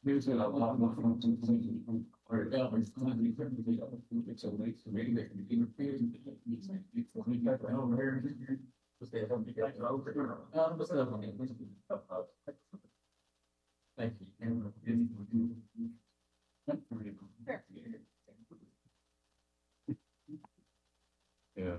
Using a lot more from or it's not be it's a late to me that can be repeated. Before we got over here. Because they haven't got over here. Thank you. Yeah.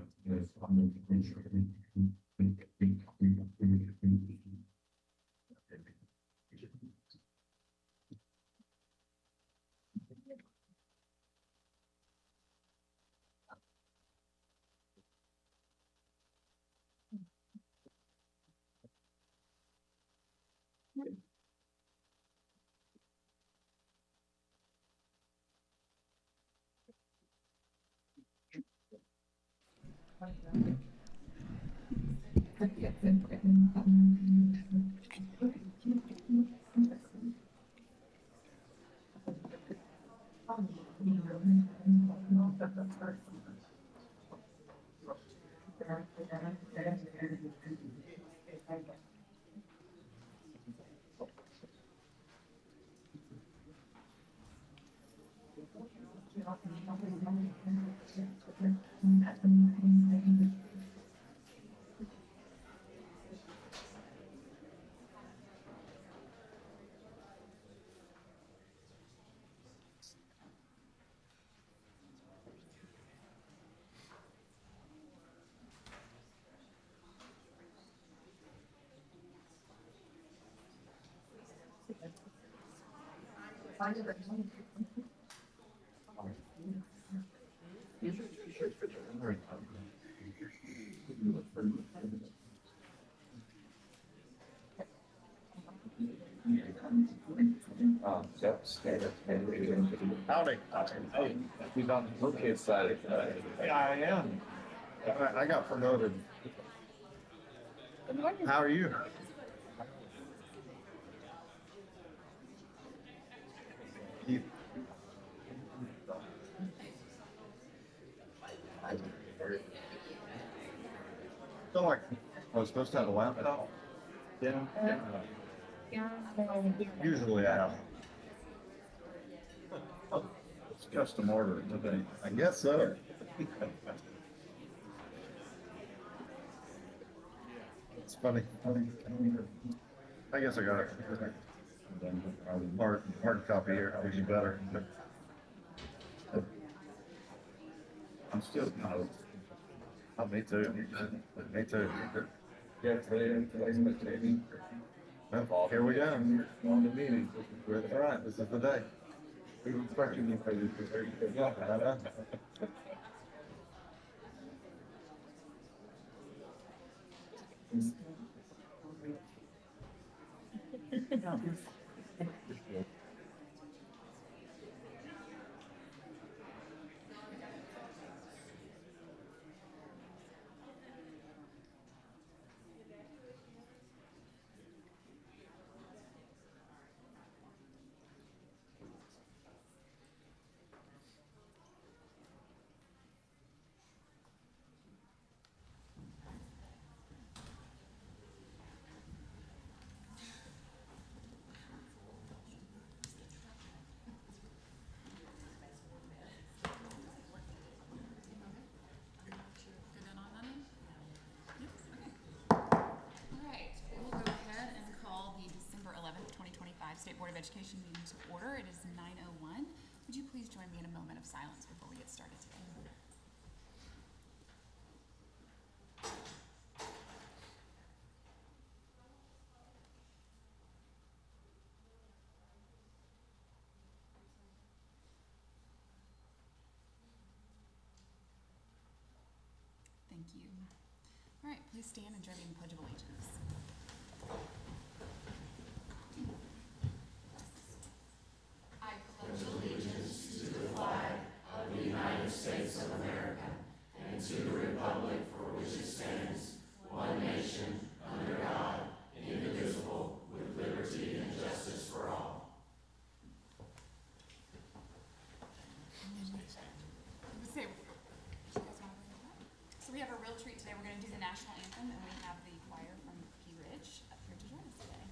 Howdy. Hey, he's on the kid side. Yeah, I am. I got promoted. How are you? You- Feel like I was supposed to have a laptop. Yeah. Usually I have. It's custom order today. I guess so. It's funny. I guess I got it. Hard copy here. Would be better. I'm still kind of. Oh, me too. Me too. Yeah, today's my training. Well, here we go. On the meeting. All right, this is the day. We were expecting you for this. Yeah. We'll go ahead and call the December 11th, 2025 State Board of Education meeting to order. It is 9:01. Would you please join me in a moment of silence before we get started today? Thank you. All right, please stand and join me in the Pledge of Allegiance. Say, you guys wanna bring it up? So we have a real treat today. We're gonna do the national anthem, and we have the choir from P Ridge up here to join us today.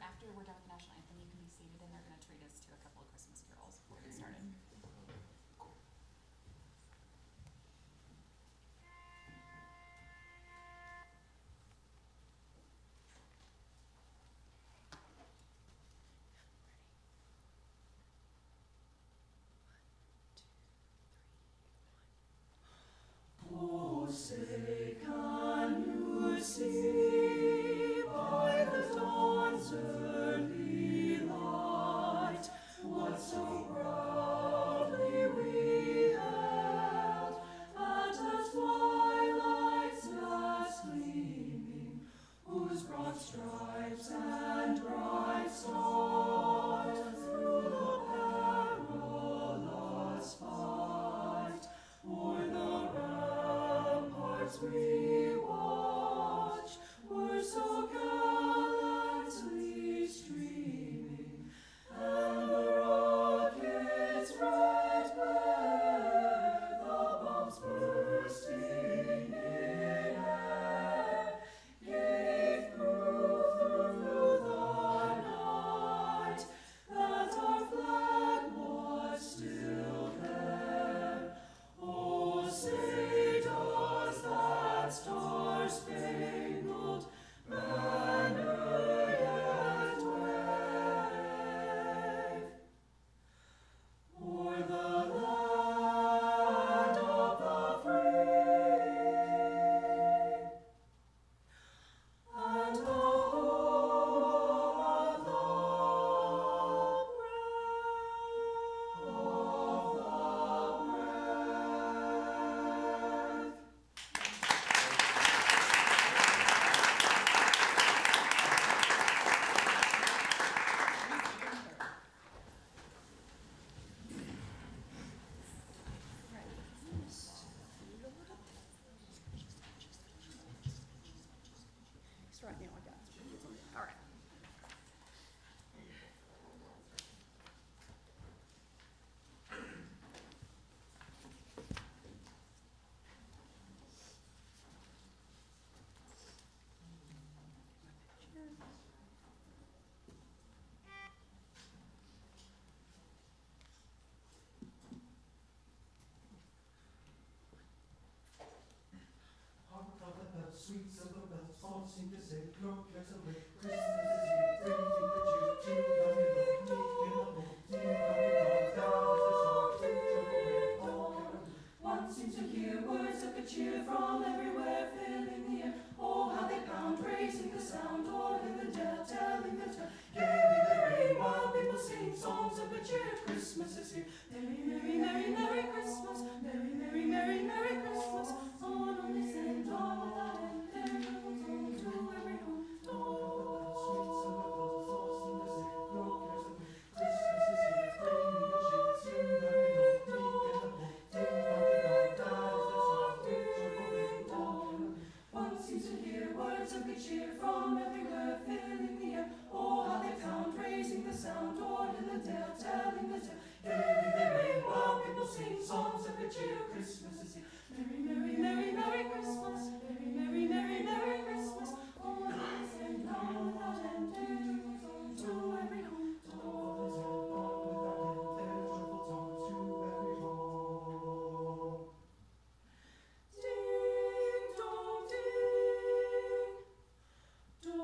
After we're done with the national anthem, you can be seated, and they're gonna treat us to a couple of Christmas carols before we get started. Oh, say, can you see by the dawn's early light what so proudly we held at the twilight's last gleaming, whose broad stripes and bright stars through the perilous fight o'er the ramparts we watched were so gallantly streaming, and the rockets' red glare, the bombs bursting in air, gave proof through the night that our flag was still there. Oh, say does that star-spangled banner yet wave o'er the land of the free and the home of the brave. Right now, I got it. All right. Hark, hark, the bells, sweet silver bells, all seem to say, look, there's a ring, Christmas is here, bringing the cheer, ting, dong, dong, ting, dong, ting, dong, down is the song, ting, dong, all carol. One seems to hear words of good cheer from everywhere, filling the air. Oh, how they pound, raising the sound, all in the dell, telling the tale. Gaily they ring, while people sing songs of good cheer. Christmas is here. Merry, merry, merry, merry Christmas. Merry, merry, merry, merry Christmas. On they sing, dawn without end. Their bells on to every home. Sweet silver bells, all seem to say, no cares away. Christmas is here, bringing the cheer. Sing, merry, long, meek and humble. Ding, dong, dong, that is the song. Ding, joyful ring, all carol. One seems to hear words of good cheer from everywhere, filling the air. Oh, how they pound, raising the sound, all in the dale, telling the tale. Gaily they ring, while people sing songs of good cheer. Christmas is here. Merry, merry, merry, merry Christmas. Merry, merry, merry, merry Christmas. Oh, they sing down without end, to every home. Ding dong ding dong.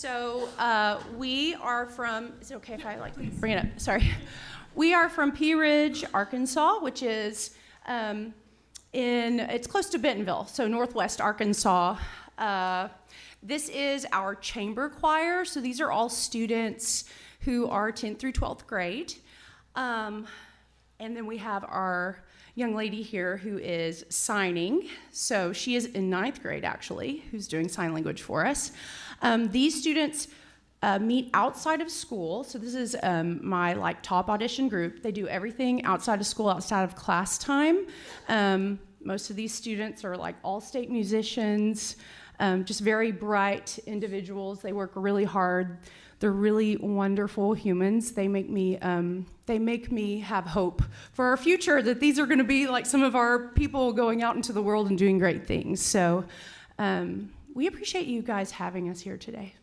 So we are from, is it okay if I bring it up? Sorry. We are from Pea Ridge, Arkansas, which is it's close to Bentonville, so northwest Arkansas. This is our chamber choir. So these are all students who are 10th through 12th grade. And then we have our young lady here who is signing. So she is in 9th grade, actually, who's doing sign language for us. These students meet outside of school. So this is my top audition group. They do everything outside of school, outside of class time. Most of these students are all-state musicians, just very bright individuals. They work really hard. They're really wonderful humans. They make me have hope for our future, that these are going to be like some of our people going out into the world and doing great things. So we appreciate you guys having us here today.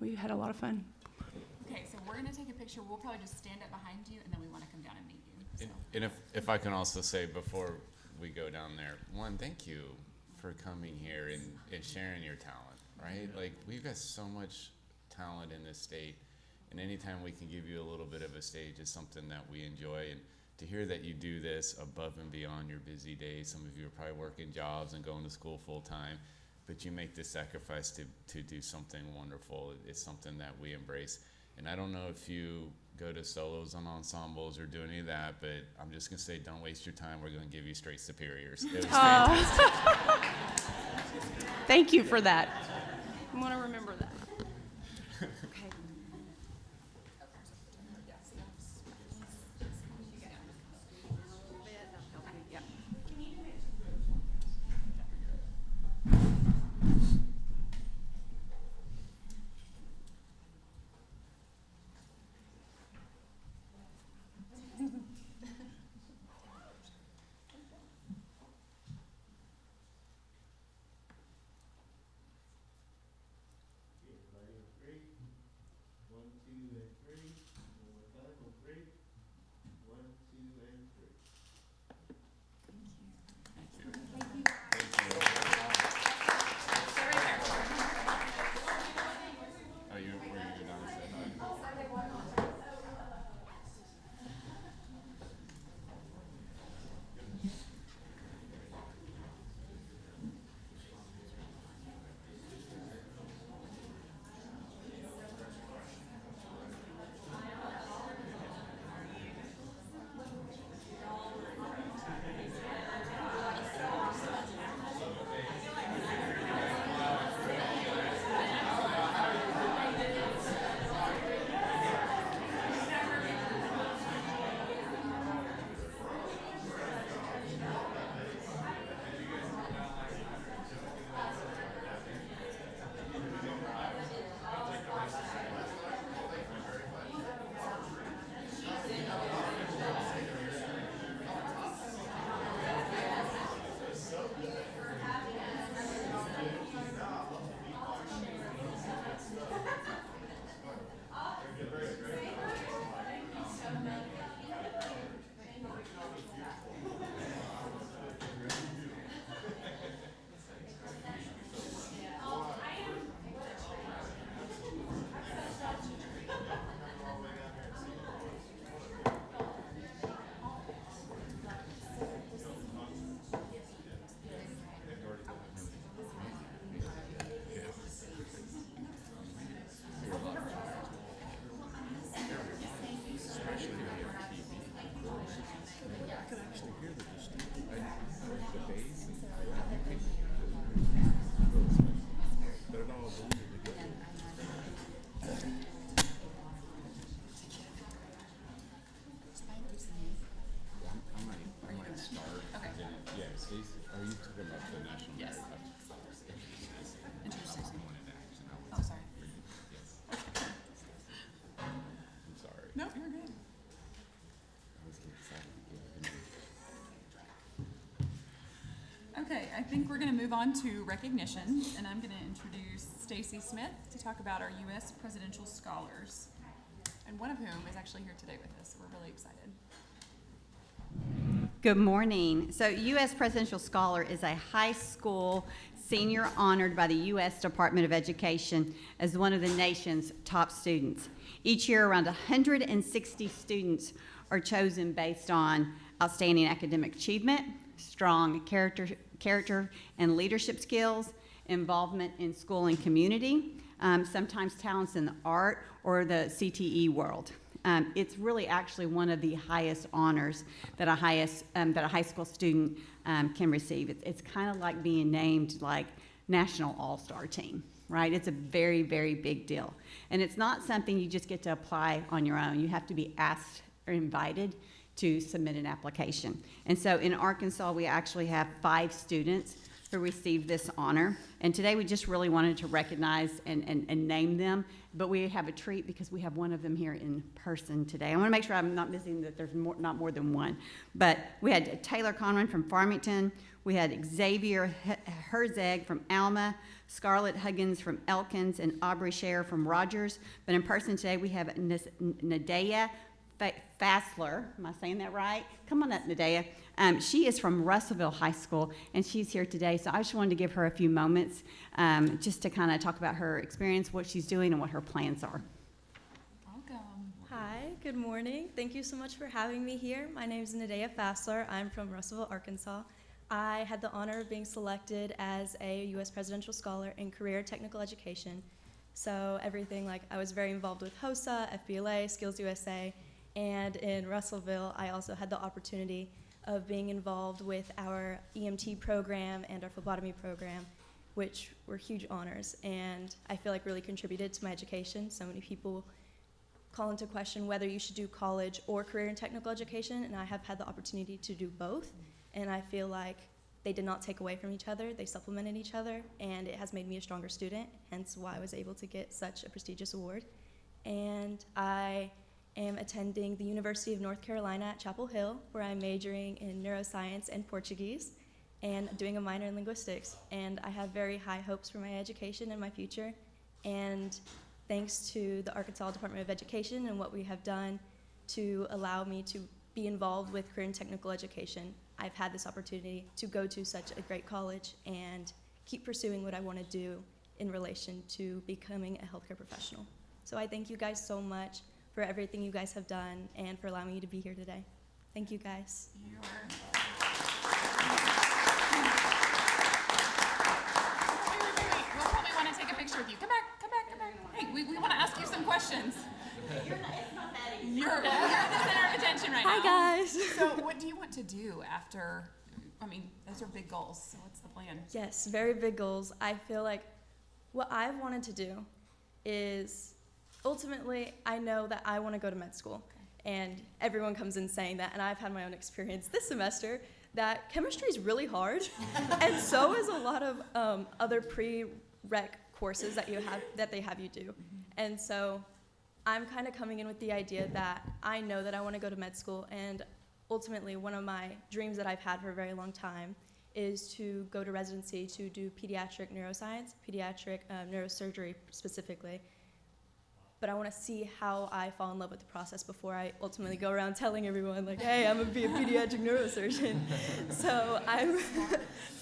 We had a lot of fun. Okay, so we're going to take a picture. We'll probably just stand up behind you, and then we want to come down and meet you. So. And if I can also say before we go down there, one, thank you for coming here and sharing your talent, right? We've got so much talent in this state, and anytime we can give you a little bit of a stage is something that we enjoy. And to hear that you do this above and beyond your busy days, some of you are probably working jobs and going to school full time, but you make this sacrifice to do something wonderful. It's something that we embrace. And I don't know if you go to solos on ensembles or do any of that, but I'm just going to say, don't waste your time. We're going to give you straight superiors. It was fantastic. Thank you for that. I want to remember that. Okay. Okay, I think we're going to move on to recognition, and I'm going to introduce Stacy Smith to talk about our U.S. Presidential Scholars, and one of whom is actually here today with us, so we're really excited. Good morning. So U.S. Presidential Scholar is a high school senior honored by the U.S. Department of Education as one of the nation's top students. Each year, around 160 students are chosen based on outstanding academic achievement, strong character and leadership skills, involvement in school and community, sometimes talents in the art or the CTE world. It's really actually one of the highest honors that a high school student can receive. It's kind of like being named like National All-Star Team, right? It's a very, very big deal. And it's not something you just get to apply on your own. You have to be asked or invited to submit an application. And so in Arkansas, we actually have 5 students who received this honor. And today we just really wanted to recognize and name them, but we have a treat because we have one of them here in person today. I wanna make sure I'm not missing that there's not more than one. But we had Taylor Conran from Farmington, we had Xavier Herzeg from Alma, Scarlett Huggins from Elkins, and Aubrey Scher from Rogers. But in person today we have Nadea Fassler, am I saying that right? Come on up, Nadea. She is from Russellville High School, and she's here today, so I just wanted to give her a few moments just to kind of talk about her experience, what she's doing, and what her plans are. Welcome. Hi, good morning. Thank you so much for having me here. My name is Nadea Fassler. I'm from Russellville, Arkansas. I had the honor of being selected as a U.S. Presidential Scholar in Career Technical Education. So everything like I was very involved with HOSA, FBLA, Skills USA, and in Russellville, I also had the opportunity of being involved with our EMT program and our phlebotomy program, which were huge honors, and I feel like really contributed to my education. So many people call into question whether you should do college or career and technical education, and I have had the opportunity to do both, and I feel like they did not take away from each other, they supplemented each other, and it has made me a stronger student, hence why I was able to get such a prestigious award. And I am attending the University of North Carolina at Chapel Hill, where I'm majoring in neuroscience and Portuguese and doing a minor in linguistics. And I have very high hopes for my education and my future. And thanks to the Arkansas Department of Education and what we have done to allow me to be involved with career and technical education, I've had this opportunity to go to such a great college and keep pursuing what I want to do in relation to becoming a healthcare professional. So I thank you guys so much for everything you guys have done and for allowing me to be here today. Thank you guys. We'll probably want to take a picture with you. Come back. Hey, we want to ask you some questions. You're the center of attention right now. Hi guys. So what do you want to do after, I mean, those are big goals, so what's the plan? Yes, very big goals. I feel like what I've wanted to do is ultimately, I know that I want to go to med school, and everyone comes in saying that, and I've had my own experience this semester that chemistry is really hard, and so is a lot of other prereq courses that they have you do. And so I'm kind of coming in with the idea that I know that I want to go to med school, and ultimately one of my dreams that I've had for a very long time is to go to residency to do pediatric neuroscience, pediatric neurosurgery specifically. But I want to see how I fall in love with the process before I ultimately go around telling everyone, like, hey, I'm going to be a pediatric neurosurgeon. So I'm...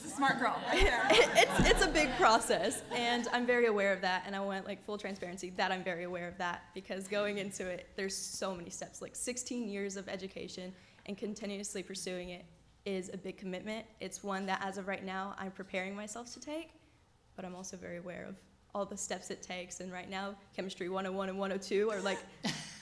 Smart girl. It's a big process, and I'm very aware of that, and I want, like, full transparency that I'm very aware of that, because going into it, there's so many steps. Like, 16 years of education and continuously pursuing it is a big commitment. It's one that, as of right now, I'm preparing myself to take, but I'm also very aware of all the steps it takes, and right now Chemistry 101 and 102 are like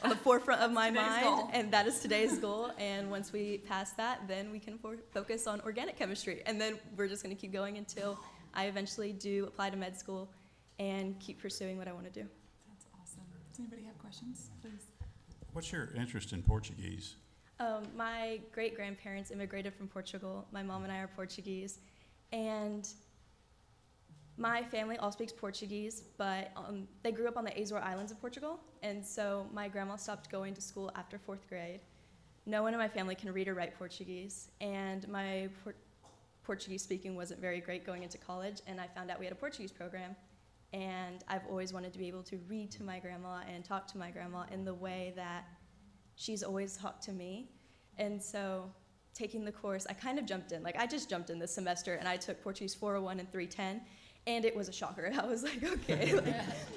on the forefront of my mind, goal. And that is today's goal. And once we pass that, then we can focus on organic chemistry, and then we're just going to keep going until I eventually do apply to med school and keep pursuing what I want to do. That's awesome. Does anybody have questions, please? What's your interest in Portuguese? My great-grandparents immigrated from Portugal. My mom and I are Portuguese, and my family all speaks Portuguese, but they grew up on the Azore Islands of Portugal, and so my grandma stopped going to school after 4th grade. No one in my family can read or write Portuguese, and my Portuguese speaking wasn't very great going into college, and I found out we had a Portuguese program, and I've always wanted to be able to read to my grandma and talk to my grandma in the way that she's always talked to me. And so taking the course, I kind of jumped in. Like, I just jumped in this semester, and I took Portuguese 401 and 310, and it was a shocker. I was like, okay. Like,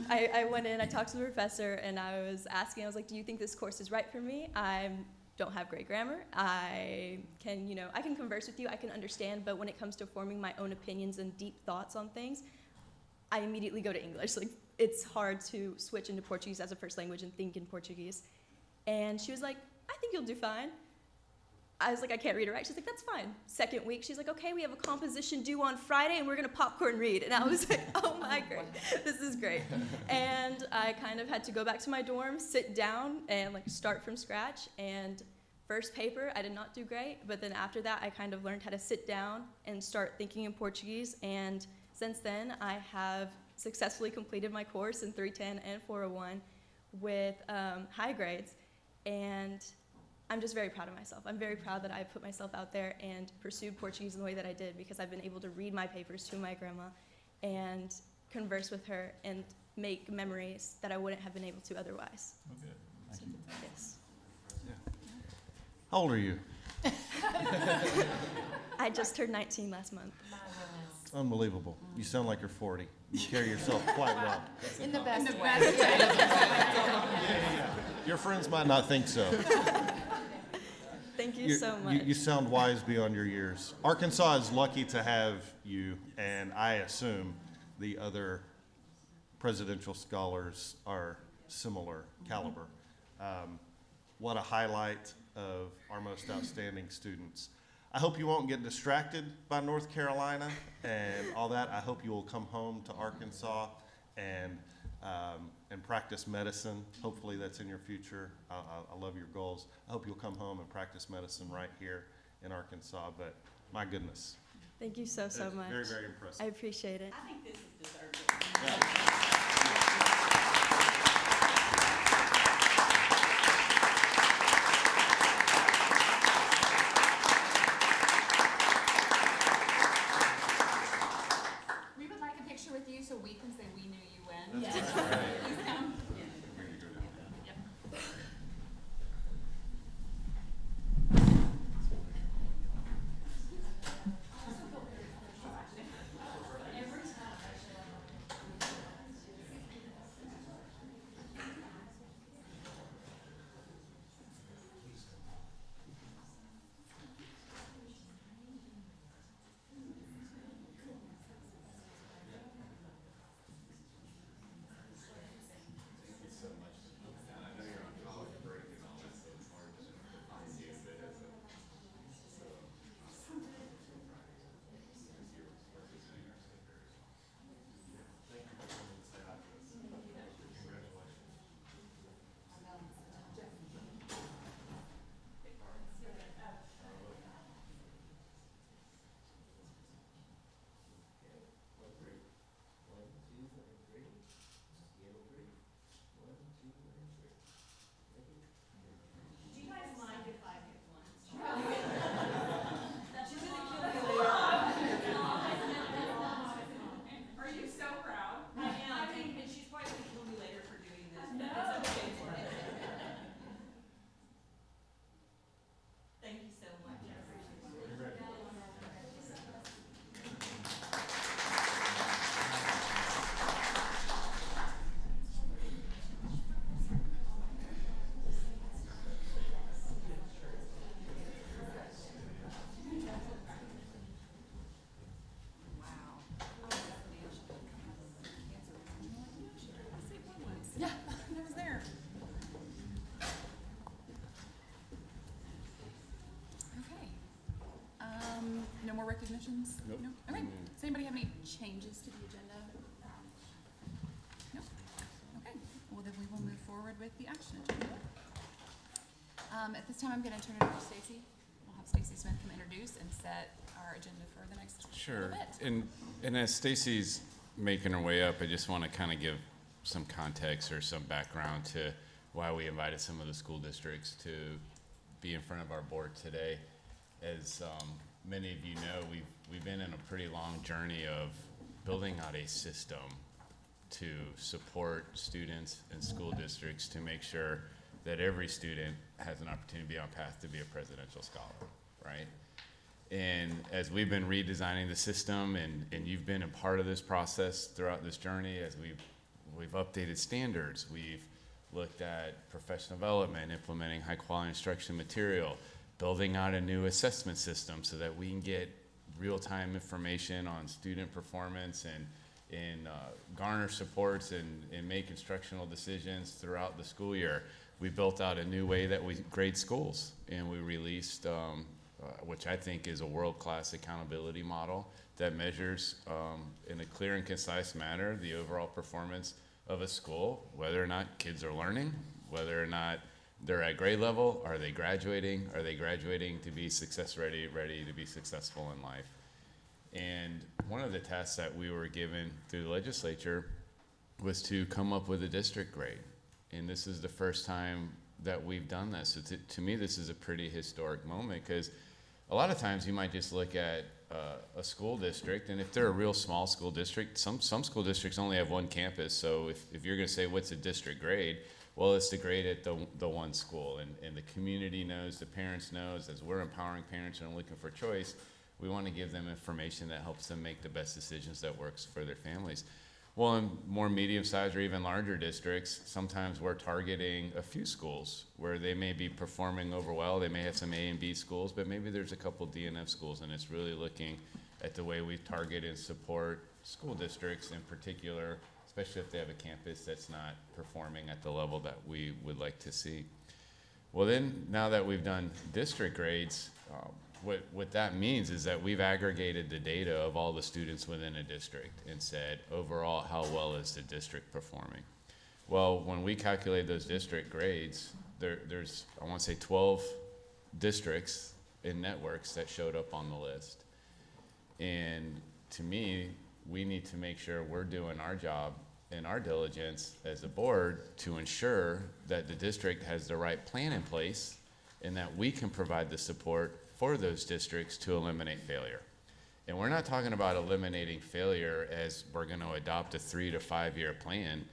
I went in, I talked to the professor, and I was asking, I was like, do you think this course is right for me? I don't have great grammar. I can, I can converse with you, I can understand, but when it comes to forming my own opinions and deep thoughts on things, I immediately go to English. Like, it's hard to switch into Portuguese as a first language and think in Portuguese. And she was like, I think you'll do fine. I was like, I can't read or write. She's like, that's fine. Second week, she's like, okay, we have a composition due on Friday, and we're gonna popcorn read. And I was like, oh my great, this is great. And I kind of had to go back to my dorm, sit down, and like start from scratch. And first paper, I did not do great, but then after that, I kind of learned how to sit down and start thinking in Portuguese. And since then, I have successfully completed my course in 310 and 401 with high grades. And I'm just very proud of myself. I'm very proud that I put myself out there and pursued Portuguese in the way that I did, because I've been able to read my papers to my grandma and converse with her and make memories that I wouldn't have been able to otherwise. Okay, So, thank you. yes. How old are you? I just turned 19 last month. Unbelievable. You sound like you're 40. You carry yourself quite well. In the best way. Your friends might not think so. Thank you so much. You sound wise beyond your years. Arkansas is lucky to have you, and I assume the other presidential scholars are similar caliber. What a highlight of our most outstanding students. I hope you won't get distracted by North Carolina and all that. I hope you will come home to Arkansas and practice medicine. Hopefully that's in your future. I love your goals. I hope you'll come home and practice medicine right here in Arkansas, but my goodness. Thank you so It's much. very, very impressive. I appreciate it. I think this is deserved. We would like a picture with you so we can say we knew you when. Please come. Yep. Yeah, I was there. Okay. No more recognitions? Nope. No? Okay. Does anybody have any changes to the agenda? No? Okay. Well, then we will move forward with the action agenda. At this time, I'm gonna turn it over to Stacy. We'll have Stacy Smith come introduce and set our agenda for the next Sure. little bit. And as Stacy's making her way up, I just want to kind of give some context or some background to why we invited some of the school districts to be in front of our board today. As many of you know, we've been in a pretty long journey of building out a system to support students and school districts to make sure that every student has an opportunity to be on path to be a presidential scholar, right? And as we've been redesigning the system, and you've been a part of this process throughout this journey, as we've updated standards, we've looked at professional development, implementing high quality instruction material, building out a new assessment system so that we can get real-time information on student performance and garner supports and make instructional decisions throughout the school year. We built out a new way that we grade schools, and we released, which I think is a world-class accountability model that measures in a clear and concise manner the overall performance of a school, whether or not kids are learning, whether or not they're at grade level, are they graduating to be success ready to be successful in life. And one of the tasks that we were given through the legislature was to come up with a district grade. And this is the first time that we've done this. So to me, this is a pretty historic moment, because a lot of times you might just look at a school district, and if they're a real small school district, some school districts only have one campus. So if you're going to say what's a district grade, well, it's the grade at the one school, and the community knows, the parents knows. As we're empowering parents and looking for choice, we want to give them information that helps them make the best decisions that works for their families. Well, in more medium-sized or even larger districts, sometimes we're targeting a few schools where they may be performing over well. They may have some A and B schools, but maybe there's a couple DNF schools, and it's really looking at the way we target and support school districts in particular, especially if they have a campus that's not performing at the level that we would like to see. Well, then, now that we've done district grades, what that means is that we've aggregated the data of all the students within a district and said, overall, how well is the district performing? Well, when we calculate those district grades, there's, I want to say 12 districts and networks that showed up on the list. And to me, we need to make sure we're doing our job and our diligence as a board to ensure that the district has the right plan in place and that we can provide the support for those districts to eliminate failure. And we're not talking about eliminating failure as we're going to adopt a 3 to 5 year plan.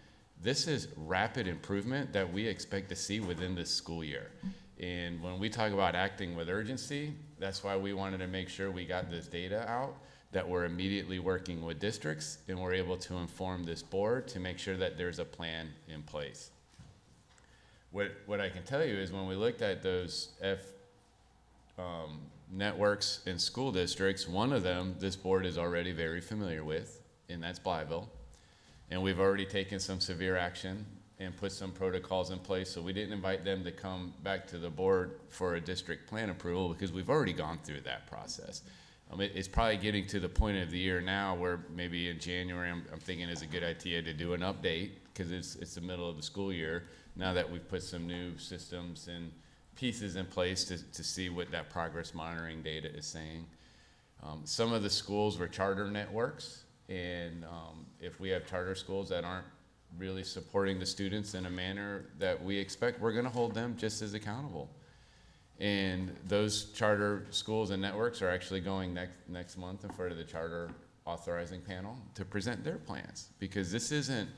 This is rapid improvement that we expect to see within this school year. And when we talk about acting with urgency, that's why we wanted to make sure we got this data out, that we're immediately working with districts, and we're able to inform this board to make sure that there's a plan in place. What I can tell you is when we looked at those networks and school districts, one of them this board is already very familiar with, and that's Blytheville. And we've already taken some severe action and put some protocols in place, so we didn't invite them to come back to the board for a district plan approval because we've already gone through that process. It's probably getting to the point of the year now where maybe in January I'm thinking it's a good idea to do an update, because it's the middle of the school year now that we've put some new systems and pieces in place to see what that progress monitoring data is saying. Some of the schools were charter networks, and if we have charter schools that aren't really supporting the students in a manner that we expect, we're going to hold them just as accountable. And those charter schools and networks are actually going next month in front of the charter authorizing panel to present their plans, because this isn't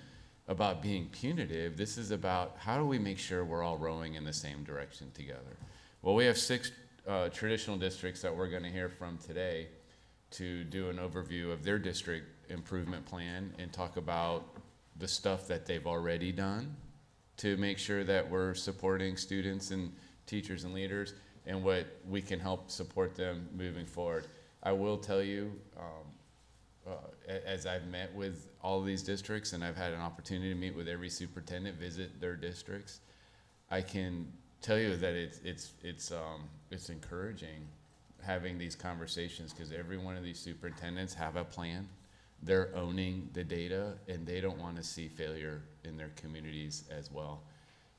about being punitive. This is about how do we make sure we're all rowing in the same direction together. Well, we have 6 traditional districts that we're going to hear from today to do an overview of their district improvement plan and talk about the stuff that they've already done to make sure that we're supporting students and teachers and leaders, and what we can help support them moving forward. I will tell you, as I've met with all of these districts, and I've had an opportunity to meet with every superintendent, visit their districts, I can tell you that it's encouraging having these conversations, because every one of these superintendents have a plan. They're owning the data, and they don't want to see failure in their communities as well.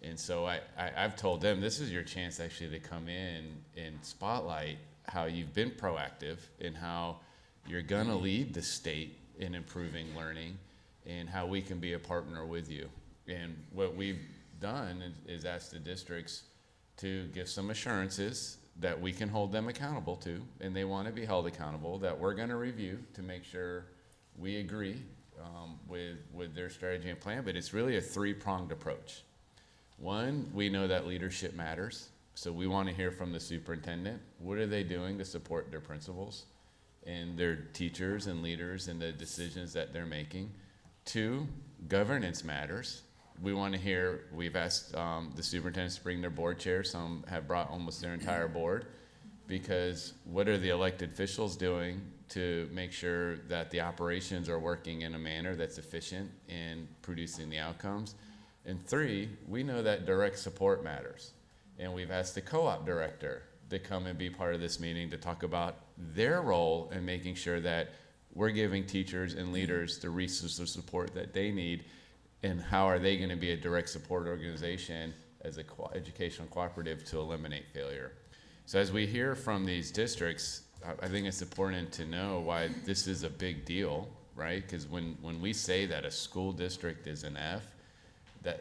And so I've told them, this is your chance actually to come in and spotlight how you've been proactive and how you're going to lead the state in improving learning, and how we can be a partner with you. And what we've done is ask the districts to give some assurances that we can hold them accountable to, and they want to be held accountable, that we're going to review to make sure we agree with their strategy and plan. But it's really a 3-pronged approach. One, we know that leadership matters, So we want to hear from the superintendent. What are they doing to support their principals and their teachers and leaders in the decisions that they're making? 2, governance matters. We want to hear, we've asked the superintendents to bring their board chair. Some have brought almost their entire board, because what are the elected officials doing to make sure that the operations are working in a manner that's efficient in producing the outcomes? And 3, we know that direct support matters. And we've asked the co-op director to come and be part of this meeting to talk about their role in making sure that we're giving teachers and leaders the resources of support that they need, and how are they going to be a direct support organization as an educational cooperative to eliminate failure. So as we hear from these districts, I think it's important to know why this is a big deal, right? Because when we say that a school district is an F,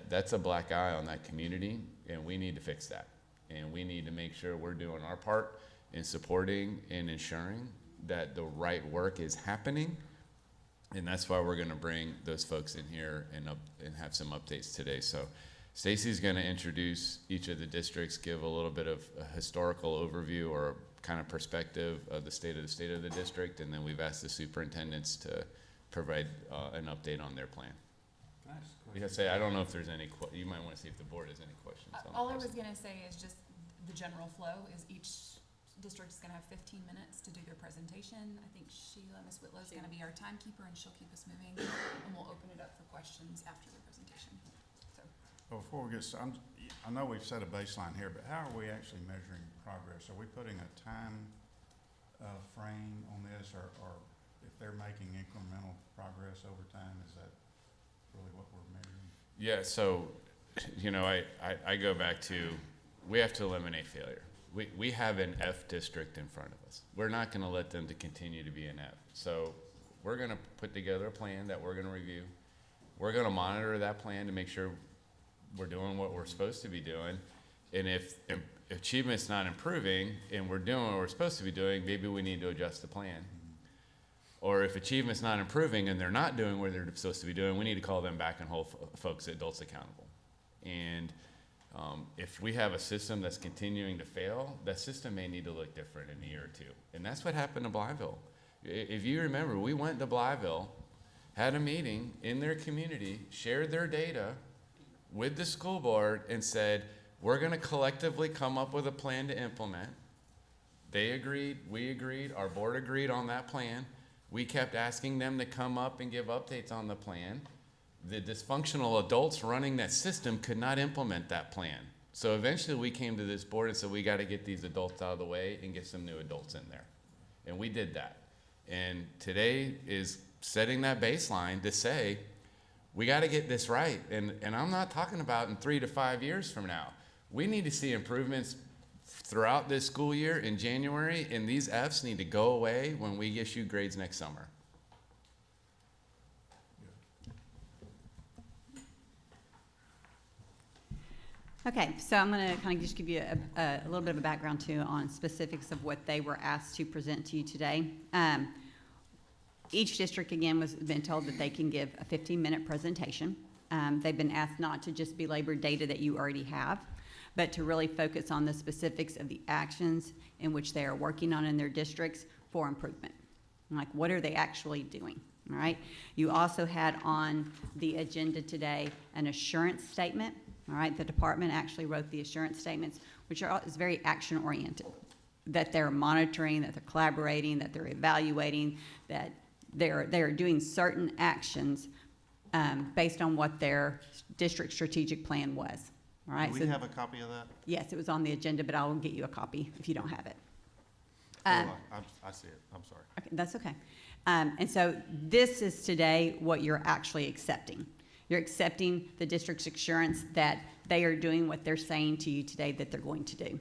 that's a black eye on that community, and we need to fix that. And we need to make sure we're doing our part in supporting and ensuring that the right work is happening. And that's why we're gonna bring those folks in here and have some updates today. So Stacy's gonna introduce each of the districts, give a little bit of a historical overview or kind of perspective of the state of the district, and then we've asked the superintendents to provide an update on their plan. I don't know if there's any, you might want to see if the board has any questions. All I was gonna say is just the general flow is each district is gonna have 15 minutes to do their presentation. I think Sheila, Ms. Whitlow is gonna be our timekeeper, and she'll keep us moving, and we'll open it up for questions after the presentation. So, Well, before we get started, I know we've set a baseline here, but how are we actually measuring progress? Are we putting a time frame on this, or if they're making incremental progress over time, is that really what we're measuring? Yeah, so, I go back to, we have to eliminate failure. We have an F district in front of us. We're not gonna let them to continue to be an F. So we're gonna put together a plan that we're gonna review. We're gonna monitor that plan to make sure we're doing what we're supposed to be doing. And if achievement's not improving and we're doing what we're supposed to be doing, maybe we need to adjust the plan. Or if achievement's not improving and they're not doing what they're supposed to be doing, we need to call them back and hold adults accountable. And if we have a system that's continuing to fail, that system may need to look different in a year or 2. And that's what happened to Blytheville. If you remember, we went to Blytheville, had a meeting in their community, shared their data with the school board, and said, we're gonna collectively come up with a plan to implement. They agreed, we agreed, our board agreed on that plan. We kept asking them to come up and give updates on the plan. The dysfunctional adults running that system could not implement that plan. So eventually we came to this board and said, we got to get these adults out of the way and get some new adults in there. And we did that. And today is setting that baseline to say, we got to get this right. And I'm not talking about in 3 to 5 years from now. We need to see improvements throughout this school year in January, and these Fs need to go away when we issue grades next summer. Okay, so I'm going to kind of just give you a little bit of a background too on specifics of what they were asked to present to you today. Each district, again, was been told that they can give a 15-minute presentation. They've been asked not to just belabor data that you already have, but to really focus on the specifics of the actions in which they are working on in their districts for improvement. Like, what are they actually doing? All right. You also had on the agenda today an assurance statement. All right. The department actually wrote the assurance statements, which is very action oriented. That they're monitoring, that they're collaborating, that they're evaluating, that they're doing certain actions based on what their district strategic plan was. All right. Do we have a copy of that? Yes, it was on the agenda, but I will get you a copy if you don't have it. I see it. I'm sorry. Okay, that's okay. And so this is today what you're actually accepting. You're accepting the district's assurance that they are doing what they're saying to you today that they're going to do.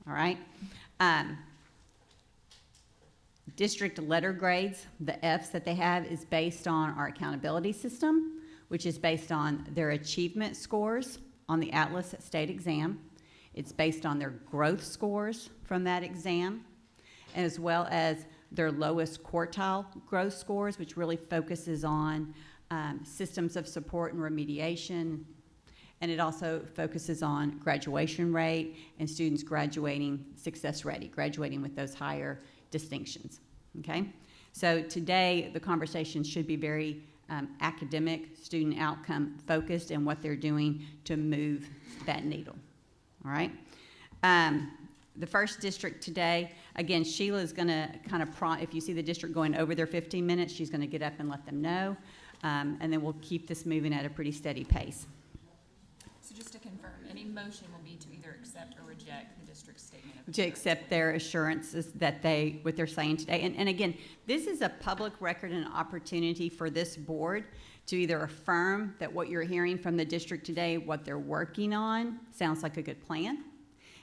All right? District letter grades, the Fs that they have, is based on our accountability system, which is based on their achievement scores on the Atlas State exam. It's based on their growth scores from that exam, as well as their lowest quartile growth scores, which really focuses on systems of support and remediation, and it also focuses on graduation rate and students graduating success ready, graduating with those higher distinctions, okay? So today, the conversation should be very academic, student outcome focused, and what they're doing to move that needle, all right? The first district today, again, Sheila is gonna kind of if you see the district going over their 15 minutes, she's gonna get up and let them know, and then we'll keep this moving at a pretty steady pace. So just to confirm, any motion will be to either accept or reject the district's statement of To accept their assurances that what they're saying today. And again, this is a public record and opportunity for this board to either affirm that what you're hearing from the district today, what they're working on, sounds like a good plan.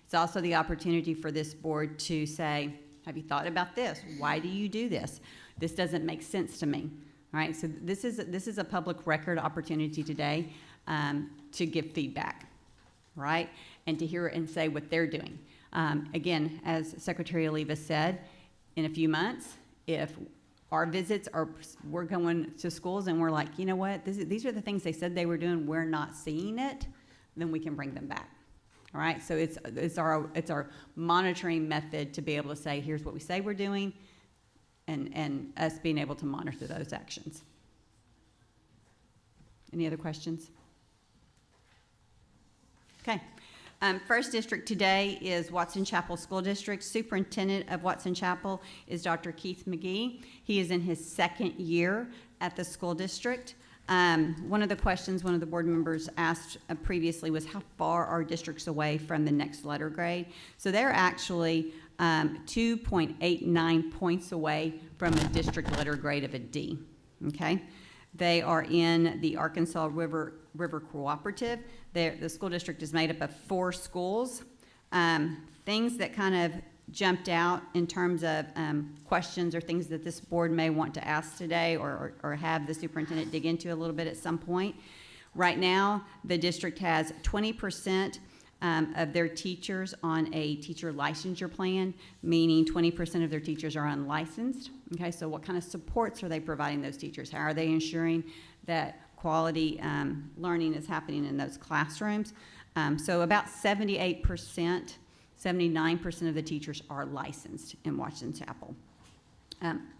It's also the opportunity for this board to say, have you thought about this? Why do you do this? This doesn't make sense to me. All right, so this is a public record opportunity today to give feedback, right? And to hear and say what they're doing. Again, as Secretary Oliva said, in a few months, if our visits we're going to schools and we're like, you know what, these are the things they said they were doing, we're not seeing it, then we can bring them back. All right, so it's our monitoring method to be able to say, here's what we say we're doing, and us being able to monitor those actions. Any other questions? Okay. First district today is Watson Chapel School District. Superintendent of Watson Chapel is Dr. Keith McGee. He is in his second year at the school district. One of the questions one of the board members asked previously was how far are districts away from the next letter grade? So they're actually 2.89 points away from a district letter grade of a D, okay? They are in the Arkansas River Cooperative. The school district is made up of 4 schools. Things that kind of jumped out in terms of questions or things that this board may want to ask today or have the superintendent dig into a little bit at some point. Right now, the district has 20% of their teachers on a teacher licensure plan, meaning 20% of their teachers are unlicensed. Okay, so what kind of supports are they providing those teachers? How are they ensuring that quality learning is happening in those classrooms? So about 78%, 79% of the teachers are licensed in Watson Chapel.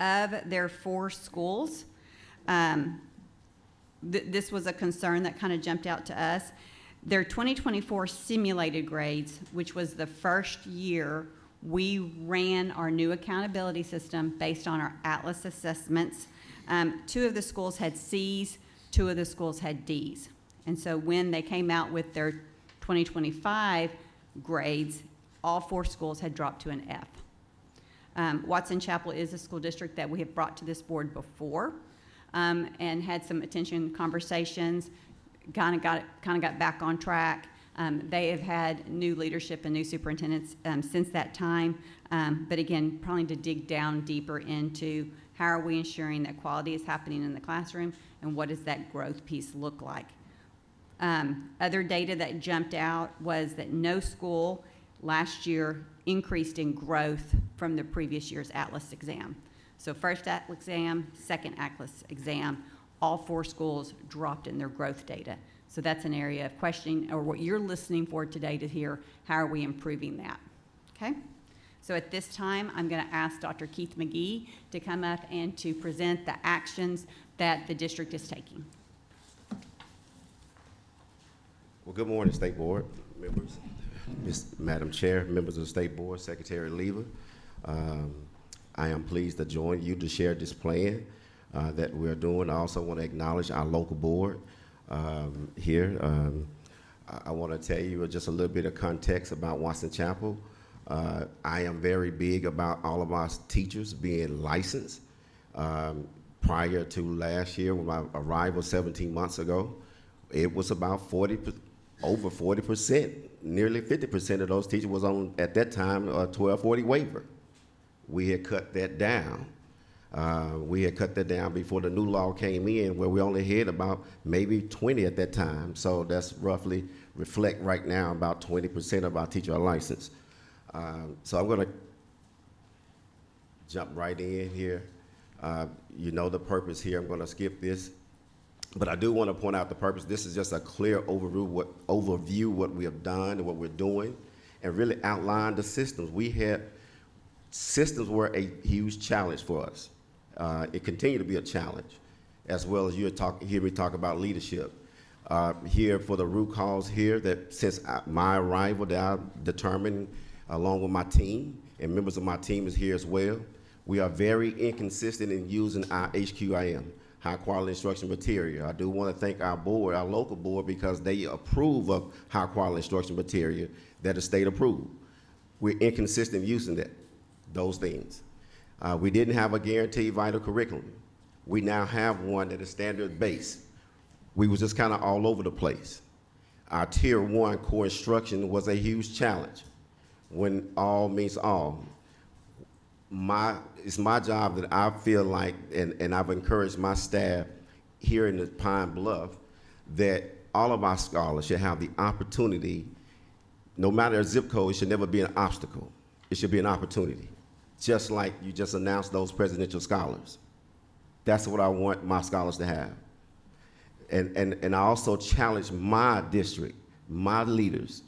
Of their 4 schools, this was a concern that kind of jumped out to us. Their 2024 simulated grades, which was the first year we ran our new accountability system based on our Atlas assessments. 2 of the schools had C's, 2 of the schools had D's. And so when they came out with their 2025 grades, all 4 schools had dropped to an F. Watson Chapel is a school district that we have brought to this board before and had some attention conversations, kind of got back on track. They have had new leadership and new superintendents since that time, but again, probably to dig down deeper into how are we ensuring that quality is happening in the classroom and what does that growth piece look like. Other data that jumped out was that no school last year increased in growth from the previous year's Atlas exam. So first Atlas exam, second Atlas exam, all 4 schools dropped in their growth data. So that's an area of questioning, or what you're listening for today to hear, how are we improving that, okay? So at this time, I'm gonna ask Dr. Keith McGee to come up and to present the actions that the district is taking. Well, good morning, State Board members, Madam Chair, members of the State Board, Secretary Lever. I am pleased to join you to share this plan that we're doing. I also want to acknowledge our local board here. I want to tell you just a little bit of context about Watson Chapel. I am very big about all of our teachers being licensed. Prior to last year, when my arrival 17 months ago, it was about over 40%, nearly 50% of those teachers was on, at that time, a 1240 waiver. We had cut that down. We had cut that down before the new law came in, where we only had about maybe 20 at that time. So that's roughly reflect right now about 20% of our teachers are licensed. So I'm gonna jump right in here. You know the purpose here. I'm gonna skip this. But I do want to point out the purpose. This is just a clear overview what we have done and what we're doing, and really outline the systems. Systems were a huge challenge for us. It continued to be a challenge, as well as hear me talk about leadership. Here for the root cause here that since my arrival that I determined along with my team, and members of my team is here as well, we are very inconsistent in using our HQIM, high quality instruction material. I do want to thank our board, our local board, because they approve of high quality instruction material that is state approved. We're inconsistent using those things. We didn't have a guaranteed vital curriculum. We now have one that is standard based. We was just kind of all over the place. Our tier 1 core instruction was a huge challenge. When all means all. It's my job that I feel like, and I've encouraged my staff here in the Pine Bluff, that all of our scholars should have the opportunity, no matter their zip code, it should never be an obstacle. It should be an opportunity. Just like you just announced those presidential scholars. That's what I want my scholars to have. And I also challenge my district, my leaders,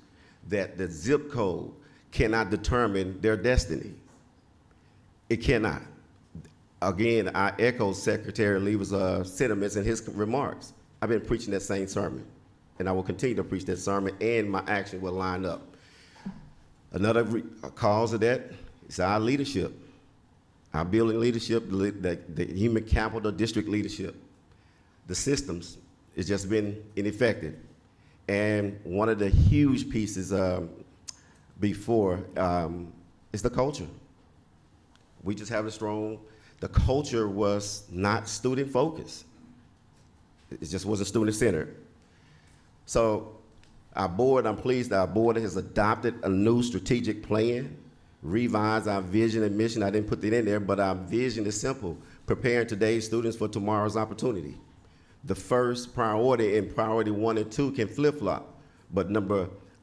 that the zip code cannot determine their destiny. It cannot. Again, I echo Secretary Lever's sentiments in his remarks. I've been preaching that same sermon, and I will continue to preach that sermon, and my action will line up. Another cause of that is our leadership, our building leadership, the human capital, district leadership. The systems has just been ineffective. And one of the huge pieces before is the culture. We just have the culture was not student focused. It just wasn't student centered. So our board, I'm pleased that our board has adopted a new strategic plan, revised our vision and mission. I didn't put that in there, but our vision is simple: preparing today's students for tomorrow's opportunity. The first priority and priority 1 and 2 can flip-flop, but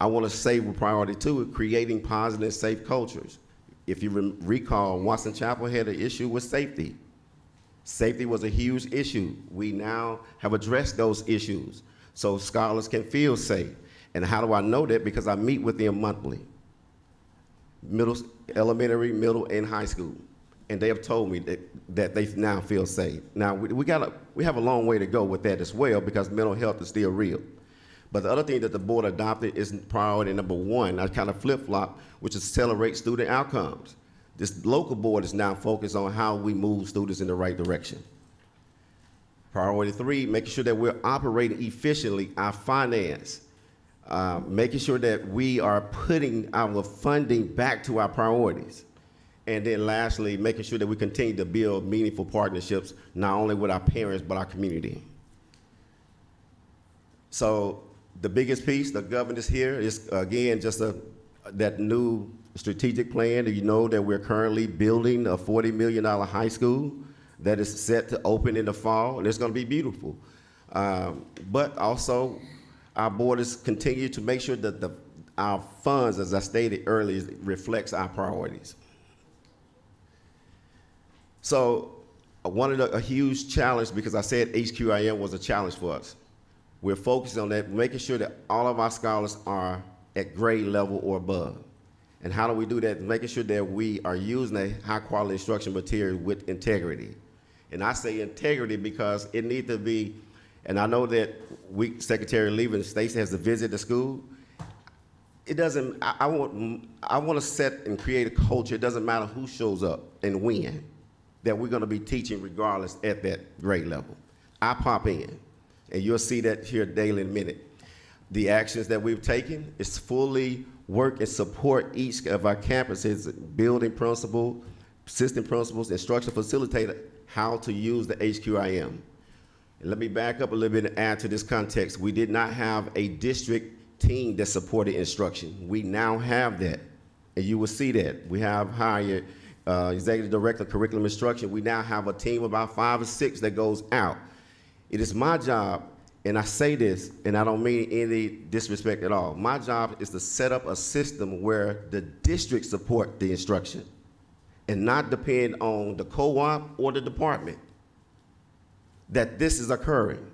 I want to say with priority 2, creating positive and safe cultures. If you recall, Watson Chapel had an issue with safety. Safety was a huge issue. We now have addressed those issues so scholars can feel safe. And how do I know that? Because I meet with them monthly. Elementary, middle, and high school. And they have told me that they now feel safe. Now, we have a long way to go with that as well, because mental health is still real. But the other thing that the board adopted is priority number 1. I kind of flip-flop, which is accelerate student outcomes. This local board is now focused on how we move students in the right direction. Priority 3, making sure that we're operating efficiently our finance, making sure that we are putting our funding back to our priorities. And then lastly, making sure that we continue to build meaningful partnerships, not only with our parents, but our community. So the biggest piece, the governance here, is again, just that new strategic plan. You know that we're currently building a $40 million high school that is set to open in the fall, and it's gonna be beautiful. But also, our board is continue to make sure that our funds, as I stated earlier, reflects our priorities. So a huge challenge, because I said HQIM was a challenge for us. We're focused on that, making sure that all of our scholars are at grade level or above. And how do we do that? Making sure that we are using a high quality instruction material with integrity. And I say integrity because it needs to be, and I know that Secretary Lever and Stacey has to visit the school. It doesn't, I want to set and create a culture. It doesn't matter who shows up and when, that we're going to be teaching regardless at that grade level. I pop in, and you'll see that here daily in a minute. The actions that we've taken is fully work and support each of our campuses, building principal, assistant principals, instructional facilitator, how to use the HQIM. And let me back up a little bit and add to this context. We did not have a district team that supported instruction. We now have that, and you will see that. We have hired Executive Director of Curriculum Instruction. We now have a team of about 5 or 6 that goes out. It is my job, and I say this, and I don't mean any disrespect at all. My job is to set up a system where the district support the instruction and not depend on the co-op or the department that this is occurring.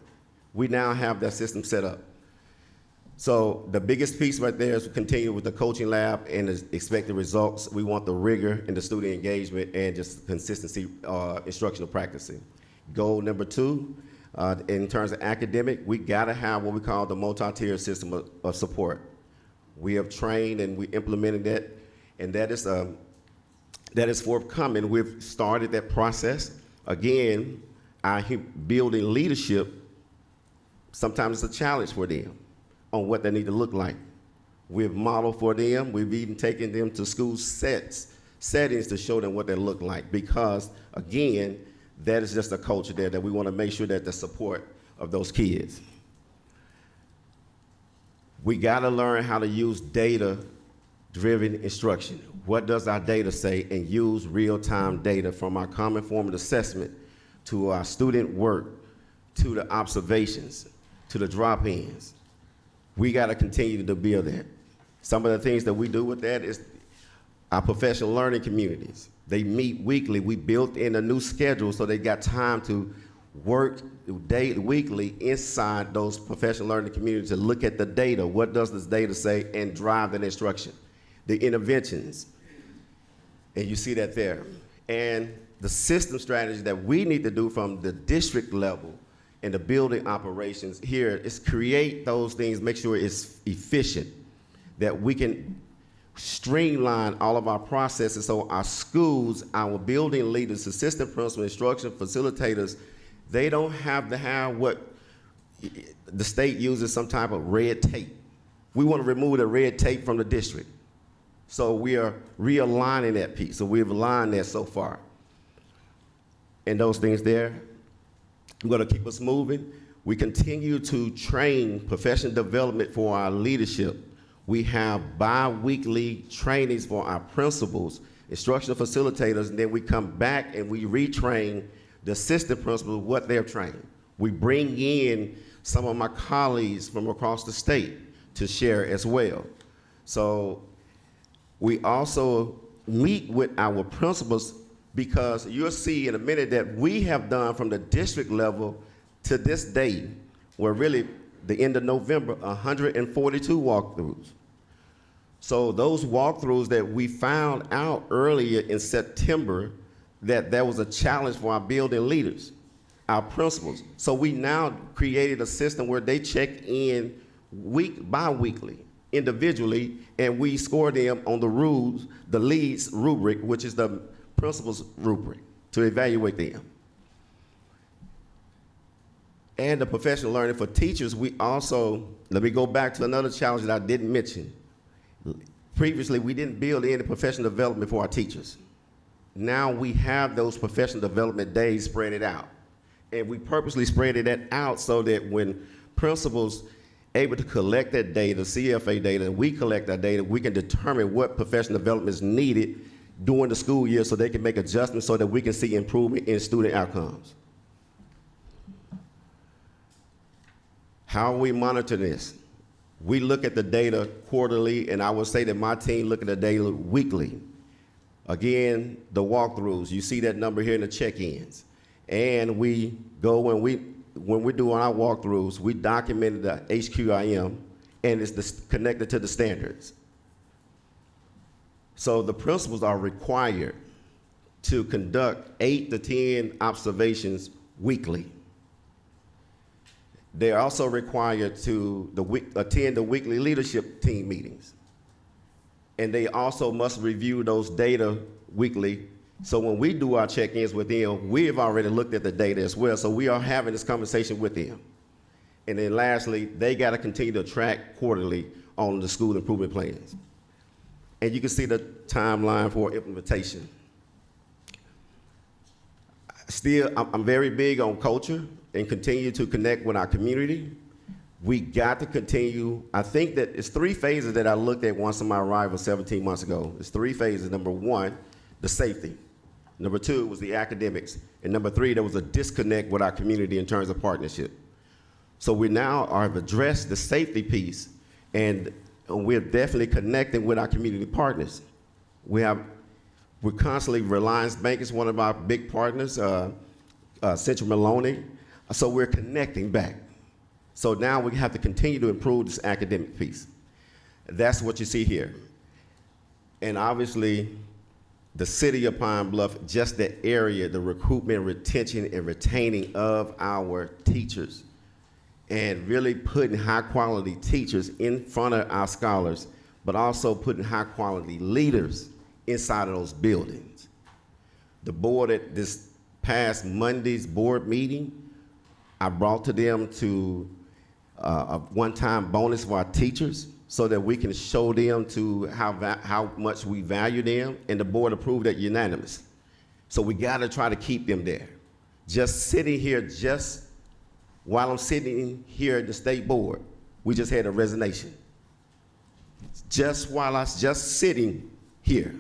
We now have that system set up. So the biggest piece right there is to continue with the coaching lab and the expected results. We want the rigor in the student engagement and just consistency, instructional practicing. Goal number 2, in terms of academic, we gotta have what we call the multi-tier system of support. We have trained and we implemented that, and that is forthcoming. We've started that process. Again, building leadership, sometimes it's a challenge for them on what they need to look like. We've modeled for them. We've even taken them to school settings to show them what they look like, because again, that is just a culture there that we want to make sure that the support of those kids. We got to learn how to use data-driven instruction. What does our data say? And use real-time data from our common formative assessment to our student work, to the observations, to the drop-ins. We got to continue to build that. Some of the things that we do with that is our professional learning communities. They meet weekly. We built in a new schedule so they got time to work weekly inside those professional learning communities to look at the data. What does this data say? And drive that instruction. The interventions, and you see that there. And the system strategy that we need to do from the district level and the building operations here is create those things, make sure it's efficient, that we can streamline all of our processes so our schools, our building leaders, assistant principal, instruction facilitators, they don't have to have what the state uses, some type of red tape. We want to remove the red tape from the district. So we are realigning that piece. So we've aligned that so far. And those things there, we're going to keep us moving. We continue to train professional development for our leadership. We have bi-weekly trainings for our principals, instructional facilitators, and then we come back and we retrain the assistant principals what they're trained. We bring in some of my colleagues from across the state to share as well. So we also meet with our principals, because you'll see in a minute that we have done from the district level to this day, where really the end of November, 142 walkthroughs. So those walkthroughs that we found out earlier in September, that there was a challenge for our building leaders, our principals. So we now created a system where they check in bi-weekly, individually, and we score them on the rules, the leads rubric, which is the principal's rubric, to evaluate them. And the professional learning for teachers, we also, let me go back to another challenge that I didn't mention. Previously, we didn't build in the professional development for our teachers. Now we have those professional development days spread it out. And we purposely spread it out so that when principals able to collect that data, CFA data, and we collect that data, we can determine what professional development is needed during the school year so they can make adjustments so that we can see improvement in student outcomes. How we monitor this? We look at the data quarterly, and I would say that my team look at the data weekly. Again, the walkthroughs, you see that number here in the check-ins. And we go, when we're doing our walkthroughs, we documented the HQIM, and it's connected to the standards. So the principals are required to conduct 8 to 10 observations weekly. They're also required to attend the weekly leadership team meetings. And they also must review those data weekly. So when we do our check-ins with them, we have already looked at the data as well. So we are having this conversation with them. And then lastly, they got to continue to track quarterly on the school improvement plans. And you can see the timeline for implementation. Still, I'm very big on culture and continue to connect with our community. We got to continue. I think that it's 3 phases that I looked at once on my arrival 17 months ago. It's 3 phases. Number 1, the safety. Number 2 was the academics. And number 3, there was a disconnect with our community in terms of partnership. So we now have addressed the safety piece, and we're definitely connecting with our community partners. We're constantly, Reliance Bank is one of our big partners, Central Maloney. So we're connecting back. So now we have to continue to improve this academic piece. That's what you see here. And obviously, the city of Pine Bluff, just that area, the recruitment, retention, and retaining of our teachers, and really putting high-quality teachers in front of our scholars, but also putting high-quality leaders inside of those buildings. The board at this past Monday's board meeting, I brought to them to a one-time bonus for our teachers so that we can show them to how much we value them, and the board approved that unanimous. So we gotta try to keep them there. Just sitting here, just while I'm sitting here at the state board, we just had a resignation. Just while I was just sitting here.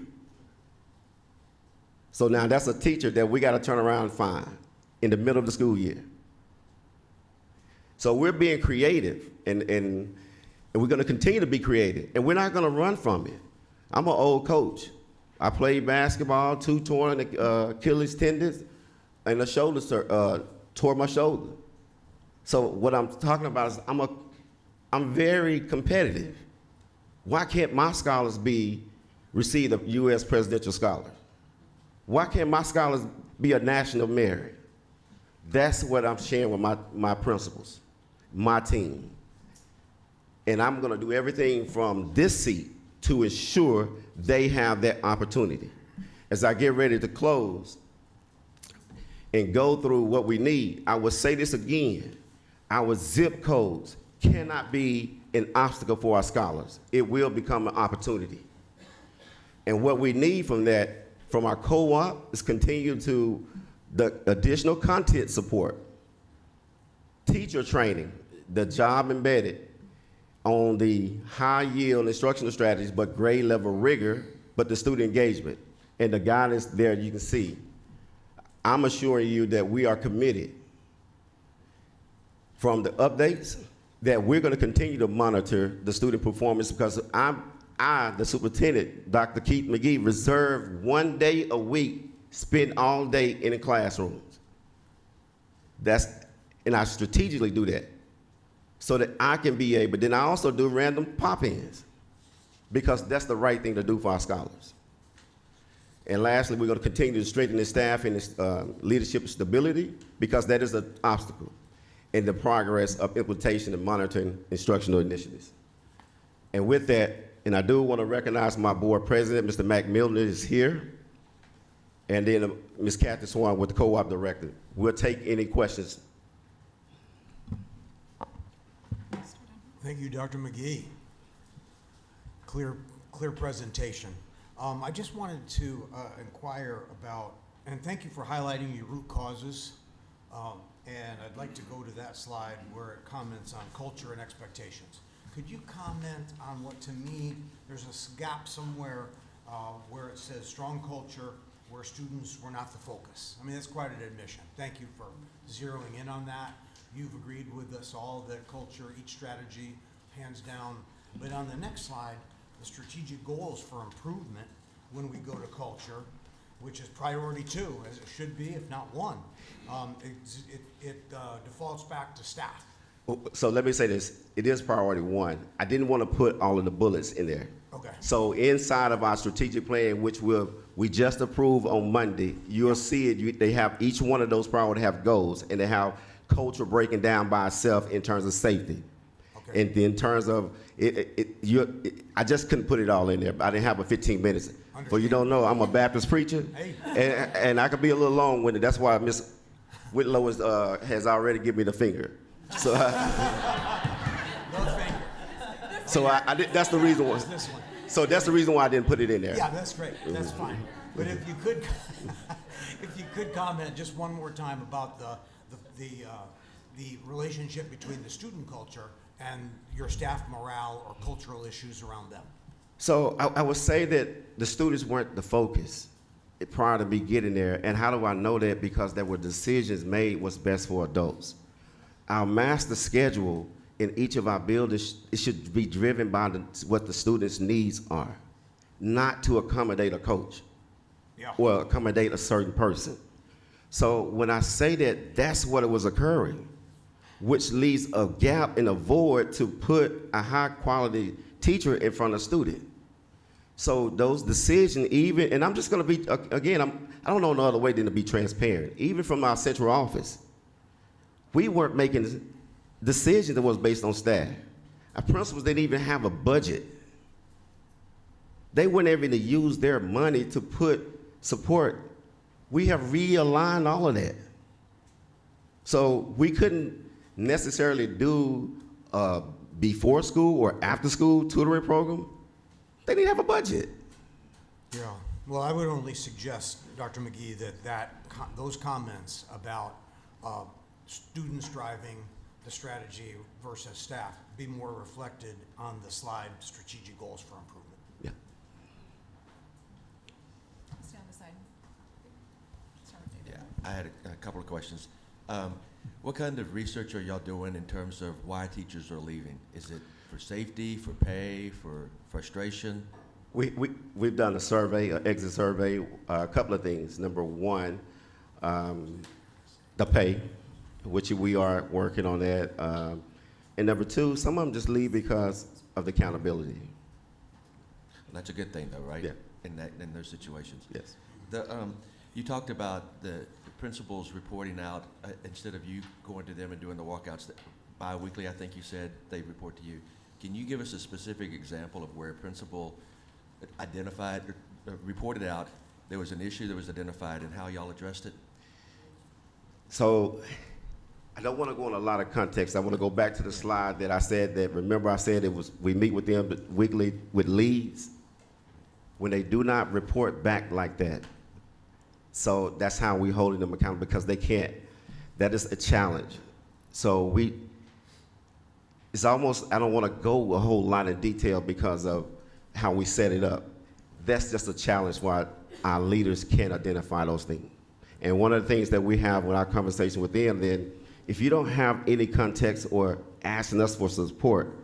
So now that's a teacher that we gotta turn around and find in the middle of the school year. So we're being creative, and we're gonna continue to be creative, and we're not gonna run from it. I'm an old coach. I played basketball, 2 torn Achilles tendons, and a shoulder tore my shoulder. So what I'm talking about is I'm very competitive. Why can't my scholars receive a U.S. Presidential Scholar? Why can't my scholars be a national merit? That's what I'm sharing with my principals, my team. And I'm gonna do everything from this seat to ensure they have that opportunity. As I get ready to close and go through what we need, I will say this again. Our zip codes cannot be an obstacle for our scholars. It will become an opportunity. And what we need from that, from our co-op, is continue to the additional content support, teacher training, the job embedded on the high yield instructional strategies, but grade level rigor, but the student engagement. And the guidance there you can see. I'm assuring you that we are committed from the updates that we're going to continue to monitor the student performance, because I, the superintendent, Dr. Keith McGee, reserve 1 day a week, spend all day in the classrooms. And I strategically do that so that I can be able, then I also do random pop-ins because that's the right thing to do for our scholars. And lastly, we're going to continue to strengthen the staff and its leadership stability, because that is an obstacle in the progress of implementation and monitoring instructional initiatives. And with that, and I do want to recognize my board president, Mr. Mac Milner is here, and then Ms. Kathy Swan with the co-op director. We'll take any questions. Thank you, Dr. McGee. Clear presentation. I just wanted to inquire about, and thank you for highlighting your root causes. And I'd like to go to that slide where it comments on culture and expectations. Could you comment on what, to me, there's a gap somewhere where it says strong culture, where students were not the focus. I mean, that's quite an admission. Thank you for zeroing in on that. You've agreed with us all that culture, each strategy, hands down. But on the next slide, the strategic goals for improvement when we go to culture, which is priority 2, as it should be, if not 1. It defaults back to staff. So let me say this, it is priority 1. I didn't want to put all of the bullets in there. Okay. So inside of our strategic plan, which we just approved on Monday, you'll see it, they have each one of those priorities have goals, and they have culture breaking down by itself in terms of safety. Okay. And in terms of, I just couldn't put it all in there. I didn't have 15 minutes. For you don't know, I'm a Baptist preacher, hey. and I could be a little long-winded. That's why Ms. Whitlow has already given me the finger. So, that's the reason why. So that's the reason why I didn't put it in there. Yeah, that's great. That's fine. But if you could comment just one more time about the relationship between the student culture and your staff morale or cultural issues around them. So I would say that the students weren't the focus prior to me getting there. And how do I know that? Because there were decisions made what's best for adults. Our master schedule in each of our buildings, it should be driven by what the students' needs are, not to accommodate a coach or accommodate a certain person. So when I say that, that's what it was occurring. which leaves a gap and a void to put a high-quality teacher in front of student. So those decisions, even, and I'm just going to be, again, I don't know no other way than to be transparent. Even from our central office, we weren't making decisions that was based on staff. Our principals didn't even have a budget. They weren't able to use their money to put support. We have realigned all of that. So we couldn't necessarily do a before school or after school tutoring program. They didn't have a budget. Yeah, well, I would only suggest, Dr. McGee, those comments about students driving the strategy versus staff be more reflected on the slide, strategic goals for improvement. Yeah. Stay on the side. Start with David. Yeah, I had a couple of questions. What kind of research are y'all doing in terms of why teachers are leaving? Is it for safety, for pay, for frustration? We've done a survey, an exit survey, a couple of things. Number one, the pay, which we are working on that. And number two, some of them just leave because of the accountability. That's a good thing, though, right? Yeah. In those situations. Yes. You talked about the principals reporting out instead of you going to them and doing the walkouts bi-weekly. I think you said they report to you. Can you give us a specific example of where a principal identified, reported out, there was an issue that was identified, and how y'all addressed it? So I don't want to go in a lot of context. I want to go back to the slide that I said that, remember I said we meet with them weekly with leads. When they do not report back like that, so that's how we holding them accountable, because they can't. That is a challenge. So it's almost, I don't want to go a whole lot in detail because of how we set it up. That's just a challenge why our leaders can't identify those things. And one of the things that we have with our conversation with them, then, if you don't have any context or asking us for support,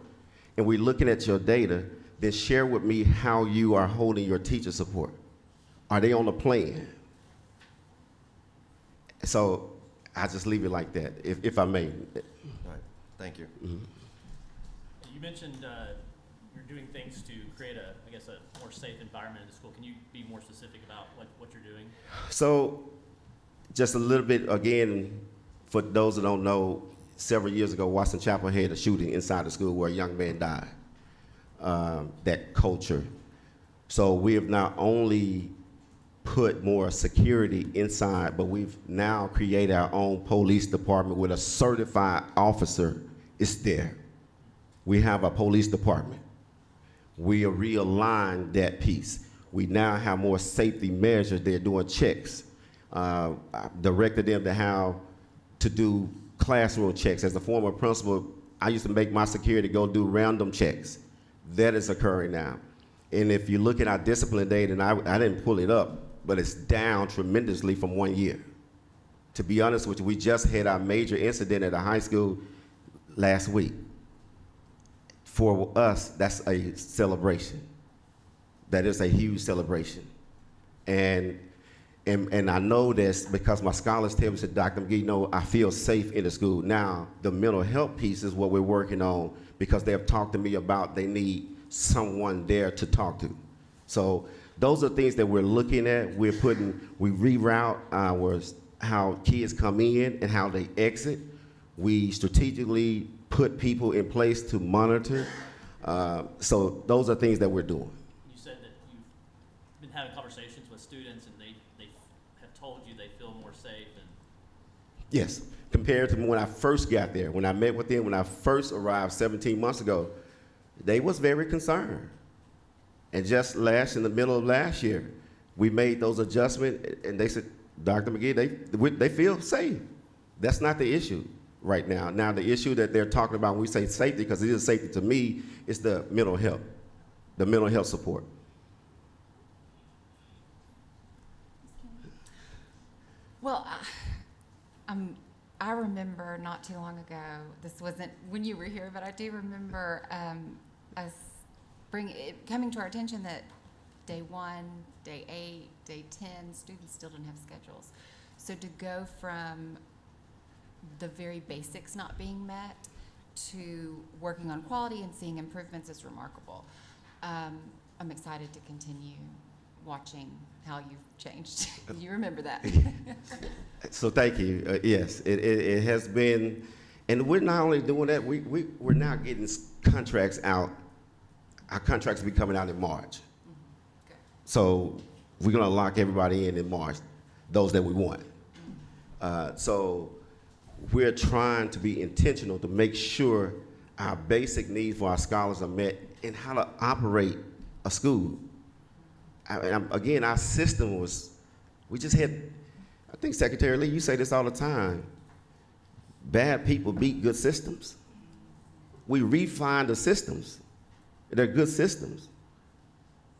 and we're looking at your data, then share with me how you are holding your teacher support. Are they on the plan? So I just leave it like that, if I may. All right, thank you. Mm-hmm. You mentioned you're doing things to create a more safe environment in the school. Can you be more specific about what you're doing? So just a little bit, again, for those that don't know, several years ago, Watson Chapel had a shooting inside the school where a young man died. That culture. So we have not only put more security inside, but we've now created our own police department with a certified officer is there. We have a police department. We have realigned that piece. We now have more safety measures. They're doing checks. I directed them to how to do classroom checks. As a former principal, I used to make my security go do random checks. That is occurring now. And if you look at our discipline data, and I didn't pull it up, but it's down tremendously from 1 year. To be honest with you, we just had our major incident at a high school last week. For us, that's a celebration. That is a huge celebration. And I know this because my scholars tell me, said, Dr. McGee, no, I feel safe in the school. Now, the mental health piece is what we're working on, because they have talked to me about they need someone there to talk to. So those are things that we're looking at. We reroute how kids come in and how they exit. We strategically put people in place to monitor. So those are things that we're doing. You said that you've been having conversations with students, and they have told you they feel more safe. And yes, compared to when I first got there, when I met with them, when I first arrived 17 months ago, they was very concerned. And just in the middle of last year, we made those adjustments, and they said, Dr. McGee, they feel safe. That's not the issue right now. Now, the issue that they're talking about when we say safety, because it is safety to me, is the mental health support. Well, I remember not too long ago, this wasn't when you were here, but I do remember us coming to our attention that day 1, day 8, day 10, students still didn't have schedules. So to go from the very basics not being met to working on quality and seeing improvements is remarkable. I'm excited to continue watching how you've changed. You remember that. So thank you. Yes, it has been, and we're not only doing that, we're now getting contracts out. Our contracts will be coming out in March. Okay. So we're gonna lock everybody in March, those that we want. So we're trying to be intentional to make sure our basic needs for our scholars are met and how to operate a school. Again, our system was, we just had, I think Secretary Lee, you say this all the time, bad people beat good systems. We refined the systems. They're good systems.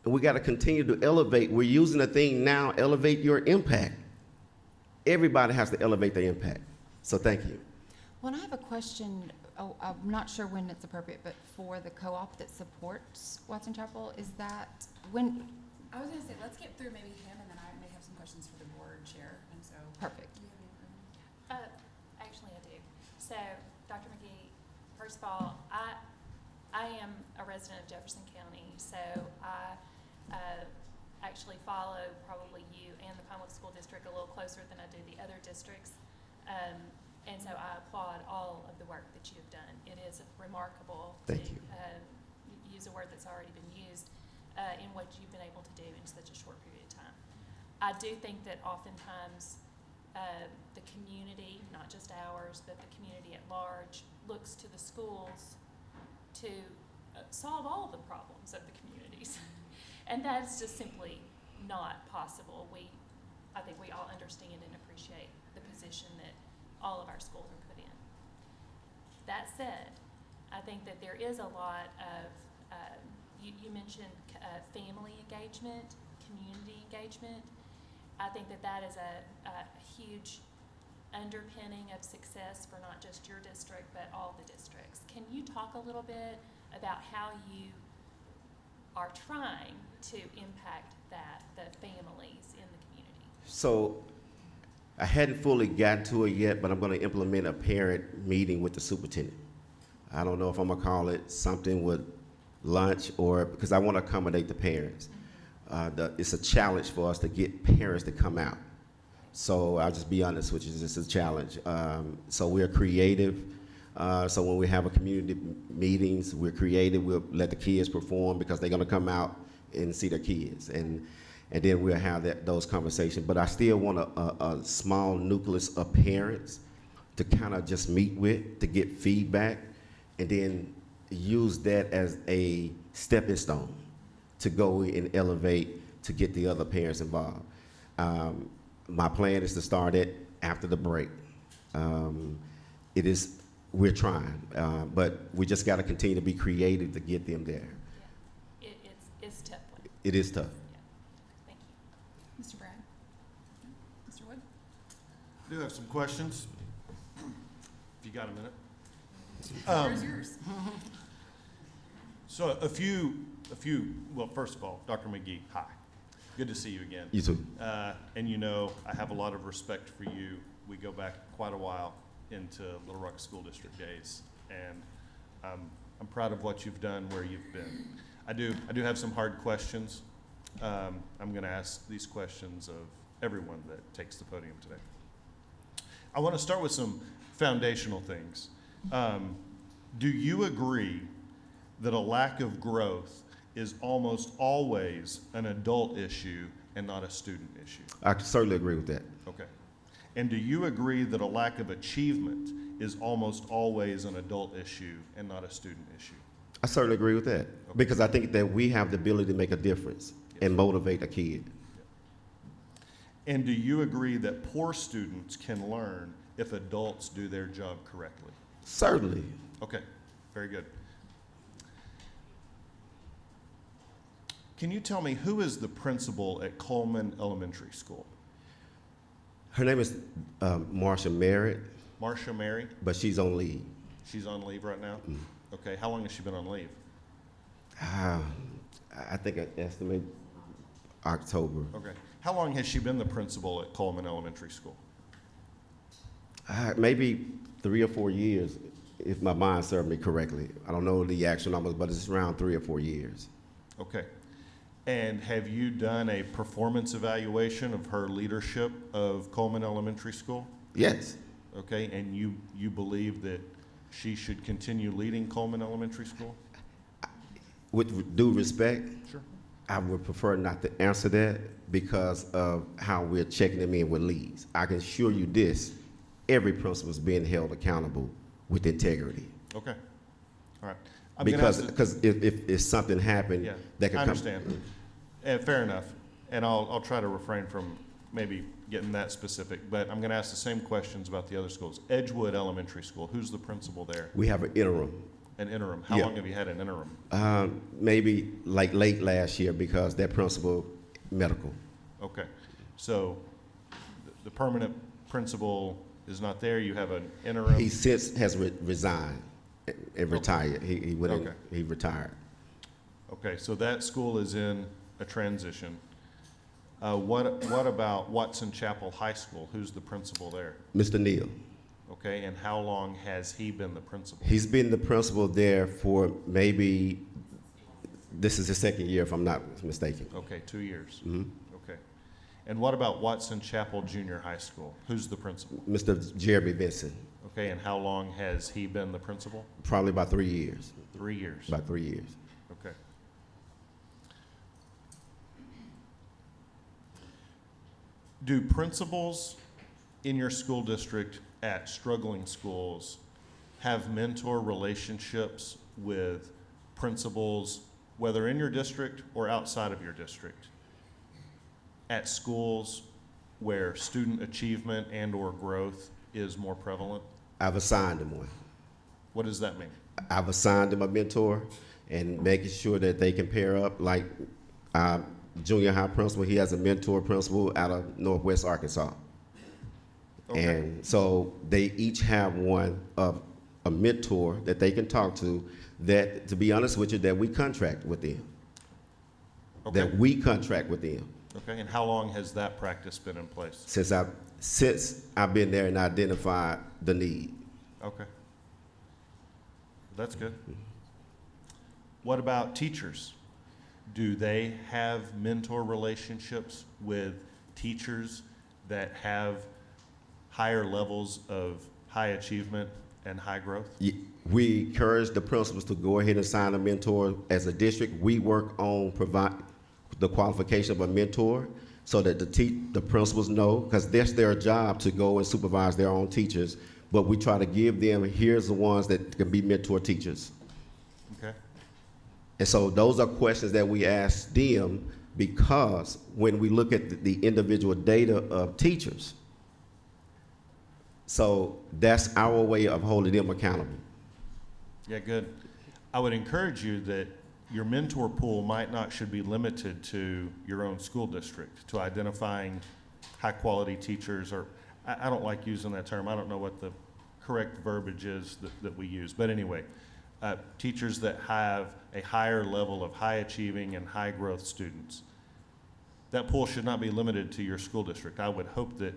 And we got to continue to elevate. We're using the thing now, elevate your impact. Everybody has to elevate their impact. So thank you. Well, and I have a question. Oh, I'm not sure when it's appropriate, but for the co-op that supports Watson Chapel, is that when? I was gonna say, let's get through maybe him, and then I may have some questions for the board chair, and so. Perfect. Do you have any? Actually, I do. So, Dr. McGee, first of all, I am a resident of Jefferson County, so I actually follow probably you and the Pine Bluff School District a little closer than I do the other districts. And so I applaud all of the work that you have done. It is remarkable to use a word that's already been used in what you've been able to do in such a short period of time. I do think that oftentimes the community, not just ours, but the community at large, looks to the schools to solve all the problems of the communities. And that's just simply not possible. I think we all understand and appreciate the position that all of our schools are put in. That said, I think that there is a lot of, you mentioned family engagement, community engagement. I think that that is a huge underpinning of success for not just your district, but all the districts. Can you talk a little bit about how you are trying to impact the families in the community? So I hadn't fully gotten to it yet, but I'm going to implement a parent meeting with the superintendent. I don't know if I'm going to call it something with lunch or, because I want to accommodate the parents. It's a challenge for us to get parents to come out. So I'll just be honest with you, it's a challenge. So we're creative. So when we have a community meetings, we're creative. We'll let the kids perform because they're going to come out and see their kids. And then we'll have those conversations. But I still want a small nucleus of parents to kind of just meet with, to get feedback, and then use that as a stepping stone to go and elevate, to get the other parents involved. My plan is to start it after the break. We're trying, but we just got to continue to be creative to get them there. Yeah. It's tough. It is tough. Thank you. Mr. Brad? Mr. Wood? I do have some questions, if you got a minute. Where's yours? So well, first of all, Dr. McGee, hi. Good to see you again. You too. And you know, I have a lot of respect for you. We go back quite a while into Little Rock School District days, and I'm proud of what you've done, where you've been. I do have some hard questions. I'm going to ask these questions of everyone that takes the podium today. I want to start with some foundational things. Do you agree that a lack of growth is almost always an adult issue and not a student issue? I certainly agree with that. Okay. And do you agree that a lack of achievement is almost always an adult issue and not a student issue? I certainly agree with that, because I think that we have the ability to make a difference and motivate a kid. And do you agree that poor students can learn if adults do their job correctly? Certainly. Okay, very good. Can you tell me, who is the principal at Coleman Elementary School? Her name is Marsha Merritt. Marsha Mary? But she's on leave. She's on leave right now? Okay, how long has she been on leave? I think I estimate October. Okay. How long has she been the principal at Coleman Elementary School? Maybe 3 or 4 years, if my mind serves me correctly. I don't know the actual numbers, but it's around 3 or 4 years. Okay. And have you done a performance evaluation of her leadership of Coleman Elementary School? Yes. Okay, and you believe that she should continue leading Coleman Elementary School? With due respect, Sure. I would prefer not to answer that because of how we're checking them in with leads. I can assure you this, every principal is being held accountable with integrity. Okay, all right. I'm gonna ask Because if something happened, Yeah, that could I come. understand. Fair enough. And I'll try to refrain from maybe getting that specific, but I'm gonna ask the same questions about the other schools. Edgewood Elementary School, who's the principal there? We have an interim. An interim. How Yeah. long have you had an interim? Maybe like late last year because that principal medical. Okay, so the permanent principal is not there, you have an interim? He since has resigned and retired. He went in, Okay. he retired. Okay, so that school is in a transition. What about Watson Chapel High School? Who's the principal there? Mr. Neal. Okay, and how long has he been the principal? He's been the principal there for maybe, this is his second year if I'm not mistaken. Okay, 2 years. Mhm. Okay. And what about Watson Chapel Junior High School? Who's the principal? Mr. Jeremy Benson, Okay, and how long has he been the principal? probably about 3 years. 3 years. About 3 years. Okay. Do principals in your school district at struggling schools have mentor relationships with principals, whether in your district or outside of your district, at schools where student achievement and/or growth is more prevalent? I've assigned him one. What does that mean? I've assigned him a mentor and making sure that they can pair up. Like junior high principal, he has a mentor principal out of Northwest Arkansas. Okay. And so they each have one of a mentor that they can talk to that, to be honest with you, that we contract with them. Okay. That we contract with them. Okay, and how long has that practice been in place? Since I've been there and identified the need. Okay. That's good. What about teachers? Do they have mentor relationships with teachers that have higher levels of high achievement and high growth? We encourage the principals to go ahead and sign a mentor. As a district, we work on provide the qualification of a mentor so that the principals know, because that's their job to go and supervise their own teachers. But we try to give them, here's the ones that can be mentor teachers. Okay. And so those are questions that we ask them because when we look at the individual data of teachers, so that's our way of holding them accountable. Yeah, good. I would encourage you that your mentor pool should be limited to your own school district, to identifying high quality teachers, or I don't like using that term. I don't know what the correct verbiage is that we use. But anyway, teachers that have a higher level of high achieving and high growth students. That pool should not be limited to your school district. I would hope that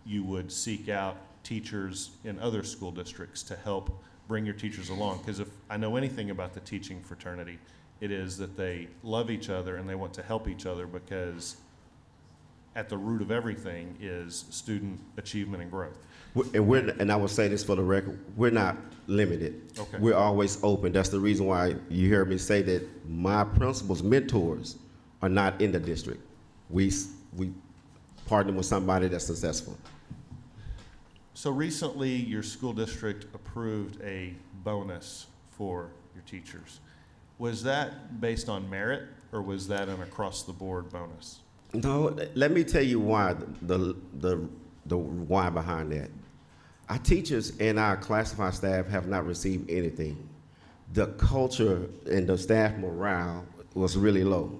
you would seek out teachers in other school districts to help bring your teachers along. Because if I know anything about the teaching fraternity, it is that they love each other and they want to help each other, because at the root of everything is student achievement and growth. And I will say this for the record, we're not limited. Okay. We're always open. That's the reason why you hear me say that my principals' mentors are not in the district. We partner with somebody that's successful. So recently, your school district approved a bonus for your teachers. Was that based on merit, or was that an across-the-board bonus? No, let me tell you why, the why behind that. Our teachers and our classified staff have not received anything. The culture and the staff morale was really low.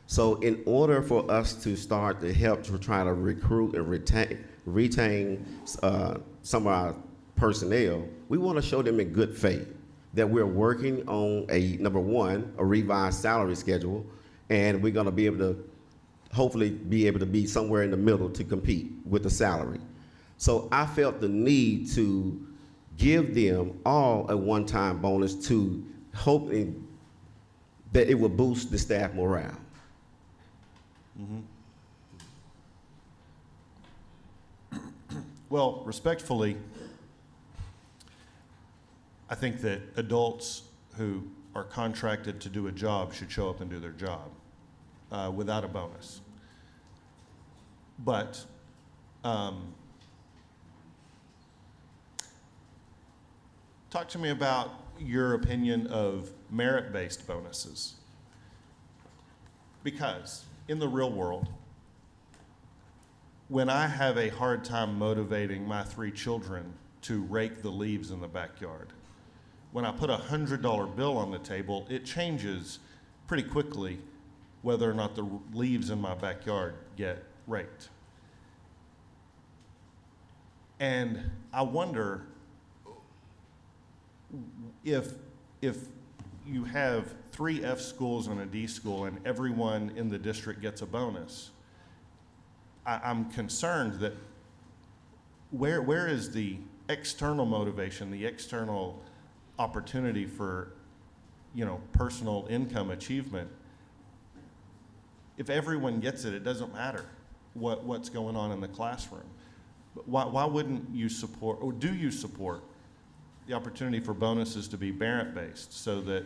So in order for us to start to help to try to recruit and retain some of our personnel, we want to show them in good faith that we're working on number one, a revised salary schedule, and we're going to be able to hopefully be able to be somewhere in the middle to compete with the salary. So I felt the need to give them all a one-time bonus to hoping that it would boost the staff morale. Well, respectfully, I think that adults who are contracted to do a job should show up and do their job without a bonus. But talk to me about your opinion of merit-based bonuses. Because in the real world, when I have a hard time motivating my 3 children to rake the leaves in the backyard, when I put a $100 bill on the table, it changes pretty quickly whether or not the leaves in my backyard get raked. And I wonder if you have 3 F schools and a D school and everyone in the district gets a bonus, I'm concerned that where is the external motivation, the external opportunity for, personal income achievement? If everyone gets it, it doesn't matter what's going on in the classroom. But why wouldn't you support, or do you support the opportunity for bonuses to be merit-based so that?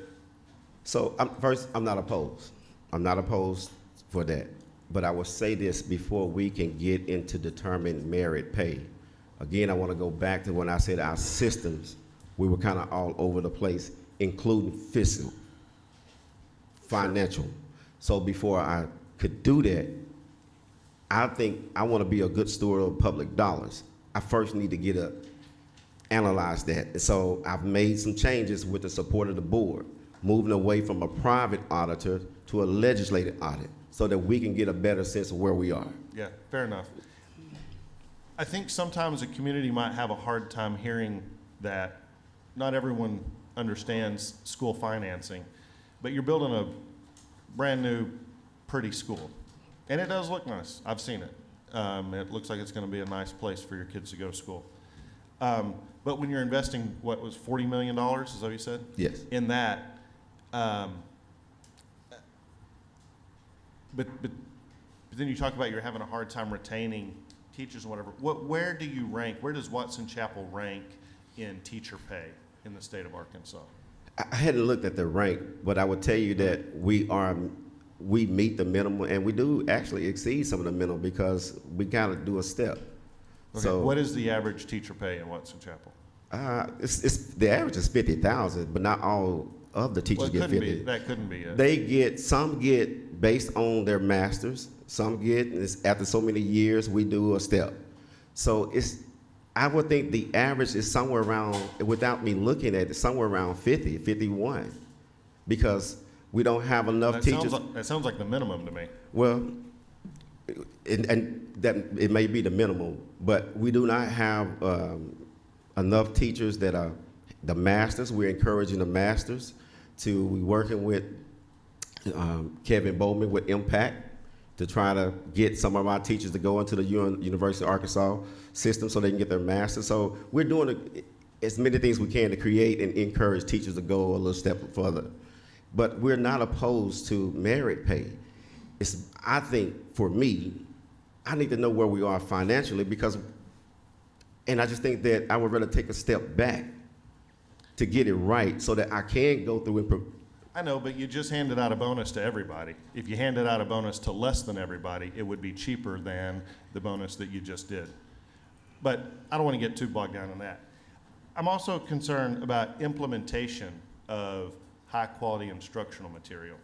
So first, I'm not opposed. I'm not opposed for that. But I will say this before we can get into determined merit pay. Again, I want to go back to when I said our systems, we were kind of all over the place, including fiscal, financial. So before I could do that, I think I want to be a good steward of public dollars. I first need to analyze that. And so I've made some changes with the support of the board, moving away from a private auditor to a legislative audit so that we can get a better sense of where we are. Yeah, fair enough. I think sometimes a community might have a hard time hearing that not everyone understands school financing, but you're building a brand new, pretty school. And it does look nice. I've seen it. It looks like it's going to be a nice place for your kids to go to school. But when you're investing, what was $40 million, is that what you said? Yes. In that, but then you talk about you're having a hard time retaining teachers and whatever. Where do you rank? Where does Watson Chapel rank in teacher pay in the state of Arkansas? I hadn't looked at the rank, but I would tell you that we meet the minimum, and we do actually exceed some of the minimum because we kind of do a step. Okay. So what is the average teacher pay in Watson Chapel? The average is 50,000, but not all of the teachers get 50. That couldn't be it. They get, some get based on their masters, some get, after so many years, we do a step. So I would think the average is somewhere around, without me looking at it, somewhere around 50, 51, because we don't have enough teachers. That sounds like the minimum to me. Well, and that it may be the minimum, but we do not have enough teachers that are the masters. We're encouraging the masters to, we're working with Kevin Bowman with Impact to try to get some of our teachers to go into the University of Arkansas system so they can get their masters. So we're doing as many things we can to create and encourage teachers to go a little step further. But we're not opposed to merit pay. I think for me, I need to know where we are financially and I just think that I would rather take a step back to get it right so that I can go through and I know, but you just handed out a bonus to everybody. If you handed out a bonus to less than everybody, it would be cheaper than the bonus that you just did. But I don't want to get too bogged down in that. I'm also concerned about implementation of high quality instructional material.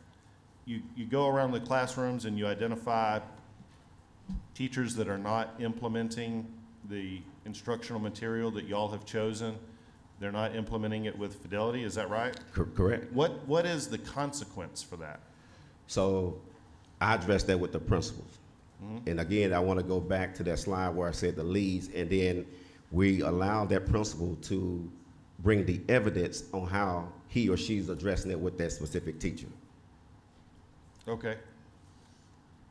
You go around the classrooms and you identify teachers that are not implementing the instructional material that y'all have chosen. They're not implementing it with fidelity, is that right? Correct. What is the consequence for that? So I addressed that with the principals. Mm-hmm. And again, I want to go back to that slide where I said the leads, and then we allow that principal to bring the evidence on how he or she's addressing it with that specific teacher. Okay.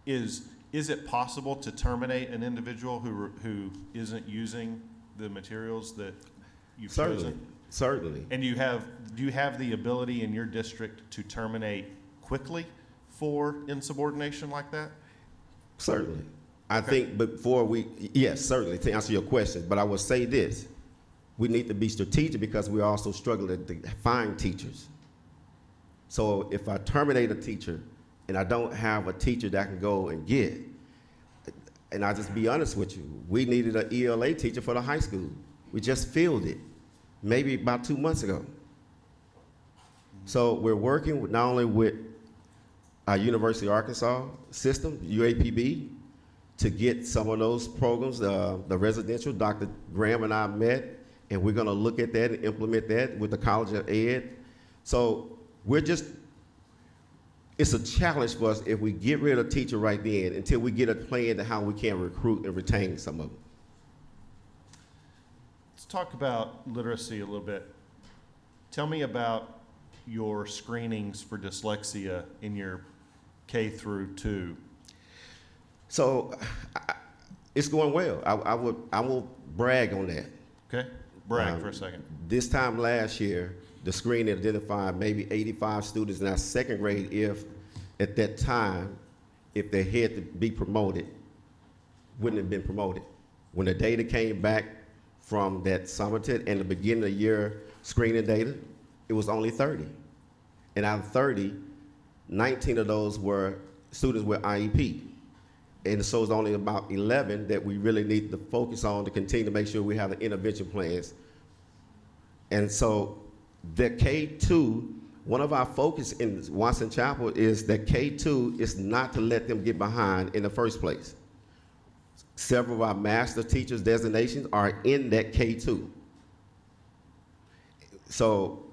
Is is it possible to terminate an individual who isn't using the materials that you've chosen? Certainly. And do you have the ability in your district to terminate quickly for insubordination like that? Certainly. I think yes, certainly, to answer your question, but I will say this. We need to be strategic because we're also struggling to find teachers. So if I terminate a teacher and I don't have a teacher that I can go and get, and I'll just be honest with you, we needed an ELA teacher for the high school. We just filled it, maybe about 2 months ago. So we're working not only with our University of Arkansas system, UAPB, to get some of those programs, the residential. Dr. Graham and I met, and we're gonna look at that and implement that with the College of Ed. So it's a challenge for us if we get rid of a teacher right then until we get a plan to how we can recruit and retain some of them. Let's talk about literacy a little bit. Tell me about your screenings for dyslexia in your K through 2. So it's going well. I will brag on that. Okay, brag for a second. This time last year, the screening identified maybe 85 students in our second grade if, at that time, if they had to be promoted, wouldn't have been promoted. When the data came back from that Summerton and the beginning of the year screening data, it was only 30. And out of 30, 19 of those were students with IEP. And so it's only about 11 that we really need to focus on to continue to make sure we have the intervention plans. And so the K2, one of our focus in Watson Chapel is that K2 is not to let them get behind in the first place. Several of our master teachers designations are in that K2. So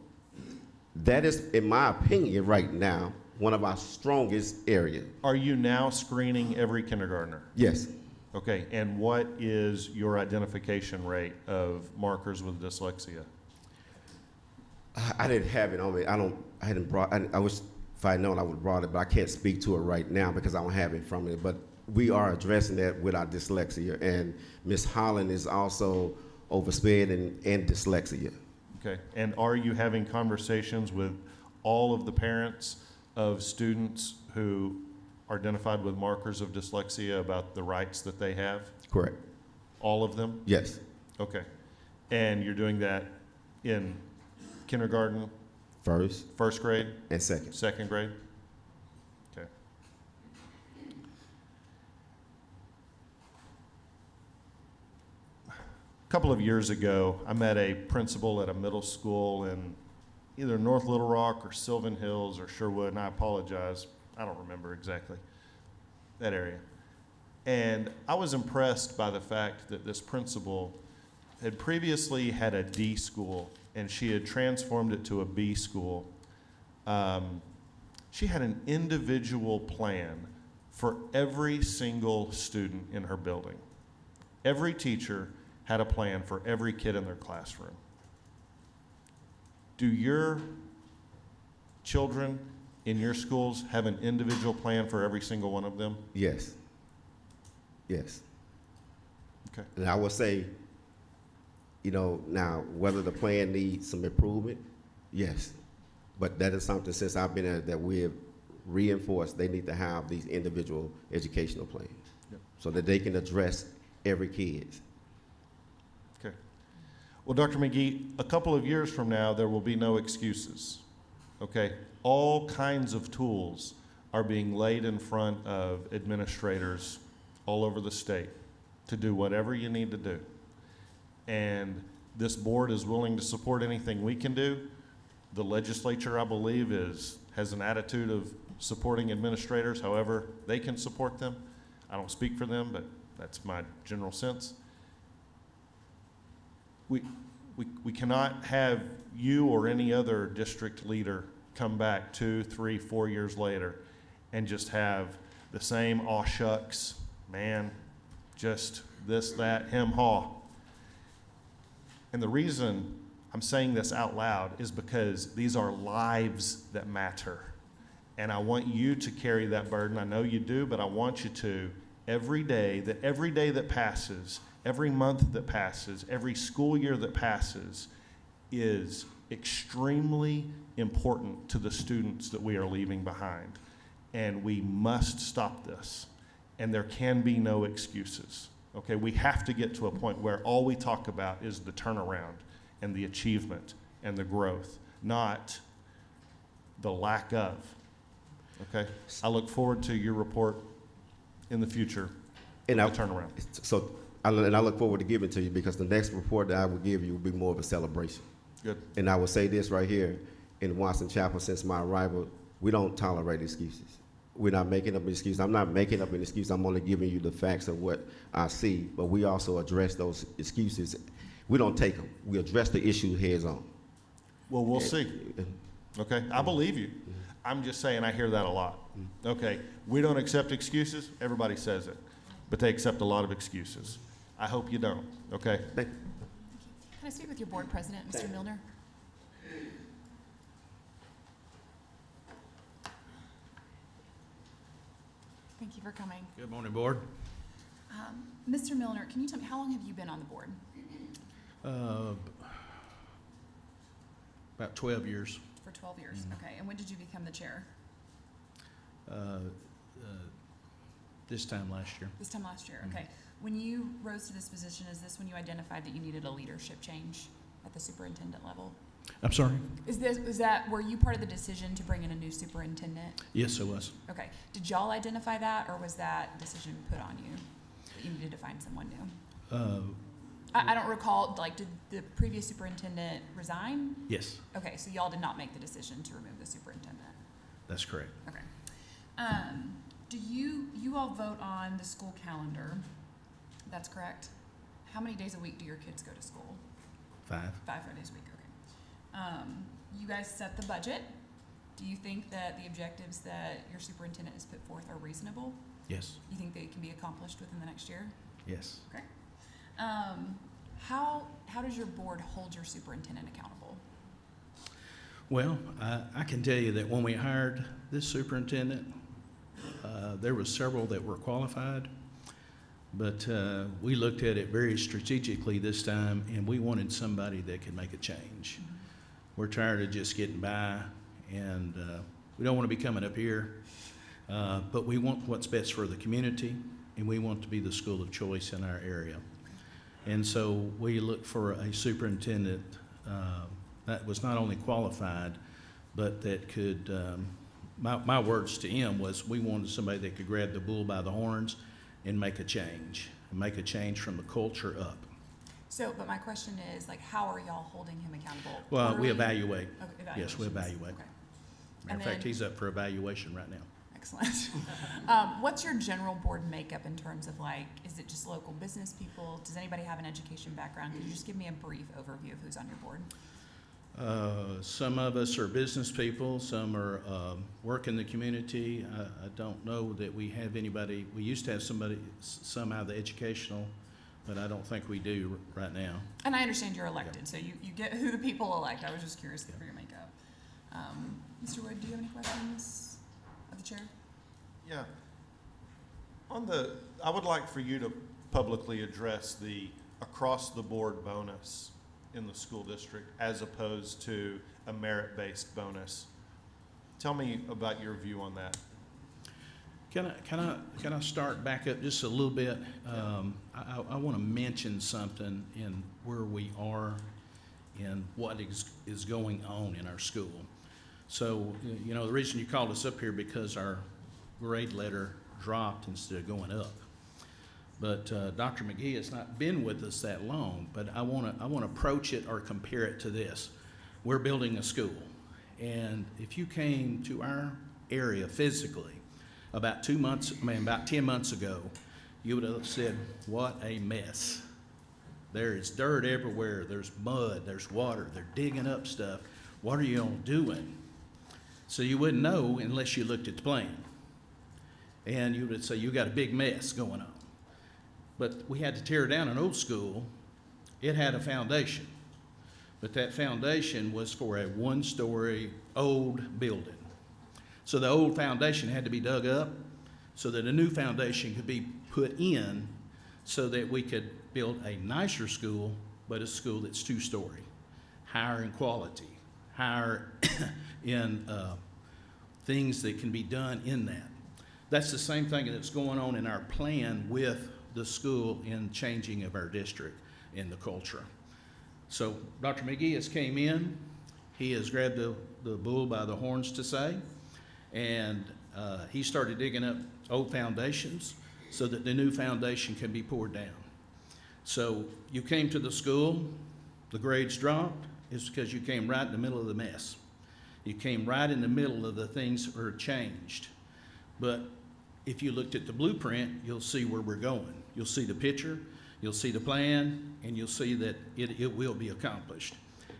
that is, in my opinion right now, one of our strongest areas. Are you now screening every kindergartner? Yes. Okay, and what is your identification rate of markers with dyslexia? I didn't have it on me. I wish if I had known I would have brought it, but I can't speak to it right now because I don't have it from it. But we are addressing that with our dyslexia, and Ms. Holland is also over SPED and dyslexia. Okay, and are you having conversations with all of the parents of students who are identified with markers of dyslexia about the rights that they have? Correct. All of them? Yes. Okay. And you're doing that in kindergarten? First grade? And second. Second grade? Okay. A couple of years ago, I met a principal at a middle school in either North Little Rock or Sylvan Hills or Sherwood, and I apologize, I don't remember exactly that area. And I was impressed by the fact that this principal had previously had a D school and she had transformed it to a B school. She had an individual plan for every single student in her building. Every teacher had a plan for every kid in their classroom. Do your children in your schools have an individual plan for every single one of them? Yes. Yes. Okay. And I will say, now whether the plan needs some improvement, yes. But that is something since I've been there that we have reinforced. They need to have these individual educational plans so that they can address every kid. Okay. Well, Dr. McGee, a couple of years from now, there will be no excuses, okay? All kinds of tools are being laid in front of administrators all over the state to do whatever you need to do. And this board is willing to support anything we can do. The legislature, I believe, has an attitude of supporting administrators however they can support them. I don't speak for them, but that's my general sense. We cannot have you or any other district leader come back 2, 3, 4 years later and just have the same aw shucks, man, just this, that, him, haw. And the reason I'm saying this out loud is because these are lives that matter. And I want you to carry that burden. I know you do, but I want you to, every day that passes, every month that passes, every school year that passes is extremely important to the students that we are leaving behind. And we must stop this. And there can be no excuses. Okay, we have to get to a point where all we talk about is the turnaround and the achievement and the growth, not the lack of. Okay, I look forward to your report in the future. And the turnaround. So, I look forward to giving it to you, because the next report that I will give you will be more of a celebration. Good. And I will say this right here, in Watson Chapel, since my arrival, we don't tolerate excuses. We're not making up an excuse. I'm not making up an excuse. I'm only giving you the facts of what I see. But we also address those excuses. We don't take them. We address the issue heads on. Well, we'll see. Okay, I believe you. I'm just saying I hear that a lot. Okay, we don't accept excuses. Everybody says it. But they accept a lot of excuses. I hope you don't, okay? Can I speak with your board president, Mr. Milner? Thank you for coming. Good morning, Board. Mr. Milner, can you tell me, how long have you been on the board? About 12 years. For 12 years, okay. And when did you become the chair? This time last year. This time last year, okay. When you rose to this position, is this when you identified that you needed a leadership change at the superintendent level? I'm sorry? Were you part of the decision to bring in a new superintendent? Yes, it was. Okay. Did y'all identify that, or was that decision put on you, that you needed to find someone new? I don't recall, like, did the previous superintendent resign? Yes, Okay, so y'all did not make the decision to remove the superintendent? that's correct. Okay. Do you all vote on the school calendar? That's correct. How many days a week do your kids go to school? 5. 5 days a week, okay. You guys set the budget. Do you think that the objectives that your superintendent has put forth are reasonable? Yes, You think they can be accomplished within the next year? yes. Okay. How does your board hold your superintendent accountable? Well, I can tell you that when we hired this superintendent, there were several that were qualified, but we looked at it very strategically this time, and we wanted somebody that could make a change. We're tired of just getting by, and we don't want to be coming up here, but we want what's best for the community, and we want to be the school of choice in our area. And so we looked for a superintendent that was not only qualified, but that could, my words to him was, we wanted somebody that could grab the bull by the horns and make a change from the culture up. So, but my question is, like, how are y'all holding him accountable? Well, we Quarterly? evaluate. Okay, Yes, we evaluations. evaluate. Okay. Matter And of fact, then- he's up for evaluation right now. Excellent. What's your general board makeup in terms of, like, is it just local business people? Does anybody have an education background? Could you just give me a brief overview of who's on your board? Some of us are business people, some are work in the community. I don't know that we have anybody, we used to have somebody, some out of the educational, but I don't think we do right now. And I understand you're elected, so you get who the people elect. I was just curious for your makeup. Mr. Wood, do you have any questions of the chair? Yeah. I would like for you to publicly address the across-the-board bonus in the school district as opposed to a merit-based bonus. Tell me about your view on that. Can I start back up just a little bit? I want to mention something in where we are and what is going on in our school. So, you know, the reason you called us up here because our grade letter dropped instead of going up. But Dr. McGee has not been with us that long, but I want to approach it or compare it to this. We're building a school, and if you came to our area physically about 10 months ago, you would have said, what a mess. There is dirt everywhere, there's mud, there's water, they're digging up stuff. What are you all doing? So you wouldn't know unless you looked at the plan. And you would say, you got a big mess going on. But we had to tear down an old school. It had a foundation, but that foundation was for a one-story old building. So the old foundation had to be dug up, so that a new foundation could be put in so that we could build a nicer school, but a school that's two-story, higher in quality, higher in things that can be done in that. That's the same thing that's going on in our plan with the school in changing of our district and the culture. So Dr. McGee has came in, he has grabbed the bull by the horns to say, and he started digging up old foundations so that the new foundation can be poured down. So you came to the school, the grades dropped, it's because you came right in the middle of the mess. You came right in the middle of the things that are changed. But if you looked at the blueprint, you'll see where we're going. You'll see the picture, you'll see the plan, and you'll see that it will be accomplished.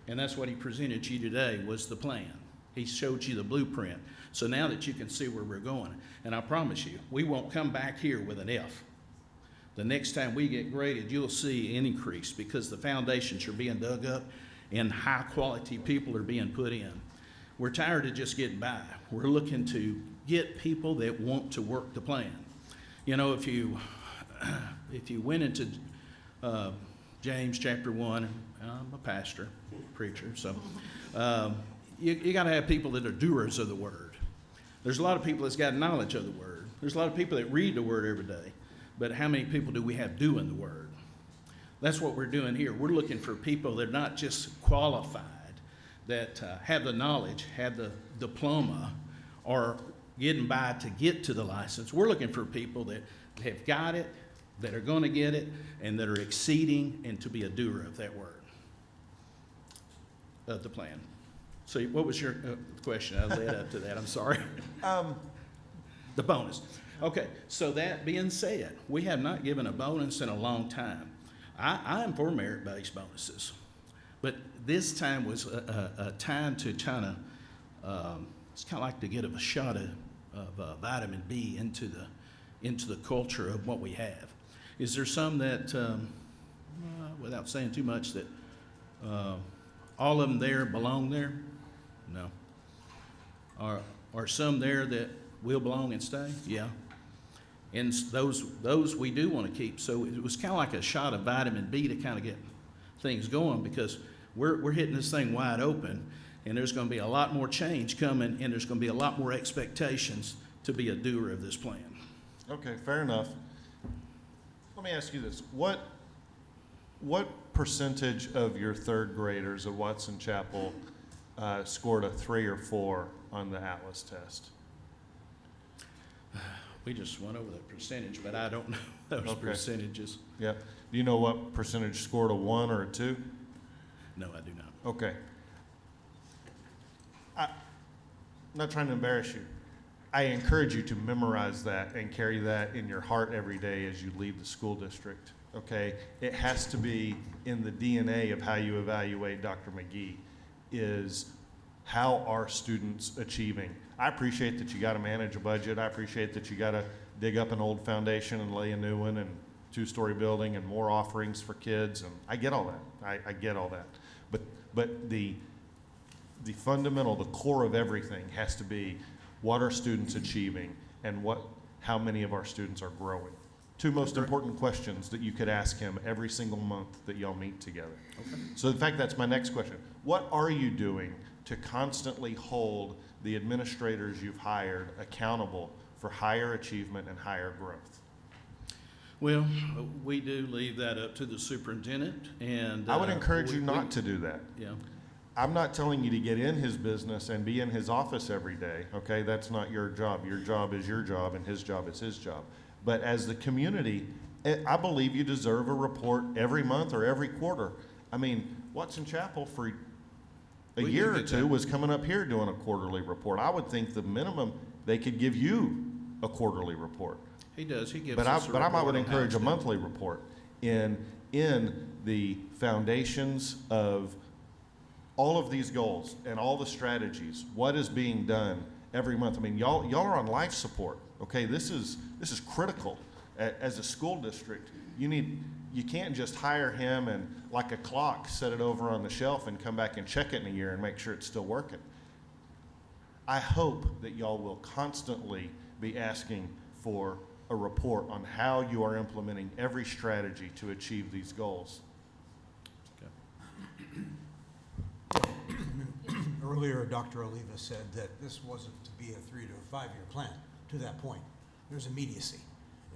And that's what he presented to you today, was the plan. He showed you the blueprint. So now that you can see where we're going, and I promise you, we won't come back here with an F. The next time we get graded, you'll see an increase because the foundations are being dug up and high quality people are being put in. We're tired of just getting by. We're looking to get people that want to work the plan. You know, if you went into James chapter 1, I'm a pastor, preacher, so you got to have people that are doers of the word. There's a lot of people that's got knowledge of the word. There's a lot of people that read the word every day, but how many people do we have doing the word? That's what we're doing here. We're looking for people that are not just qualified, that have the knowledge, have the diploma, or getting by to get to the license. We're looking for people that have got it, that are going to get it, and that are exceeding, and to be a doer of that word, of the plan. So what was your question? I led up to that. I'm sorry. The bonus. Okay, so that being said, we have not given a bonus in a long time. I am for merit-based bonuses, but this time was a time to kind of, it's kind of like to get a shot of vitamin B into the culture of what we have. Is there some that, without saying too much, that all of them there belong there? No. Are some there that will belong and stay? Yeah. And those we do want to keep. So it was kind of like a shot of vitamin B to kind of get things going, because we're hitting this thing wide open, and there's going to be a lot more change coming, and there's going to be a lot more expectations to be a doer of this plan. Okay, fair enough. Let me ask you this. What percentage of your third graders at Watson Chapel scored a 3 or 4 on the Atlas test? We just went over that percentage, but I don't know those percentages. Yeah. Do you know what percentage scored a 1 or a 2? No, I do not. Okay. I'm not trying to embarrass you. I encourage you to memorize that and carry that in your heart every day as you leave the school district, okay? It has to be in the DNA of how you evaluate Dr. McGee, is how are students achieving? I appreciate that you got to manage a budget. I appreciate that you got to dig up an old foundation and lay a new one, and 2-story building and more offerings for kids, and I get all that. I get all that. But the fundamental, the core of everything has to be, what are students achieving, and how many of our students are growing? 2 most important questions that you could ask him every single month that y'all meet together. Okay. So in fact, that's my next question. What are you doing to constantly hold the administrators you've hired accountable for higher achievement and higher growth? Well, we do leave that up to the superintendent, and I would encourage you not to do that. Yeah. I'm not telling you to get in his business and be in his office every day, okay? That's not your job. Your job is your job, and his job is his job. But as the community, I believe you deserve a report every month or every quarter. I mean, Watson Chapel for a year or 2 was coming up here doing a quarterly report. I would think the minimum, they could give you a quarterly report. He does. He gives but us a report. But I would encourage a monthly report in the foundations of all of these goals and all the strategies. What is being done every month? I mean, y'all are on life support. Okay, this is critical. As a school district, you can't just hire him and, like a clock, set it over on the shelf and come back and check it in a year and make sure it's still working. I hope that y'all will constantly be asking for a report on how you are implementing every strategy to achieve these goals. Earlier, Dr. Oliva said that this wasn't to be a 3 to 5 year plan. To that point, there's immediacy.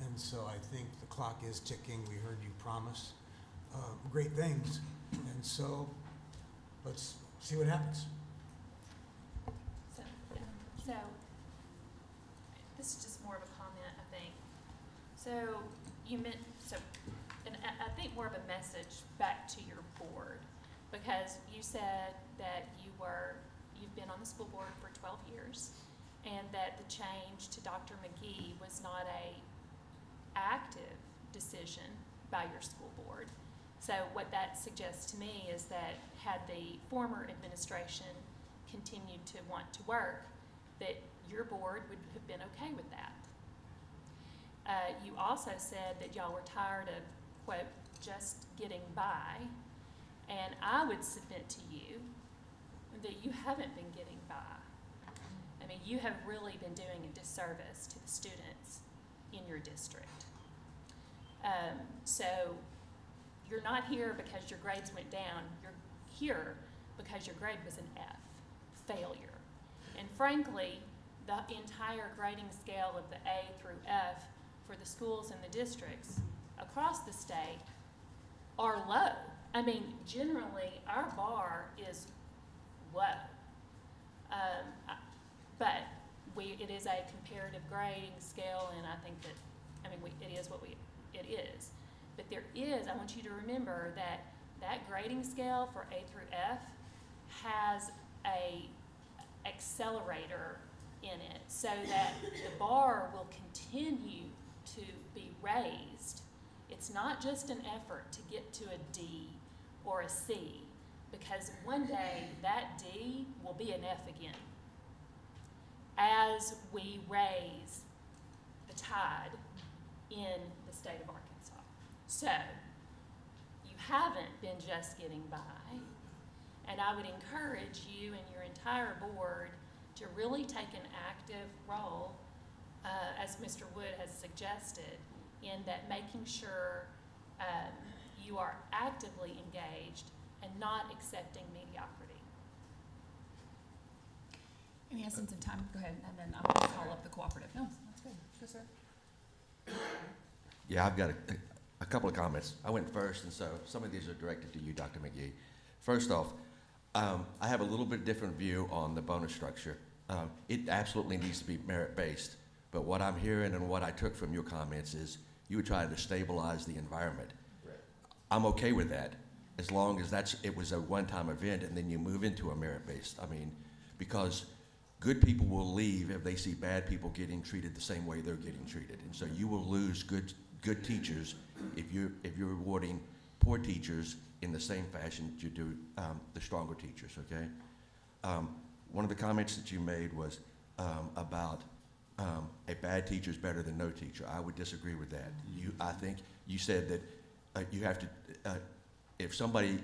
And so I think the clock is ticking. We heard you promise great things. And so let's see what happens. So this is just more of a comment, I think. So you meant, and I think more of a message back to your board, because you said that you've been on the school board for 12 years, and that the change to Dr. McGee was not a active decision by your school board. So what that suggests to me is that had the former administration continued to want to work, that your board would have been okay with that. You also said that y'all were tired of, quote, just getting by, and I would submit to you that you haven't been getting by. I mean, you have really been doing a disservice to the students in your district. So you're not here because your grades went down. You're here because your grade was an F, failure. And frankly, the entire grading scale of the A through F for the schools and the districts across the state are low. I mean, generally, our bar is low. But it is a comparative grading scale, and I think that, it is what it is. But there is, I want you to remember that that grading scale for A through F has a accelerator in it, so that the bar will continue to be raised. It's not just an effort to get to a D or a C, because one day that D will be an F again as we raise the tide in the state of Arkansas. So you haven't been just getting by, and I would encourage you and your entire board to really take an active role, as Mr. Wood has suggested, in that making sure you are actively engaged and not accepting mediocrity. In the essence of time, go ahead, and then I'll call up the cooperative. No, that's good. Good, sir. Yeah, I've got a couple of comments. I went first, and so some of these are directed to you, Dr. McGee. First off, I have a little bit different view on the bonus structure. It absolutely needs to be merit-based, but what I'm hearing and what I took from your comments is you were trying to stabilize the environment. Right. I'm okay with that, as long as it was a one-time event and then you move into a merit-based. Because good people will leave if they see bad people getting treated the same way they're getting treated. And so you will lose good teachers if you're rewarding poor teachers in the same fashion that you do the stronger teachers, okay? One of the comments that you made was about a bad teacher is better than no teacher. I would disagree with that. I think you said that you have to, if somebody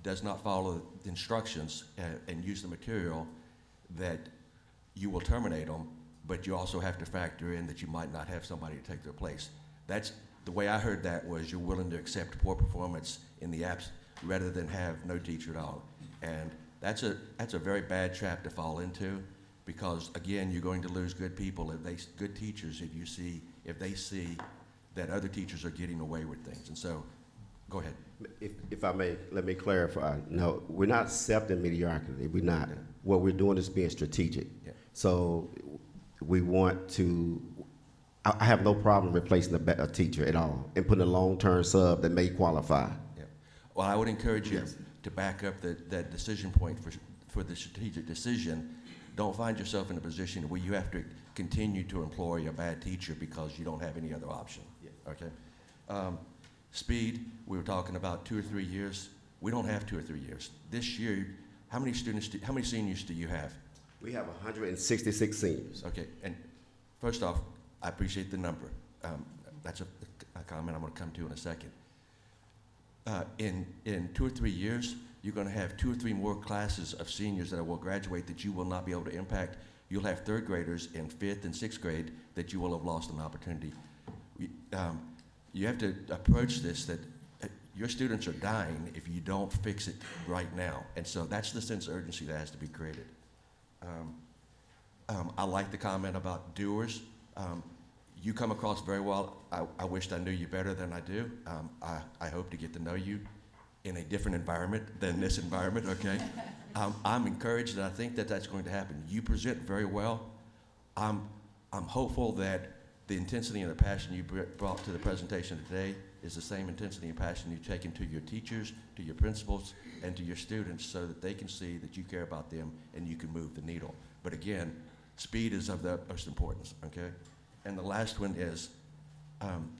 does not follow the instructions and use the material, that you will terminate them, but you also have to factor in that you might not have somebody to take their place. That's the way I heard that, was you're willing to accept poor performance in the absence rather than have no teacher at all. And that's a very bad trap to fall into, because again, you're going to lose good people, good teachers, if they see that other teachers are getting away with things. And so, go ahead. If I may, let me clarify. No, we're not accepting mediocrity. We're not. What we're doing is being strategic. Yeah. So we want to, I have no problem replacing a teacher at all and putting a long-term sub that may qualify. Yeah. Well, I would encourage you to back up that decision point for the strategic decision. Don't find yourself in a position where you have to continue to employ a bad teacher because you don't have any other option. Yeah. Okay. Speed, we were talking about 2 or 3 years. We don't have 2 or 3 years. This year, how many seniors do you have? We have 166 seniors. Okay, and first off, I appreciate the number. That's a comment I'm going to come to in a second. In 2 or 3 years, you're going to have 2 or 3 more classes of seniors that will graduate that you will not be able to impact you'll have third graders in fifth and sixth grade that you will have lost an opportunity. You have to approach this that your students are dying if you don't fix it right now. And so that's the sense of urgency that has to be created. I like the comment about doers. You come across very well. I wished I knew you better than I do. I hope to get to know you in a different environment than this environment, okay? I'm encouraged, and I think that that's going to happen. You present very well. I'm hopeful that the intensity and the passion you brought to the presentation today is the same intensity and passion you take into your teachers, to your principals, and to your students so that they can see that you care about them and you can move the needle. But again, speed is of the utmost importance, okay? And the last one is,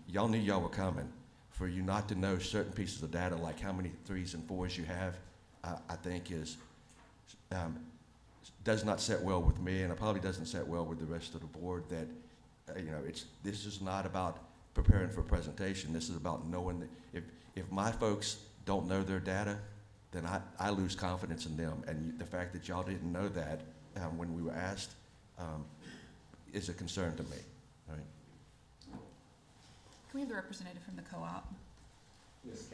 y'all knew y'all were coming. For you not to know certain pieces of data, like how many 3s and 4s you have, I think does not set well with me, and it probably doesn't set well with the rest of the board that, this is not about preparing for a presentation. This is about knowing that if my folks don't know their data, then I lose confidence in them. And the fact that y'all didn't know that when we were asked is a concern to me. Right? Can we have the representative from the co-op? Yes,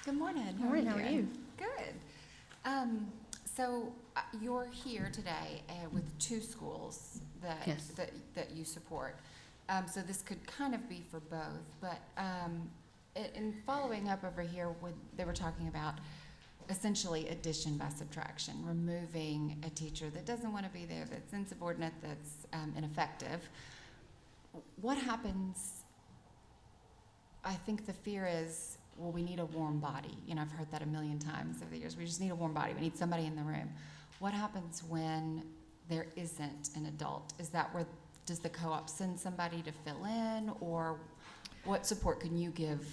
Good morning. Good morning. How are you? Good. So you're here today with 2 schools that Yes. that you support. So this could kind of be for both, but in following up over here, they were talking about essentially addition by subtraction, removing a teacher that doesn't want to be there, that's insubordinate, that's ineffective. What happens? I think the fear is, well, we need a warm body. I've heard that a million times over the years. We just need a warm body. We need somebody in the room. What happens when there isn't an adult? Is that where, does the co-op send somebody to fill in, or what support can you give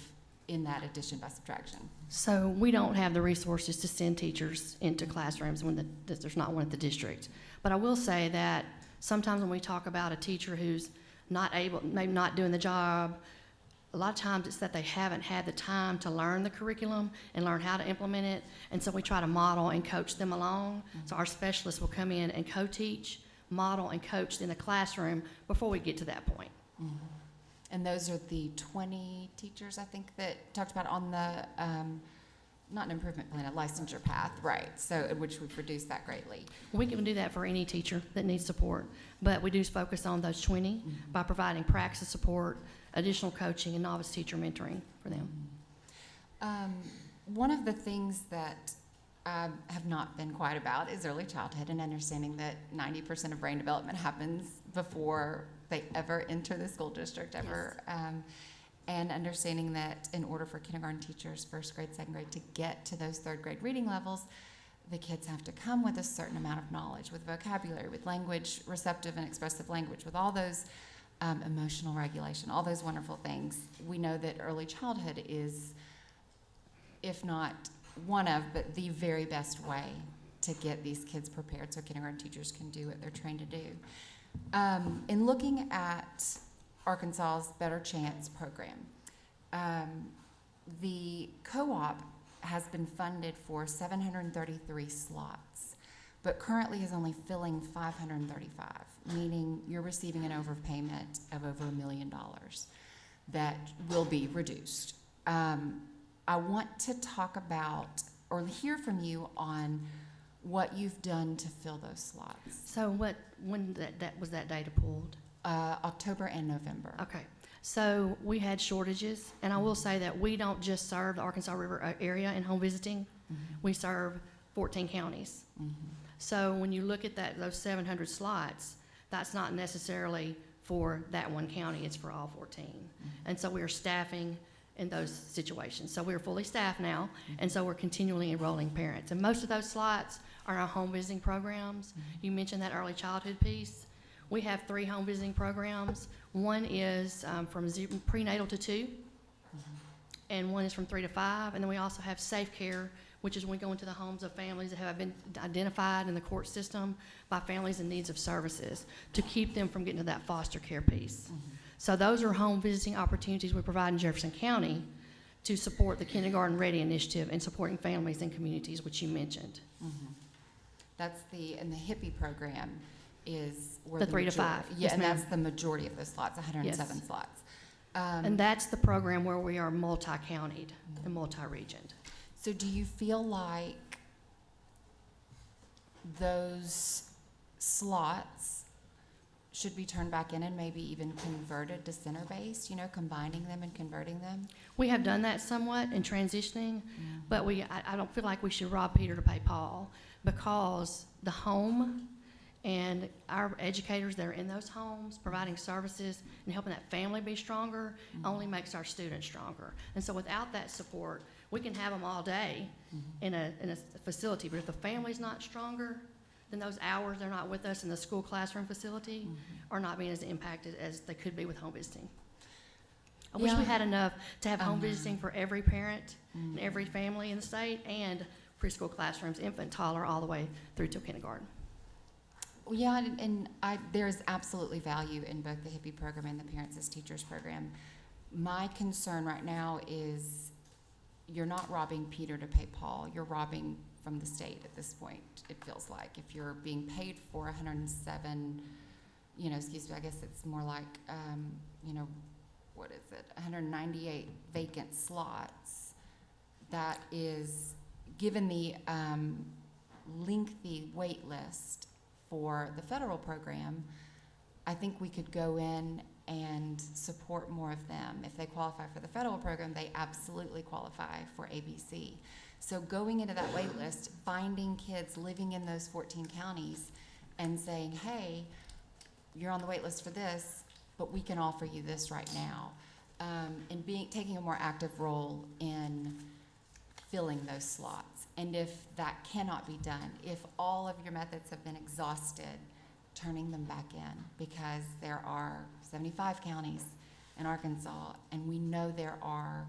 in that addition by subtraction? So we don't have the resources to send teachers into classrooms when there's not one at the district. But I will say that sometimes when we talk about a teacher who's not able, maybe not doing the job, a lot of times it's that they haven't had the time to learn the curriculum and learn how to implement it. And so we try to model and coach them along. So our specialists will come in and co-teach, model, and coach in the classroom before we get to that point. And those are the 20 teachers, I think, that talked about on the, not an improvement plan, a licensure path, right? So, which would reduce that greatly. We can do that for any teacher that needs support, but we do focus on those 20 by providing praxis support, additional coaching, and novice teacher mentoring for them. One of the things that I have not been quiet about is early childhood and understanding that 90% of brain development happens before they ever enter the school district ever. Yes. And understanding that in order for kindergarten teachers, first grade, second grade, to get to those third grade reading levels, the kids have to come with a certain amount of knowledge, with vocabulary, with language, receptive and expressive language, with all those emotional regulation, all those wonderful things. We know that early childhood is, if not one of, but the very best way to get these kids prepared so kindergarten teachers can do what they're trained to do. In looking at Arkansas's Better Chance program, the co-op has been funded for 733 slots, but currently is only filling 535, meaning you're receiving an overpayment of over $1 million that will be reduced. I want to talk about or hear from you on what you've done to fill those slots. So when was that data pulled? October and November. Okay. So we had shortages, and I will say that we don't just serve the Arkansas River area in home visiting. We serve 14 counties. So when you look at those 700 slots, that's not necessarily for that one county, it's for all 14. And so we are staffing in those situations. So we're fully staffed now, and so we're continually enrolling parents. And most of those slots are our home visiting programs. You mentioned that early childhood piece. We have 3 home visiting programs. One is from prenatal to 2, and one is from 3 to 5. And then we also have Safe Care, which is when we go into the homes of families that have been identified in the court system by families in needs of services to keep them from getting to that foster care piece. So those are home visiting opportunities we provide in Jefferson County to support the Kindergarten Ready initiative and supporting families and communities, which you mentioned. That's and the HIPPY program is where The 3 to 5, Yeah, yes, and ma'am. that's the majority of those slots, 107 Yes. slots. And that's the program where we are multi-countied and multi-regioned. So do you feel like those slots should be turned back in and maybe even converted to center-based, combining them and converting them? We have done that somewhat in transitioning, but I don't feel like we should rob Peter to pay Paul, because the home and our educators that are in those homes providing services and helping that family be stronger only makes our students stronger. And so without that support, we can have them all day in a facility, but if the family's not stronger, then those hours they're not with us in the school classroom facility are not being as impacted as they could be with home visiting. I wish we had enough to have home visiting for every parent and every family in the state, and preschool classrooms, infant, toddler, all the way through to kindergarten. Yeah, and there's absolutely value in both the HIPPY program and the Parents as Teachers program. My concern right now is you're not robbing Peter to pay Paul. You're robbing from the state at this point, it feels like. If you're being paid for 107, excuse me, I guess it's more like, what is it, 198 vacant slots. That is, given the lengthy wait list for the federal program, I think we could go in and support more of them. If they qualify for the federal program, they absolutely qualify for ABC. So going into that wait list, finding kids living in those 14 counties and saying, hey, you're on the wait list for this, but we can offer you this right now. And taking a more active role in filling those slots. And if that cannot be done, if all of your methods have been exhausted, turning them back in, because there are 75 counties in Arkansas, and we know there are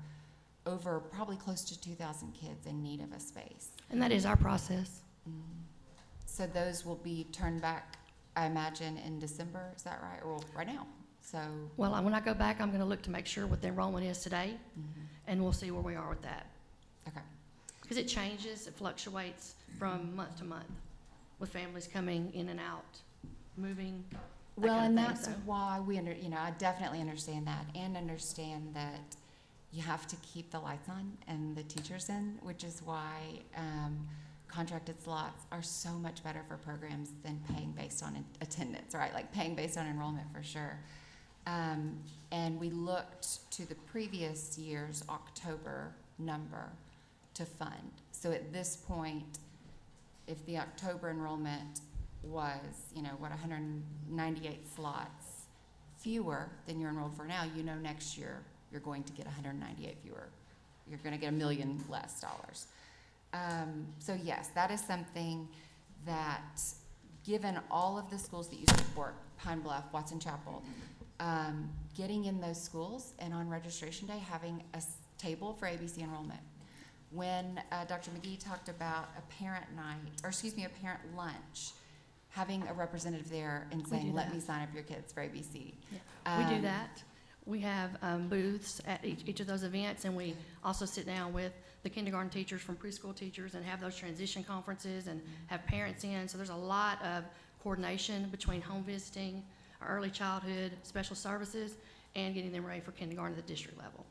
over probably close to 2,000 kids in need of a space. And that is our process. So those will be turned back, I imagine, in December, is that right? Or right now? So. Well, when I go back, I'm going to look to make sure what the enrollment is today, and we'll see where we are with that. Okay. Because it changes, it fluctuates from month to month, with families coming in and out, moving. Well, and that's why I definitely understand that, and understand that you have to keep the lights on and the teachers in, which is why contracted slots are so much better for programs than paying based on attendance, right? Like paying based on enrollment for sure. And we looked to the previous year's October number to fund. So at this point, if the October enrollment was, 198 slots fewer than you're enrolled for now, next year you're going to get 198 fewer. You're going to get $1 million less dollars. So yes, that is something that, given all of the schools that you support, Pine Bluff, Watson Chapel, getting in those schools and on registration day having a table for ABC enrollment. When Dr. McGee talked about a parent parent lunch, having a representative there and saying, let me sign up your kids for ABC. Yeah. We do that. We have booths at each of those events, and we also sit down with the kindergarten teachers from preschool teachers and have those transition conferences and have parents in. So there's a lot of coordination between home visiting, our early childhood, special services, and getting them ready for kindergarten at the district level.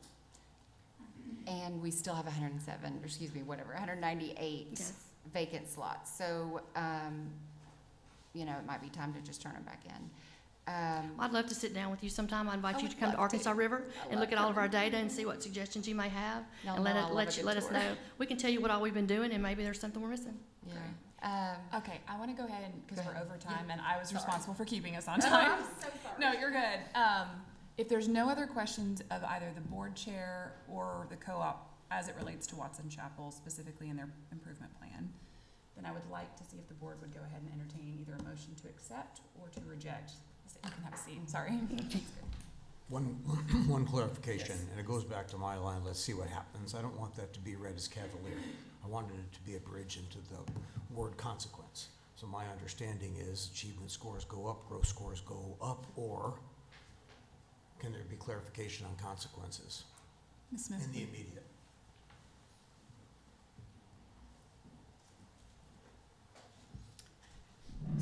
And we still have 198 yes. vacant slots. So, it might be time to just turn them back in. I'd love to sit down with you sometime. I invite you to come to Arkansas River and look at all of our data and see what suggestions you may have, and let us know. We can tell you what all we've been doing, and maybe there's something we're missing. Yeah. Okay, I want to go ahead because we're over time, and I was Sorry. responsible for keeping us on time. I'm so sorry. No, you're good. If there's no other questions of either the board chair or the co-op as it relates to Watson Chapel specifically in their improvement plan, then I would like to see if the board would go ahead and entertain either a motion to accept or to reject. You can have a seat, sorry. One clarification, Yes. and it goes back to my line, let's see what happens. I don't want that to be read as cavalier. I wanted it to be a bridge into the word consequence. So my understanding is achievement scores go up, growth scores go up, or can there be clarification on consequences Ms. Smith? in the immediate?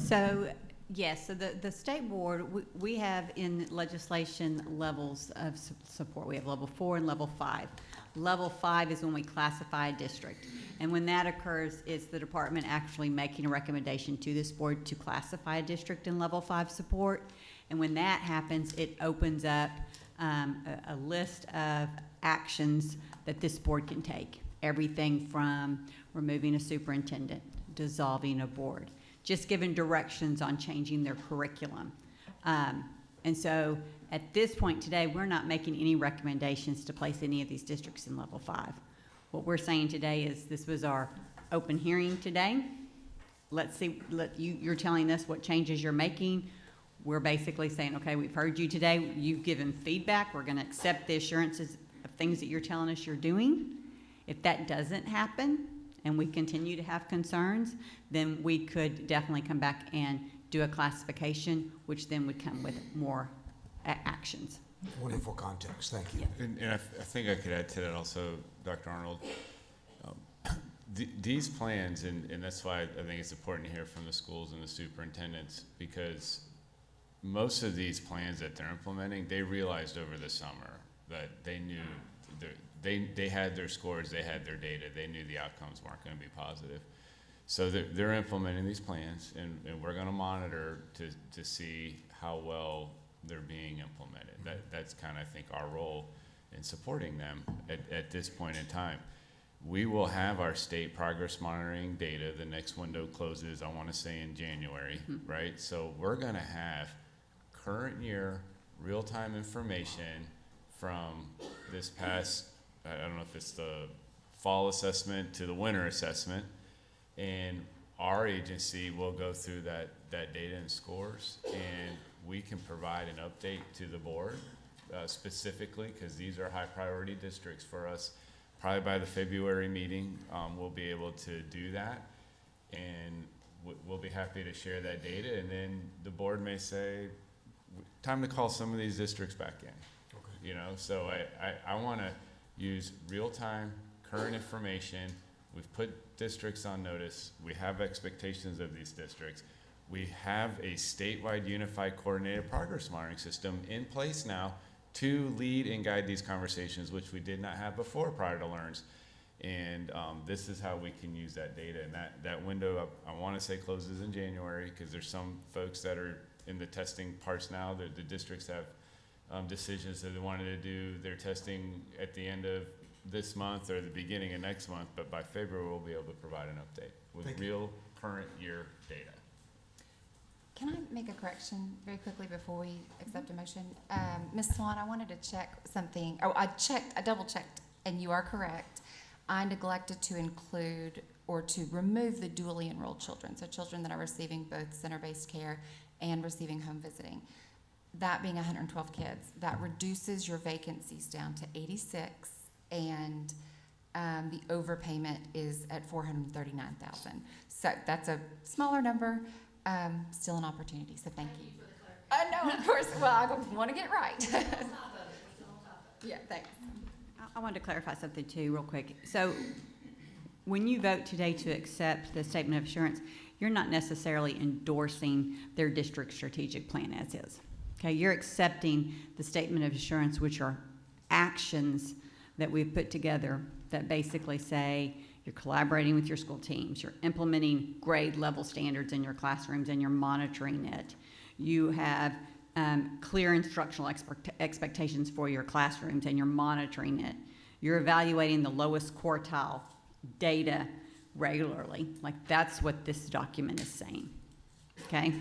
So, yes, so the state board, we have in legislation levels of support. We have level 4 and level 5. Level 5 is when we classify a district. And when that occurs, it's the department actually making a recommendation to this board to classify a district in level 5 support. And when that happens, it opens up a list of actions that this board can take. Everything from removing a superintendent, dissolving a board, just giving directions on changing their curriculum. And so at this point today, we're not making any recommendations to place any of these districts in level 5. What we're saying today is this was our open hearing today. Let's see, you're telling us what changes you're making. We're basically saying, okay, we've heard you today. You've given feedback. We're going to accept the assurances of things that you're telling us you're doing. If that doesn't happen and we continue to have concerns, then we could definitely come back and do a classification, which then would come with more actions. Wonderful context, thank you. And I think I could add to that also, Dr. Arnold. These plans, and that's why I think it's important to hear from the schools and the superintendents, because most of these plans that they're implementing, they realized over the summer that they knew they had their scores, they had their data, they knew the outcomes weren't going to be positive. So they're implementing these plans, and we're going to monitor to see how well they're being implemented. That's kind of, I think, our role in supporting them at this point in time. We will have our state progress monitoring data. The next window closes, I want to say, in January, right? So we're going to have current year real-time information from this past, I don't know if it's the fall assessment to the winter assessment, and our agency will go through that data and scores, and we can provide an update to the board specifically, because these are high priority districts for us. Probably by the February meeting, we'll be able to do that, and we'll be happy to share that data, and then the board may say, time to call some of these districts back in. Okay. You know, so I want to use real-time current information. We've put districts on notice. We have expectations of these districts. We have a statewide unified coordinated progress monitoring system in place now to lead and guide these conversations, which we did not have before prior to LEARNS. And this is how we can use that data. And that window, I want to say, closes in January, because there's some folks that are in the testing parts now. The districts have decisions that they wanted to do their testing at the end of this month or the beginning of next month, but by February we'll be able to provide an update with real current year data. Can I make a correction very quickly before we accept a motion? Ms. Swan, I wanted to check something. Oh, I double checked, and you are correct. I neglected to include or to remove the dually enrolled children, so children that are receiving both center-based care and receiving home visiting. That being 112 kids, that reduces your vacancies down to 86, and the overpayment is at $439,000. So that's a smaller number, still an opportunity. So thank you. No, of course. Well, I want to get it right. Yeah, thanks. I wanted to clarify something too, real quick. So when you vote today to accept the statement of assurance, you're not necessarily endorsing their district strategic plan as is. Okay, you're accepting the statement of assurance, which are actions that we've put together that basically say you're collaborating with your school teams, you're implementing grade level standards in your classrooms, and you're monitoring it. You have clear instructional expectations for your classrooms, and you're monitoring it. You're evaluating the lowest quartile data regularly. Like, that's what this document is saying, okay?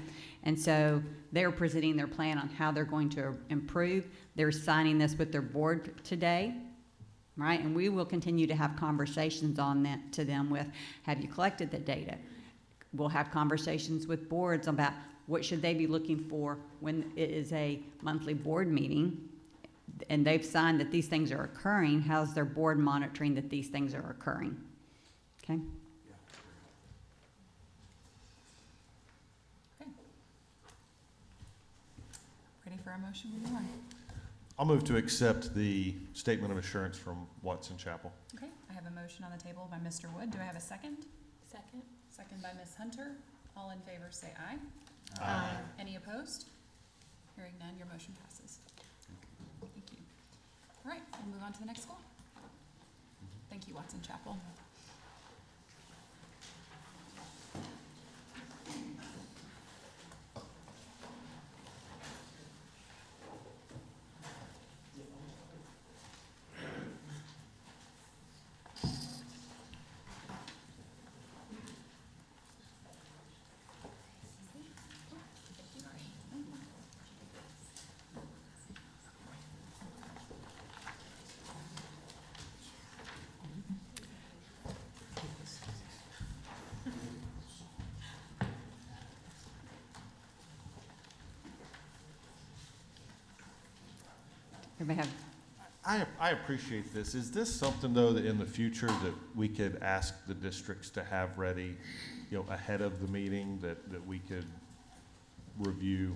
And so they're presenting their plan on how they're going to improve. They're signing this with their board today, right? And we will continue to have conversations on that to them with, have you collected the data? We'll have conversations with boards about what should they be looking for when it is a monthly board meeting, and they've signed that these things are occurring. How's their board monitoring that these things are occurring? Okay? Ready for a motion? Moving on. I'll move to accept the statement of assurance from Watson Chapel. Okay, I have a motion on the table by Mr. Wood. Do I have a second? Second. Second by Ms. Hunter. All in favor say aye. Aye. Any opposed? Hearing none, your motion passes. Thank you. All right, we'll move on to the next school. Thank you, Watson Chapel. Everybody have I appreciate this. Is this something, though, that in the future that we could ask the districts to have ready, ahead of the meeting, that we could review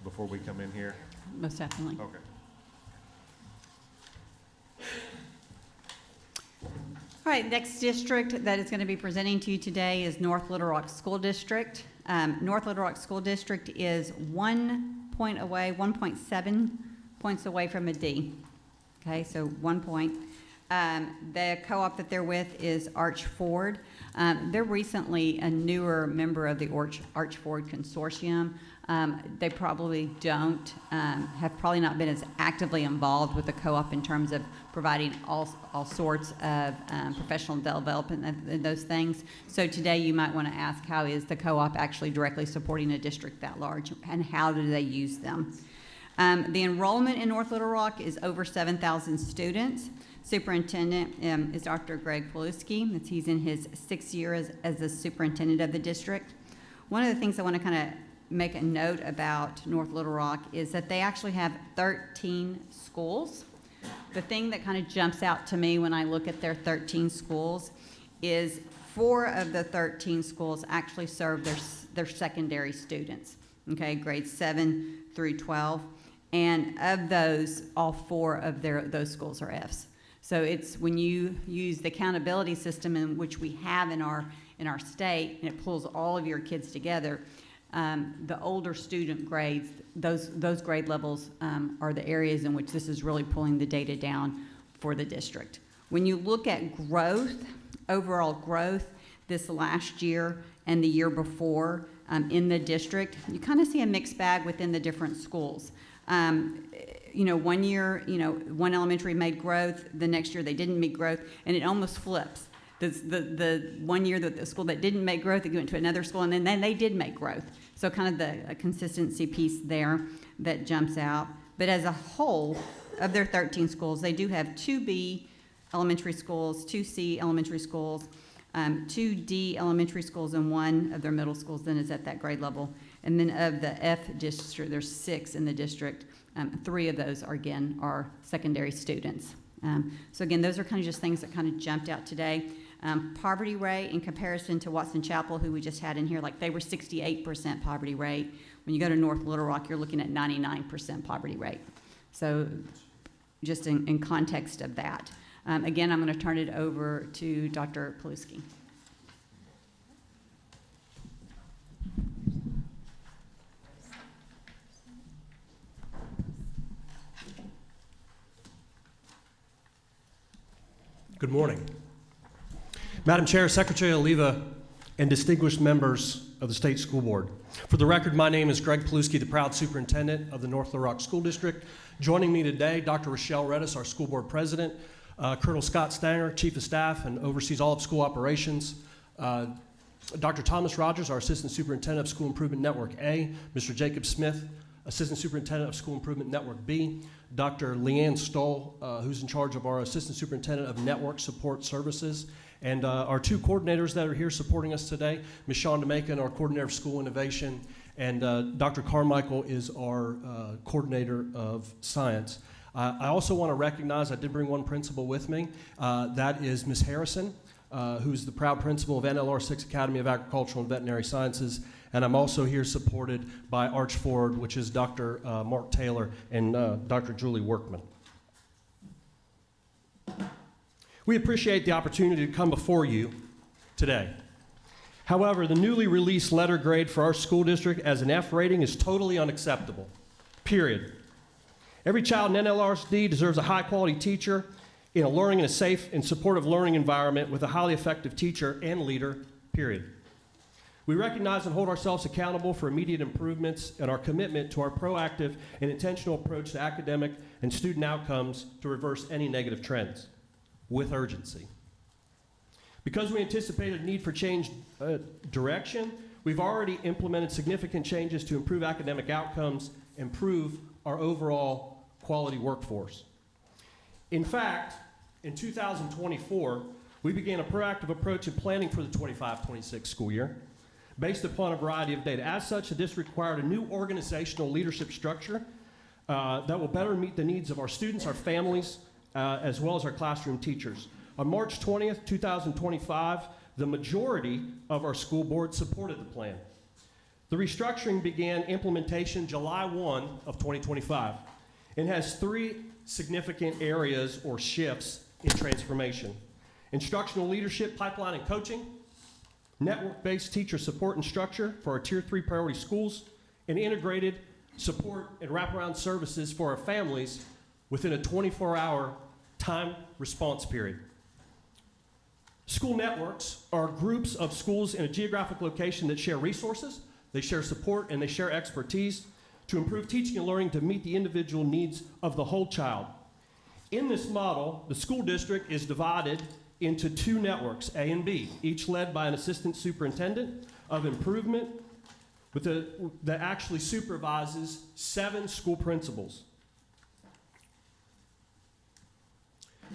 before we come in here? most definitely. Okay. All right, next district that is going to be presenting to you today is North Little Rock School District. North Little Rock School District is 1 point away, 1.7 points away from a D. Okay, so 1 point. The co-op that they're with is Arch Ford. They're recently a newer member of the Arch Ford Consortium. They probably have probably not been as actively involved with the co-op in terms of providing all sorts of professional development and those things. So today you might want to ask, how is the co-op actually directly supporting a district that large, and how do they use them? The enrollment in North Little Rock is over 7,000 students. Superintendent is Dr. Greg Paluski. He's in his 6th year as the superintendent of the district. One of the things I want to kind of make a note about North Little Rock is that they actually have 13 schools. The thing that kind of jumps out to me when I look at their 13 schools is 4 of the 13 schools actually serve their secondary students, okay, grades 7 through 12. And of those, all 4 of those schools are Fs. So it's when you use the accountability system in which we have in our state, and it pulls all of your kids together, the older student grades, those grade levels are the areas in which this is really pulling the data down for the district. When you look at growth, overall growth this last year and the year before in the district, you kind of see a mixed bag within the different schools. 1 year, one elementary made growth, the next year they didn't meet growth, and it almost flips. The 1 year that the school that didn't make growth, they went to another school, and then they did make growth. So kind of the consistency piece there that jumps out. But as a whole, of their 13 schools, they do have 2 B elementary schools, 2 C elementary schools, 2 D elementary schools, and 1 of their middle schools then is at that grade level. And then of the F district, there's 6 in the district. 3 of those are secondary students. So again, those are kind of just things that kind of jumped out today. Poverty rate in comparison to Watson Chapel, who we just had in here, like they were 68% poverty rate. When you go to North Little Rock, you're looking at 99% poverty rate. So just in context of that. Again, I'm going to turn it over to Dr. Paluski. Good morning. Madam Chair, Secretary Oliva, and distinguished members of the State School Board. For the record, my name is Greg Paluski, the proud superintendent of the North Little Rock School District. Joining me today, Dr. Rochelle Redis, our school board president, Colonel Scott Stanger, chief of staff and oversees all of school operations, Dr. Thomas Rogers, our assistant superintendent of School Improvement Network A, Mr. Jacob Smith, assistant superintendent of School Improvement Network B, Dr. Leanne Stoll, who's in charge of our assistant superintendent of Network Support Services, and our 2 coordinators that are here supporting us today, Ms. Shonda Macon, our coordinator of school innovation, and Dr. Carmichael is our coordinator of science. I also want to recognize, I did bring one principal with me, that is Ms. Harrison, who's the proud principal of NLR 6 Academy of Agricultural and Veterinary Sciences. And I'm also here supported by Arch Ford, which is Dr. Mark Taylor and Dr. Julie Workman. We appreciate the opportunity to come before you today. However, the newly released letter grade for our school district as an F rating is totally unacceptable, period. Every child in NLRSD deserves a high-quality teacher in a learning in a safe and supportive learning environment with a highly effective teacher and leader, period. We recognize and hold ourselves accountable for immediate improvements and our commitment to our proactive and intentional approach to academic and student outcomes to reverse any negative trends with urgency. Because we anticipated a need for change direction, we've already implemented significant changes to improve academic outcomes, improve our overall quality workforce. In fact, in 2024, we began a proactive approach in planning for the 25-26 school year based upon a variety of data. As such, the district required a new organizational leadership structure that will better meet the needs of our students, our families, as well as our classroom teachers. On March 20th, 2025, the majority of our school board supported the plan. The restructuring began implementation July 1 of 2025 and has three significant areas or shifts in transformation: instructional leadership, pipeline, and coaching, network-based teacher support and structure for our Tier 3 priority schools, and integrated support and wraparound services for our families within a 24-hour time response period. School networks are groups of schools in a geographic location that share resources, they share support, and they share expertise to improve teaching and learning to meet the individual needs of the whole child. In this model, the school district is divided into two networks, A and B, each led by an assistant superintendent of improvement that actually supervises 7 school principals.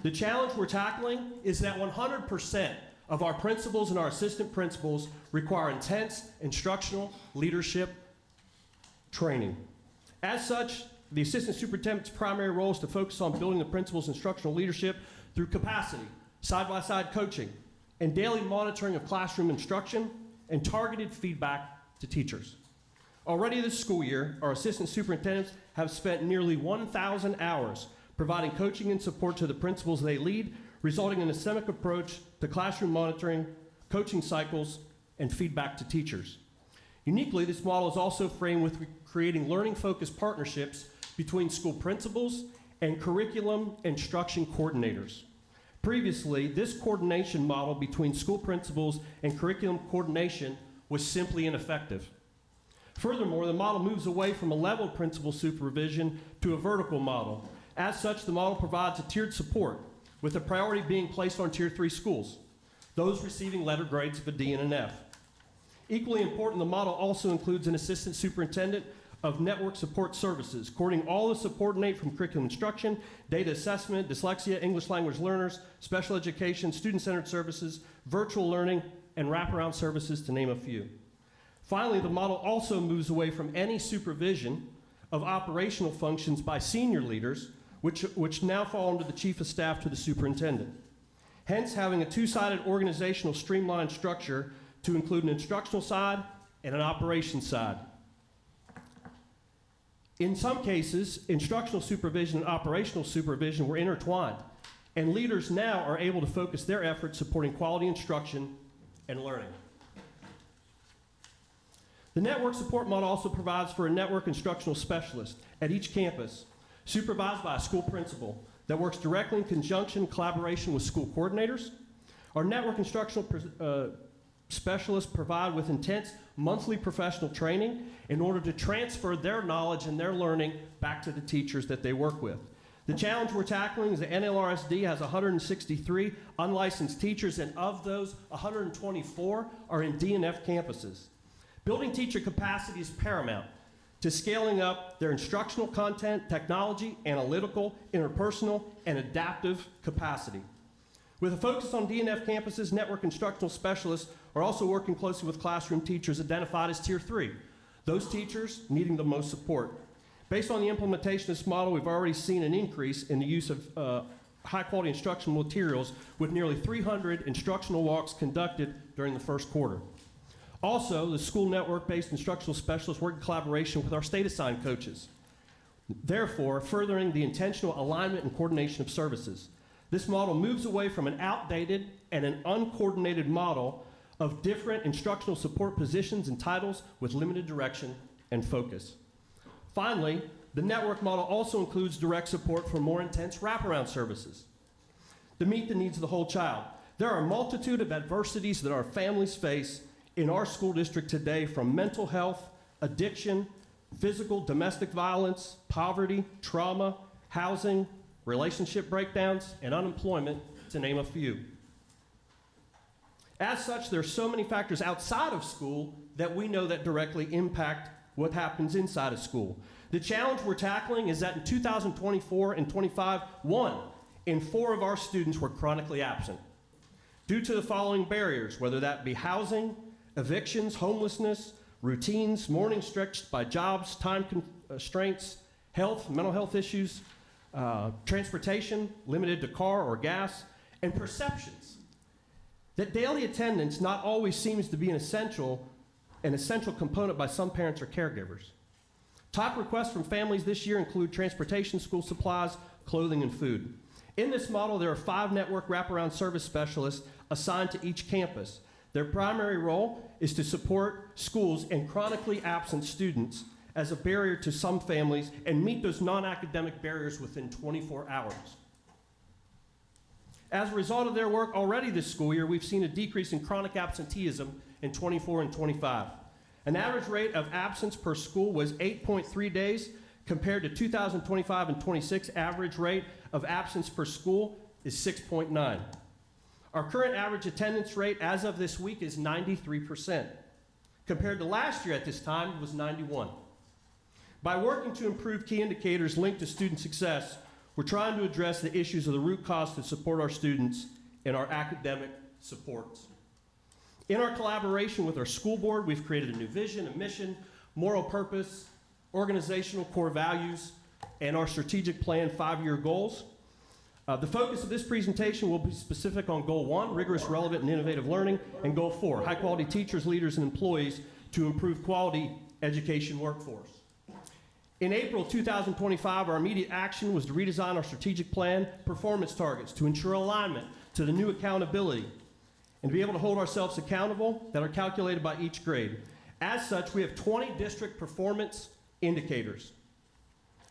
The challenge we're tackling is that 100% of our principals and our assistant principals require intense instructional leadership training. As such, the assistant superintendent's primary role is to focus on building the principal's instructional leadership through capacity, side-by-side coaching, and daily monitoring of classroom instruction and targeted feedback to teachers. Already this school year, our assistant superintendents have spent nearly 1,000 hours providing coaching and support to the principals they lead, resulting in a systemic approach to classroom monitoring, coaching cycles, and feedback to teachers. Uniquely, this model is also framed with creating learning-focused partnerships between school principals and curriculum instruction coordinators. Previously, this coordination model between school principals and curriculum coordination was simply ineffective. Furthermore, the model moves away from a leveled principal supervision to a vertical model. As such, the model provides a tiered support, with a priority being placed on Tier 3 schools, those receiving letter grades of a D and an F. Equally important, the model also includes an assistant superintendent of network support services, coordinating all the support need from curriculum instruction, data assessment, dyslexia, English language learners, special education, student-centered services, virtual learning, and wraparound services, to name a few. Finally, the model also moves away from any supervision of operational functions by senior leaders, which now fall under the chief of staff to the superintendent. Hence, having a two-sided organizational streamlined structure to include an instructional side and an operations side. In some cases, instructional supervision and operational supervision were intertwined, and leaders now are able to focus their efforts supporting quality instruction and learning. The network support model also provides for a network instructional specialist at each campus, supervised by a school principal, that works directly in conjunction and collaboration with school coordinators. Our network instructional specialists provide with intense monthly professional training in order to transfer their knowledge and their learning back to the teachers that they work with. The challenge we're tackling is that NLRSD has 163 unlicensed teachers, and of those, 124 are in D and F campuses. Building teacher capacity is paramount to scaling up their instructional content, technology, analytical, interpersonal, and adaptive capacity. With a focus on D and F campuses, network instructional specialists are also working closely with classroom teachers identified as Tier 3, those teachers needing the most support. Based on the implementation of this model, we've already seen an increase in the use of high-quality instructional materials, with nearly 300 instructional walks conducted during the first quarter. Also, the school network-based instructional specialists work in collaboration with our state-assigned coaches, therefore furthering the intentional alignment and coordination of services. This model moves away from an outdated and an uncoordinated model of different instructional support positions and titles with limited direction and focus. Finally, the network model also includes direct support for more intense wraparound services to meet the needs of the whole child. There are a multitude of adversities that our families face in our school district today, from mental health, addiction, physical, domestic violence, poverty, trauma, housing, relationship breakdowns, and unemployment, to name a few. As such, there are so many factors outside of school that we know that directly impact what happens inside of school. The challenge we're tackling is that in 2024 and 25, 1 in 4 of our students were chronically absent due to the following barriers, whether that be housing, evictions, homelessness, routines, mornings stretched by jobs, time constraints, health, mental health issues, transportation limited to car or gas, and perceptions that daily attendance not always seems to be an essential component by some parents or caregivers. Top requests from families this year include transportation, school supplies, clothing, and food. In this model, there are 5 network wraparound service specialists assigned to each campus. Their primary role is to support schools and chronically absent students as a barrier to some families and meet those non-academic barriers within 24 hours. As a result of their work already this school year, we've seen a decrease in chronic absenteeism in 24 and 25. An average rate of absence per school was 8.3 days compared to 2025 and 26 average rate of absence per school is 6.9. Our current average attendance rate as of this week is 93%. Compared to last year at this time, it was 91. By working to improve key indicators linked to student success, we're trying to address the issues of the root cause to support our students in our academic supports. In our collaboration with our school board, we've created a new vision, a mission, moral purpose, organizational core values, and our strategic plan 5-year goals. The focus of this presentation will be specific on Goal 1, rigorous, relevant, and innovative learning, and Goal 4, high-quality teachers, leaders, and employees to improve quality education workforce. In April 2025, our immediate action was to redesign our strategic plan performance targets to ensure alignment to the new accountability and to be able to hold ourselves accountable that are calculated by each grade. As such, we have 20 district performance indicators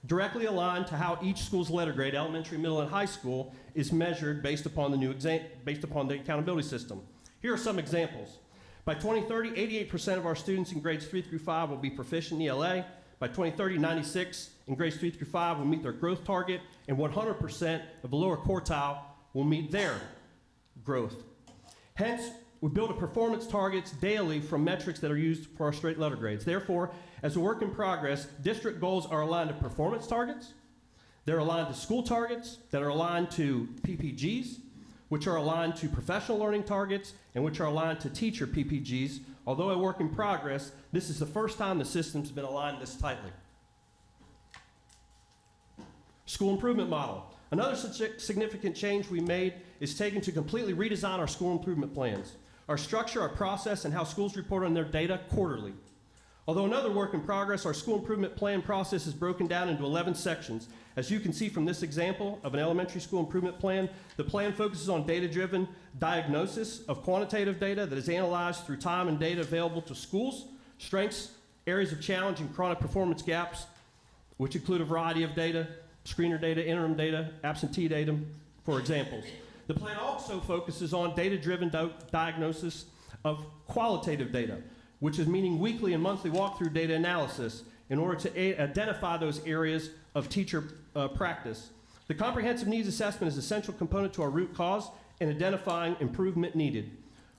directly aligned to how each school's letter grade, elementary, middle, and high school, is measured based upon the accountability system. Here are some examples. By 2030, 88% of our students in grades 3 through 5 will be proficient in ELA. By 2030, 96 in grades 3 through 5 will meet their growth target, and 100% of the lower quartile will meet their growth. Hence, we build a performance targets daily from metrics that are used for our straight letter grades. Therefore, as a work in progress, district goals are aligned to performance targets. They're aligned to school targets that are aligned to PPGs, which are aligned to professional learning targets, and which are aligned to teacher PPGs. Although a work in progress, this is the first time the system's been aligned this tightly. School improvement model. Another significant change we made is taking to completely redesign our school improvement plans, our structure, our process, and how schools report on their data quarterly. Although another work in progress, our school improvement plan process is broken down into 11 sections. As you can see from this example of an elementary school improvement plan, the plan focuses on data-driven diagnosis of quantitative data that is analyzed through time and data available to schools, strengths, areas of challenge, and chronic performance gaps, which include a variety of data, screener data, interim data, absentee data, for examples. The plan also focuses on data-driven diagnosis of qualitative data, which is meaning weekly and monthly walkthrough data analysis in order to identify those areas of teacher practice. The comprehensive needs assessment is an essential component to our root cause in identifying improvement needed.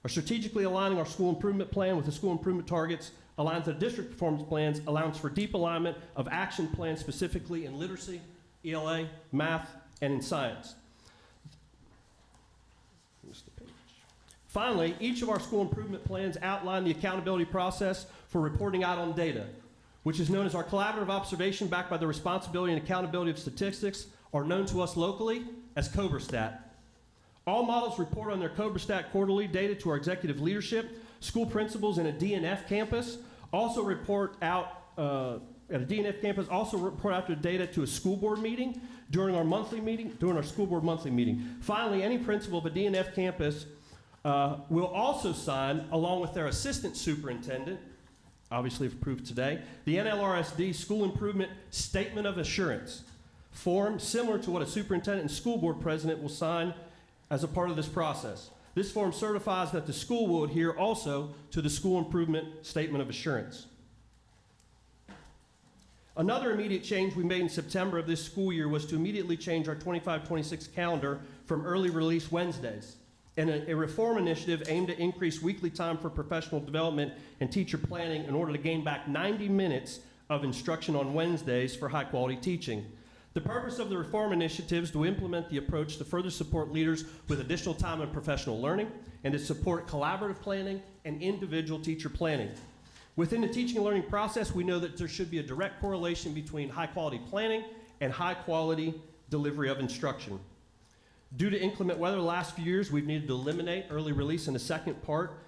Our strategically aligning our school improvement plan with the school improvement targets aligns to the district performance plans, allows for deep alignment of action plans specifically in literacy, ELA, math, and in science. Finally, each of our school improvement plans outline the accountability process for reporting out on data, which is known as our collaborative observation backed by the responsibility and accountability of statistics, or known to us locally as COBRAStat. All models report on their COBRAStat quarterly data to our executive leadership. School principals in a DNF campus also report out at a DNF campus also report out their data to a school board meeting during our school board monthly meeting. Finally, any principal of a DNF campus will also sign, along with their assistant superintendent, obviously if approved today, the NLRSD School Improvement Statement of Assurance form similar to what a superintendent and school board president will sign as a part of this process. This form certifies that the school will adhere also to the School Improvement Statement of Assurance. Another immediate change we made in September of this school year was to immediately change our 25-26 calendar from early release Wednesdays, and a reform initiative aimed to increase weekly time for professional development and teacher planning in order to gain back 90 minutes of instruction on Wednesdays for high-quality teaching. The purpose of the reform initiative is to implement the approach to further support leaders with additional time in professional learning and to support collaborative planning and individual teacher planning. Within the teaching and learning process, we know that there should be a direct correlation between high-quality planning and high-quality delivery of instruction. Due to inclement weather the last few years, we've needed to eliminate early release in the second part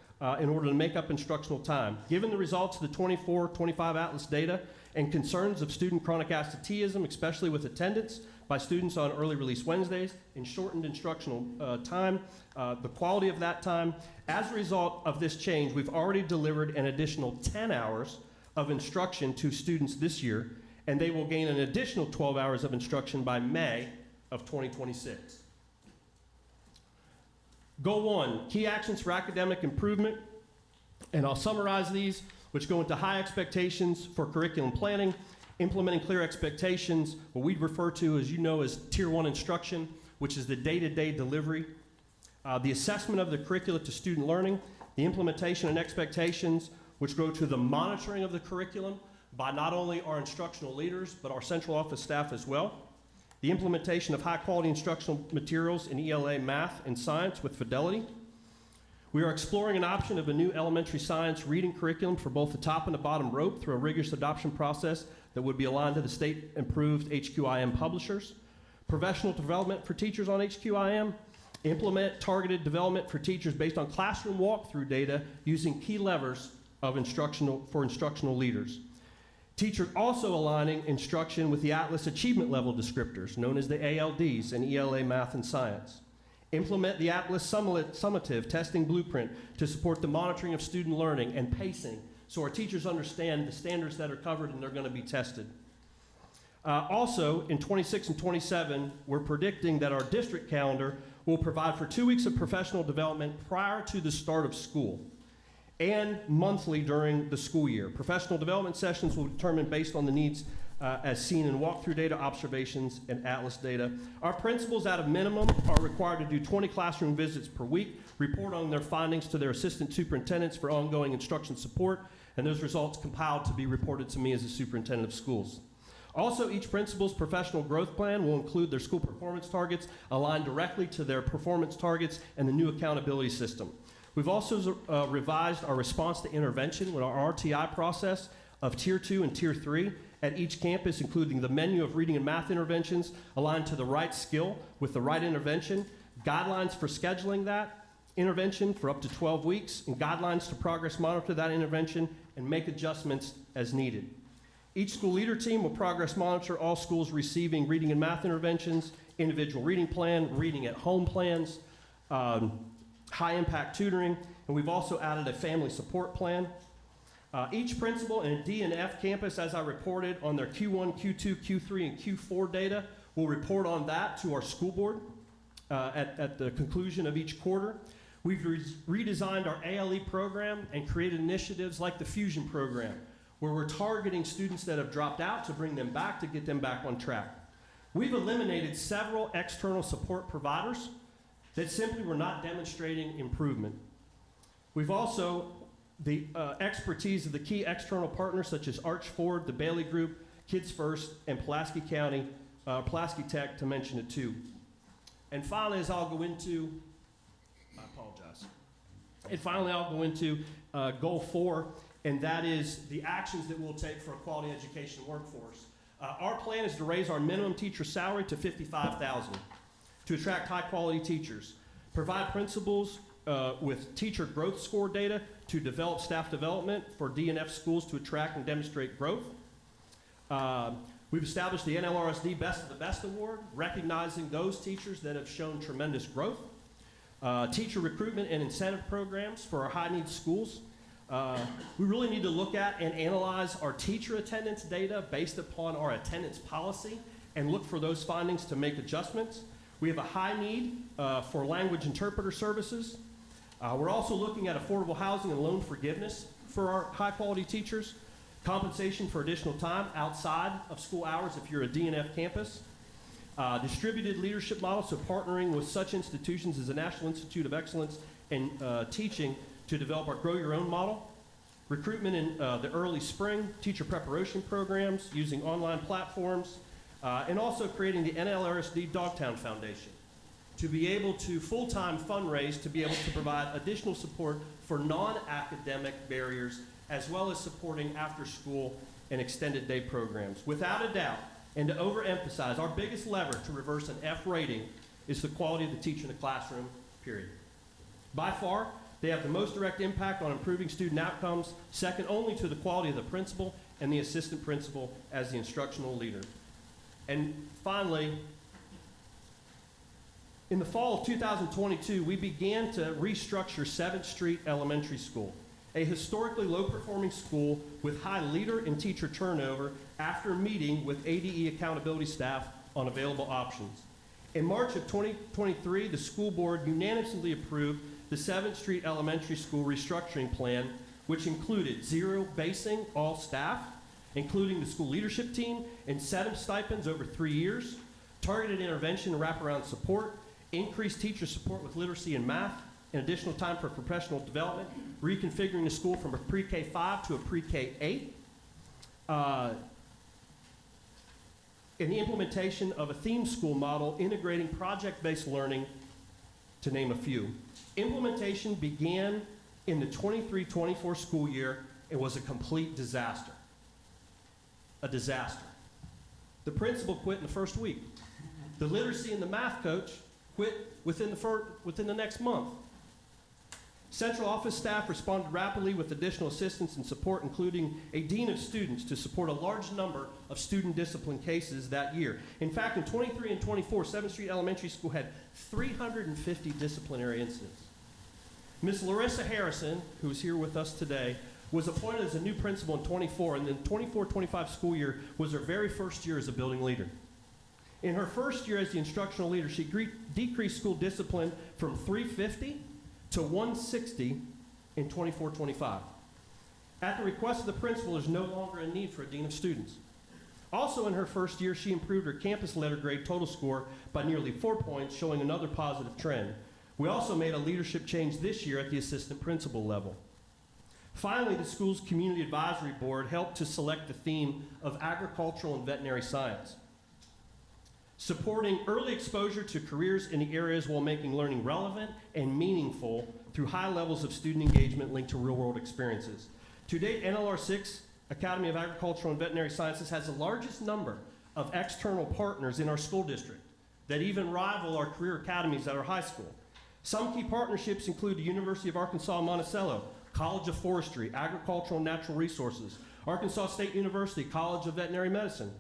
in order to make up instructional time. Given the results of the 24-25 Atlas data and concerns of student chronic absenteeism, especially with attendance by students on early release Wednesdays and shortened instructional time, the quality of that time, as a result of this change, we've already delivered an additional 10 hours of instruction to students this year, and they will gain an additional 12 hours of instruction by May of 2026. Goal 1, key actions for academic improvement, and I'll summarize these, which go into high expectations for curriculum planning, implementing clear expectations, what we refer to, as you know, as Tier 1 instruction, which is the day-to-day delivery, the assessment of the curricula to student learning, the implementation and expectations, which go to the monitoring of the curriculum by not only our instructional leaders, but our central office staff as well, the implementation of high-quality instructional materials in ELA math and science with fidelity. We are exploring an option of a new elementary science reading curriculum for both the top and the bottom rope through a rigorous adoption process that would be aligned to the state-approved HQIM publishers. Professional development for teachers on HQIM. Implement targeted development for teachers based on classroom walkthrough data using key levers of instructional leaders. Teachers also aligning instruction with the Atlas achievement level descriptors, known as the ALDs in ELA math and science. Implement the Atlas summative testing blueprint to support the monitoring of student learning and pacing so our teachers understand the standards that are covered and they're going to be tested. Also, in 26 and 27, we're predicting that our district calendar will provide for 2 weeks of professional development prior to the start of school and monthly during the school year. Professional development sessions will be determined based on the needs as seen in walkthrough data, observations, and Atlas data. Our principals at a minimum are required to do 20 classroom visits per week, report on their findings to their assistant superintendents for ongoing instruction support, and those results compiled to be reported to me as the superintendent of schools. Also, each principal's professional growth plan will include their school performance targets aligned directly to their performance targets and the new accountability system. We've also revised our response to intervention with our RTI process of Tier 2 and Tier 3 at each campus, including the menu of reading and math interventions aligned to the right skill with the right intervention, guidelines for scheduling that intervention for up to 12 weeks, and guidelines to progress monitor that intervention and make adjustments as needed. Each school leader team will progress monitor all schools receiving reading and math interventions, individual reading plan, reading at home plans, high impact tutoring, and we've also added a family support plan. Each principal in a D and F campus, as I reported on their Q1, Q2, Q3, and Q4 data, will report on that to our school board at the conclusion of each quarter. We've redesigned our ALE program and created initiatives like the Fusion program, where we're targeting students that have dropped out to bring them back to get them back on track. We've eliminated several external support providers that simply were not demonstrating improvement. We've also the expertise of the key external partners such as Arch Ford, the Bailey Group, Kids First, and Pulaski County, Pulaski Tech to mention it too. And finally, as I'll go into, I apologize. And finally, I'll go into goal 4, and that is the actions that we'll take for a quality education workforce. Our plan is to raise our minimum teacher salary to $55,000 to attract high-quality teachers, provide principals with teacher growth score data to develop staff development for D&F schools to attract and demonstrate growth. We've established the NLRSD Best of the Best Award, recognizing those teachers that have shown tremendous growth. teacher recruitment and incentive programs for our high-needs schools. We really need to look at and analyze our teacher attendance data based upon our attendance policy and look for those findings to make adjustments. We have a high need for language interpreter services. We're also looking at affordable housing and loan forgiveness for our high-quality teachers, compensation for additional time outside of school hours if you're a DNF campus, distributed leadership models, so partnering with such institutions as the National Institute of Excellence in Teaching to develop our Grow Your Own model, recruitment in the early spring, teacher preparation programs using online platforms, and also creating the NLRSD Dogtown Foundation to be able to full-time fundraise to be able to provide additional support for non-academic barriers as well as supporting after-school and extended day programs. Without a doubt, and to overemphasize, our biggest lever to reverse an F rating is the quality of the teacher in the classroom, period. By far, they have the most direct impact on improving student outcomes, second only to the quality of the principal and the assistant principal as the instructional leader. And finally, in the fall of 2022, we began to restructure 7th Street Elementary School, a historically low-performing school with high leader and teacher turnover after meeting with ADE accountability staff on available options. In March of 2023, the school board unanimously approved the 7th Street Elementary School restructuring plan, which included zero-basing all staff, including the school leadership team, incentive stipends over 3 years, targeted intervention and wraparound support, increased teacher support with literacy and math, and additional time for professional development, reconfiguring the school from a pre-K 5 to a pre-K 8, and the implementation of a theme school model integrating project-based learning, to name a few. Implementation began in the 23-24 school year and was a complete disaster. A disaster. The principal quit in the first week. The literacy and the math coach quit within the next month. Central office staff responded rapidly with additional assistance and support, including a dean of students to support a large number of student discipline cases that year. In fact, in 23 and 24, 7th Street Elementary School had 350 disciplinary incidents. Ms. Larissa Harrison, who is here with us today, was appointed as a new principal in 24, and the 24-25 school year was her very first year as a building leader. In her first year as the instructional leader, she decreased school discipline from 350 to 160 in 24-25. At the request of the principal, there's no longer a need for a dean of students. Also in her first year, she improved her campus letter grade total score by nearly 4 points, showing another positive trend. We also made a leadership change this year at the assistant principal level. Finally, the school's community advisory board helped to select the theme of agricultural and veterinary science, supporting early exposure to careers in the areas while making learning relevant and meaningful through high levels of student engagement linked to real-world experiences. To date, NLR 6, Academy of Agricultural and Veterinary Sciences, has the largest number of external partners in our school district that even rival our career academies at our high school. Some key partnerships include the University of Arkansas Monticello, College of Forestry, Agricultural and Natural Resources, Arkansas State University, College of Veterinary Medicine,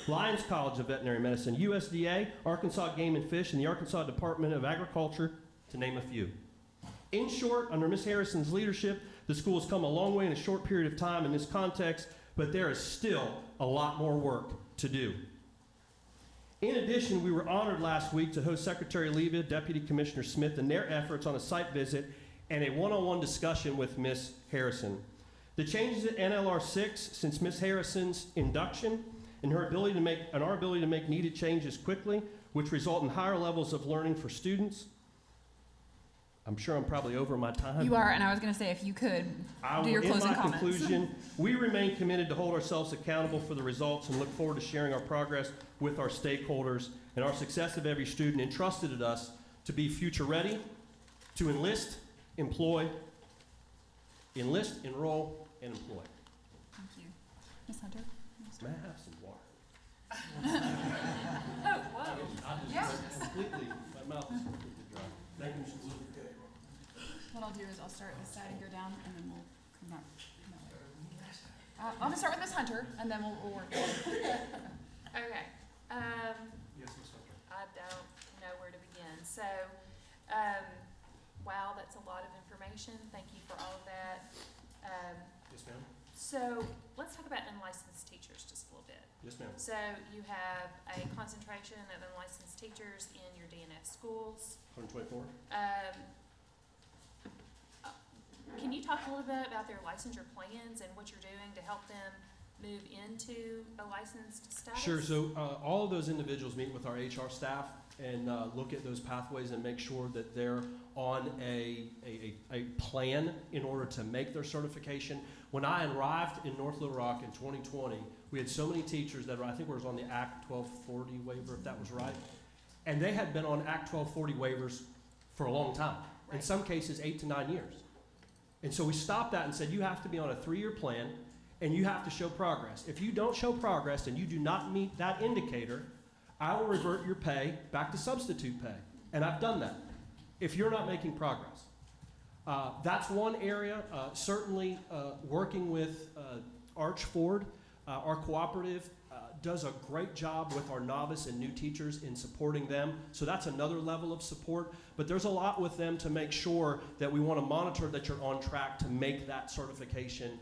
Lions College of Veterinary Medicine, USDA, Arkansas Game and Fish, and the Arkansas Department of Agriculture, to name a few. In short, under Ms. Harrison's leadership, the school has come a long way in a short period of time in this context, but there is still a lot more work to do. In addition, we were honored last week to host Secretary Leva, Deputy Commissioner Smith, and their efforts on a site visit and a one-on-one discussion with Ms. Harrison. The changes at NLR 6 since Ms. Harrison's induction and our ability to make needed changes quickly, which result in higher levels of learning for students. I'm sure I'm probably over my time. You are, and I was going to say, if you could do your closing comments. In conclusion, we remain committed to hold ourselves accountable for the results and look forward to sharing our progress with our stakeholders and our success of every student entrusted to us to be future ready, to enlist, enroll, and employ. Thank you. Ms. Hunter? May I have some water? Oh, whoa. Yeah. My mouth is completely dry. Thank you, Mr. Blue. What I'll do is I'll start this side and go down, and then we'll come back. I'm going to start with Ms. Hunter, and then we'll work. Okay. Yes, Ms. Hunter. I don't know where to begin. So, wow, that's a lot of information. Thank you for all of that. Yes, ma'am. So let's talk about unlicensed teachers just a little bit. Yes, ma'am. So you have a concentration of unlicensed teachers in your DNF schools. 124. Can you talk a little bit about their licensure plans and what you're doing to help them move into a licensed status? Sure. So all of those individuals meet with our HR staff and look at those pathways and make sure that they're on a plan in order to make their certification. When I arrived in North Little Rock in 2020, we had so many teachers that I think was on the Act 1240 waiver, if that was right. And they had been on Act 1240 waivers for a long time. In some cases, 8 to 9 years. And so we stopped that and said, you have to be on a 3-year plan and you have to show progress. If you don't show progress and you do not meet that indicator, I will revert your pay back to substitute pay. And I've done that if you're not making progress. That's one area. Certainly working with Arch Ford, our cooperative, does a great job with our novice and new teachers in supporting them. So that's another level of support. But there's a lot with them to make sure that we want to monitor that you're on track to make that certification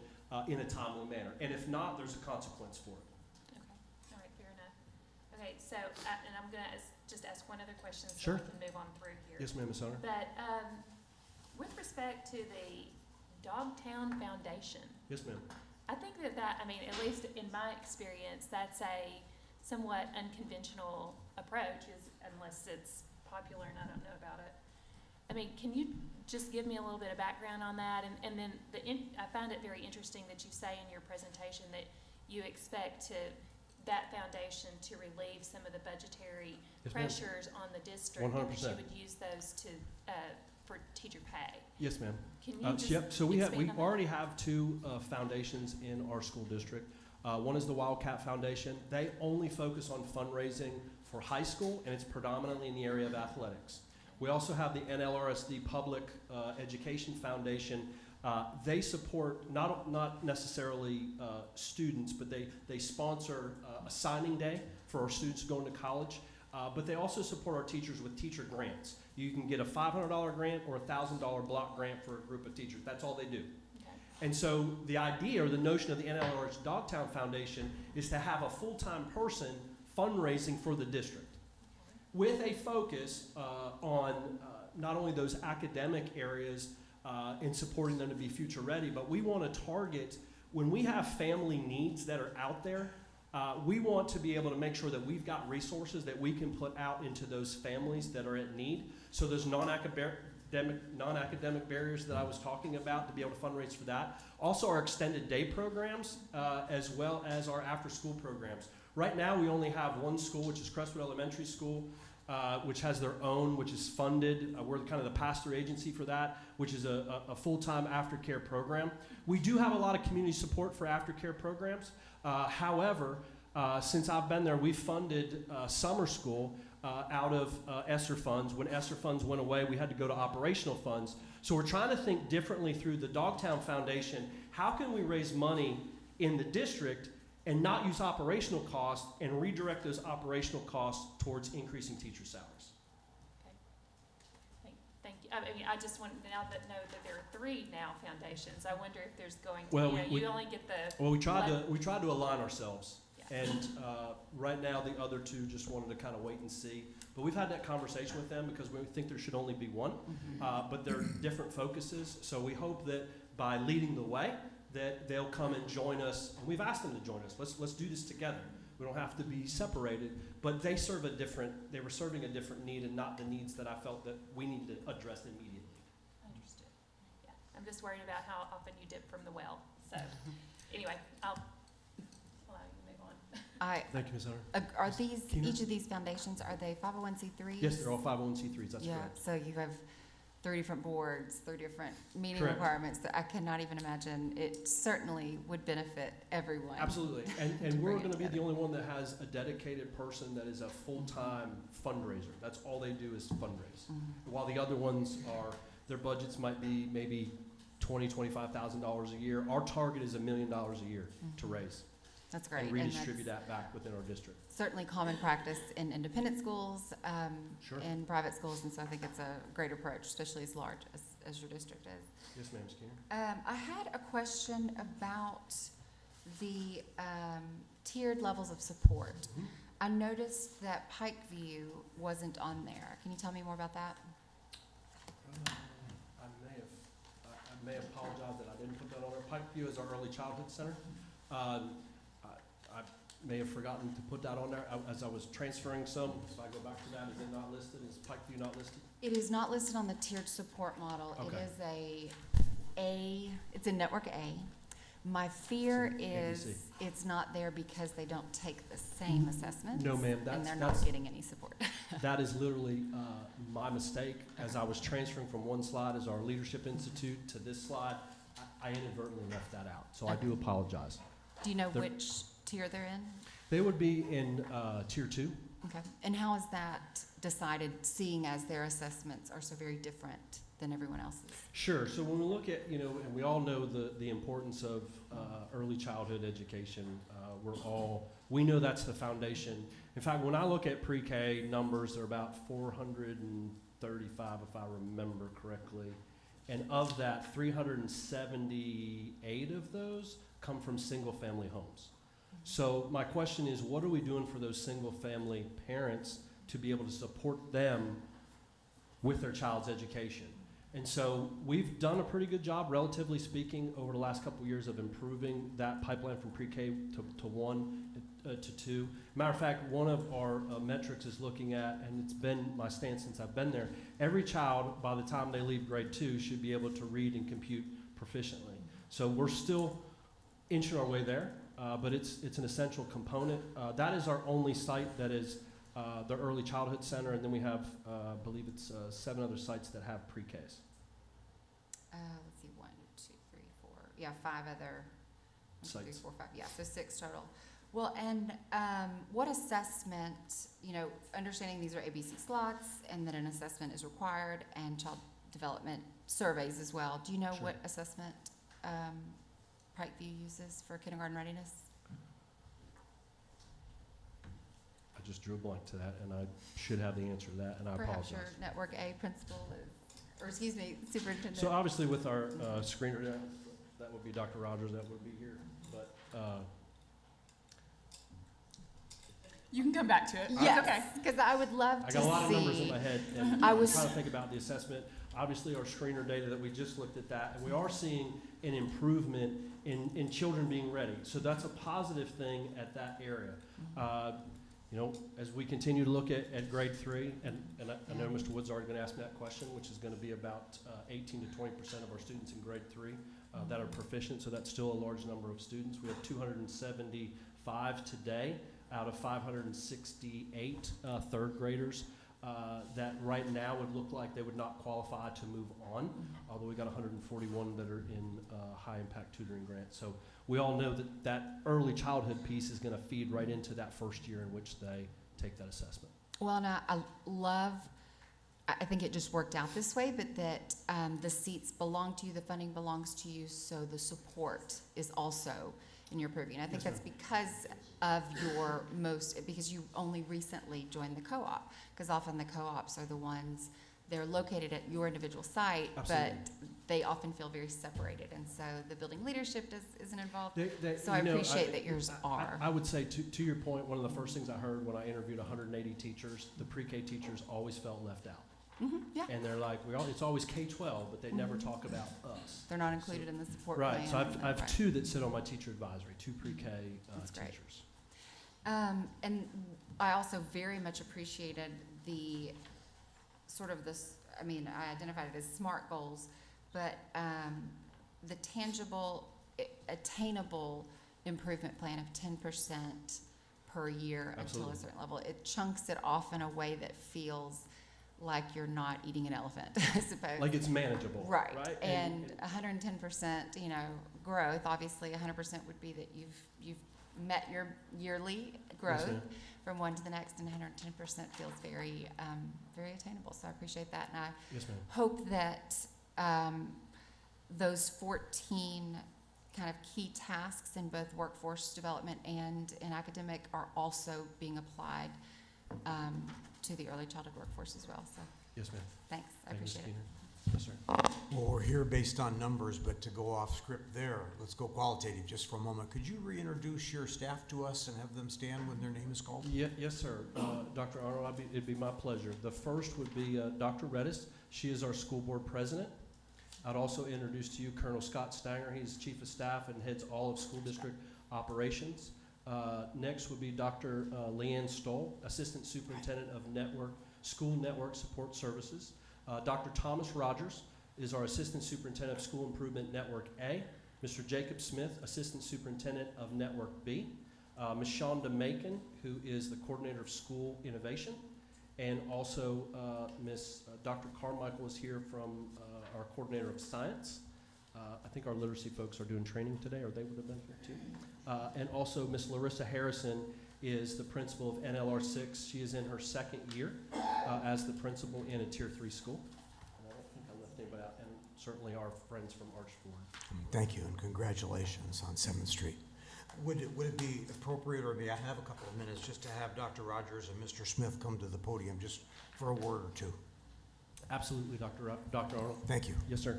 in a timely manner. And if not, there's a consequence for it. Okay, all right, fair enough. Okay, so, and I'm going to just ask one other question so Sure. we can move on through here. Yes, ma'am, Ms. Hunter. But with respect to the Dogtown Foundation, Yes, ma'am. I think that, I mean, at least in my experience, that's a somewhat unconventional approach, unless it's popular and I don't know about it. I mean, can you just give me a little bit of background on that? And then I find it very interesting that you say in your presentation that you expect that foundation to relieve some of the budgetary Yes, ma'am. pressures on the district. And that 100%. you would use those for teacher pay. Yes, ma'am. Can you just yep. So we expand on that? already have 2 foundations in our school district. One is the Wildcat Foundation. They only focus on fundraising for high school, and it's predominantly in the area of athletics. We also have the NLRSD Public Education Foundation. They support not necessarily students, but they sponsor a signing day for our students going to college. But they also support our teachers with teacher grants. You can get a $500 grant or a $1,000 block grant for a group of teachers. That's all they do. Okay. And so the idea or the notion of the NLRH Dogtown Foundation is to have a full-time person fundraising for the district with a focus on not only those academic areas in supporting them to be future ready, but we want to target when we have family needs that are out there. We want to be able to make sure that we've got resources that we can put out into those families that are at need. So those non-academic barriers that I was talking about, to be able to fundraise for that. Also our extended day programs, as well as our after-school programs. Right now we only have one school, which is Crestwood Elementary School, which has their own, which is funded. We're kind of the pass-through agency for that, which is a full-time aftercare program. We do have a lot of community support for aftercare programs. However, since I've been there, we've funded summer school out of ESSER funds. When ESSER funds went away, we had to go to operational funds. So we're trying to think differently through the Dogtown Foundation. How can we raise money in the district and not use operational costs and redirect those operational costs towards increasing teacher salaries? Thank you. I mean, I just want to know that there are 3 now foundations. I wonder if there's going to Well, you only get the well, we tried to align ourselves, and right now the other 2 just wanted to kind of wait and see. But we've had that conversation with them because we think there should only be one, but they're different focuses. So we hope that by leading the way, that they'll come and join us. And we've asked them to join us. Let's do this together. We don't have to be separated, but they were serving a different need and not the needs that I felt that we need to address immediately. Understood. Yeah, I'm just worried about how often you dip from the well. So anyway, I'll allow you to move on. Thank you, Ms. Hunter. Are these, Tina? each of these foundations, are they 501c3s? Yes, they're all 501c3s, that's yeah, correct. so you have 3 different boards, 3 different meeting Correct. requirements that I cannot even imagine. It certainly would benefit everyone. Absolutely, and we're going to be the only one that has a dedicated person that is a full-time fundraiser. That's all they do is fundraise. While the other ones their budgets might be maybe $20,000, $25,000 a year. Our target is $1 million a year to raise. That's great. And And redistribute that's that back within our district. certainly common practice in independent schools, Sure. in private schools, and so I think it's a great approach, especially as large as your district is. Yes, ma'am, Skinner. I had a question about the tiered levels of support. Mhm. I noticed that Pikeview wasn't on there. Can you tell me more about that? I may apologize that I didn't put that on there. Pikeview is our early childhood center. I may have forgotten to put that on there as I was transferring some. If I go back to that, is it not listed? Is Pikeview not listed? It is not listed on the tiered support model. Okay. It is it's a network A. My fear So, is ABC. it's not there because they don't take the same assessments. No, ma'am, And that's- they're that's- not getting any support. That is literally my mistake. As I was transferring from one slide as our Leadership Institute to this slide, I inadvertently left that out. So I do apologize. Do you know They're- which tier they're in? They would be in Tier 2. Okay. And how is that decided, seeing as their assessments are so very different than everyone else's? Sure. So when we look at, and we all know the importance of early childhood education, we know that's the foundation. In fact, when I look at pre-K numbers, they're about 435, if I remember correctly. And of that, 378 of those come from single-family homes. So my question is, what are we doing for those single-family parents to be able to support them with their child's education? And so we've done a pretty good job, relatively speaking, over the last couple of years of improving that pipeline from pre-K to 1 to 2. Matter of fact, one of our metrics is looking at, and it's been my stance since I've been there, every child, by the time they leave grade 2, should be able to read and compute proficiently. So we're still inching our way there, but it's an essential component. That is our only site that is the Early Childhood Center, and then we have, I believe it's 7 other sites that have pre-Ks. Let's see, 1, 2, 3, 4. Yeah, 5 other. 1, 2, 3, Sites. 4, 5. Yeah, so 6 total. Well, and what assessment, understanding these are ABC slots and that an assessment is required and child development surveys as well. Do you know Sure. what assessment Pikeview uses for kindergarten readiness? I just drew a blank to that, and I should have the answer to that, and I Perhaps apologize. your network A principal is, or excuse me, superintendent. So obviously with our screener, that would be Dr. Rogers, that would be here, but You can come back to it. Yes, because I would love to I see. got a lot of numbers in my head, and I I'm was trying to think about the assessment. Obviously, our screener data that we just looked at that, and we are seeing an improvement in children being ready. So that's a positive thing at that area. As we continue to look at grade 3, and I know Mr. Wood's already going to ask me that question, which is going to be about 18 to 20% of our students in grade 3 that are proficient. So that's still a large number of students. We have 275 today out of 568 third graders that right now would look like they would not qualify to move on, although we got 141 that are in high impact tutoring grants. So we all know that early childhood piece is going to feed right into that first year in which they take that assessment. Well, and I think it just worked out this way, but that the seats belong to you, the funding belongs to you, so the support is also in your purview. And I think Yes, that's because of because you only recently joined the co-op, because often the co-ops are the ones, they're located at your individual site, Absolutely. but they often feel very separated, and so the building leadership isn't involved. So I You know, appreciate that yours are. I would say, to your point, one of the first things I heard when I interviewed 180 teachers, the pre-K teachers always felt left out. Yeah. And they're like, it's always K-12, but they never talk about us. They're not included in the support Right, plan. so I have Right. 2 that sit on my teacher advisory, 2 pre-K That's great. teachers. And I also very much appreciated the sort of this, I identified it as SMART goals, but the tangible, attainable improvement plan of 10% per year until Absolutely. a certain level. It chunks it off in a way that feels like you're not eating an elephant, I suppose. Like it's manageable. Right. Right. And 110%, growth, obviously 100% would be that you've met your yearly growth ma'am. from one to the next, and 110% feels very, very attainable. So I appreciate that. And I Yes, ma'am. hope that those 14 kind of key tasks in both workforce development and in academic are also being applied to the early childhood workforce as well. So Yes, ma'am. thanks, I Thank you, Ms. appreciate it. Keener. Yes, sir. Well, we're here based on numbers, but to go off script there, let's go qualitative just for a moment. Could you reintroduce your staff to us and have them stand when their name is called? Yes, sir. Dr. Arnold, it'd be my pleasure. The first would be Dr. Redis. She is our school board president. I'd also introduce to you Colonel Scott Stanger. He's chief of staff and heads all of school district operations. Next would be Dr. Leanne Stoll, assistant superintendent of school network support services. Dr. Thomas Rogers is our assistant superintendent of school improvement network A. Mr. Jacob Smith, assistant superintendent of network B. Ms. Shonda Macon, who is the coordinator of school innovation. And also Dr. Carmichael is here from our coordinator of science. I think our literacy folks are doing training today, or they would have been here too. And also Ms. Larissa Harrison is the principal of NLR 6. She is in her second year as the principal in a Tier 3 school. And I don't think I left anybody out, and certainly our friends from Archford. Thank you, and congratulations on 7th Street. Would it be appropriate, or may I have a couple of minutes just to have Dr. Rogers and Mr. Smith come to the podium just for a word or two? Absolutely, Dr. Arnold. Thank you. Yes, sir.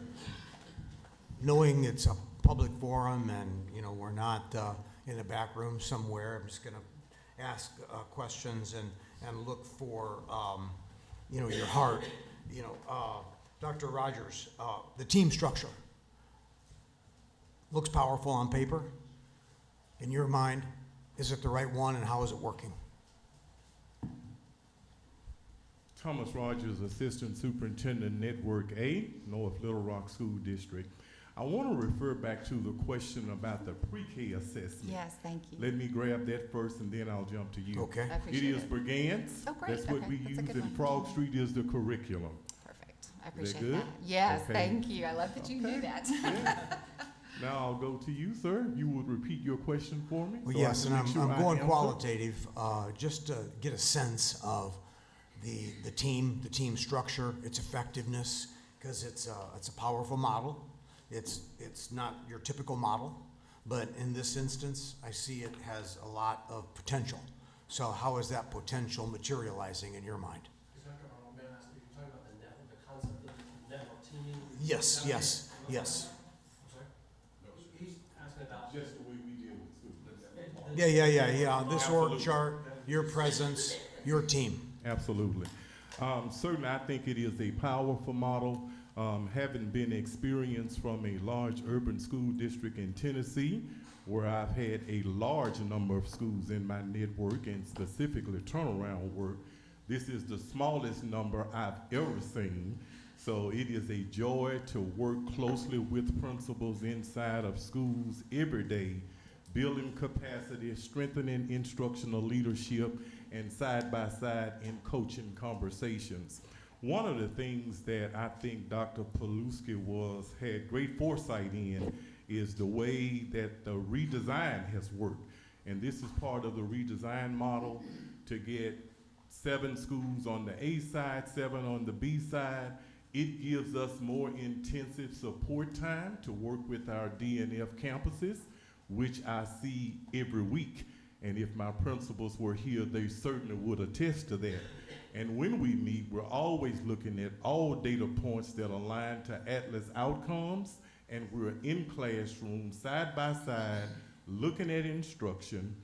Knowing it's a public forum and, you know, we're not in a back room somewhere, I'm just going to ask questions and look for, you know, your heart. You know, Dr. Rogers, the team structure looks powerful on paper. In your mind, is it the right one, and how is it working? Thomas Rogers, Assistant Superintendent, Network A, North Little Rock School District. I want to refer back to the question about the pre-K assessment. Yes, thank you. Let me grab that first, and then I'll jump to you. Okay. I It appreciate is it. Brigance. Oh, great. That's what Okay. we That's a use, good and one. Frog Street is the curriculum. Perfect. I Is that appreciate good? that. Yes, Okay. thank you. I love that you knew that. Yeah. Now I'll go to you, sir. You would repeat your question for me? Well, so I yes, can and make sure I'm I going answer? qualitative, just to get a sense of the team structure, its effectiveness, because it's a powerful model. It's not your typical model, but in this instance, I see it has a lot of potential. So how is that potential materializing in your mind? Dr. Arnold, may I ask, are you talking about the concept of network teaming? Yes, yes, yes. He's asking about. Just the way we deal with students. Yeah. This org Absolutely. chart, your presence, your team. Absolutely. Certainly, I think it is a powerful model. Having been experienced from a large urban school district in Tennessee, where I've had a large number of schools in my network, and specifically turnaround work, this is the smallest number I've ever seen. So it is a joy to work closely with principals inside of schools every day, building capacity, strengthening instructional leadership, and side by side in coaching conversations. One of the things that I think Dr. Paluski had great foresight in is the way that the redesign has worked. And this is part of the redesign model to get 7 schools on the A side, 7 on the B side. It gives us more intensive support time to work with our DNF campuses, which I see every week. And if my principals were here, they certainly would attest to that. And when we meet, we're always looking at all data points that align to Atlas outcomes, and we're in classrooms side by side, looking at instruction,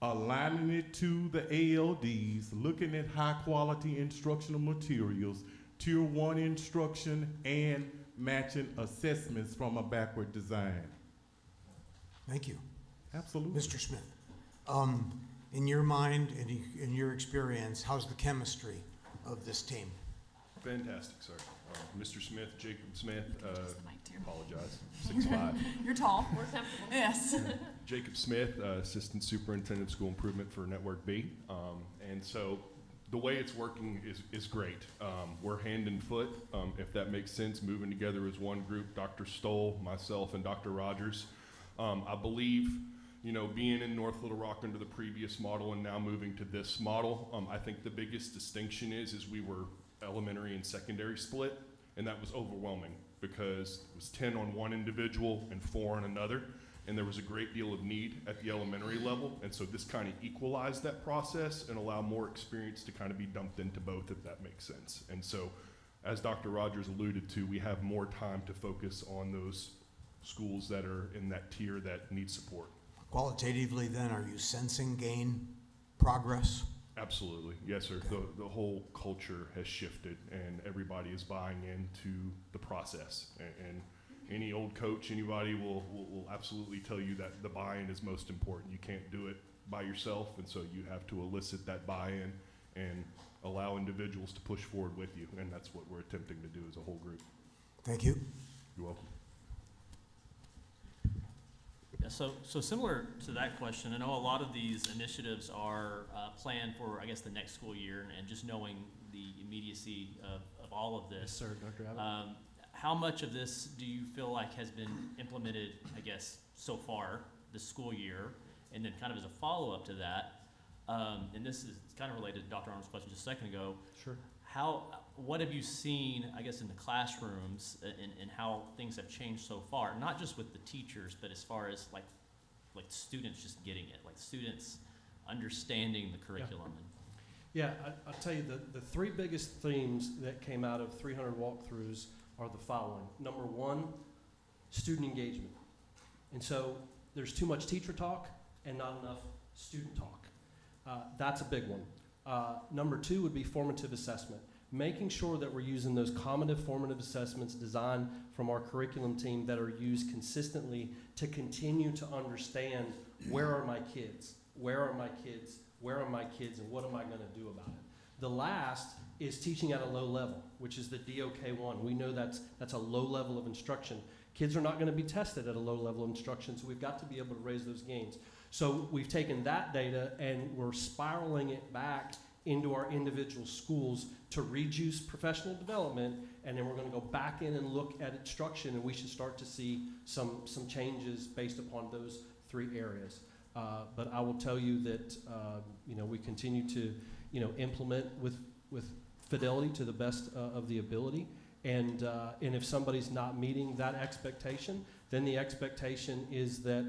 aligning it to the ALDs, looking at high quality instructional materials, Tier 1 instruction, and matching assessments from a backward design. Thank you. Absolutely. Mr. Smith, in your mind and in your experience, how's the chemistry of this team? Fantastic, sir. Mr. Smith, Jacob Smith, apologize, You're 6'5". You're tall. We're comfortable. Yes. Jacob Smith, Assistant Superintendent of School Improvement for Network B. And so the way it's working is great. We're hand and foot, if that makes sense, moving together as one group, Dr. Stoll, myself, and Dr. Rogers. I believe, you know, being in North Little Rock under the previous model and now moving to this model, I think the biggest distinction is we were elementary and secondary split, and that was overwhelming because it was 10 on one individual and 4 on another. and there was a great deal of need at the elementary level, and so this kind of equalized that process and allow more experience to kind of be dumped into both, if that makes sense. And so, as Dr. Rogers alluded to, we have more time to focus on those schools that are in that tier that need support. Qualitatively, then, are you sensing progress? Absolutely, yes, sir. The whole culture has shifted, and everybody is buying into the process. And any old coach, anybody will absolutely tell you that the buy-in is most important. You can't do it by yourself, and so you have to elicit that buy-in and allow individuals to push forward with you, and that's what we're attempting to do as a whole group. Thank you. You're welcome. Yeah, so similar to that question, I know a lot of these initiatives are planned for, I guess, the next school year, and just knowing the immediacy of all of this. Yes, sir, Dr. Abbott. How much of this do you feel like has been implemented, I guess, so far this school year? And then kind of as a follow-up to that, and this is kind of related to Dr. Arnold's question just a second ago. Sure. What have you seen, I guess, in the classrooms and how things have changed so far? Not just with the teachers, but as far as like students just getting it, like students understanding the curriculum. Yeah, I'll tell you, the three biggest themes that came out of 300 walkthroughs are the following. Number one, student engagement. And so there's too much teacher talk and not enough student talk. That's a big one. Number two would be formative assessment. Making sure that we're using those formative assessments designed from our curriculum team that are used consistently to continue to understand where are my kids, where are my kids, where are my kids, and what am I going to do about it. The last is teaching at a low level, which is the DOK1. We know that's a low level of instruction. Kids are not going to be tested at a low level of instruction, so we've got to be able to raise those gains. So we've taken that data and we're spiraling it back into our individual schools to reduce professional development, and then we're going to go back in and look at instruction, and we should start to see some changes based upon those three areas. But I will tell you that we continue to implement with fidelity to the best of the ability, and if somebody's not meeting that expectation, then the expectation is that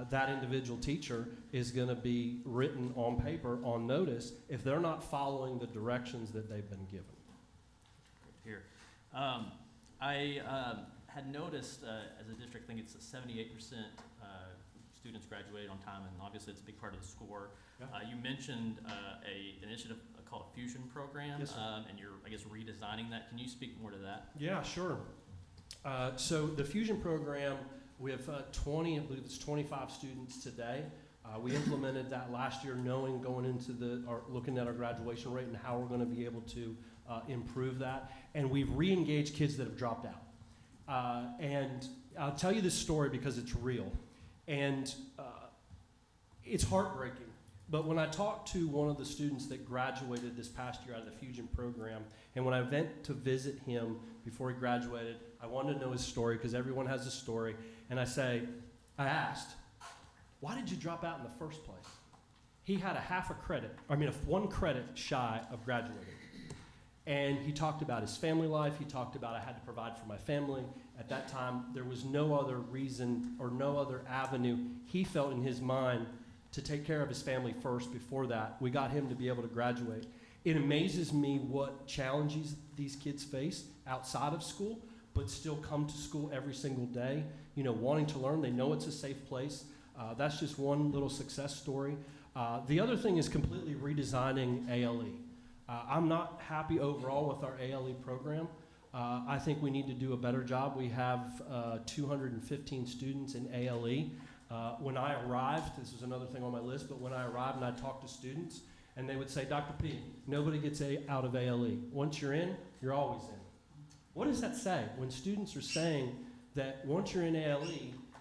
that individual teacher is going to be written on paper on notice if they're not following the directions that they've been given. Great to hear. I had noticed as a district, I think it's 78% students graduated on time, and obviously it's a big part of the score. Yeah. You mentioned an initiative called a Fusion program, yes, and you're, I guess, redesigning that. Can you speak more to that? Yeah, sure. So the Fusion program, we have I believe it's 25 students today. We implemented that last year, knowing going into looking at our graduation rate and how we're going to be able to improve that. And we've re-engaged kids that have dropped out. And I'll tell you this story because it's real. And it's heartbreaking. But when I talked to one of the students that graduated this past year out of the Fusion program, and when I went to visit him before he graduated, I wanted to know his story because everyone has a story. And I asked, why did you drop out in the first place? He had one credit shy of graduating. And he talked about his family life. He talked about, I had to provide for my family. At that time, there was no other reason or no other avenue he felt in his mind to take care of his family first. Before that, we got him to be able to graduate. It amazes me what challenges these kids face outside of school, but still come to school every single day, wanting to learn. They know it's a safe place. That's just one little success story. The other thing is completely redesigning ALE. I'm not happy overall with our ALE program. I think we need to do a better job. We have 215 students in ALE. When I arrived, this was another thing on my list, but when I arrived and I talked to students, and they would say, Dr. P, nobody gets out of ALE. Once you're in, you're always in. What does that say when students are saying that once you're in ALE,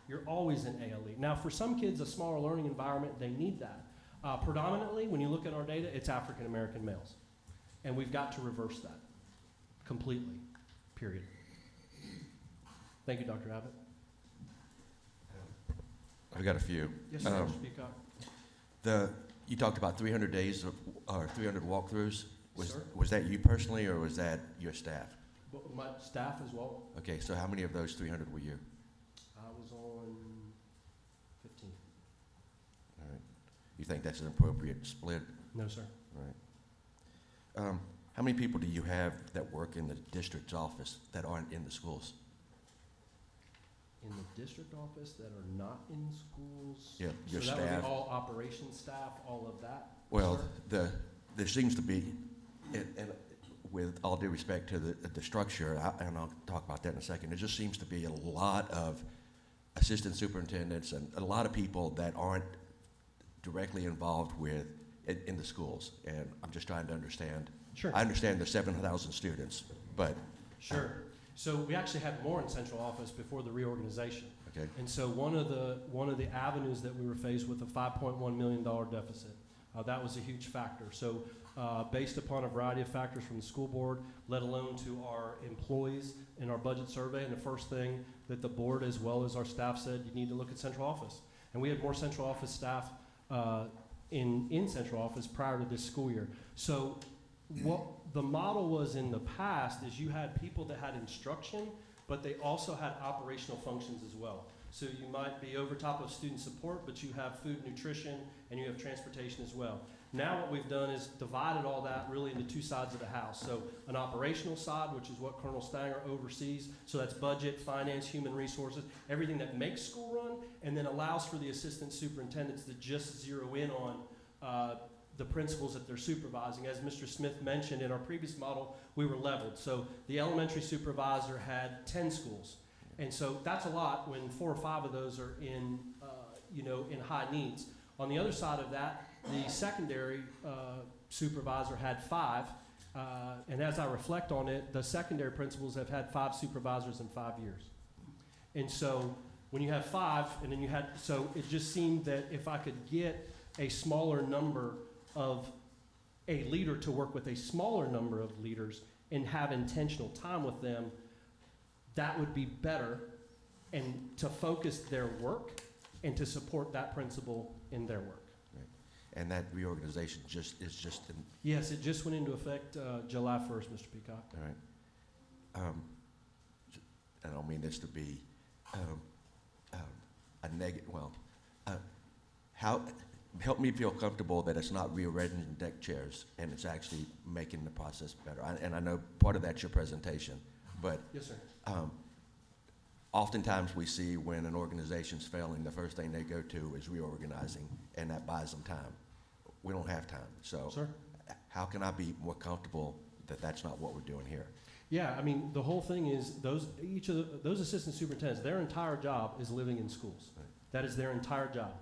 you're always in ALE? Now, for some kids, a smaller learning environment, they need that. Predominantly, when you look at our data, it's African American males. And we've got to reverse that completely, period. Thank you, Dr. Abbott. I've got a few. Yes, sir, speak up. You talked about 300 days or 300 walkthroughs. Yes, Was that you personally, or was that your staff? My staff as well. Okay, so how many of those 300 were you? I was on you think that's an appropriate split? No, sir. Right. How many people do you have that work in the district's office that aren't in the schools? In the district office that are not in schools? Yeah, your So that would staff. be all operations staff, all of that? Well, sir? there seems to be, and with all due respect to the structure, and I'll talk about that in a second, there just seems to be a lot of assistant superintendents and a lot of people that aren't directly involved with in the schools. And I'm just trying to understand. Sure. I understand there's 7,000 students, but. Sure. So we actually had more in central office before the reorganization. Okay. And so one of the avenues that we were faced with a $5.1 million deficit, that was a huge factor. So based upon a variety of factors from the school board, let alone to our employees in our budget survey, and the first thing that the board as well as our staff said, you need to look at central office. And we had more central office staff in central office prior to this school year. So what the model was in the past is you had people that had instruction, but they also had operational functions as well. So you might be over top of student support, but you have food, nutrition, and you have transportation as well. Now what we've done is divided all that really into two sides of the house. So an operational side, which is what Colonel Stanger oversees. So that's budget, finance, human resources, everything that makes school run, and then allows for the assistant superintendents to just zero in on the principals that they're supervising. As Mr. Smith mentioned, in our previous model, we were leveled. So the elementary supervisor had 10 schools. And so that's a lot when 4 or 5 of those are in, in high needs. On the other side of that, the secondary supervisor had 5. And as I reflect on it, the secondary principals have had 5 supervisors in 5 years. And so when you have 5, and then you had, so it just seemed that if I could get a smaller number of a leader to work with a smaller number of leaders and have intentional time with them, that would be better, and to focus their work and to support that principal in their work. Right. And that reorganization is just in. Yes, it just went into effect July 1st, Mr. Peacock. All right. I don't mean this to be a negative, help me feel comfortable that it's not rearranging deck chairs and it's actually making the process better. And I know part of that's your presentation, but. Yes, sir. Oftentimes we see when an organization's failing, the first thing they go to is reorganizing, and that buys them time. We don't have time, so Sir? How can I be more comfortable that that's not what we're doing here? Yeah, I mean, the whole thing is each of those assistant superintendents, their entire job is living in schools. Right. That is their entire job.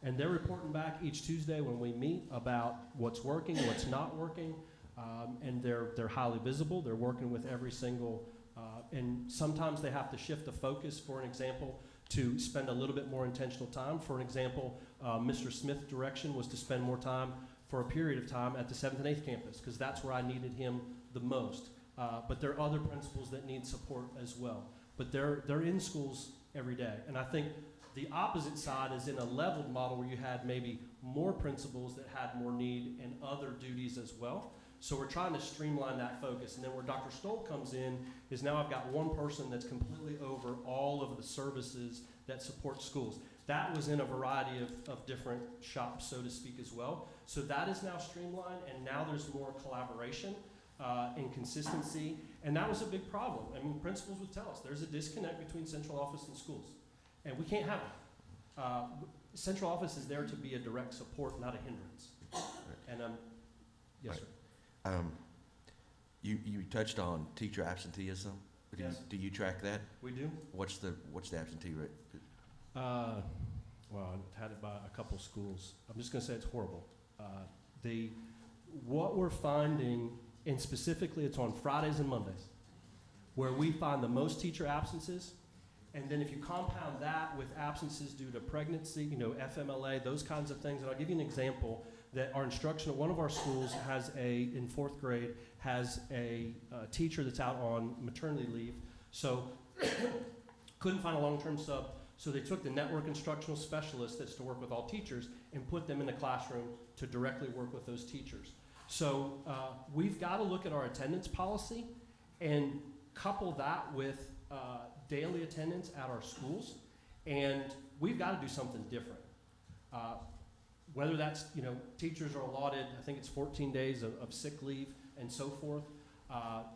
And they're reporting back each Tuesday when we meet about what's working, what's not working, and they're highly visible. They're working with every single, and sometimes they have to shift the focus, for an example, to spend a little bit more intentional time. For an example, Mr. Smith's direction was to spend more time for a period of time at the 7th and 8th campus, because that's where I needed him the most. But there are other principals that need support as well. But they're in schools every day. And I think the opposite side is in a leveled model where you had maybe more principals that had more need and other duties as well. So we're trying to streamline that focus. And then where Dr. Stoll comes in is now I've got one person that's completely over all of the services that support schools. That was in a variety of different shops, so to speak, as well. So that is now streamlined, and now there's more collaboration and consistency. And that was a big problem. I mean, principals would tell us there's a disconnect between central office and schools. And we can't have it. Central office is there to be a direct support, not a hindrance. And yes, Right. sir. You touched on teacher absenteeism. Yes. Do you track that? We do. What's the absentee rate? Well, I've had it by a couple schools. I'm just going to say it's horrible. What we're finding, and specifically it's on Fridays and Mondays, where we find the most teacher absences. And then if you compound that with absences due to pregnancy, FMLA, those kinds of things. And I'll give you an example that our instruction at one of our schools in 4th grade, has a teacher that's out on maternity leave. So couldn't find a long-term sub. So they took the network instructional specialist that's to work with all teachers and put them in the classroom to directly work with those teachers. So we've got to look at our attendance policy and couple that with daily attendance at our schools, and we've got to do something different. whether that's, teachers are allotted, I think it's 14 days of sick leave and so forth.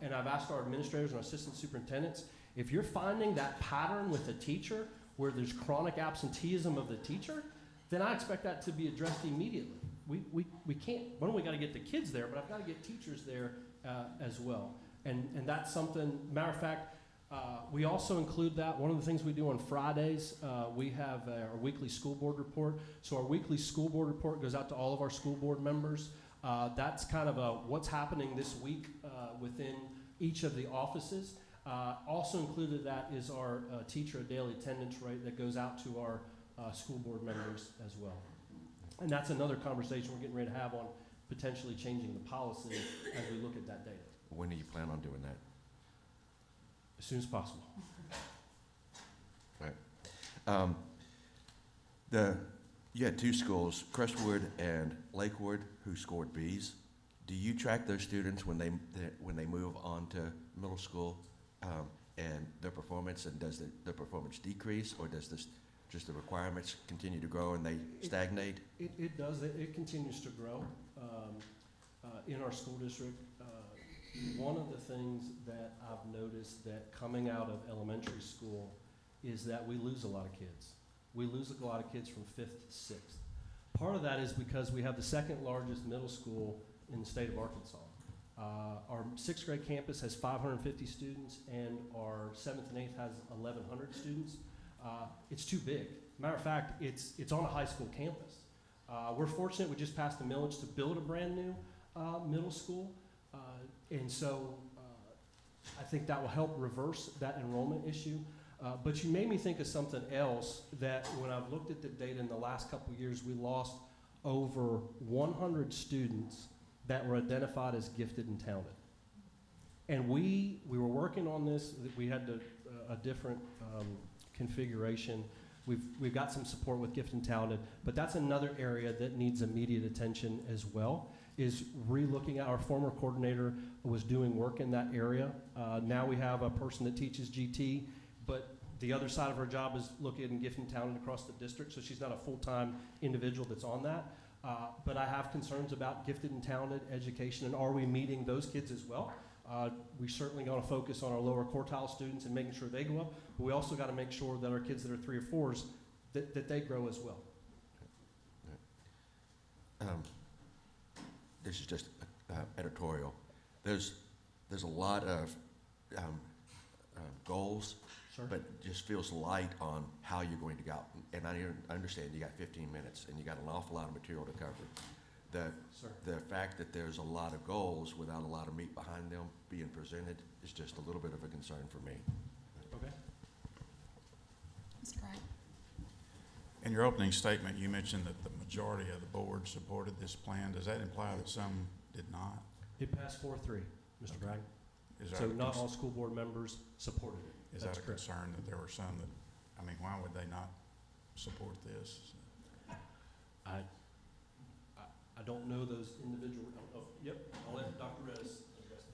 And I've asked our administrators and our assistant superintendents, if you're finding that pattern with a teacher where there's chronic absenteeism of the teacher, then I expect that to be addressed immediately. We can't, one, we gotta get the kids there, but I've gotta get teachers there as well. And that's something, matter of fact, we also include that. One of the things we do on Fridays, we have our weekly school board report. So our weekly school board report goes out to all of our school board members. That's kind of what's happening this week within each of the offices. Also included that is our teacher daily attendance rate that goes out to our school board members as well. And that's another conversation we're getting ready to have on potentially changing the policy as we look at that data. When do you plan on doing that? As soon as possible. Right. You had two schools, Crestwood and Lakewood, who scored Bs. Do you track those students when they move on to middle school and their performance, and does the performance decrease, or does just the requirements continue to grow and they stagnate? It does. It continues to grow in our school district. One of the things that I've noticed that coming out of elementary school is that we lose a lot of kids. We lose a lot of kids from 5th to 6th. Part of that is because we have the second largest middle school in the state of Arkansas. Our 6th grade campus has 550 students, and our 7th and 8th has 1,100 students. It's too big. Matter of fact, it's on a high school campus. We're fortunate we just passed the millage to build a brand new middle school. And so I think that will help reverse that enrollment issue. But you made me think of something else that when I've looked at the data in the last couple of years, we lost over 100 students that were identified as gifted and talented. And we were working on this. We had a different configuration. We've got some support with gifted and talented, but that's another area that needs immediate attention as well, is re-looking at. Our former coordinator was doing work in that area. Now we have a person that teaches GT, but the other side of her job is looking at gifted and talented across the district, so she's not a full-time individual that's on that. But I have concerns about gifted and talented education, and are we meeting those kids as well? We certainly got to focus on our lower quartile students and making sure they go up, but we also got to make sure that our kids that are 3 or 4s, that they grow as well. This is just editorial. There's a lot of goals, sure, but it just feels light on how you're going to go out. And I understand you got 15 minutes and you got an awful lot of material to cover. The fact that there's a lot of goals without a lot of meat behind them being presented is just a little bit of a concern for me. Okay. Mr. Wright. In your opening statement, you mentioned that the majority of the board supported this plan. Does that imply that some did not? It passed 4-3, Mr. Bragg. So not all school board members supported it. Is that a concern that there were some that, I mean, why would they not support this? I don't know those individual, yep, I'll let Dr. Redis address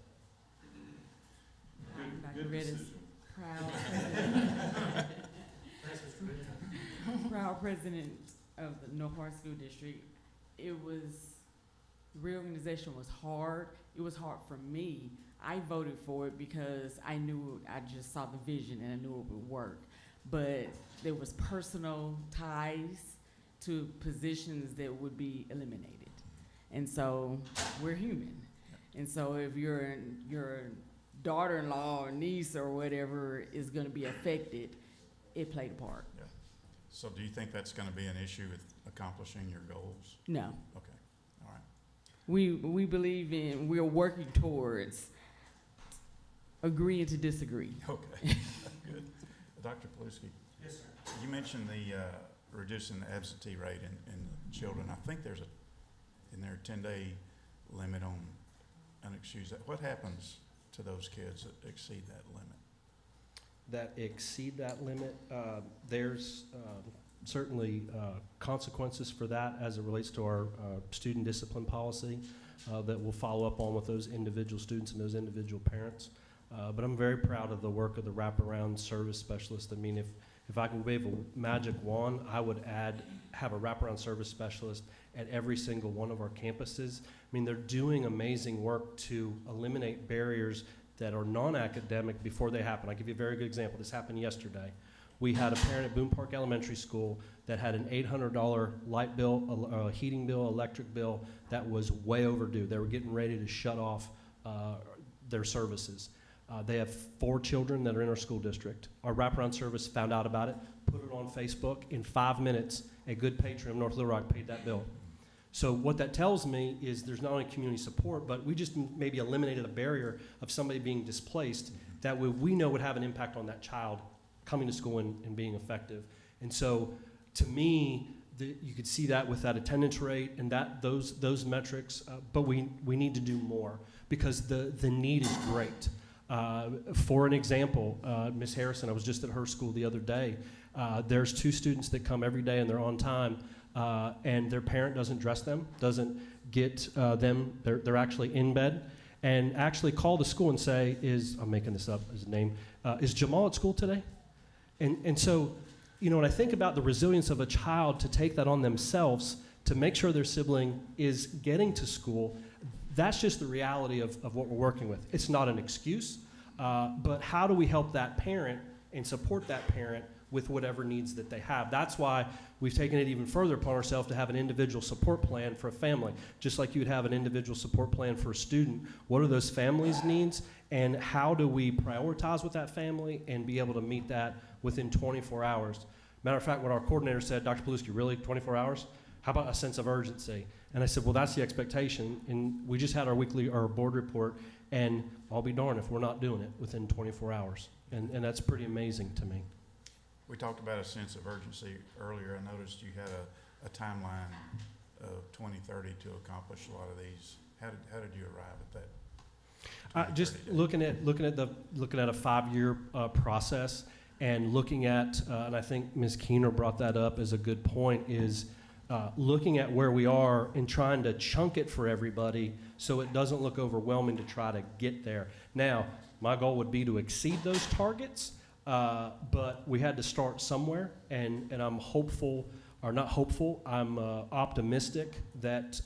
that. Dr. Redis, proud president of the North Hart School District. Reorganization was hard. It was hard for me. I voted for it because I just saw the vision and I knew it would work. But there was personal ties to positions that would be eliminated. And so we're human. And so if your daughter-in-law or niece or whatever is going to be affected, it played a part. Yeah. So do you think that's going to be an issue with accomplishing your goals? No. Okay. All right. We believe we're working towards agreeing to disagree. Okay. Good. Dr. Paluski. Yes, sir. You mentioned the reducing the absentee rate in children. I think there's in there 10-day limit on unexcused. What happens to those kids that exceed that limit? That exceed that limit, there's certainly consequences for that as it relates to our student discipline policy that we'll follow up on with those individual students and those individual parents. But I'm very proud of the work of the wraparound service specialist. I mean, if if I could wave a magic wand, I would have a wraparound service specialist at every single one of our campuses. I mean, they're doing amazing work to eliminate barriers that are non-academic before they happen. I'll give you a very good example. This happened yesterday. We had a parent at Boone Park Elementary School that had an $800 light bill, heating bill, electric bill that was way overdue. They were getting ready to shut off their services. They have 4 children that are in our school district. Our wraparound service found out about it, put it on Facebook. In 5 minutes, a good patron of North Little Rock paid that bill. So what that tells me is there's not only community support, but we just maybe eliminated a barrier of somebody being displaced that we know would have an impact on that child coming to school and being effective. And so to me, you could see that with that attendance rate and those metrics, but we need to do more because the need is great. For an example, Ms. Harrison, I was just at her school the other day. There's 2 students that come every day and they're on time, and their parent doesn't dress them, doesn't get them, they're actually in bed, and actually call the school and say, I'm making this up as a name, is Jamal at school today? And so, when I think about the resilience of a child to take that on themselves, to make sure their sibling is getting to school, that's just the reality of what we're working with. It's not an excuse, but how do we help that parent and support that parent with whatever needs that they have? That's why we've taken it even further upon ourselves to have an individual support plan for a family. Just like you'd have an individual support plan for a student, what are those families' needs, and how do we prioritize with that family and be able to meet that within 24 hours? Matter of fact, what our coordinator said, Dr. Paluski, really, 24 hours? How about a sense of urgency? And I said, well, that's the expectation. And we just had our board report, and I'll be darned if we're not doing it within 24 hours. And that's pretty amazing to me. We talked about a sense of urgency earlier. I noticed you had a timeline of 2030 to accomplish a lot of these. How did you arrive at that? Just looking at a 5-year process and looking at, and I think Ms. Keener brought that up as a good point, is looking at where we are and trying to chunk it for everybody so it doesn't look overwhelming to try to get there. Now, my goal would be to exceed those targets, but we had to start somewhere, and I'm hopeful, or not hopeful, I'm optimistic that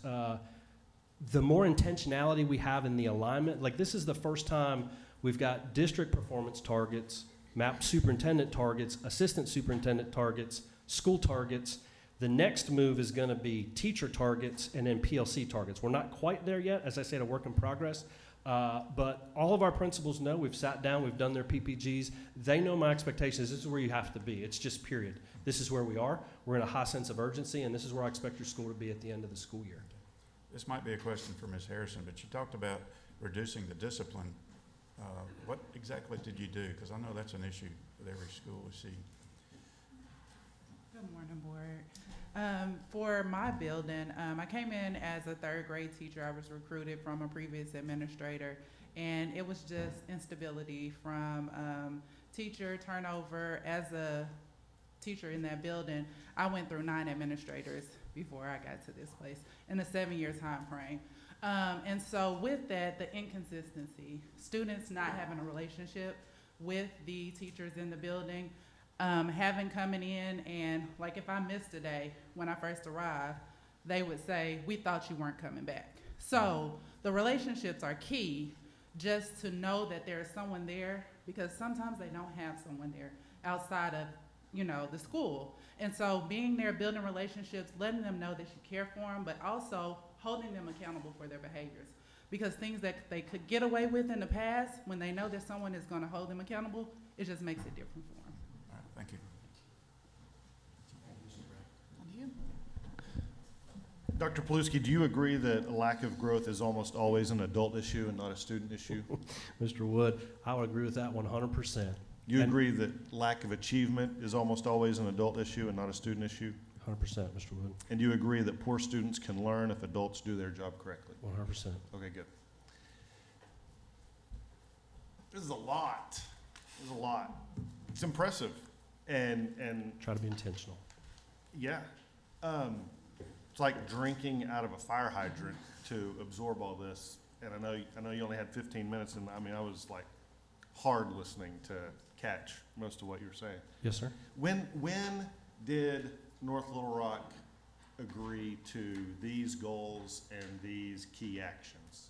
the more intentionality we have in the alignment, like this is the first time we've got district performance targets, MAP superintendent targets, assistant superintendent targets, school targets. The next move is going to be teacher targets and then PLC targets. We're not quite there yet, as I said, a work in progress. But all of our principals know, we've sat down, we've done their PPGs. They know my expectations. This is where you have to be. It's just period. This is where we are. We're in a high sense of urgency, and this is where I expect your school to be at the end of the school year. This might be a question for Ms. Harrison, but you talked about reducing the discipline. What exactly did you do? Because I know that's an issue with every school we see. Good morning, board. For my building, I came in as a 3rd grade teacher. I was recruited from a previous administrator, and it was just instability from teacher turnover. As a teacher in that building, I went through 9 administrators before I got to this place in a 7-year time frame. And so with that, the inconsistency, students not having a relationship with the teachers in the building, having coming in, and like if I missed a day when I first arrived, they would say, we thought you weren't coming back. So the relationships are key, just to know that there's someone there, because sometimes they don't have someone there outside of, the school. And so being there, building relationships, letting them know that you care for them, but also holding them accountable for their behaviors. Because things that they could get away with in the past, when they know that someone is going to hold them accountable, it just makes it different for them. All right, thank you. Dr. Paluski, do you agree that a lack of growth is almost always an adult issue and not a student issue? Mr. Wood, I would agree with that 100%. You agree that lack of achievement is almost always an adult issue and not a student issue? 100%, Mr. Wood. And you agree that poor students can learn if adults do their job correctly? 100%. Okay, good. This is a lot. This is a lot. It's impressive. And try to be intentional. Yeah. It's like drinking out of a fire hydrant to absorb all this. And I know you only had 15 minutes, and I mean, I was like hard listening to catch most of what you're saying. Yes, sir. When did North Little Rock agree to these goals and these key actions?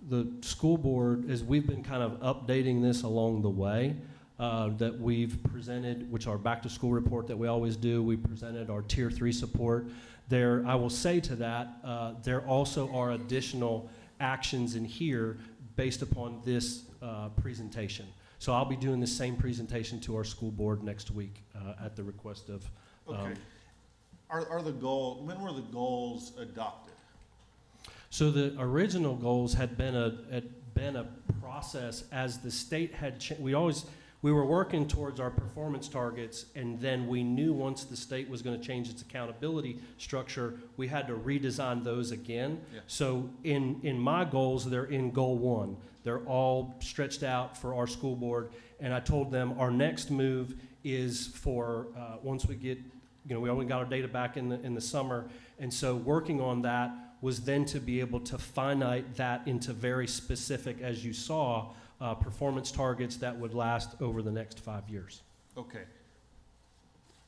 The school board, as we've been kind of updating this along the way, that we've presented, which our back to school report that we always do, we presented our tier 3 support. There, I will say to that, there also are additional actions in here based upon this presentation. So I'll be doing the same presentation to our school board next week at the request of. Okay. Are the goals, when were the goals adopted? So the original goals had been a process as the state had we were working towards our performance targets, and then we knew once the state was going to change its accountability structure, we had to redesign those again. Yeah. So in my goals, they're in goal 1. They're all stretched out for our school board, and I told them our next move is for once we get, we only got our data back in the summer, and so working on that was then to be able to finite that into very specific, as you saw, performance targets that would last over the next 5 years. Okay.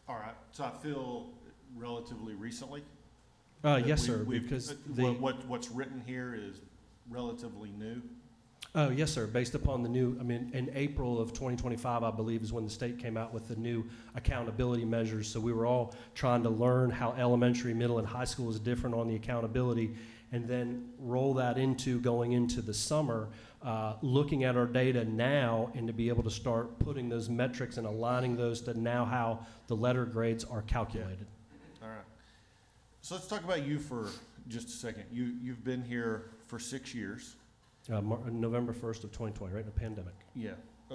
All right. So I feel relatively recently? Yes, sir, because what's written here is relatively new? Oh, yes, sir. Based upon the new, in April of 2025, I believe, is when the state came out with the new accountability measures. So we were all trying to learn how elementary, middle, and high school is different on the accountability, and then roll that into going into the summer, looking at our data now, and to be able to start putting those metrics and aligning those to now how the letter grades are calculated. All right. So let's talk about you for just a second. You've been here for 6 years. November 1st of 2020, right in the pandemic. Yeah.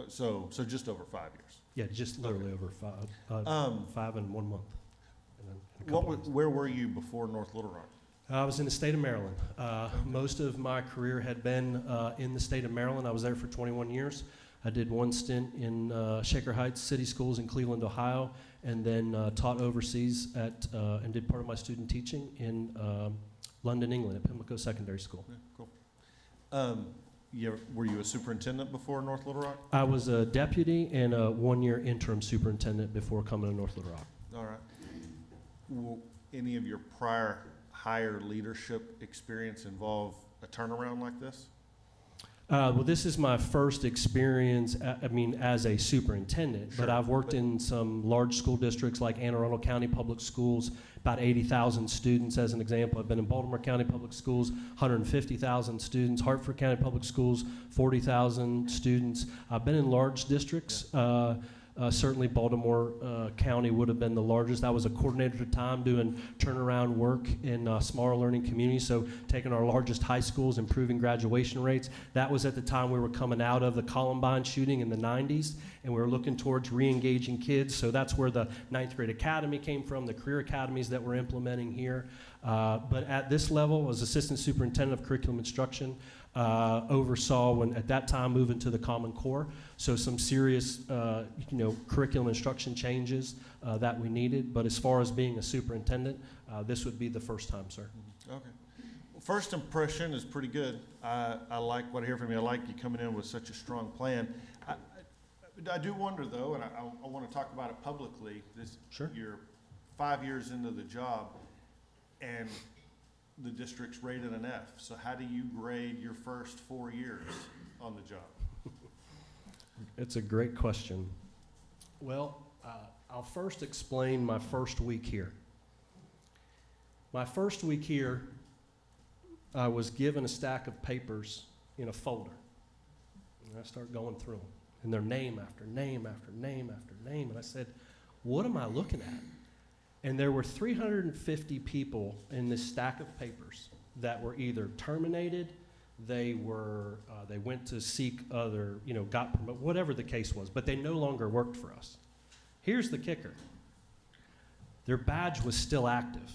So just over 5 years. Yeah, just literally over 5 and 1 month. And then Where were you before North Little Rock? I was in the state of Maryland. Most of my career had been in the state of Maryland. I was there for 21 years. I did one stint in Shaker Heights City Schools in Cleveland, Ohio, and then taught overseas and did part of my student teaching in London, England at Pimlico Secondary School. Yeah, cool. Were you a superintendent before North Little Rock? I was a deputy and a 1-year interim superintendent before coming to North Little Rock. All right. Will any of your prior higher leadership experience involve a turnaround like this? Well, this is my first experience, as a superintendent, Sure, but I've worked in some large school districts like Anne Arundel County Public Schools, about 80,000 students as an example. I've been in Baltimore County Public Schools, 150,000 students, Hartford County Public Schools, 40,000 students. I've been in large districts. Yeah. Certainly Baltimore County would have been the largest. I was a coordinator at the time doing turnaround work in smaller learning communities, so taking our largest high schools, improving graduation rates. That was at the time we were coming out of the Columbine shooting in the 90s, and we were looking towards re-engaging kids, so that's where the 9th grade academy came from, the career academies that we're implementing here. But at this level, as assistant superintendent of curriculum instruction, oversaw when at that time moving to the Common Core. So some serious, curriculum instruction changes that we needed. But as far as being a superintendent, this would be the first time, sir. Okay. Well, first impression is pretty good. I like what I hear from you. I like you coming in with such a strong plan. I do wonder though, and I want to talk about it publicly. Sure. You're 5 years into the job, and the district's rated an F. So how do you grade your first 4 years on the job? It's a great question. Well, I'll first explain my first week here. My first week here, I was given a stack of papers in a folder. And I start going through them. And they're name after name after name after name. And I said, what am I looking at? And there were 350 people in this stack of papers that were either terminated, they went to seek other, got promoted, whatever the case was, but they no longer worked for us. Here's the kicker. Their badge was still active.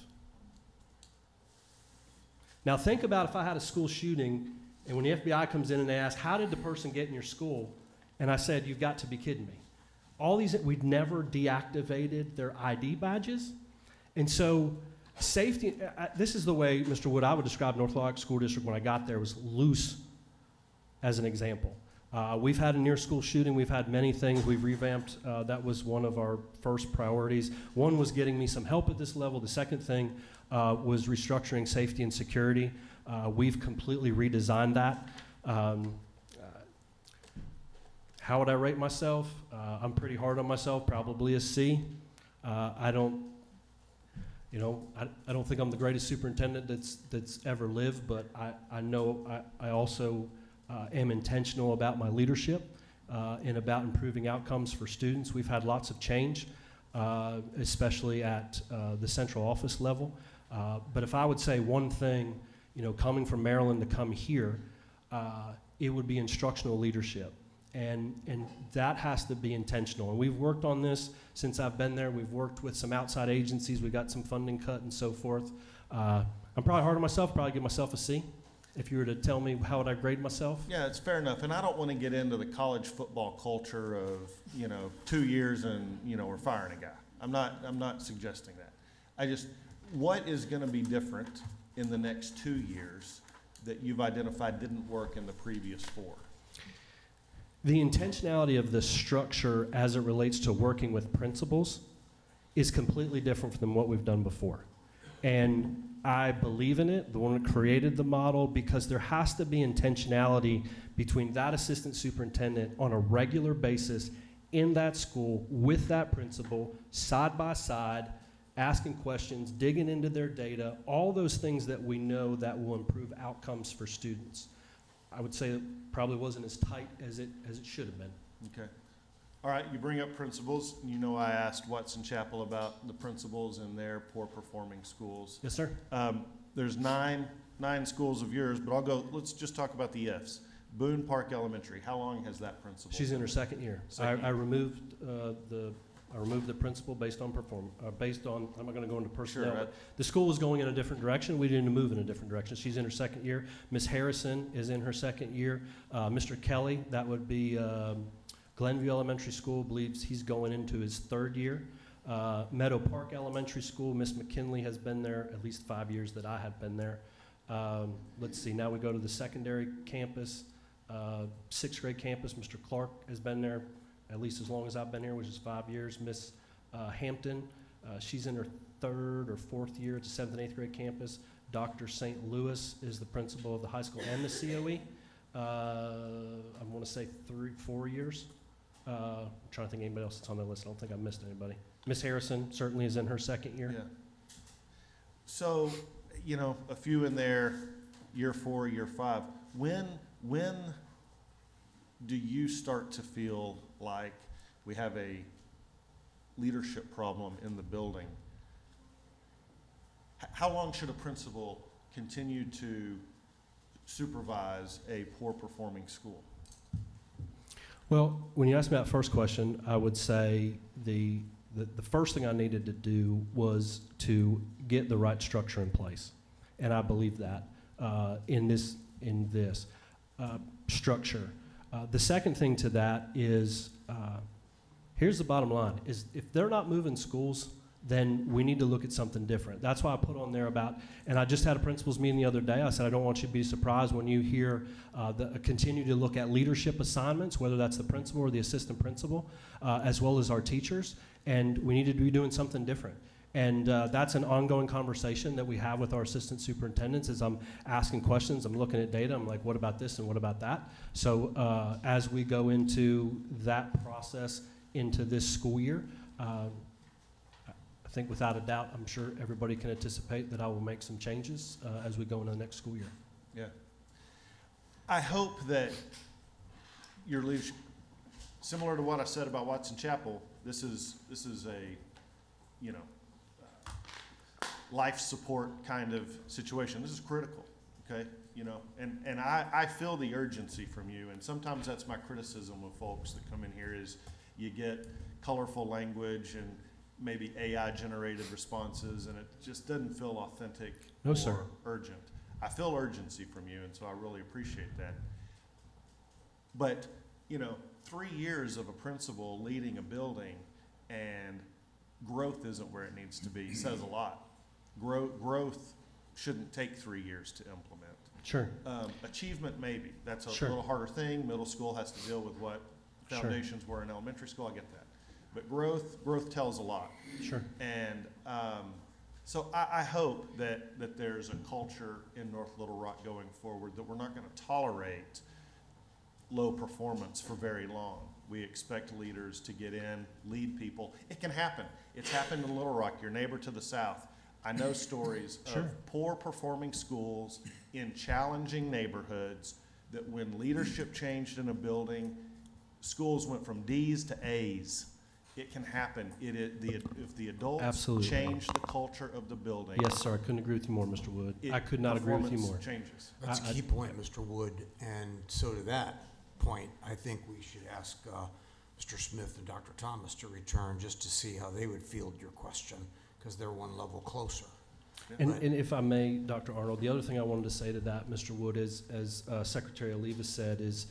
Now think about if I had a school shooting, and when the FBI comes in and they ask, how did the person get in your school? And I said, you've got to be kidding me. All these, we'd never deactivated their ID badges. And so safety, this is the way, Mr. Wood, I would describe North Little Rock School District when I got there, was loose as an example. We've had a near-school shooting. We've had many things. We've revamped. That was one of our first priorities. One was getting me some help at this level. The second thing was restructuring safety and security. We've completely redesigned that. How would I rate myself? I'm pretty hard on myself, probably a C. I don't think I'm the greatest superintendent that's ever lived, but I know I also am intentional about my leadership and about improving outcomes for students. We've had lots of change, especially at the central office level. But if I would say one thing, coming from Maryland to come here, it would be instructional leadership. And that has to be intentional. And we've worked on this since I've been there. We've worked with some outside agencies. We got some funding cut and so forth. I'm probably hard on myself, probably give myself a C. If you were to tell me how would I grade myself? Yeah, it's fair enough. And I don't want to get into the college football culture of, 2 years and, we're firing a guy. I'm not suggesting that. What is going to be different in the next 2 years that you've identified didn't work in the previous 4? The intentionality of the structure as it relates to working with principals is completely different from what we've done before. And I believe in it, the one that created the model, because there has to be intentionality between that assistant superintendent on a regular basis in that school with that principal, side by side, asking questions, digging into their data, all those things that we know that will improve outcomes for students. I would say it probably wasn't as tight as it should have been. Okay. All right, you bring up principals. I asked Watson Chapel about the principals in their poor performing schools. Yes, sir. There's nine schools of yours, but let's just talk about the Fs. Boone Park Elementary, how long has that principal? She's in her second year. I removed the principal based on I'm not going to go into personnel. Sure, but the school was going in a different direction. We didn't move in a different direction. She's in her second year. Miss Harrison is in her second year. Mr. Kelly, that would be Glenview Elementary School, believes he's going into his third year. Meadow Park Elementary School, Miss McKinley has been there at least 5 years that I have been there. Let's see, now we go to the secondary campus, 6th grade campus. Mr. Clark has been there at least as long as I've been here, which is 5 years. Miss Hampton, she's in her 3rd or 4th year at the 7th and 8th grade campus. Dr. St. Louis is the principal of the high school and the COE. I want to say 3-4 years. I'm trying to think of anybody else that's on that list. I don't think I missed anybody. Miss Harrison certainly is in her second year. Yeah. So, a few in there, year 4, year 5. When do you start to feel like we have a leadership problem in the building? How long should a principal continue to supervise a poor performing school? Well, when you asked me that first question, I would say the first thing I needed to do was to get the right structure in place, and I believe that in this structure. The second thing to that is, here's the bottom line, is if they're not moving schools, then we need to look at something different. That's why I put on there and I just had a principals meeting the other day. I said, I don't want you to be surprised when you hear continue to look at leadership assignments, whether that's the principal or the assistant principal, as well as our teachers, and we need to be doing something different. And that's an ongoing conversation that we have with our assistant superintendents as I'm asking questions, I'm looking at data, I'm like, what about this and what about that? So as we go into that process into this school year, I think without a doubt, I'm sure everybody can anticipate that I will make some changes as we go into the next school year. Yeah. I hope that your leadership, similar to what I said about Watson Chapel, this is a, life support kind of situation. This is critical, okay? And I feel the urgency from you, and sometimes that's my criticism of folks that come in here is you get colorful language and maybe AI-generated responses, and it just doesn't feel authentic or urgent. I feel urgency from you, and so I really appreciate that. But, 3 years of a principal leading a building and growth isn't where it needs to be says a lot. Growth shouldn't take 3 years to implement. Sure. Achievement, maybe. That's a Sure. little harder thing. Middle school has to deal with what Sure. foundations were in elementary school. I get that. But growth tells a lot. Sure. And so I hope that there's a culture in North Little Rock going forward that we're not going to tolerate low performance for very long. We expect leaders to get in, lead people. It can happen. It's happened in Little Rock, your neighbor to the south. I know stories Sure. of poor performing schools in challenging neighborhoods that when leadership changed in a building, schools went from D's to A's. It can happen. If the adults Absolutely. change the culture of the building. Yes, sir. I couldn't agree with you more, Mr. Wood. I could not agree with you more. Performance changes. That's a key point, Mr. Wood, and so to that point, I think we should ask Mr. Smith and Dr. Thomas to return just to see how they would field your question, because they're one level closer. And if I may, Dr. Arnold, the other thing I wanted to say to that, Mr. Wood, is, as Secretary Oliva said, is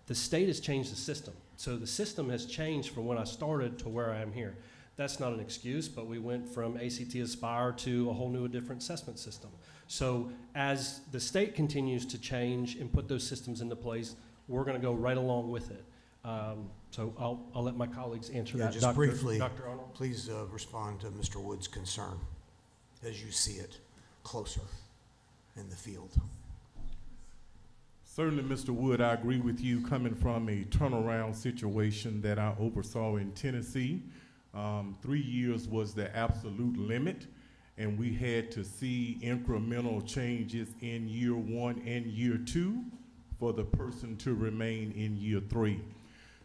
the state has changed the system. So the system has changed from when I started to where I am here. That's not an excuse, but we went from ACT Aspire to a whole new, different assessment system. So as the state continues to change and put those systems into place, we're going to go right along with it. So I'll let my colleagues answer that. Just briefly, Dr. Arnold? please respond to Mr. Wood's concern as you see it closer in the field. Certainly, Mr. Wood, I agree with you coming from a turnaround situation that I oversaw in Tennessee. 3 years was the absolute limit, and we had to see incremental changes in year 1 and year 2 for the person to remain in year 3.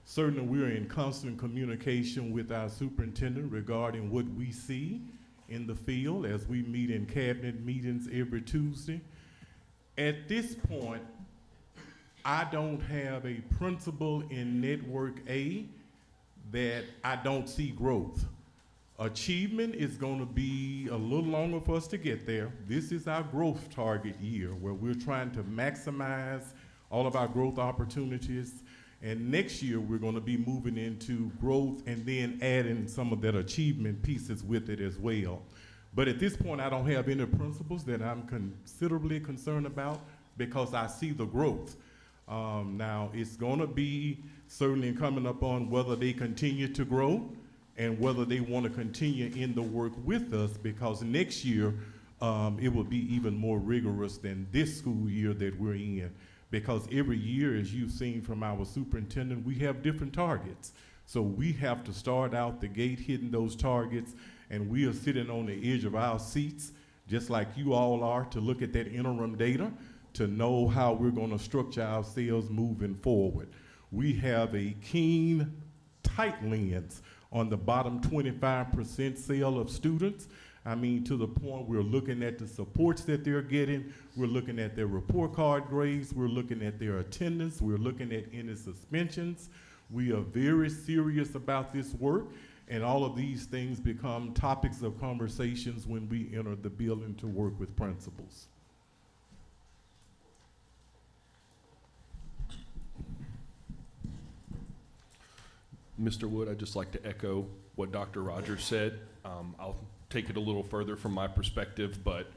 Certainly, we're in constant communication with our superintendent regarding what we see in the field as we meet in cabinet meetings every Tuesday. At this point, I don't have a principal in Network A that I don't see growth. Achievement is going to be a little longer for us to get there. This is our growth target year where we're trying to maximize all of our growth opportunities. And next year, we're going to be moving into growth and then adding some of that achievement pieces with it as well. But at this point, I don't have any principles that I'm considerably concerned about because I see the growth. Now, it's going to be certainly coming up on whether they continue to grow and whether they want to continue in the work with us, because next year it will be even more rigorous than this school year that we're in. Because every year, as you've seen from our superintendent, we have different targets. So we have to start out the gate hitting those targets, and we are sitting on the edge of our seats, just like you all are, to look at that interim data to know how we're going to structure ourselves moving forward. We have a keen, tight lens on the bottom 25% sale of students. I mean, to the point we're looking at the supports that they're getting, we're looking at their report card grades, we're looking at their attendance, we're looking at any suspensions. We are very serious about this work, and all of these things become topics of conversations when we enter the building to work with principals. Mr. Wood, I'd just like to echo what Dr. Rogers said. I'll take it a little further from my perspective, but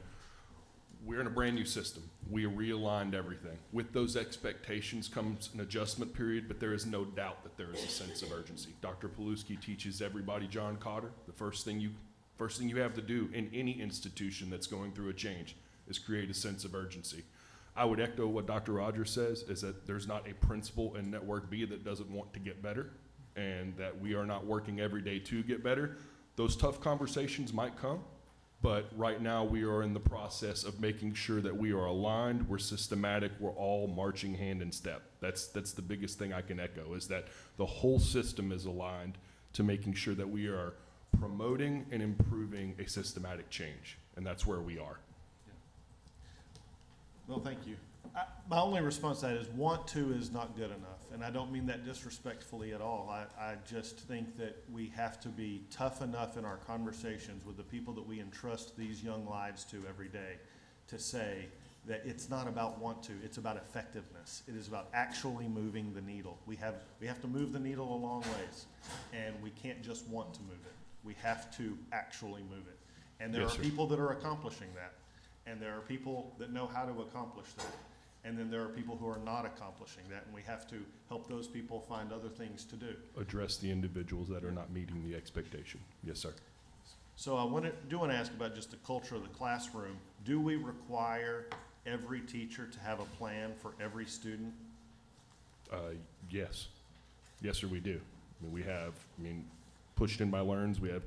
we're in a brand new system. We realigned everything. With those expectations comes an adjustment period, but there is no doubt that there is a sense of urgency. Dr. Paluski teaches everybody John Cotter. The first thing you have to do in any institution that's going through a change is create a sense of urgency. I would echo what Dr. Rogers says, is that there's not a principal in Network B that doesn't want to get better, and that we are not working every day to get better. Those tough conversations might come, but right now we are in the process of making sure that we are aligned, we're systematic, we're all marching hand in step. That's the biggest thing I can echo, is that the whole system is aligned to making sure that we are promoting and improving a systematic change, and that's where we are. Well, thank you. My only response to that is want to is not good enough, and I don't mean that disrespectfully at all. I just think that we have to be tough enough in our conversations with the people that we entrust these young lives to every day to say that it's not about want to, it's about effectiveness. It is about actually moving the needle. We have to move the needle a long ways, and we can't just want to move it. We have to actually move it. And there Yes, are sir. people that are accomplishing that, and there are people that know how to accomplish that. And then there are people who are not accomplishing that, and we have to help those people find other things to do. Address the individuals that are not meeting the expectation. Yes, sir. So I want to ask about just the culture of the classroom. Do we require every teacher to have a plan for every student? Yes. Yes, sir, we do. We have, pushed in by Learns, we have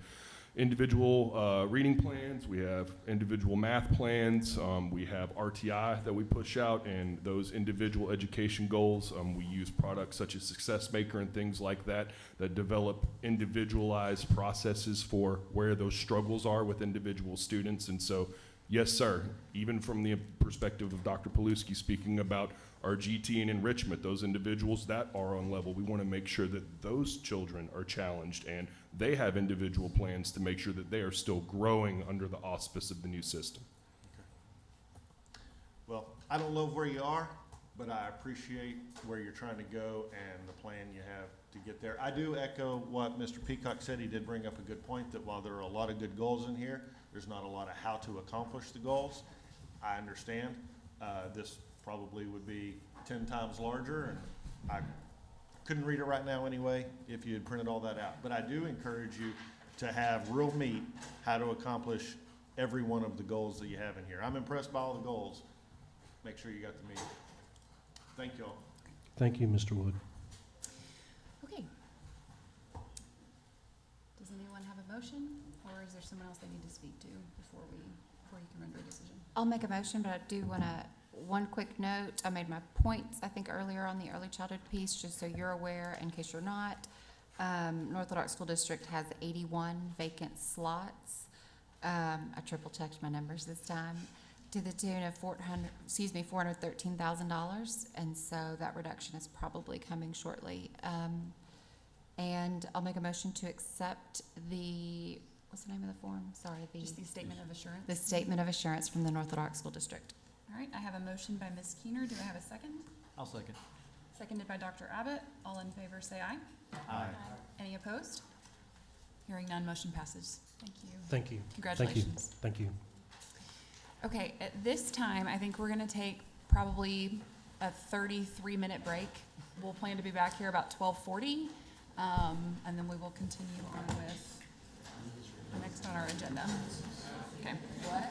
individual reading plans, we have individual math plans, we have RTI that we push out, and those individual education goals, we use products such as Success Maker and things like that that develop individualized processes for where those struggles are with individual students. And so, yes, sir, even from the perspective of Dr. Paluski speaking about our GT and enrichment, those individuals that are on level, we want to make sure that those children are challenged and they have individual plans to make sure that they are still growing under the auspice of the new system. Well, I don't know where you are, but I appreciate where you're trying to go and the plan you have to get there. I do echo what Mr. Peacock said. He did bring up a good point that while there are a lot of good goals in here, there's not a lot of how to accomplish the goals. I understand. This probably would be 10 times larger, and I couldn't read it right now anyway if you had printed all that out. But I do encourage you to have real meat how to accomplish every one of the goals that you have in here. I'm impressed by all the goals. Make sure you got the meat. Thank you all. Thank you, Mr. Wood. Okay. Does anyone have a motion, or is there someone else they need to speak to before you can render a decision? I'll make a motion, but I do want to, one quick note. I made my points, I think, earlier on the early childhood piece, just so you're aware, in case you're not. North Little Rock School District has 81 vacant slots. I triple checked my numbers this time, to the tune of $413,000, and so that reduction is probably coming shortly. And I'll make a motion to accept the, what's the name of the form? Sorry, Just the statement of assurance? the statement of assurance from the North Little Rock School District. All right, I have a motion by Ms. Keener. Do I have a second? I'll second. Seconded by Dr. Abbott. All in favor, say aye. Aye. Any opposed? Hearing none, motion passes. Thank you. Thank you. Congratulations. Thank you. Okay, at this time, I think we're gonna take probably a 33-minute break. We'll plan to be back here about 12:40, and then we will continue on with the next on our agenda. Okay. What?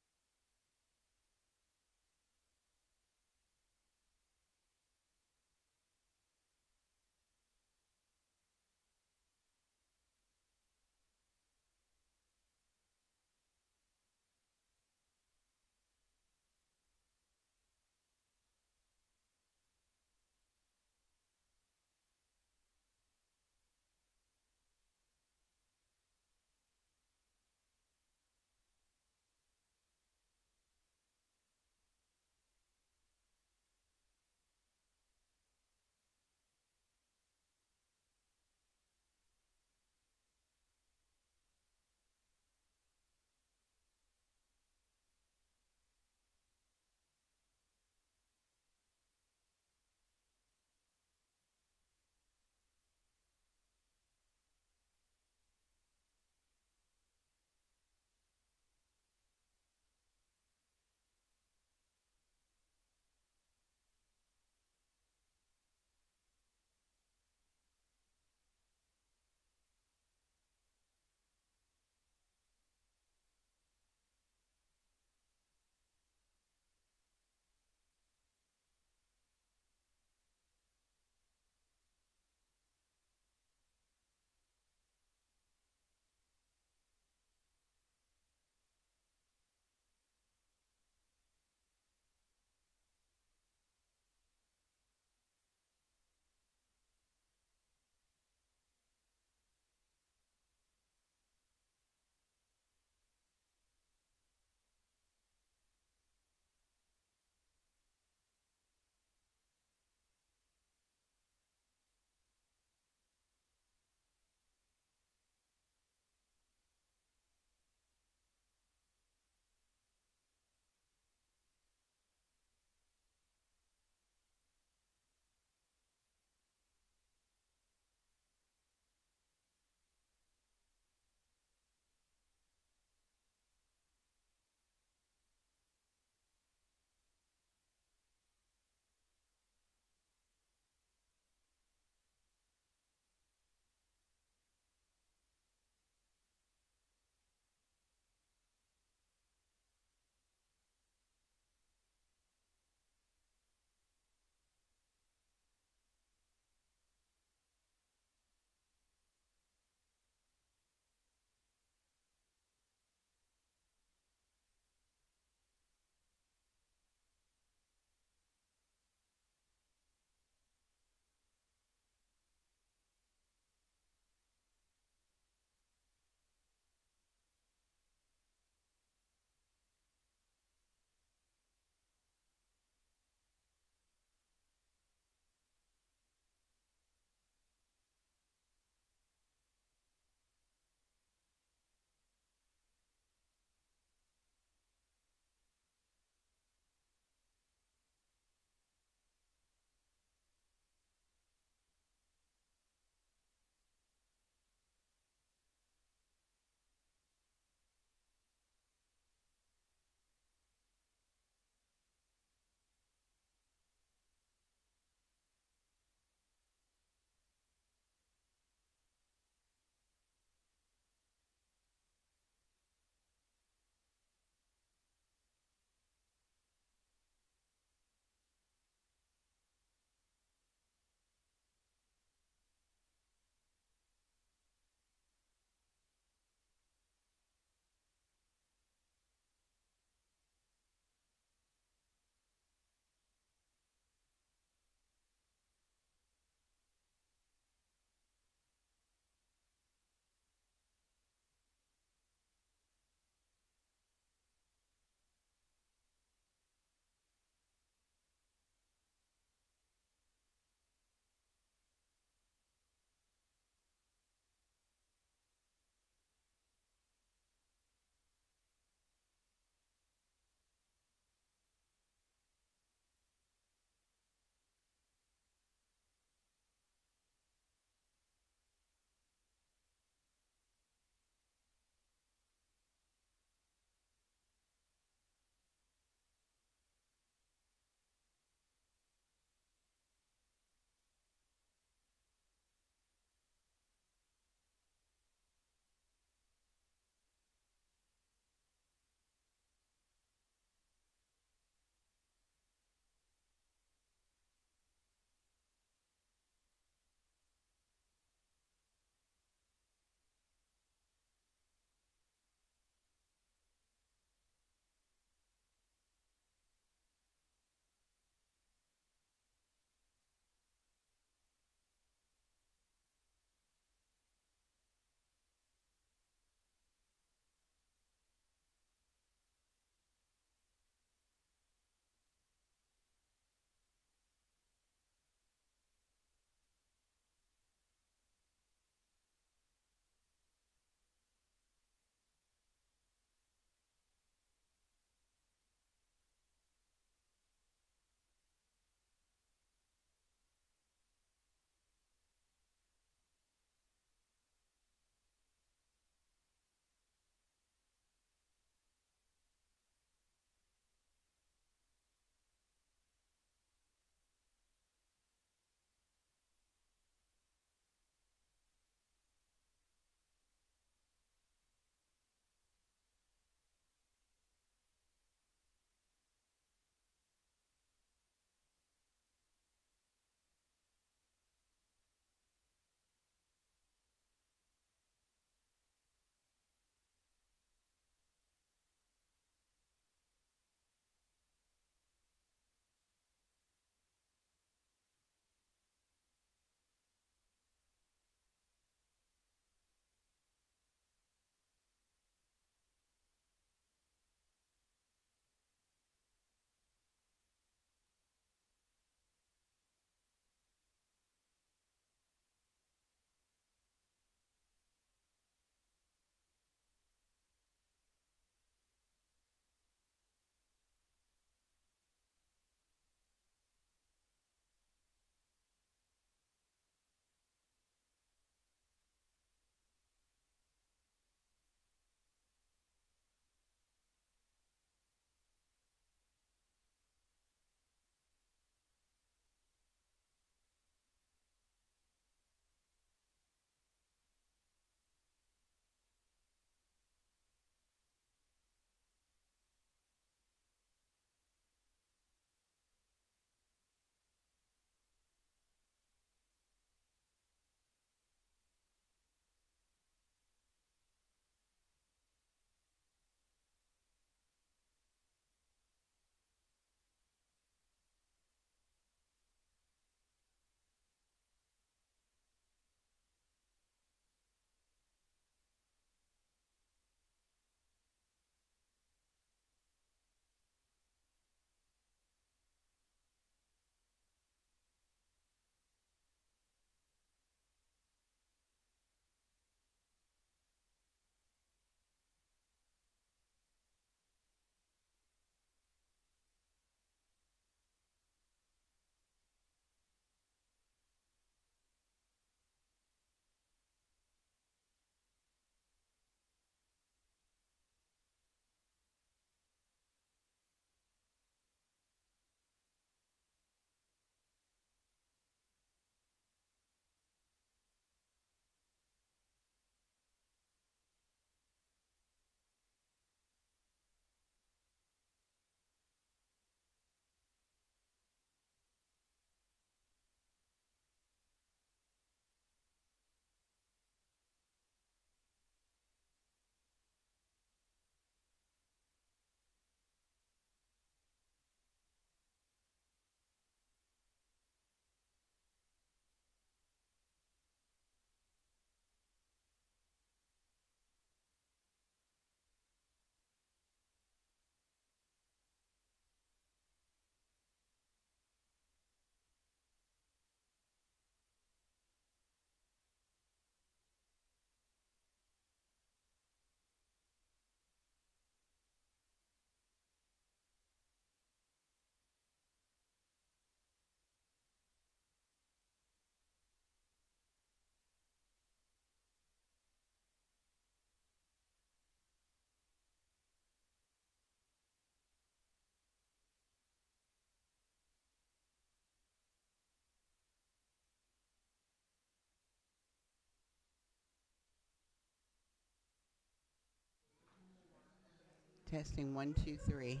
Testing 1, 2, 3.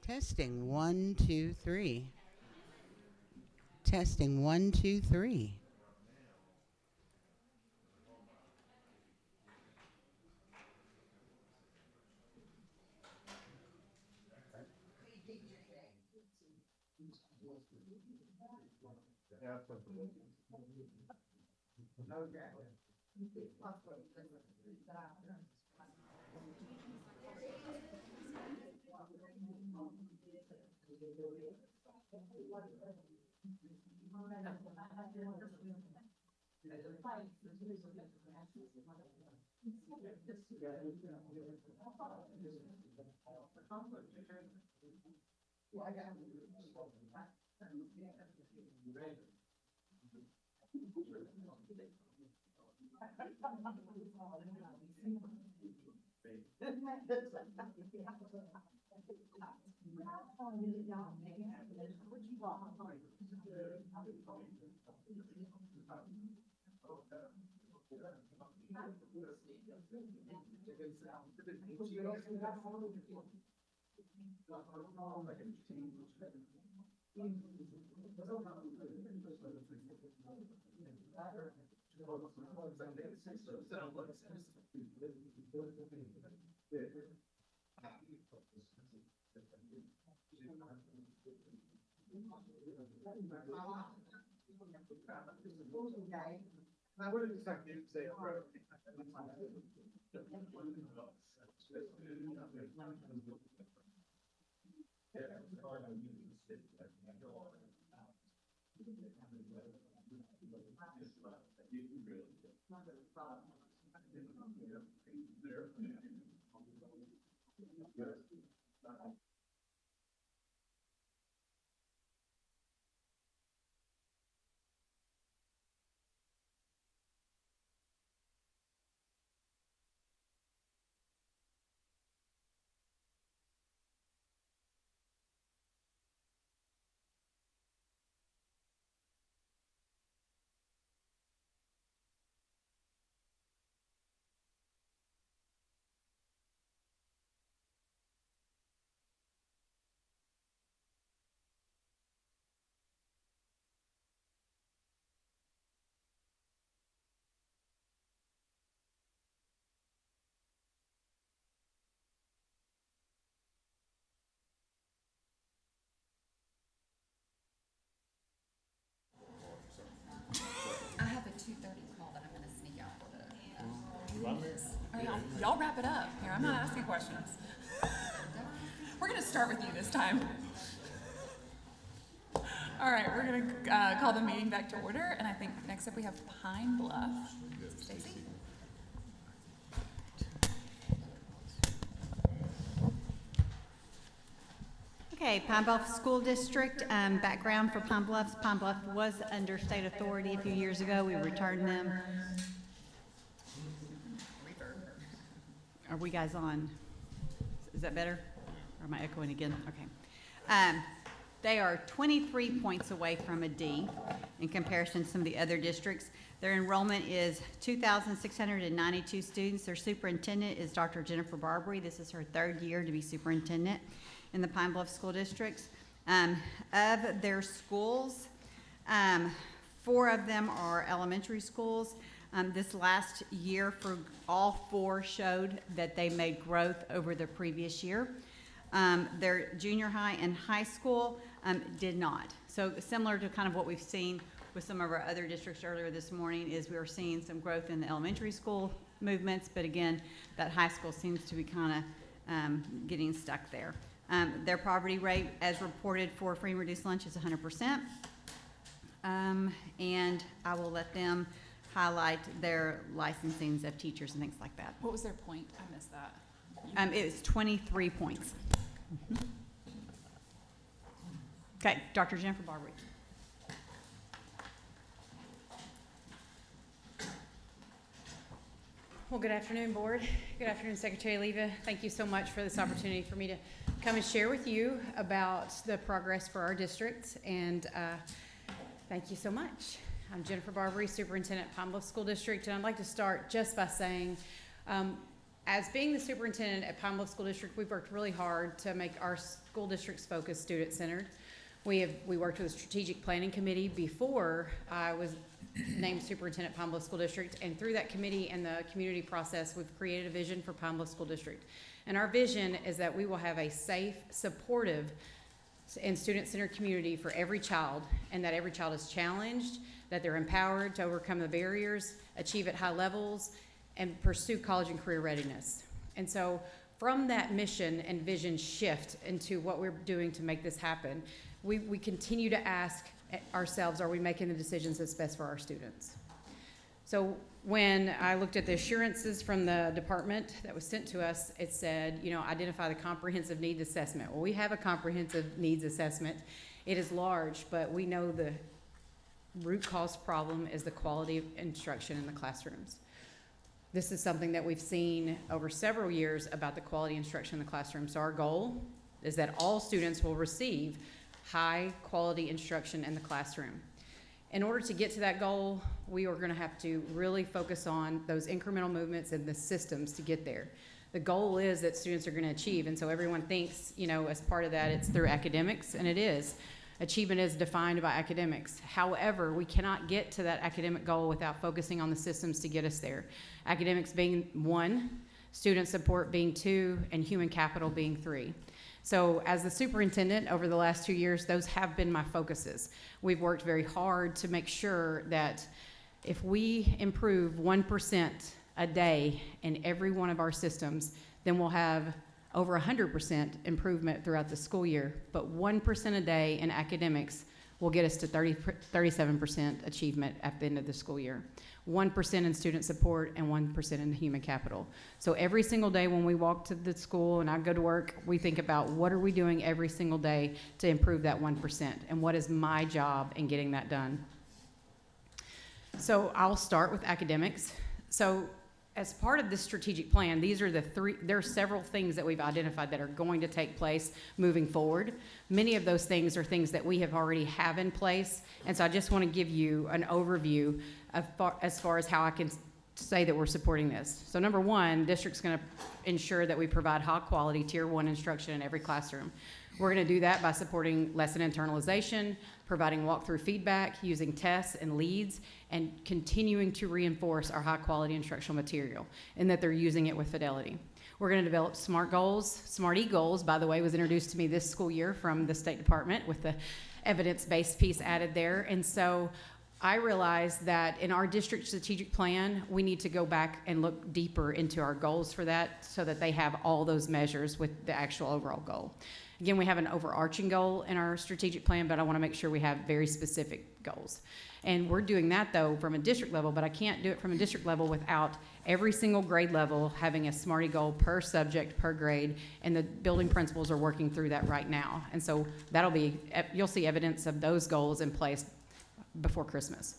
Testing 1, 2, 3. Testing 1, 2, 3. I have a 2:30 call that I'm gonna sneak out for the. All right, y'all wrap it up. Here, I'm not asking questions. We're gonna start with you this time. All right, we're gonna call the meeting back to order, and I think next up we have Pine Bluff. Stacy? Okay, Pine Bluff School District, background for Pine Bluff. Pine Bluff was under state authority a few years ago. We returned them. Are we guys on? Is that better? Or am I echoing again? Okay. They are 23 points away from a D in comparison to some of the other districts. Their enrollment is 2,692 students. Their superintendent is Dr. Jennifer Barbary. This is her third year to be superintendent in the Pine Bluff School Districts. Of their schools, 4 of them are elementary schools. This last year for all 4 showed that they made growth over the previous year. Their junior high and high school did not. So similar to kind of what we've seen with some of our other districts earlier this morning is we were seeing some growth in the elementary school movements, but again, that high school seems to be kind of getting stuck there. Their poverty rate, as reported for free and reduced lunch, is 100%. And I will let them highlight their licensings of teachers and things like that. What was their point? I missed that. It was 23 points. Okay, Dr. Jennifer Barbary. Well, good afternoon, Board. Good afternoon, Secretary Leva. Thank you so much for this opportunity for me to come and share with you about the progress for our district, and thank you so much. I'm Jennifer Barbary, Superintendent, Pine Bluff School District, and I'd like to start just by saying as being the superintendent at Pine Bluff School District, we've worked really hard to make our school district's focus student-centered. We worked with a strategic planning committee before I was named superintendent at Pine Bluff School District, and through that committee and the community process, we've created a vision for Pine Bluff School District. And our vision is that we will have a safe, supportive, and student-centered community for every child, and that every child is challenged, that they're empowered to overcome the barriers, achieve at high levels, and pursue college and career readiness. And so from that mission and vision shift into what we're doing to make this happen, we continue to ask ourselves, are we making the decisions that's best for our students? So when I looked at the assurances from the department that was sent to us, it said, you know, identify the comprehensive needs assessment. Well, we have a comprehensive needs assessment. It is large, but we know the root cause problem is the quality of instruction in the classrooms. This is something that we've seen over several years about the quality instruction in the classroom. So our goal is that all students will receive high quality instruction in the classroom. In order to get to that goal, we are going to have to really focus on those incremental movements and the systems to get there. The goal is that students are going to achieve, and so everyone thinks, you know, as part of that, it's through academics, and it is. Achievement is defined by academics. However, we cannot get to that academic goal without focusing on the systems to get us there. Academics being 1, student support being 2, and human capital being 3. So as the superintendent over the last 2 years, those have been my focuses. We've worked very hard to make sure that if we improve 1% a day in every one of our systems, then we'll have over 100% improvement throughout the school year. But 1% a day in academics will get us to 37% achievement at the end of the school year. 1% in student support and 1% in human capital. So every single day when we walk to the school and I go to work, we think about what are we doing every single day to improve that 1% and what is my job in getting that done. So I'll start with academics. So as part of this strategic plan, these are there are several things that we've identified that are going to take place moving forward. Many of those things are things that we have already have in place. And so I just want to give you an overview of as far as how I can say that we're supporting this. So number 1, district's going to ensure that we provide high quality tier 1 instruction in every classroom. We're going to do that by supporting lesson internalization, providing walkthrough feedback, using tests and leads, and continuing to reinforce our high quality instructional material and that they're using it with fidelity. We're going to develop SMART goals. SMART E-goals, by the way, was introduced to me this school year from the State Department with the evidence-based piece added there. And so I realized that in our district strategic plan, we need to go back and look deeper into our goals for that so that they have all those measures with the actual overall goal. Again, we have an overarching goal in our strategic plan, but I want to make sure we have very specific goals. And we're doing that, though, from a district level, but I can't do it from a district level without every single grade level having a SMART goal per subject, per grade, and the building principals are working through that right now. And so that'll be, you'll see evidence of those goals in place before Christmas.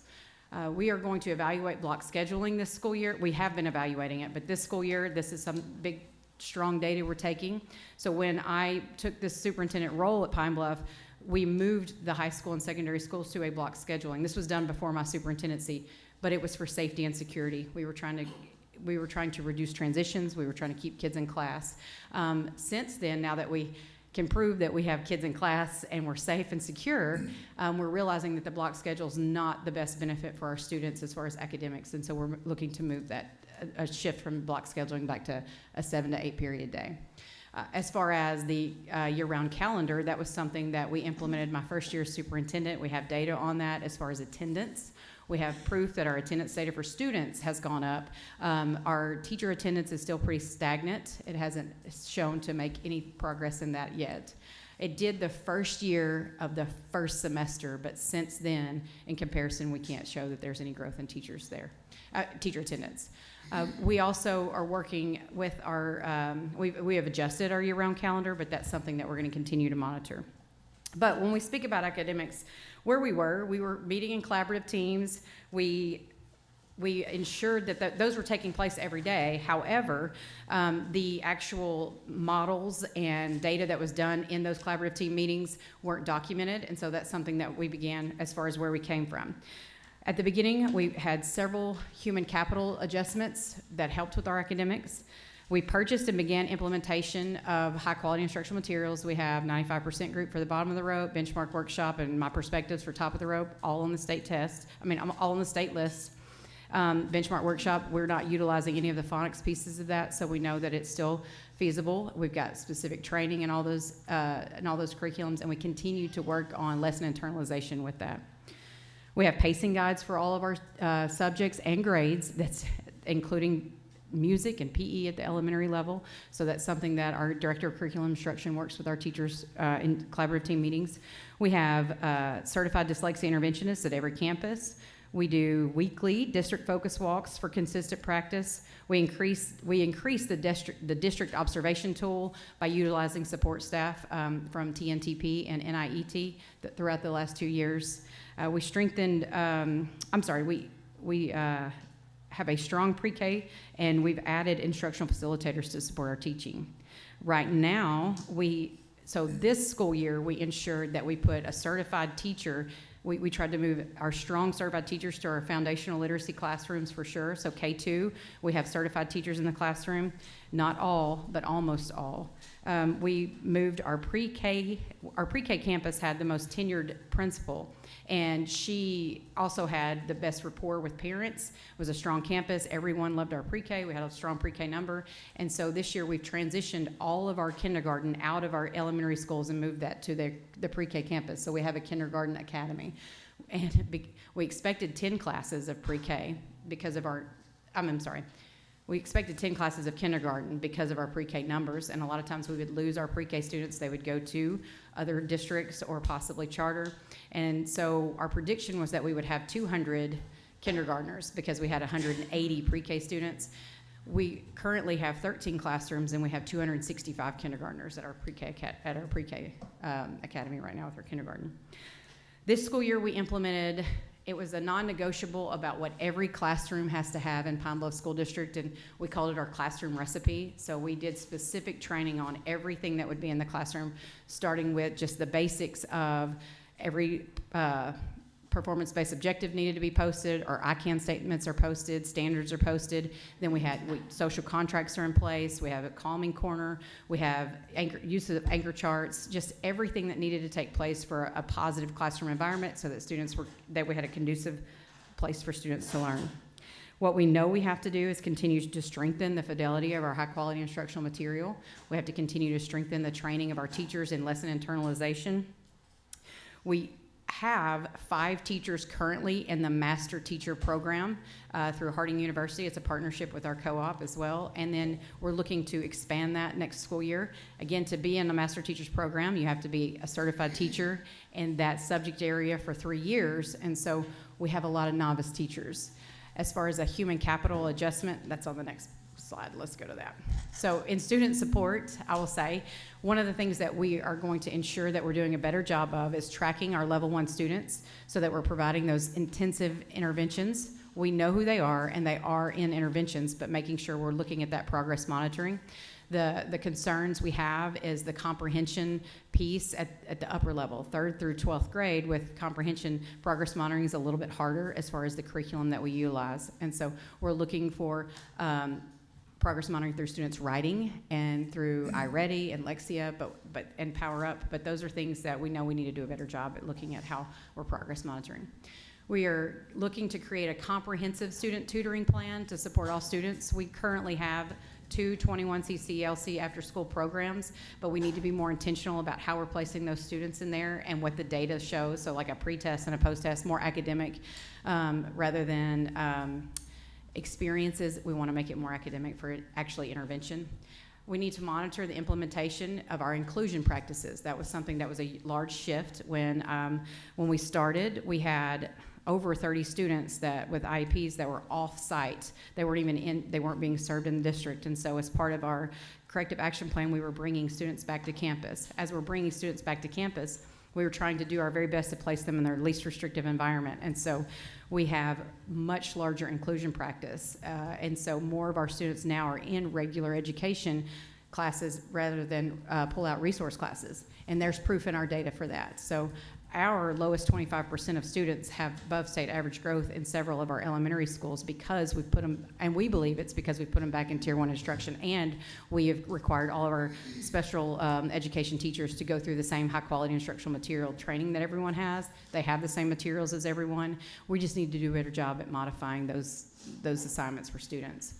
We are going to evaluate block scheduling this school year. We have been evaluating it, but this school year, this is some big, strong data we're taking. So when I took this superintendent role at Pine Bluff, we moved the high school and secondary schools to a block scheduling. This was done before my superintendency, but it was for safety and security. We were trying to reduce transitions. We were trying to keep kids in class. Since then, now that we can prove that we have kids in class and we're safe and secure, we're realizing that the block schedule is not the best benefit for our students as far as academics, and so we're looking to move that, a shift from block scheduling back to a 7 to 8 period day. As far as the year-round calendar, that was something that we implemented my first year as superintendent. We have data on that as far as attendance. We have proof that our attendance data for students has gone up. Our teacher attendance is still pretty stagnant. It hasn't shown to make any progress in that yet. It did the first year of the first semester, but since then, in comparison, we can't show that there's any growth in teachers there, teacher attendance. We also are working with our, we have adjusted our year-round calendar, but that's something that we're going to continue to monitor. But when we speak about academics, where we were meeting in collaborative teams. We ensured that those were taking place every day. However, the actual models and data that was done in those collaborative team meetings weren't documented, and so that's something that we began as far as where we came from. At the beginning, we had several human capital adjustments that helped with our academics. We purchased and began implementation of high-quality instructional materials. We have 95% group for the bottom of the rope, benchmark workshop, and my perspectives for top of the rope, all on the state test. All on the state list. Benchmark workshop, we're not utilizing any of the phonics pieces of that, so we know that it's still feasible. We've got specific training in all those curriculums, and we continue to work on lesson internalization with that. We have pacing guides for all of our subjects and grades, that's including music and PE at the elementary level. So that's something that our director of curriculum instruction works with our teachers in collaborative team meetings. We have certified dyslexia interventionists at every campus. We do weekly district focus walks for consistent practice. We increase the district observation tool by utilizing support staff from TNTP and NIET throughout the last 2 years. We strengthened, we have a strong pre-K, and we've added instructional facilitators to support our teaching. Right now, so this school year, we ensured that we put a certified teacher. We tried to move our strong certified teachers to our foundational literacy classrooms for sure. So K2, we have certified teachers in the classroom. Not all, but almost all. We moved our pre-K. Our pre-K campus had the most tenured principal, and she also had the best rapport with parents. It was a strong campus. Everyone loved our pre-K. We had a strong pre-K number. And so this year we've transitioned all of our kindergarten out of our elementary schools and moved that to the pre-K campus. So we have a kindergarten academy. And we expected 10 classes of pre-K because of our, we expected 10 classes of kindergarten because of our pre-K numbers, and a lot of times we would lose our pre-K students. They would go to other districts or possibly charter. And so our prediction was that we would have 200 kindergartners because we had 180 pre-K students. We currently have 13 classrooms, and we have 265 kindergartners at our pre-K academy right now with our kindergarten. This school year we implemented, it was a non-negotiable about what every classroom has to have in Pine Bluff School District, and we called it our classroom recipe. So we did specific training on everything that would be in the classroom, starting with just the basics of every performance-based objective needed to be posted, our ICANN statements are posted, standards are posted. Then social contracts are in place. We have a calming corner. We have use of anchor charts, just everything that needed to take place for a positive classroom environment so that we had a conducive place for students to learn. What we know we have to do is continue to strengthen the fidelity of our high-quality instructional material. We have to continue to strengthen the training of our teachers in lesson internalization. We have 5 teachers currently in the Master Teacher Program through Harding University. It's a partnership with our co-op as well. And then we're looking to expand that next school year. Again, to be in the Master Teachers Program, you have to be a certified teacher in that subject area for 3 years. And so we have a lot of novice teachers. As far as a human capital adjustment, that's on the next slide. Let's go to that. So in student support, I will say, one of the things that we are going to ensure that we're doing a better job of is tracking our level 1 students so that we're providing those intensive interventions. We know who they are, and they are in interventions, but making sure we're looking at that progress monitoring. The concerns we have is the comprehension piece at the upper level, 3rd through 12th grade. With comprehension, progress monitoring is a little bit harder as far as the curriculum that we utilize. And so we're looking for progress monitoring through students' writing and through iReady and Lexia, and Power Up. But those are things that we know we need to do a better job at looking at how we're progress monitoring. We are looking to create a comprehensive student tutoring plan to support all students. We currently have 2 21cc LC after-school programs, but we need to be more intentional about how we're placing those students in there and what the data shows. So like a pre-test and a post-test, more academic rather than experiences. We want to make it more academic for actually intervention. We need to monitor the implementation of our inclusion practices. That was something that was a large shift when we started. We had over 30 students that with IEPs that were off-site. They weren't being served in the district. And so as part of our corrective action plan, we were bringing students back to campus. As we're bringing students back to campus, we were trying to do our very best to place them in their least restrictive environment. And so we have much larger inclusion practice. And so more of our students now are in regular education classes rather than pull-out resource classes. And there's proof in our data for that. So our lowest 25% of students have above state average growth in several of our elementary schools because we've put them, and we believe it's because we've put them back in Tier 1 instruction, and we have required all of our special education teachers to go through the same high-quality instructional material training that everyone has. They have the same materials as everyone. We just need to do a better job at modifying those assignments for students.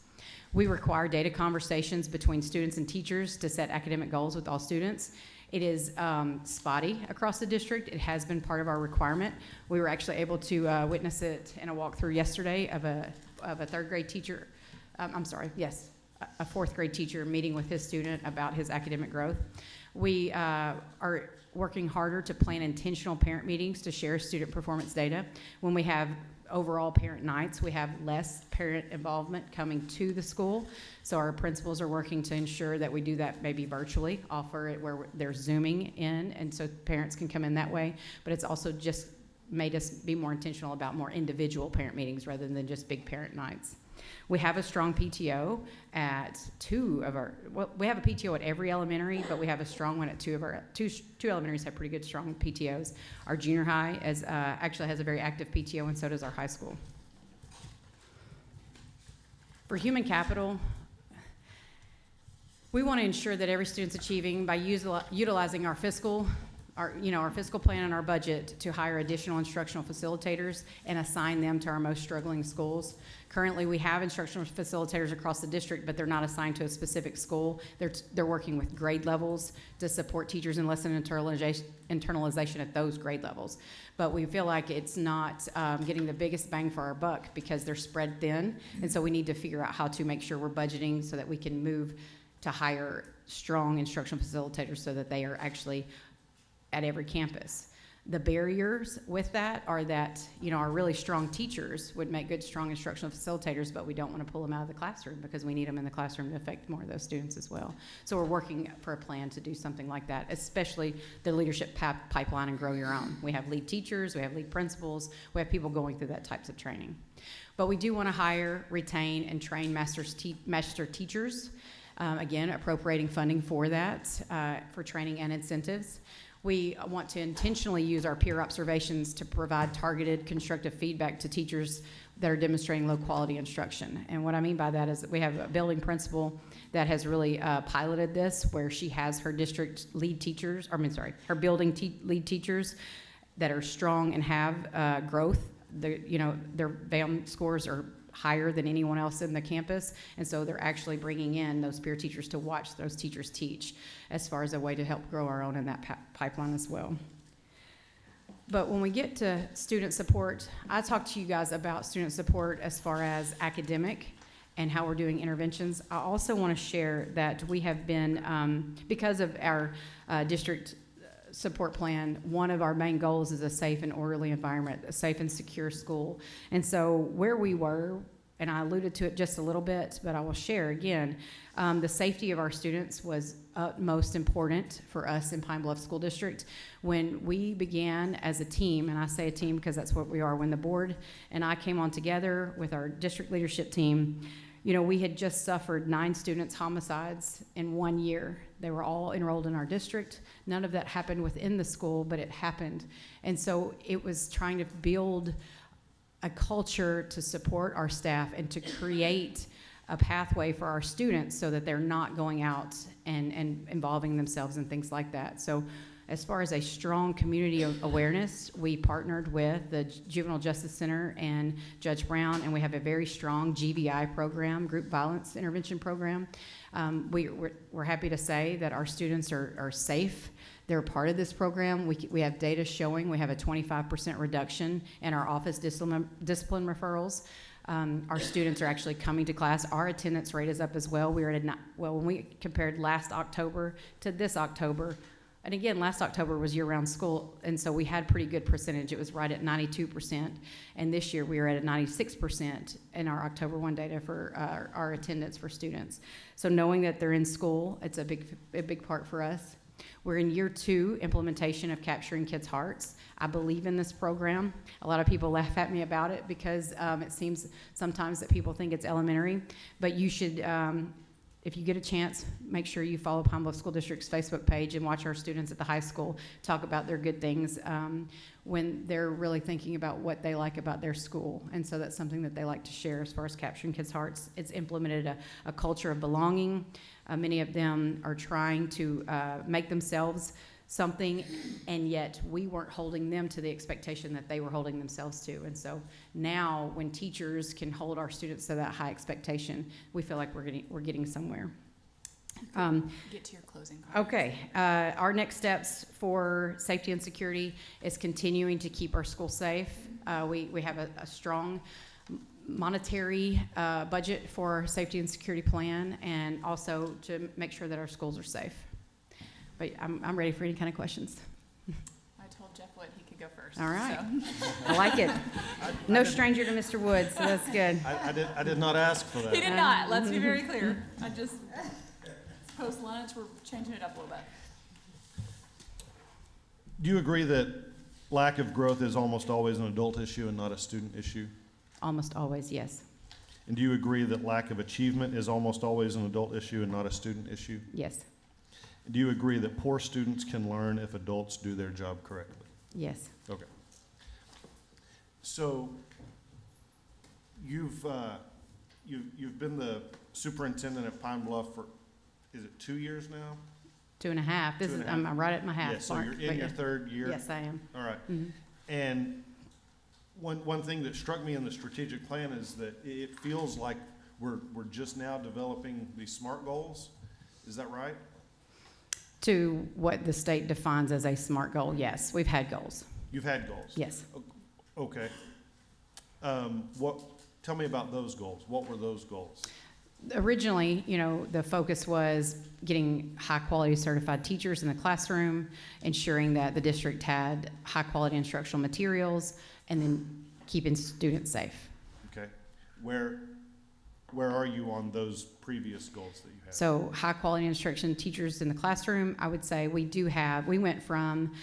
We require data conversations between students and teachers to set academic goals with all students. It is spotty across the district. It has been part of our requirement. We were actually able to witness it in a walkthrough yesterday of a third grade teacher, a fourth grade teacher meeting with his student about his academic growth. We are working harder to plan intentional parent meetings to share student performance data. When we have overall parent nights, we have less parent involvement coming to the school. So our principals are working to ensure that we do that maybe virtually, offer it where they're Zooming in, and so parents can come in that way. But it's also just made us be more intentional about more individual parent meetings rather than just big parent nights. We have a strong PTO at we have a PTO at every elementary, but we have a strong one at two elementaries have pretty good strong PTOs. Our junior high actually has a very active PTO, and so does our high school. For human capital, we want to ensure that every student's achieving by utilizing our fiscal plan and our budget to hire additional instructional facilitators and assign them to our most struggling schools. Currently, we have instructional facilitators across the district, but they're not assigned to a specific school. They're working with grade levels to support teachers in lesson internalization at those grade levels. But we feel like it's not getting the biggest bang for our buck because they're spread thin, and so we need to figure out how to make sure we're budgeting so that we can move to hire strong instructional facilitators so that they are actually at every campus. The barriers with that are that, our really strong teachers would make good, strong instructional facilitators, but we don't want to pull them out of the classroom because we need them in the classroom to affect more of those students as well. So we're working for a plan to do something like that, especially the leadership pipeline and Grow Your Own. We have lead teachers, we have lead principals, we have people going through that types of training. But we do want to hire, retain, and train master teachers. Again, appropriating funding for that, for training and incentives. We want to intentionally use our peer observations to provide targeted constructive feedback to teachers that are demonstrating low quality instruction. And what I mean by that is that we have a building principal that has really piloted this, where she has her district lead teachers, her building lead teachers that are strong and have growth. Their BAM scores are higher than anyone else in the campus, and so they're actually bringing in those peer teachers to watch those teachers teach as far as a way to help grow our own in that pipeline as well. But when we get to student support, I talked to you guys about student support as far as academic and how we're doing interventions. I also want to share that we have been, because of our district support plan, one of our main goals is a safe and orderly environment, a safe and secure school. And so where we were, and I alluded to it just a little bit, but I will share again, the safety of our students was utmost important for us in Pine Bluff School District. When we began as a team, and I say a team because that's what we are, when the board and I came on together with our district leadership team, we had just suffered 9 students' homicides in 1 year. They were all enrolled in our district. None of that happened within the school, but it happened. And so it was trying to build a culture to support our staff and to create a pathway for our students so that they're not going out and involving themselves in things like that. So as far as a strong community awareness, we partnered with the Juvenile Justice Center and Judge Brown, and we have a very strong GVI program, Group Violence Intervention Program. We're happy to say that our students are safe. They're part of this program. We have data showing we have a 25% reduction in our office discipline referrals. Our students are actually coming to class. Our attendance rate is up as well. When we compared last October to this October, and again, last October was year-round school, and so we had pretty good percentage. It was right at 92%, and this year we are at 96% in our October 1 data for our attendance for students. So knowing that they're in school, it's a big part for us. We're in year 2 implementation of Capturing Kids' Hearts. I believe in this program. A lot of people laugh at me about it because it seems sometimes that people think it's elementary, but you should if you get a chance, make sure you follow Pine Bluff School District's Facebook page and watch our students at the high school talk about their good things when they're really thinking about what they like about their school. And so that's something that they like to share as far as capturing kids' hearts. It's implemented a culture of belonging. Many of them are trying to make themselves something, and yet we weren't holding them to the expectation that they were holding themselves to. And so now when teachers can hold our students to that high expectation, we feel like we're getting somewhere. Get to your closing comments. Okay, our next steps for safety and security is continuing to keep our school safe. We have a strong monetary budget for our safety and security plan, and also to make sure that our schools are safe. But I'm ready for any kind of questions. I told Jeff Wood he could go first. All right. So. I like it. No stranger to Mr. Woods, so that's good. I did not ask for that. He did not. Let's be very clear. I just, post lunch, we're changing it up a little bit. Do you agree that lack of growth is almost always an adult issue and not a student issue? Almost always, yes. And do you agree that lack of achievement is almost always an adult issue and not a student issue? Yes. Do you agree that poor students can learn if adults do their job correctly? Yes. Okay. So you've been the superintendent at Pine Bluff for, is it 2 years now? 2.5. This is, I'm right at my half Yeah, so mark, you're but in yeah. your third year? Yes, I am. All right. Mhm. And one thing that struck me in the strategic plan is that it feels like we're just now developing these SMART goals. Is that right? To what the state defines as a SMART goal, yes. We've had goals. You've had goals? Yes. Okay. Tell me about those goals. What were those goals? Originally, the focus was getting high-quality certified teachers in the classroom, ensuring that the district had high-quality instructional materials, and then keeping students safe. Okay. Where are you on those previous goals that you had? So high-quality instruction teachers in the classroom, I would say we went from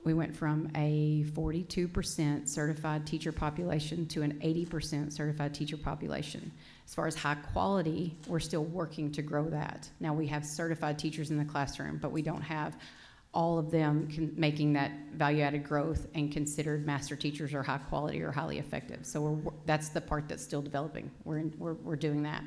a 42% certified teacher population to an 80% certified teacher population. As far as high quality, we're still working to grow that. Now we have certified teachers in the classroom, but we don't have all of them making that value-added growth and considered master teachers or high quality or highly effective. So that's the part that's still developing. We're doing that.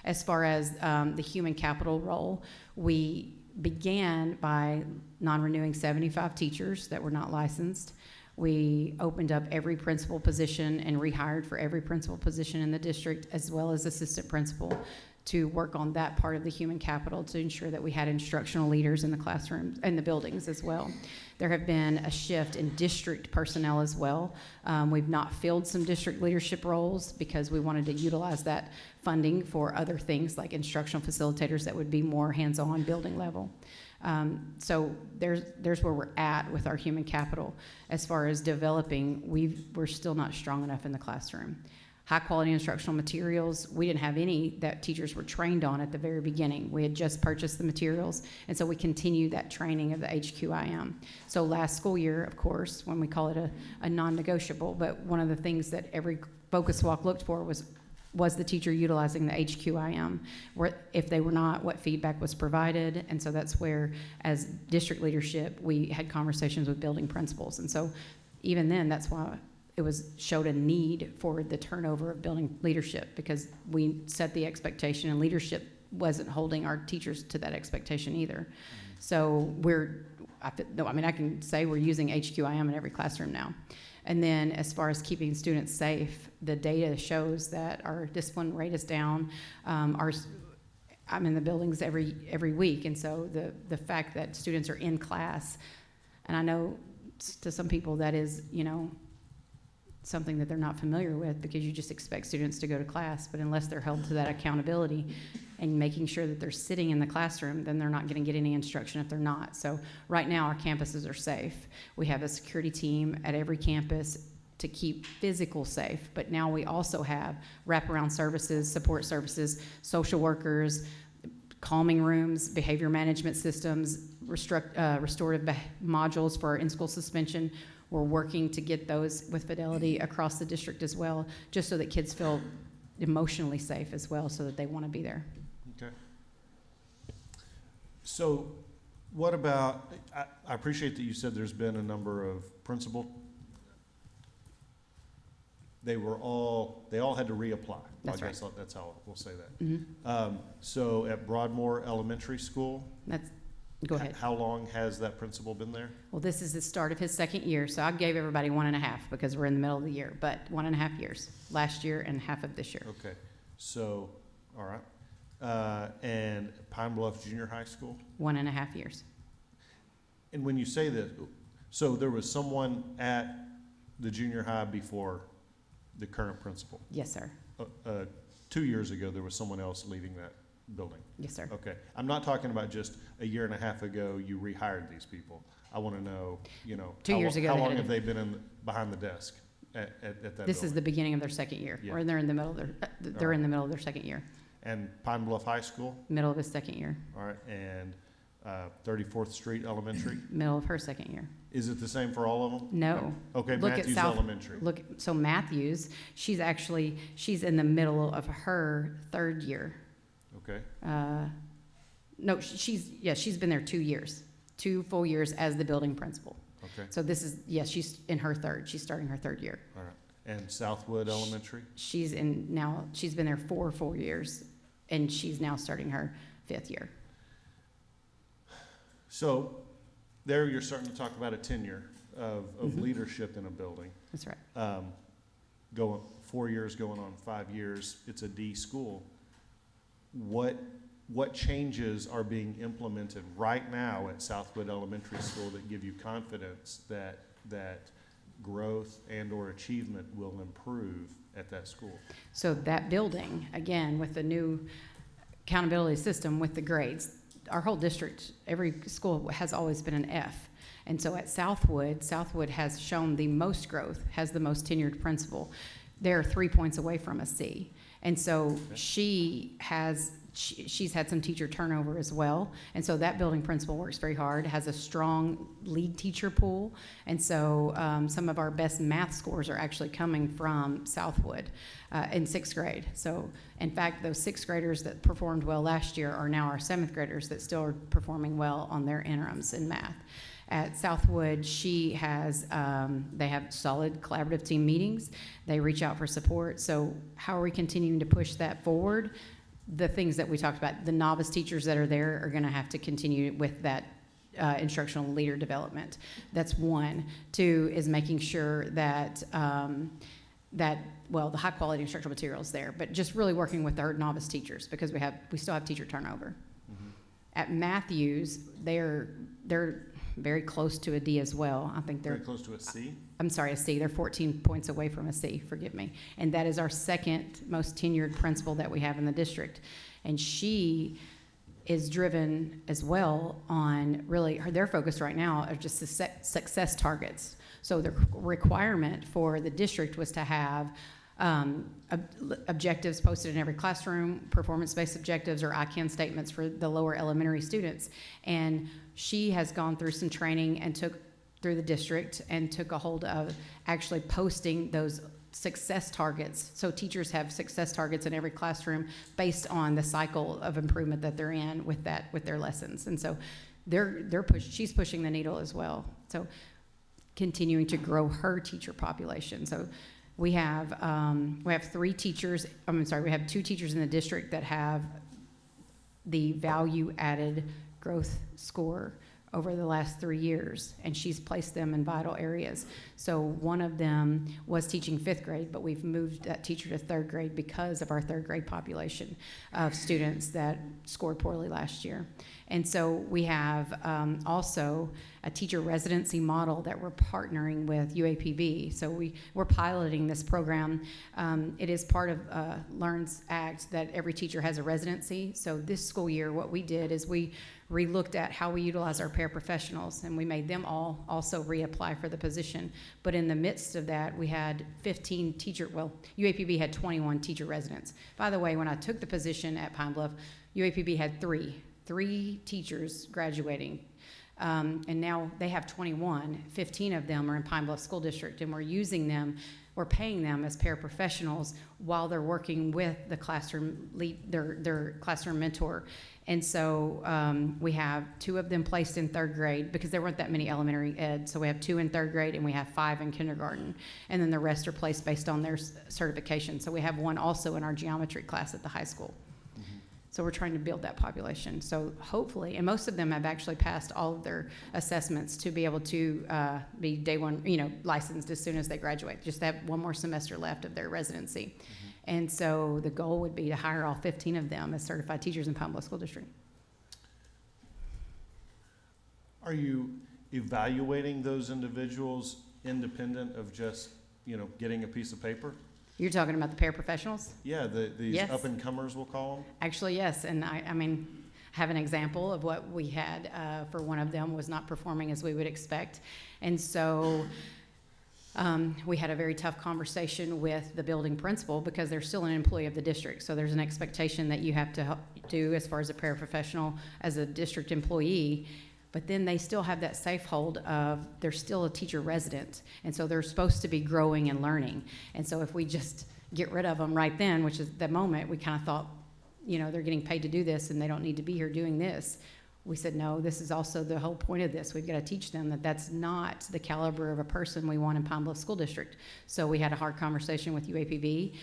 As far as the human capital role, we began by non-renewing 75 teachers that were not licensed. We opened up every principal position and rehired for every principal position in the district, as well as assistant principal, to work on that part of the human capital to ensure that we had instructional leaders in the classrooms and the buildings as well. There have been a shift in district personnel as well. We've not filled some district leadership roles because we wanted to utilize that funding for other things like instructional facilitators that would be more hands-on building level. So there's where we're at with our human capital. As far as developing, we're still not strong enough in the classroom. High quality instructional materials, we didn't have any that teachers were trained on at the very beginning. We had just purchased the materials, and so we continued that training of the HQIM. So last school year, of course, when we call it a non-negotiable, but one of the things that every focus walk looked for was the teacher utilizing the HQIM, where if they were not, what feedback was provided. And so that's where, as district leadership, we had conversations with building principals. And so even then, that's why it showed a need for the turnover of building leadership, because we set the expectation and leadership wasn't holding our teachers to that expectation either. So I can say we're using HQIM in every classroom now. And then as far as keeping students safe, the data shows that our discipline rate is down. I'm in the buildings every week, and so the fact that students are in class, and I know to some people that is, something that they're not familiar with, because you just expect students to go to class, but unless they're held to that accountability and making sure that they're sitting in the classroom, then they're not going to get any instruction if they're not. So right now our campuses are safe. We have a security team at every campus to keep physical safe, but now we also have wraparound services, support services, social workers, calming rooms, behavior management systems, restorative modules for in-school suspension. We're working to get those with Fidelity across the district as well, just so that kids feel emotionally safe as well, so that they want to be there. Okay. So what about, I appreciate that you said there's been a number of principal. They all had to reapply. That's I guess right. that's how we'll say that. Mhm. So at Broadmoor Elementary School, Go ahead. how long has that principal been there? Well, this is the start of his second year, so I gave everybody 1.5 because we're in the middle of the year, but 1.5 years, last year and half of this year. Okay, so, all right. And Pine Bluff Junior High School? 1.5 years. And when you say that, so there was someone at the junior high before the current principal? Yes, sir. 2 years ago, there was someone else leaving that building? Yes, sir. Okay. I'm not talking about just a year and a half ago, you rehired these people. I want to know, 2 years ago, how they long had have they been behind the desk at that building? This is the beginning of their second year, Yeah. or they're in the middle of their, in the middle of their second year, And Pine Bluff High School? middle of his second year, All right, and 34th Street Elementary? middle of her second year. Is it the same for all of them? No. Okay, Look at Matthews South- Elementary. So Matthews, she's in the middle of her third year. Okay. No, she's been there 2 years, 2 full years as the building principal. Okay. So she's in her third, she's starting her third year. All right. And Southwood Elementary? She's been there 4 full years, and she's now starting her 5th year. So there you're starting to talk about a tenure of Mhm. leadership in a building. That's right. Going 4 years, going on 5 years, it's a D school. What changes are being implemented right now at Southwood Elementary School that give you confidence that growth and/or achievement will improve at that school? So that building, again, with the new accountability system with the grades, our whole district, every school has always been an F. And so at Southwood has shown the most growth, has the most tenured principal. They're 3 points away from a C. And so she's had some teacher turnover as well. And so that building principal works very hard, has a strong lead teacher pool. And so some of our best math scores are actually coming from Southwood in 6th grade. So in fact, those 6th graders that performed well last year are now our 7th graders that still are performing well on their interims in math. At Southwood, they have solid collaborative team meetings. They reach out for support. So how are we continuing to push that forward? The things that we talked about, the novice teachers that are there are going to have to continue with that instructional leader development. That's 1. 2 is making sure that the high quality instructional materials there, but just really working with our novice teachers because we still have teacher turnover. Mm-hmm. At Matthews, they're very close to a D as well. I think they're Very close to a C? I'm sorry, a C. They're 14 points away from a C, forgive me. And that is our second most tenured principal that we have in the district. And she is driven as well on their focus right now are just success targets. So the requirement for the district was to have objectives posted in every classroom, performance-based objectives or ICANN statements for the lower elementary students. And she has gone through some training and through the district and took a hold of actually posting those success targets. So teachers have success targets in every classroom based on the cycle of improvement that they're in with their lessons. And so she's pushing the needle as well. So continuing to grow her teacher population. So we have 2 teachers in the district that have the value added growth score over the last 3 years, and she's placed them in vital areas. So one of them was teaching 5th grade, but we've moved that teacher to 3rd grade because of our 3rd grade population of students that scored poorly last year. And so we have also a teacher residency model that we're partnering with UAPB. So we're piloting this program. It is part of LEARN's Act that every teacher has a residency. So this school year, what we did is we re-looked at how we utilize our paraprofessionals, and we made them all also reapply for the position. But in the midst of that, we had UAPB had 21 teacher residents. By the way, when I took the position at Pine Bluff, UAPB had three teachers graduating. And now they have 21. 15 of them are in Pine Bluff School District, and we're using them we're paying them as paraprofessionals while they're working with the classroom lead, their classroom mentor. And so we have 2 of them placed in 3rd grade because there weren't that many elementary ed. So we have 2 in 3rd grade and we have 5 in kindergarten. And then the rest are placed based on their certification. So we have 1 also in our geometry class at the high school. So we're trying to build that population. So hopefully, and most of them have actually passed all of their assessments to be able to be day one, licensed as soon as they graduate. Just have 1 more semester left of their residency. And so the goal would be to hire all 15 of them as certified teachers in Pine Bluff School District. Are you evaluating those individuals independent of just, getting a piece of paper? You're talking about the paraprofessionals? Yeah, these Yes. up-and-comers, we'll call them? Actually, yes, and I have an example of what we had for one of them was not performing as we would expect. And so we had a very tough conversation with the building principal because they're still an employee of the district. So there's an expectation that you have to do as far as a paraprofessional as a district employee. But then they still have that safe hold of they're still a teacher resident. And so they're supposed to be growing and learning. And so if we just get rid of them right then, which is the moment, we kind of thought, they're getting paid to do this and they don't need to be here doing this. We said, no, this is also the whole point of this. We've got to teach them that that's not the caliber of a person we want in Pine Bluff School District. So we had a hard conversation with UAPB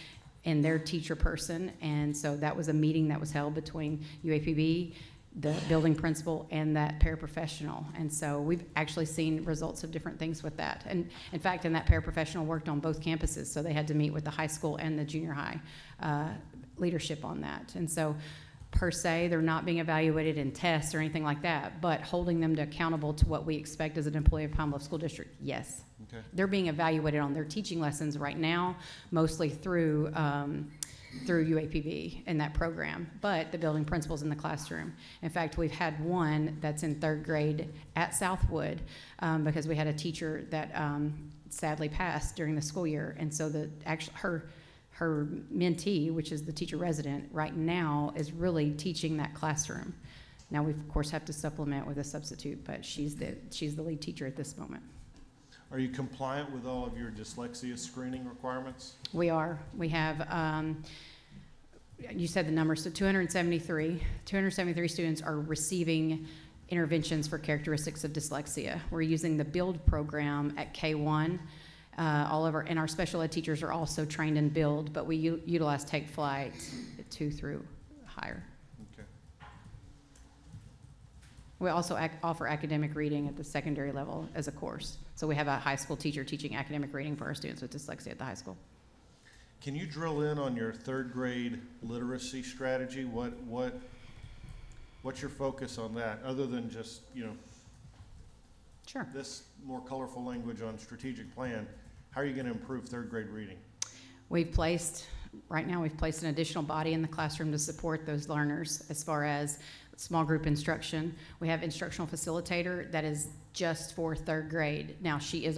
and their teacher person. And so that was a meeting that was held between UAPB, the building principal, and that paraprofessional. And so we've actually seen results of different things with that. And in fact, and that paraprofessional worked on both campuses, so they had to meet with the high school and the junior high leadership on that. And so per se, they're not being evaluated in tests or anything like that, but holding them accountable to what we expect as an employee of Pine Bluff School District, yes. Okay. They're being evaluated on their teaching lessons right now, mostly through UAPB in that program, but the building principal's in the classroom. In fact, we've had one that's in 3rd grade at Southwood because we had a teacher that sadly passed during the school year, and so her mentee, which is the teacher resident, right now is really teaching that classroom. Now we of course have to supplement with a substitute, but she's the lead teacher at this moment. Are you compliant with all of your dyslexia screening requirements? We are. We have, you said the numbers, so 273 students are receiving interventions for characteristics of dyslexia. We're using the BUILD program at K1. And our special ed teachers are also trained in BUILD, but we utilize Take Flight 2 through higher. Okay. We also offer academic reading at the secondary level as a course. So we have a high school teacher teaching academic reading for our students with dyslexia at the high school. Can you drill in on your 3rd grade literacy strategy? What's your focus on that, other than just, Sure. this more colorful language on strategic plan? How are you going to improve 3rd grade reading? Right now we've placed an additional body in the classroom to support those learners as far as small group instruction. We have instructional facilitator that is just for 3rd grade. Now she is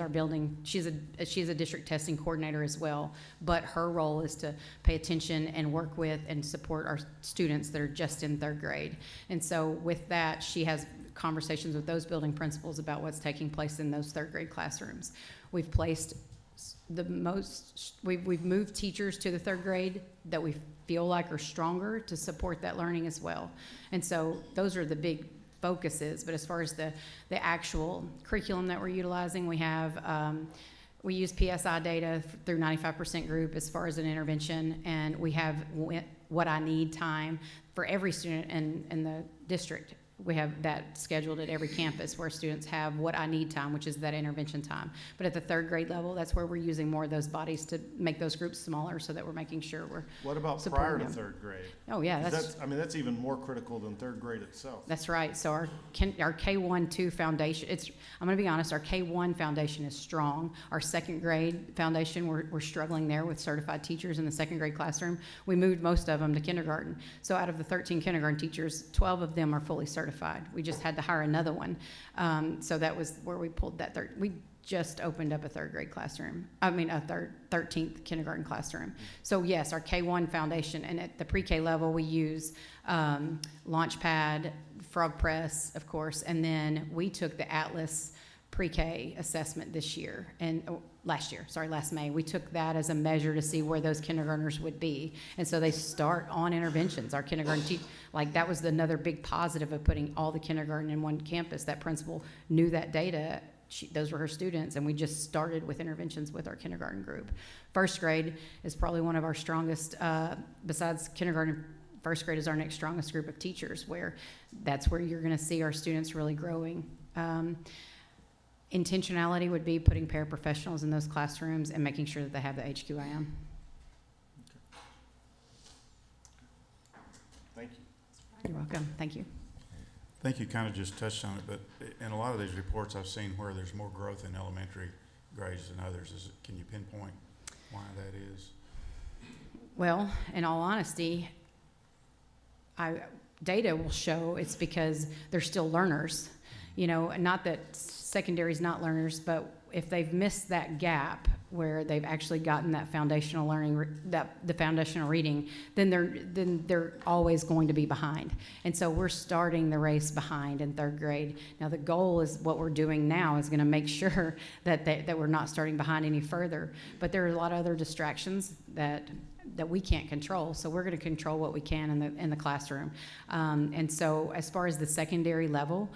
she's a district testing coordinator as well, but her role is to pay attention and work with and support our students that are just in 3rd grade. And so with that, she has conversations with those building principals about what's taking place in those 3rd grade classrooms. We've placed we've moved teachers to the 3rd grade that we feel like are stronger to support that learning as well. And so those are the big focuses. But as far as the actual curriculum that we're utilizing, we have we use PSI data through 95% group as far as an intervention, and we have what I need time for every student in the district. We have that scheduled at every campus where students have what I need time, which is that intervention time. But at the 3rd grade level, that's where we're using more of those bodies to make those groups smaller so that we're making sure we're What about supporting prior to them. 3rd grade? Oh, yeah. That's even more critical than 3rd grade itself. That's right. So our K1-2 foundation, I'm going to be honest, our K1 foundation is strong. Our 2nd grade foundation, we're struggling there with certified teachers in the 2nd grade classroom. We moved most of them to kindergarten. So out of the 13 kindergarten teachers, 12 of them are fully certified. We just had to hire another one. So that was where we pulled that we just opened up a 3rd grade classroom. I mean, a 13th kindergarten classroom. So yes, our K1 foundation, and at the pre-K level, we use Launchpad, Frog Press, of course, and then we took the Atlas pre-K assessment this year, and last May, we took that as a measure to see where those kindergartners would be. And so they start on interventions. Our kindergarten like that was another big positive of putting all the kindergarten in one campus. That principal knew that data. Those were her students, and we just started with interventions with our kindergarten group. First grade is probably one of our strongest, besides kindergarten, first grade is our next strongest group of teachers, where that's where you're gonna see our students really growing. Intentionality would be putting paraprofessionals in those classrooms and making sure that they have the HQIM. Thank you. You're welcome. Thank you. I think you kind of just touched on it, but in a lot of these reports I've seen where there's more growth in elementary grades than others. Can you pinpoint why that is? Well, in all honesty, data will show it's because they're still learners. You know, not that secondary is not learners, but if they've missed that gap where they've actually gotten that foundational learning, the foundational reading, then they're always going to be behind. And so we're starting the race behind in third grade. Now the goal is what we're doing now is going to make sure that we're not starting behind any further. But there are a lot of other distractions that we can't control. So we're going to control what we can in the classroom. And so as far as the secondary level,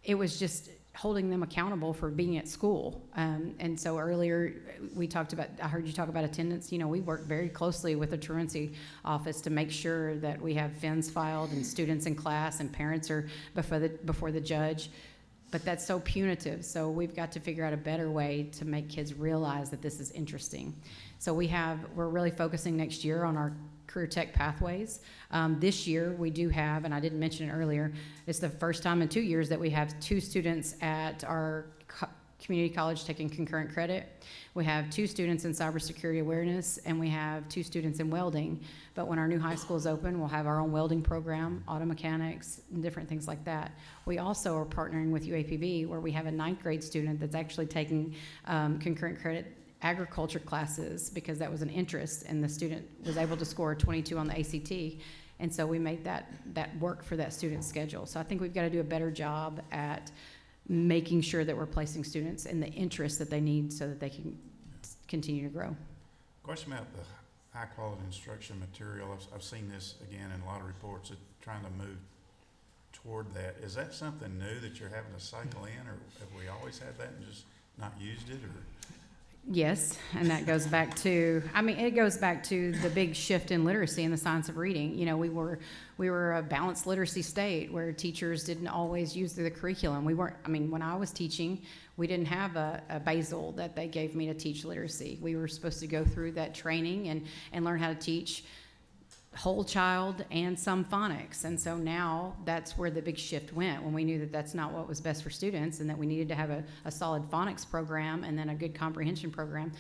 it was just holding them accountable for being at school. And so earlier I heard you talk about attendance. You know, we work very closely with the truancy office to make sure that we have fins filed and students in class and parents are before the judge. But that's so punitive. So we've got to figure out a better way to make kids realize that this is interesting. So we're really focusing next year on our career tech pathways. This year we do have, and I didn't mention it earlier, it's the first time in 2 years that we have 2 students at our community college taking concurrent credit. We have 2 students in cybersecurity awareness, and we have 2 students in welding. But when our new high school is open, we'll have our own welding program, auto mechanics, and different things like that. We also are partnering with UAPB, where we have a 9th grade student that's actually taking concurrent credit agriculture classes because that was an interest, and the student was able to score a 22 on the ACT. And so we made that work for that student's schedule. So I think we've got to do a better job at making sure that we're placing students in the interest that they need so that they can continue to grow. Question about the high quality instruction material. I've seen this again in a lot of reports, trying to move toward that. Is that something new that you're having to cycle in, or have we always had that and just not used it? Or Yes, and that goes back to, it goes back to the big shift in literacy and the science of reading. You know, we were a balanced literacy state where teachers didn't always use the curriculum. We weren't, when I was teaching, we didn't have a basal that they gave me to teach literacy. We were supposed to go through that training and learn how to teach whole child and some phonics. And so now that's where the big shift went, when we knew that that's not what was best for students and that we needed to have a solid phonics program and then a good comprehension program.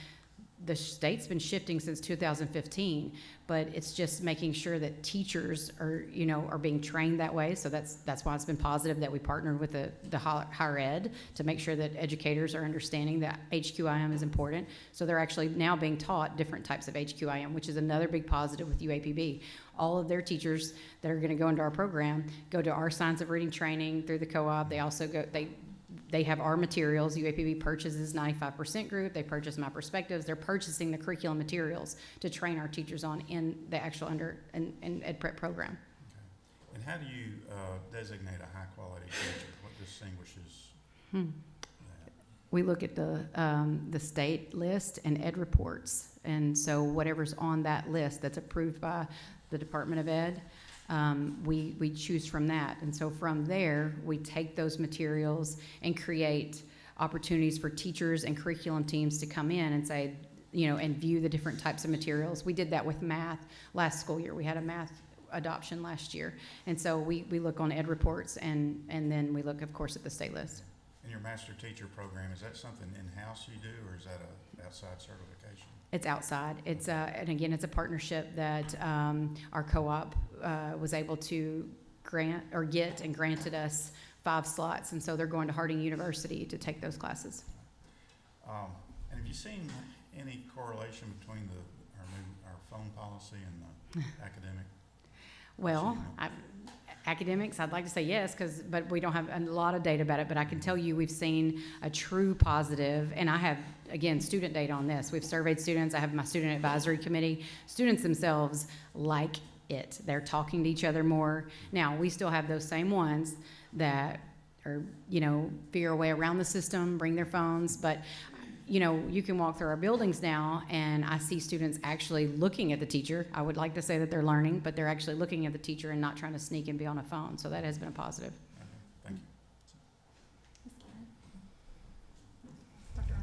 The state's been shifting since 2015, but it's just making sure that teachers are being trained that way. So that's why it's been positive that we partnered with the higher ed to make sure that educators are understanding that HQIM is important. So they're actually now being taught different types of HQIM, which is another big positive with UAPB. All of their teachers that are going to go into our program go to our science of reading training through the co-op. They also they have our materials. UAPB purchases 95% group. They purchase My Perspectives. They're purchasing the curriculum materials to train our teachers on in the actual in Ed Prep program. Okay. And how do you designate a high quality teacher? What distinguishes that? We look at the state list and Ed reports. And so whatever's on that list that's approved by the Department of Ed, we choose from that. And so from there, we take those materials and create opportunities for teachers and curriculum teams to come in and say, and view the different types of materials. We did that with math last school year. We had a math adoption last year. And so we look on Ed reports and then we look, of course, at the state list. In your master teacher program, is that something in-house you do, or is that an outside certification? It's outside. It's and again, it's a partnership that our co-op was able to grant or get and granted us 5 slots, and so they're going to Harding University to take those classes. And have you seen any correlation between our phone policy and the academic? Well, academics, I'd like to say yes, but we don't have a lot of data about it, but I can tell you we've seen a true positive, and I have, again, student data on this. We've surveyed students. I have my student advisory committee. Students themselves like it. They're talking to each other more. Now, we still have those same ones that are, figure a way around the system, bring their phones, but you can walk through our buildings now, and I see students actually looking at the teacher. I would like to say that they're learning, but they're actually looking at the teacher and not trying to sneak and be on a phone. So that has been a positive. Thank you. Dr.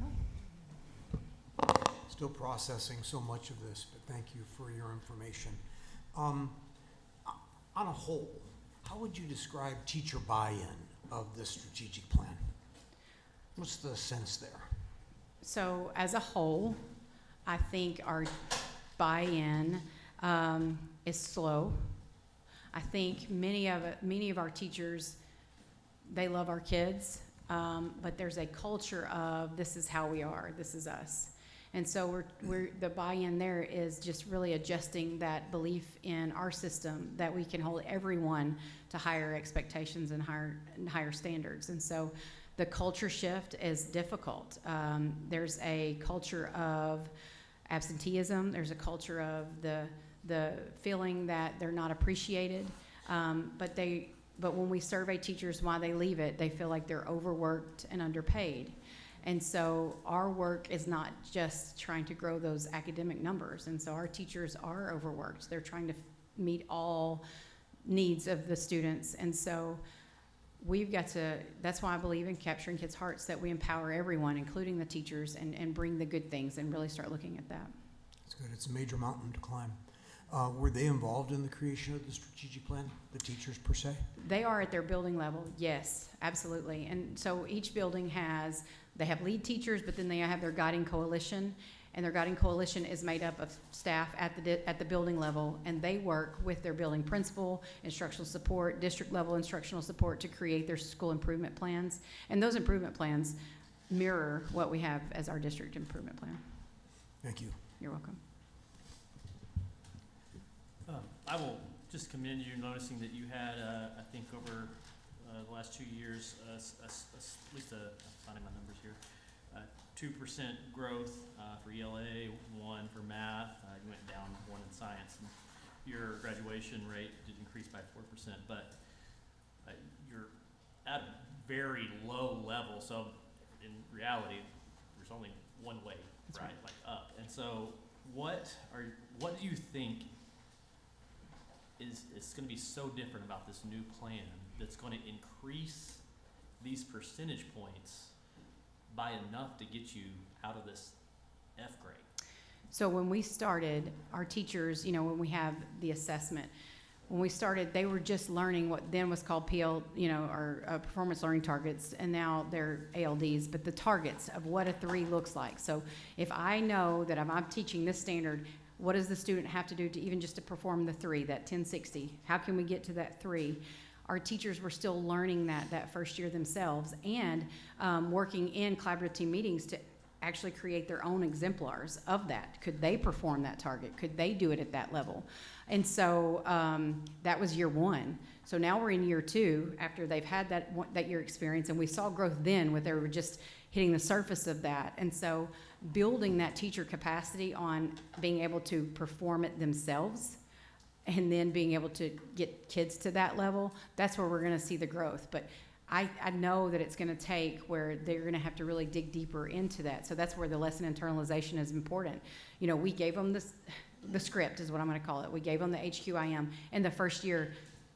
Arnold? Still processing so much of this, but thank you for your information. On a whole, how would you describe teacher buy-in of this strategic plan? What's the sense there? So as a whole, I think our buy-in is slow. I think many of our teachers, they love our kids, but there's a culture of this is how we are, this is us. And so the buy-in there is just really adjusting that belief in our system that we can hold everyone to higher expectations and higher standards. And so the culture shift is difficult. There's a culture of absenteeism. There's a culture of the feeling that they're not appreciated. But when we survey teachers why they leave it, they feel like they're overworked and underpaid. And so our work is not just trying to grow those academic numbers. And so our teachers are overworked. They're trying to meet all needs of the students. And so we've got to, that's why I believe in capturing kids' hearts, that we empower everyone, including the teachers, and bring the good things and really start looking at that. That's good. It's a major mountain to climb. Were they involved in the creation of the strategic plan, the teachers per se? They are at their building level, yes, absolutely. And so each building they have lead teachers, but then they have their guiding coalition, and their guiding coalition is made up of staff at the building level, and they work with their building principal, instructional support, district level instructional support to create their school improvement plans. And those improvement plans mirror what we have as our district improvement plan. Thank you. You're welcome. I will just commend you, noticing that you had, I think over the last 2 years, at least I'm finding my numbers here, 2% growth for ELA, 1 for math. You went down 1 in science. And your graduation rate did increase by 4%, but you're at a very low level. So in reality, there's only one way, right? Like up. And so what do you think is going to be so different about this new plan that's going to increase these percentage points by enough to get you out of this F grade? So when we started, our teachers, when we have the assessment, when we started, they were just learning what then was called PL, or performance learning targets, and now they're ALDs, but the targets of what a 3 looks like. So if I know that I'm teaching this standard, what does the student have to do to even just to perform the 3, that 1060? How can we get to that 3? Our teachers were still learning that first year themselves, and working in collaborative team meetings to actually create their own exemplars of that. Could they perform that target? Could they do it at that level? And so that was year 1. So now we're in year 2 after they've had that year experience, and we saw growth then where they were just hitting the surface of that. And so building that teacher capacity on being able to perform it themselves, and then being able to get kids to that level, that's where we're going to see the growth. But I know that it's going to take where they're going to have to really dig deeper into that. So that's where the lesson internalization is important. We gave them the script is what I'm going to call it. We gave them the HQIM. In the first year,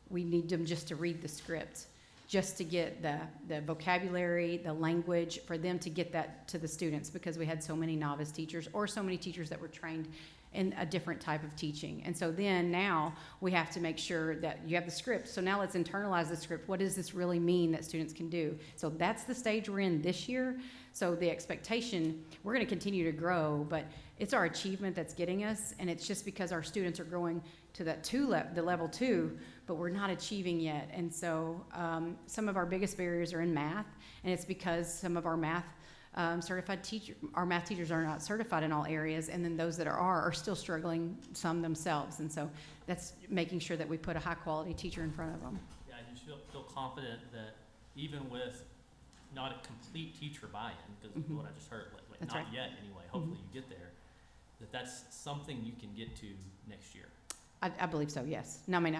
we need them just to read the script, just to get the vocabulary, the language, for them to get that to the students, because we had so many novice teachers or so many teachers that were trained in a different type of teaching. And so then now we have to make sure that you have the script. So now let's internalize the script. What does this really mean that students can do? So that's the stage we're in this year. So the expectation, we're going to continue to grow, but it's our achievement that's getting us, and it's just because our students are growing to that the level 2, but we're not achieving yet. And so some of our biggest barriers are in math, and it's because some of our math certified teacher, our math teachers are not certified in all areas, and then those that are still struggling, some themselves. And so that's making sure that we put a high-quality teacher in front of them. Yeah, I just feel confident that even with not a complete teacher buy-in, because Mhm. what I just heard, like That's not right. yet anyway, hopefully Mhm. you get there, that's something you can get to next year. I believe so, yes. No, I mean,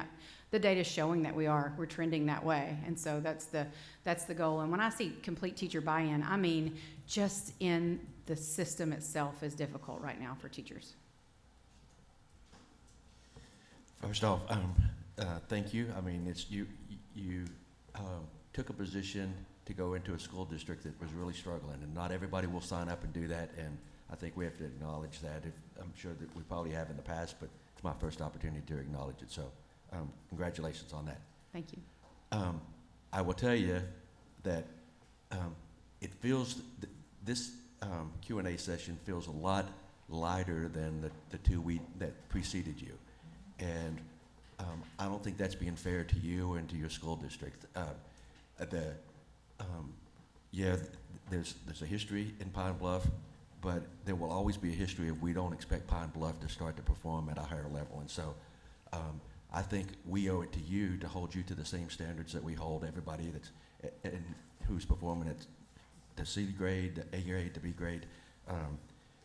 the data's showing that we're trending that way, and so that's the goal. And when I see complete teacher buy-in, I mean, just in the system itself is difficult right now for teachers. First off, thank you. I mean, it's you took a position to go into a school district that was really struggling, and not everybody will sign up and do that. And I think we have to acknowledge that. I'm sure that we probably have in the past, but it's my first opportunity to acknowledge it. So, congratulations on that. Thank you. I will tell you that it feels this Q&A session feels a lot lighter than the two that preceded you, and I don't think that's being fair to you and to your school district. There's a history in Pine Bluff, but there will always be a history if we don't expect Pine Bluff to start to perform at a higher level. And so I think we owe it to you to hold you to the same standards that we hold everybody who's performing at the C grade, the A grade, the B grade.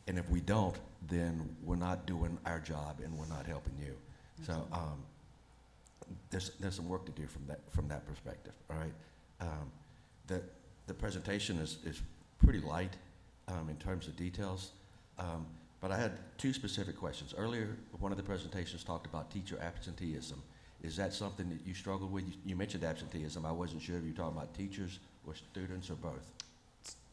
And if we don't, then we're not doing our job and we're not helping you. So there's some work to do from that perspective. All right. The presentation is pretty light in terms of details, but I had two specific questions. Earlier, one of the presentations talked about teacher absenteeism. Is that something that you struggled with? You mentioned absenteeism. I wasn't sure if you were talking about teachers or students or both.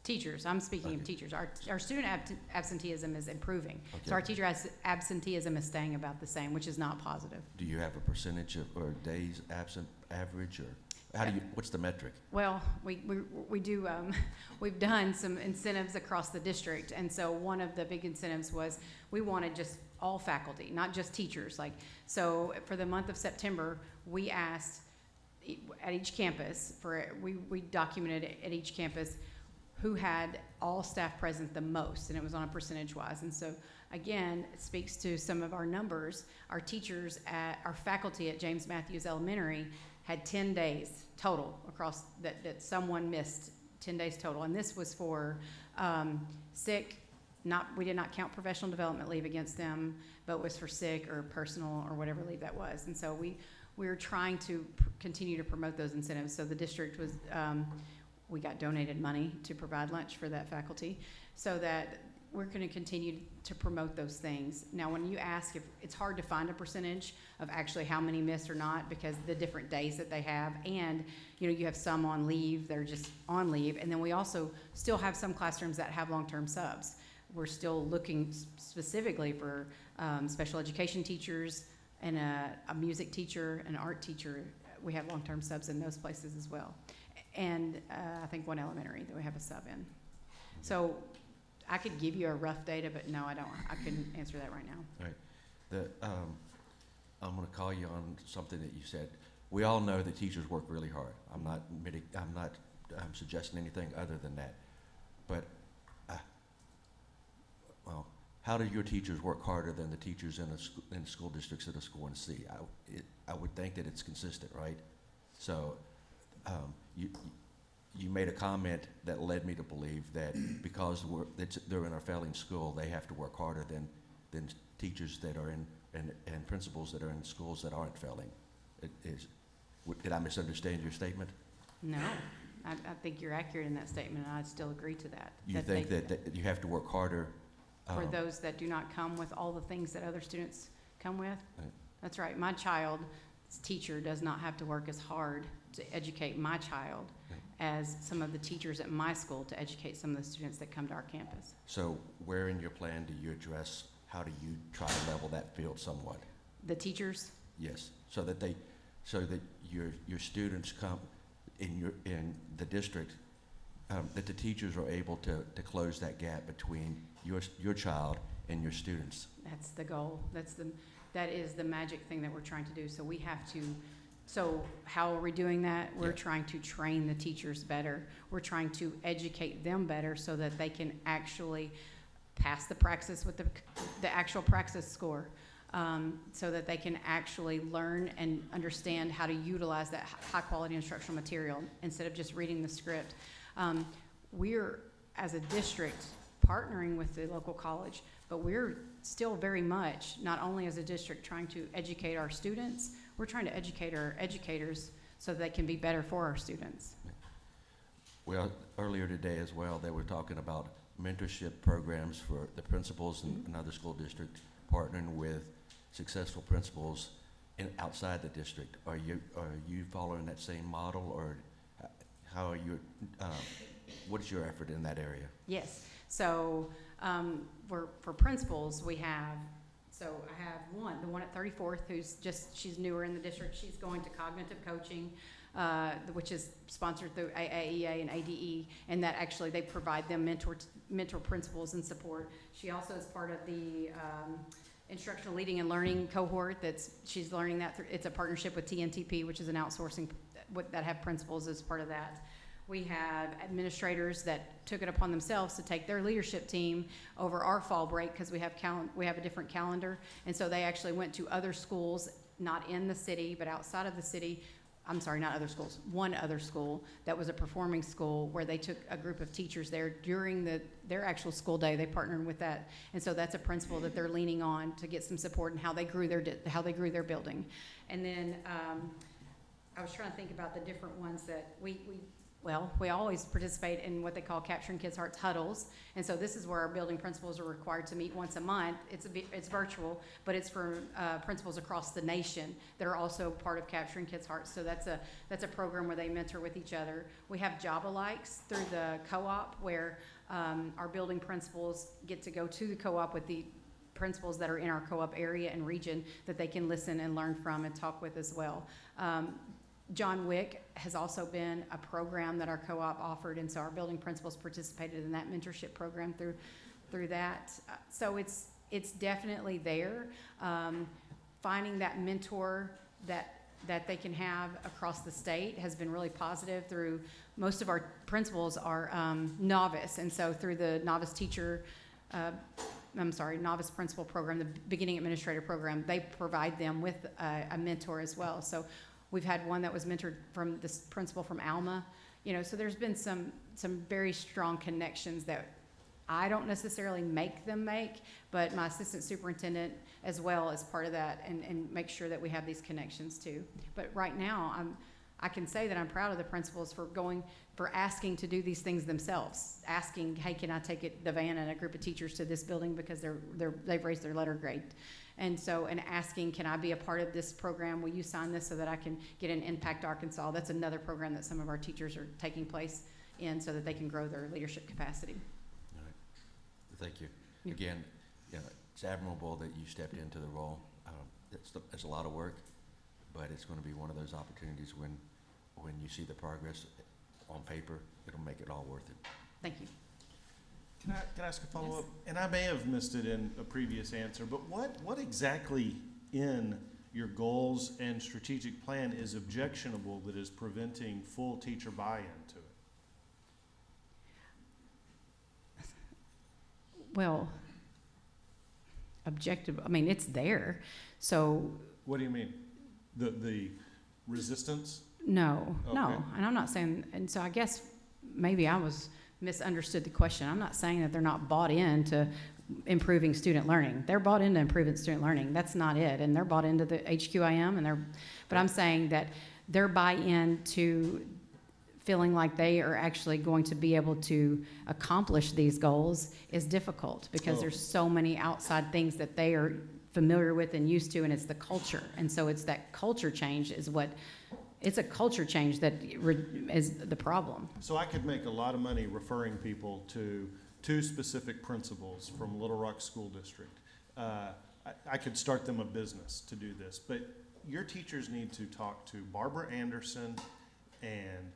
Teachers, I'm speaking of Okay. teachers. Our student absenteeism is improving. Okay. So our teacher absenteeism is staying about the same, which is not positive. Do you have a percentage or days absent average, or what's the metric? Well, we do, we've done some incentives across the district, and so one of the big incentives was we wanted just all faculty, not just teachers. So for the month of September, we asked at each campus, we documented at each campus who had all staff present the most, and it was on a percentage-wise. And so, again, it speaks to some of our numbers. Our teachers our faculty at James Matthews Elementary had 10 days total across that someone missed 10 days total. And this was for sick, we did not count professional development leave against them, but was for sick or personal or whatever leave that was. And so we were trying to continue to promote those incentives. So the district was, we got donated money to provide lunch for that faculty, so that we're going to continue to promote those things. Now, when you ask, if it's hard to find a percentage of actually how many missed or not, because the different days that they have, and you have some on leave, they're just on leave, and then we also still have some classrooms that have long-term subs. We're still looking specifically for special education teachers and a music teacher, an art teacher. We have long-term subs in those places as well. And I think one elementary that we have a sub in. So I could give you a rough data, but no, I don't. I couldn't answer that right now. Right. I'm going to call you on something that you said. We all know that teachers work really hard. I'm not suggesting anything other than that. But how do your teachers work harder than the teachers in school districts that are scoring C? I would think that it's consistent, right? So you made a comment that led me to believe that because they're in a failing school, they have to work harder than teachers that are and principals that are in schools that aren't failing. Did I misunderstand your statement? No, I think you're accurate in that statement, and I still agree to that. You think that you have to work harder for those that do not come with all the things that other students come with? Right. That's right. My child's teacher does not have to work as hard to educate my child as some of the teachers at my school to educate some of the students that come to our campus. So where in your plan do you address, how do you try to level that field somewhat? The teachers? Yes, so that your students come in the district, that the teachers are able to close that gap between your child and your students. That's the goal. That is the magic thing that we're trying to do. So we have to So how are we doing that? We're trying to train the teachers better. We're trying to educate them better so that they can actually pass the praxis with the actual praxis score, so that they can actually learn and understand how to utilize that high quality instructional material instead of just reading the script. We're, as a district, partnering with the local college, but we're still very much, not only as a district, trying to educate our students, we're trying to educate our educators so that they can be better for our students. Well, earlier today as well, they were talking about mentorship programs for the principals in another school district, partnering with successful principals outside the district. Are you following that same model, or how are you? What is your effort in that area? Yes. So for principals, we have. So I have the one at 34th, she's newer in the district. She's going to cognitive coaching, which is sponsored through AAEA and ADE, and that actually they provide them mentor principals and support. She also is part of the instructional leading and learning cohort. She's learning that through. It's a partnership with TNTP, which is an outsourcing that have principals as part of that. We have administrators that took it upon themselves to take their leadership team over our fall break because we have a different calendar, and so they actually went to other schools, not in the city but outside of the city. I'm sorry, not other schools. One other school that was a performing school where they took a group of teachers there during their actual school day. They partnered with that, and so that's a principal that they're leaning on to get some support in how they grew their building. And then I was trying to think about the different ones that we always participate in what they call Capturing Kids' Hearts huddles, and so this is where our building principals are required to meet once a month. It's virtual, but it's for principals across the nation that are also part of Capturing Kids' Hearts. So that's a program where they mentor with each other. We have Job-alikes through the co-op where our building principals get to go to the co-op with the principals that are in our co-op area and region that they can listen and learn from and talk with as well. John Wick has also been a program that our co-op offered, and so our building principals participated in that mentorship program through that. So it's definitely there. Finding that mentor that they can have across the state has been really positive. Through most of our principals are novice, and so through the novice principal program, the beginning administrator program, they provide them with a mentor as well. So we've had one that was mentored from this principal from Alma, so there's been some very strong connections that I don't necessarily make them make, but my assistant superintendent as well is part of that and make sure that we have these connections too. But right now, I can say that I'm proud of the principals for asking to do these things themselves, asking, hey, can I take the van and a group of teachers to this building because they've raised their letter grade. And asking, can I be a part of this program? Will you sign this so that I can get an Impact Arkansas? That's another program that some of our teachers are taking place in so that they can grow their leadership capacity. All right. Thank you. Again, it's admirable that you stepped into the role. It's a lot of work, but it's going to be one of those opportunities when you see the progress on paper, it'll make it all worth it. Thank you. Can I ask a follow-up? And I may have missed it in a previous answer, but what exactly in your goals and strategic plan is objectionable that is preventing full teacher buy-in to it? Well, it's there. So. What do you mean? The resistance? No, Okay. no, and I'm not saying, and so I guess maybe I misunderstood the question. I'm not saying that they're not bought into improving student learning. They're bought into improving student learning. That's not it. And they're bought into the HQIM, but I'm saying that their buy-in to feeling like they are actually going to be able to accomplish these goals is difficult because there's so many outside things that they are familiar with and used to, and it's the culture. And so it's that culture change it's a culture change that is the problem. So I could make a lot of money referring people to two specific principals from Little Rock School District. I could start them a business to do this, but your teachers need to talk to Barbara Anderson and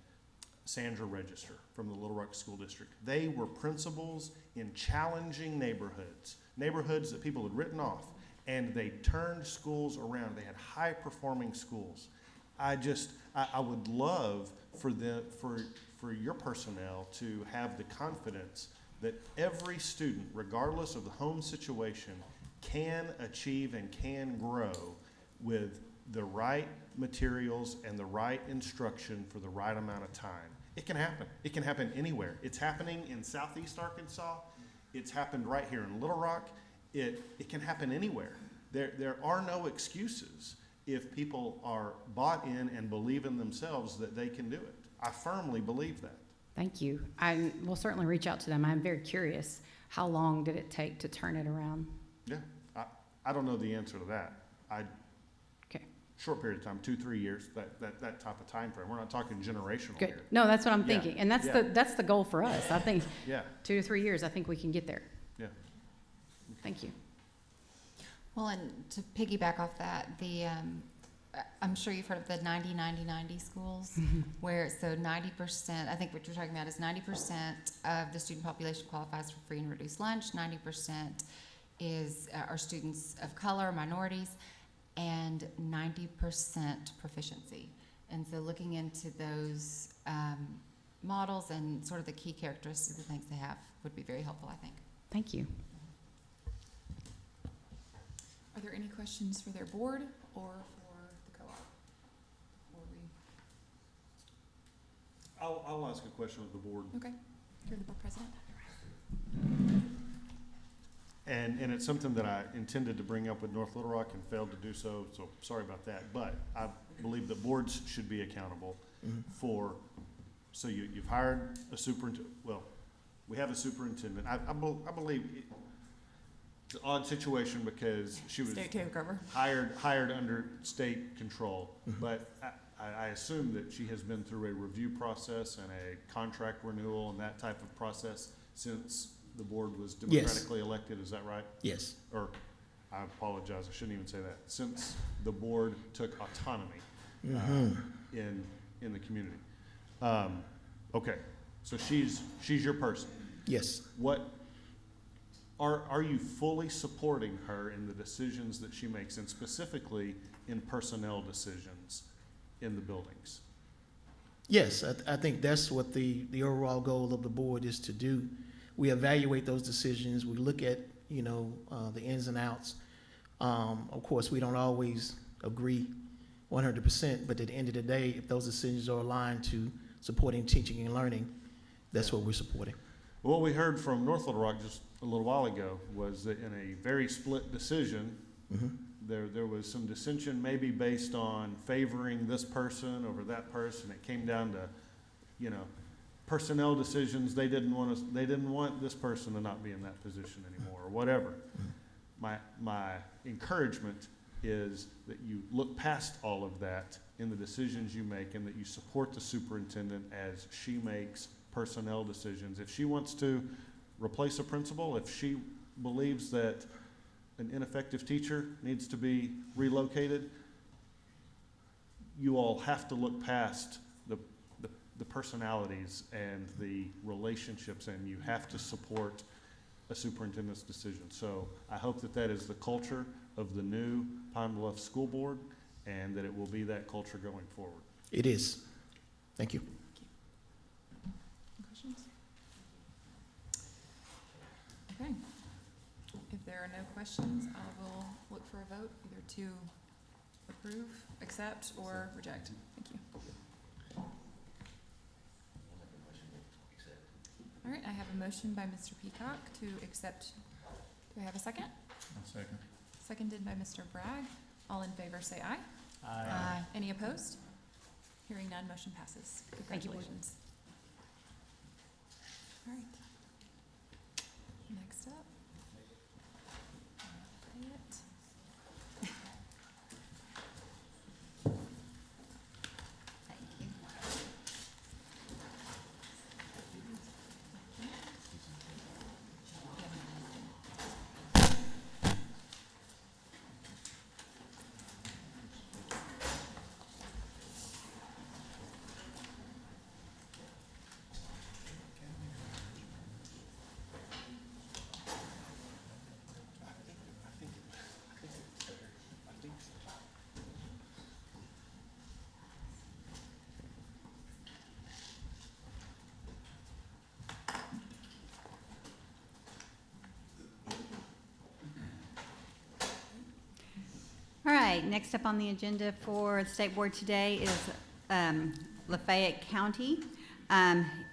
Sandra Register from the Little Rock School District. They were principals in challenging neighborhoods that people had written off, and they turned schools around. They had high-performing schools. I would love for your personnel to have the confidence that every student, regardless of the home situation, can achieve and can grow with the right materials and the right instruction for the right amount of time. It can happen. It can happen anywhere. It's happening in Southeast Arkansas. It's happened right here in Little Rock. It can happen anywhere. There are no excuses if people are bought in and believe in themselves that they can do it. I firmly believe that. Thank you. I will certainly reach out to them. I'm very curious. How long did it take to turn it around? Yeah, I don't know the answer to that. Okay. Short period of time, 2-3 years, that type of time frame. We're not talking generational Good. here. No, that's what I'm Yeah. thinking. And that's Yeah. that's the goal for us. I think Yeah. 2 to 3 years, I think we can get there. Yeah. Thank you. Well, and to piggyback off that, I'm sure you've heard of the 90-90-90 schools, where so 90%, I think what you're talking about is 90% of the student population qualifies for free and reduced lunch, 90% are students of color, minorities, and 90% proficiency. And so looking into those models and sort of the key characteristics of things they have would be very helpful, I think. Thank you. Are there any questions for their board or for the co-op? I'll ask a question of the board. Okay, you're the board president. And it's something that I intended to bring up with North Little Rock and failed to do so sorry about that. But I believe that boards should be accountable for, so you've hired a superintendent, well, we have a superintendent. I believe it's an odd situation because she was State takeover. hired under state control. But I assume that she has been through a review process and a contract renewal and that type of process since the board was democratically elected, is that right? Yes. Or, I apologize, I shouldn't even say that. Since the board took autonomy in the community. Okay, so she's your person. Yes. What, are you fully supporting her in the decisions that she makes, and specifically in personnel decisions in the buildings? Yes, I think that's what the overall goal of the board is to do. We evaluate those decisions. We look at, the ins and outs. Of course, we don't always agree 100%, but at the end of the day, if those decisions are aligned to supporting teaching and learning, that's what we're supporting. What we heard from North Little Rock just a little while ago was that in a very split decision, there was some dissension maybe based on favoring this person over that person. It came down to, personnel decisions. They didn't want this person to not be in that position anymore or whatever. My encouragement is that you look past all of that in the decisions you make and that you support the superintendent as she makes personnel decisions. If she wants to replace a principal, if she believes that an ineffective teacher needs to be relocated, you all have to look past the personalities and the relationships, and you have to support a superintendent's decision. So I hope that is the culture of the new Pine Bluff School Board, and that it will be that culture going forward. It is. Thank you. Questions? Okay. If there are no questions, I will look for a vote, either to approve, accept, or reject. Thank you. All right, I have a motion by Mr. Peacock to accept. Do I have a second? I'll second. Seconded by Mr. Bragg. All in favor say aye. Aye. Any opposed? Hearing none, motion passes. Thank you. Congratulations. All right. Next up. Elliot. Okay, next up on the agenda for the State Board today is Lafayette County.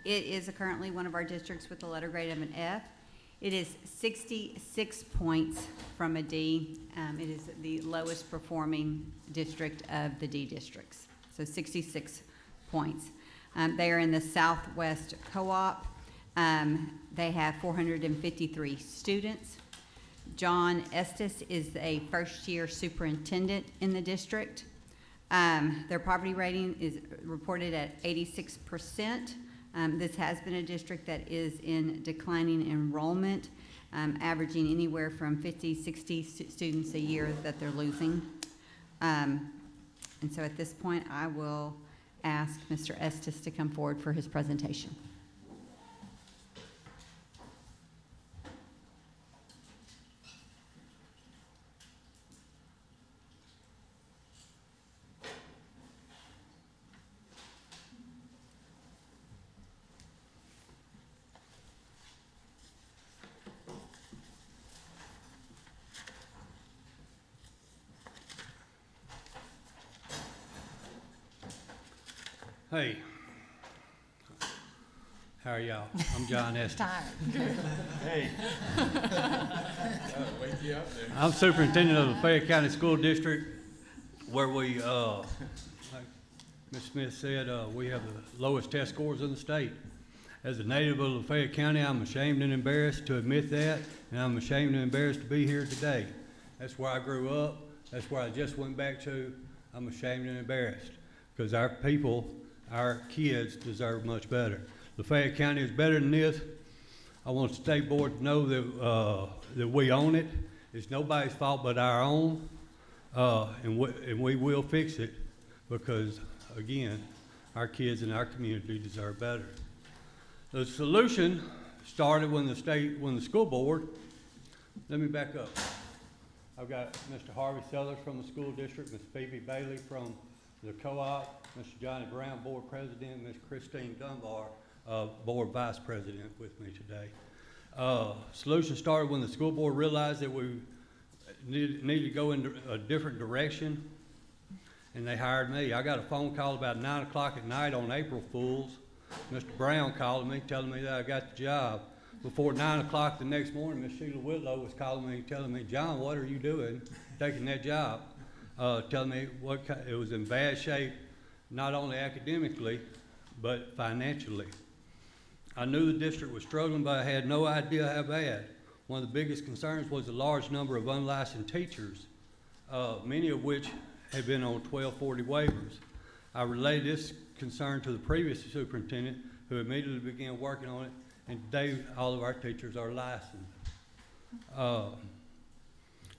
It is currently one of our districts with a letter grade of an F. It is 66 points from a D. It is the lowest performing district of the D districts, so 66 points. They are in the Southwest Co-op. They have 453 students. John Estes is a first-year superintendent in the district. Their poverty rating is reported at 86%. This has been a district that is in declining enrollment, averaging anywhere from 50, 60 students a year that they're losing. And so at this point, I will ask Mr. Estes to come forward for his presentation. Hey, how are y'all? I'm John Estes. Hey. Wake you up there. I'm superintendent of the Lafayette County School District, where we, like Ms. Smith said, we have the lowest test scores in the state. As a native of Lafayette County, I'm ashamed and embarrassed to admit that, and I'm ashamed and embarrassed to be here today. That's where I grew up. That's where I just went back to. I'm ashamed and embarrassed because our people, our kids deserve much better. Lafayette County is better than this. I want the State Board to know that, that we own it. It's nobody's fault but our own, and we will fix it because, again, our kids and our community deserve better. The solution started when the school board, let me back up. I've got Mr. Harvey Sellers from the school district, Ms. Phoebe Bailey from the co-op, Mr. Johnny Brown, board president, Ms. Christine Dunbar, board vice president with me today. Solution started when the school board realized that we needed to go in a different direction, and they hired me. I got a phone call about 9 o'clock at night on April Fools. Mr. Brown called me, telling me that I got the job. Before 9 o'clock the next morning, Ms. Sheila Whitlow was calling me, telling me, John, what are you doing taking that job? Telling me it was in bad shape, not only academically, but financially. I knew the district was struggling, but I had no idea how bad. One of the biggest concerns was the large number of unlicensed teachers, many of which had been on 1240 waivers. I relayed this concern to the previous superintendent, who immediately began working on it, and today all of our teachers are licensed.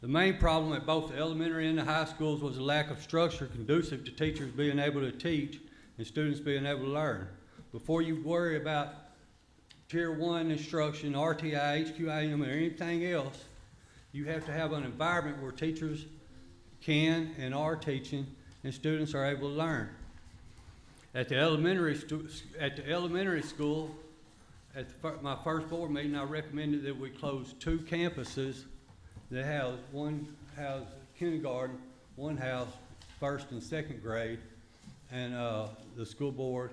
The main problem at both the elementary and the high schools was a lack of structure conducive to teachers being able to teach and students being able to learn. Before you worry about Tier 1 instruction, RTI, HQIM, or anything else, you have to have an environment where teachers can and are teaching and students are able to learn. At the elementary school, at my first board meeting, I recommended that we close 2 campuses that house, one house kindergarten, one house first and second grade, and the school board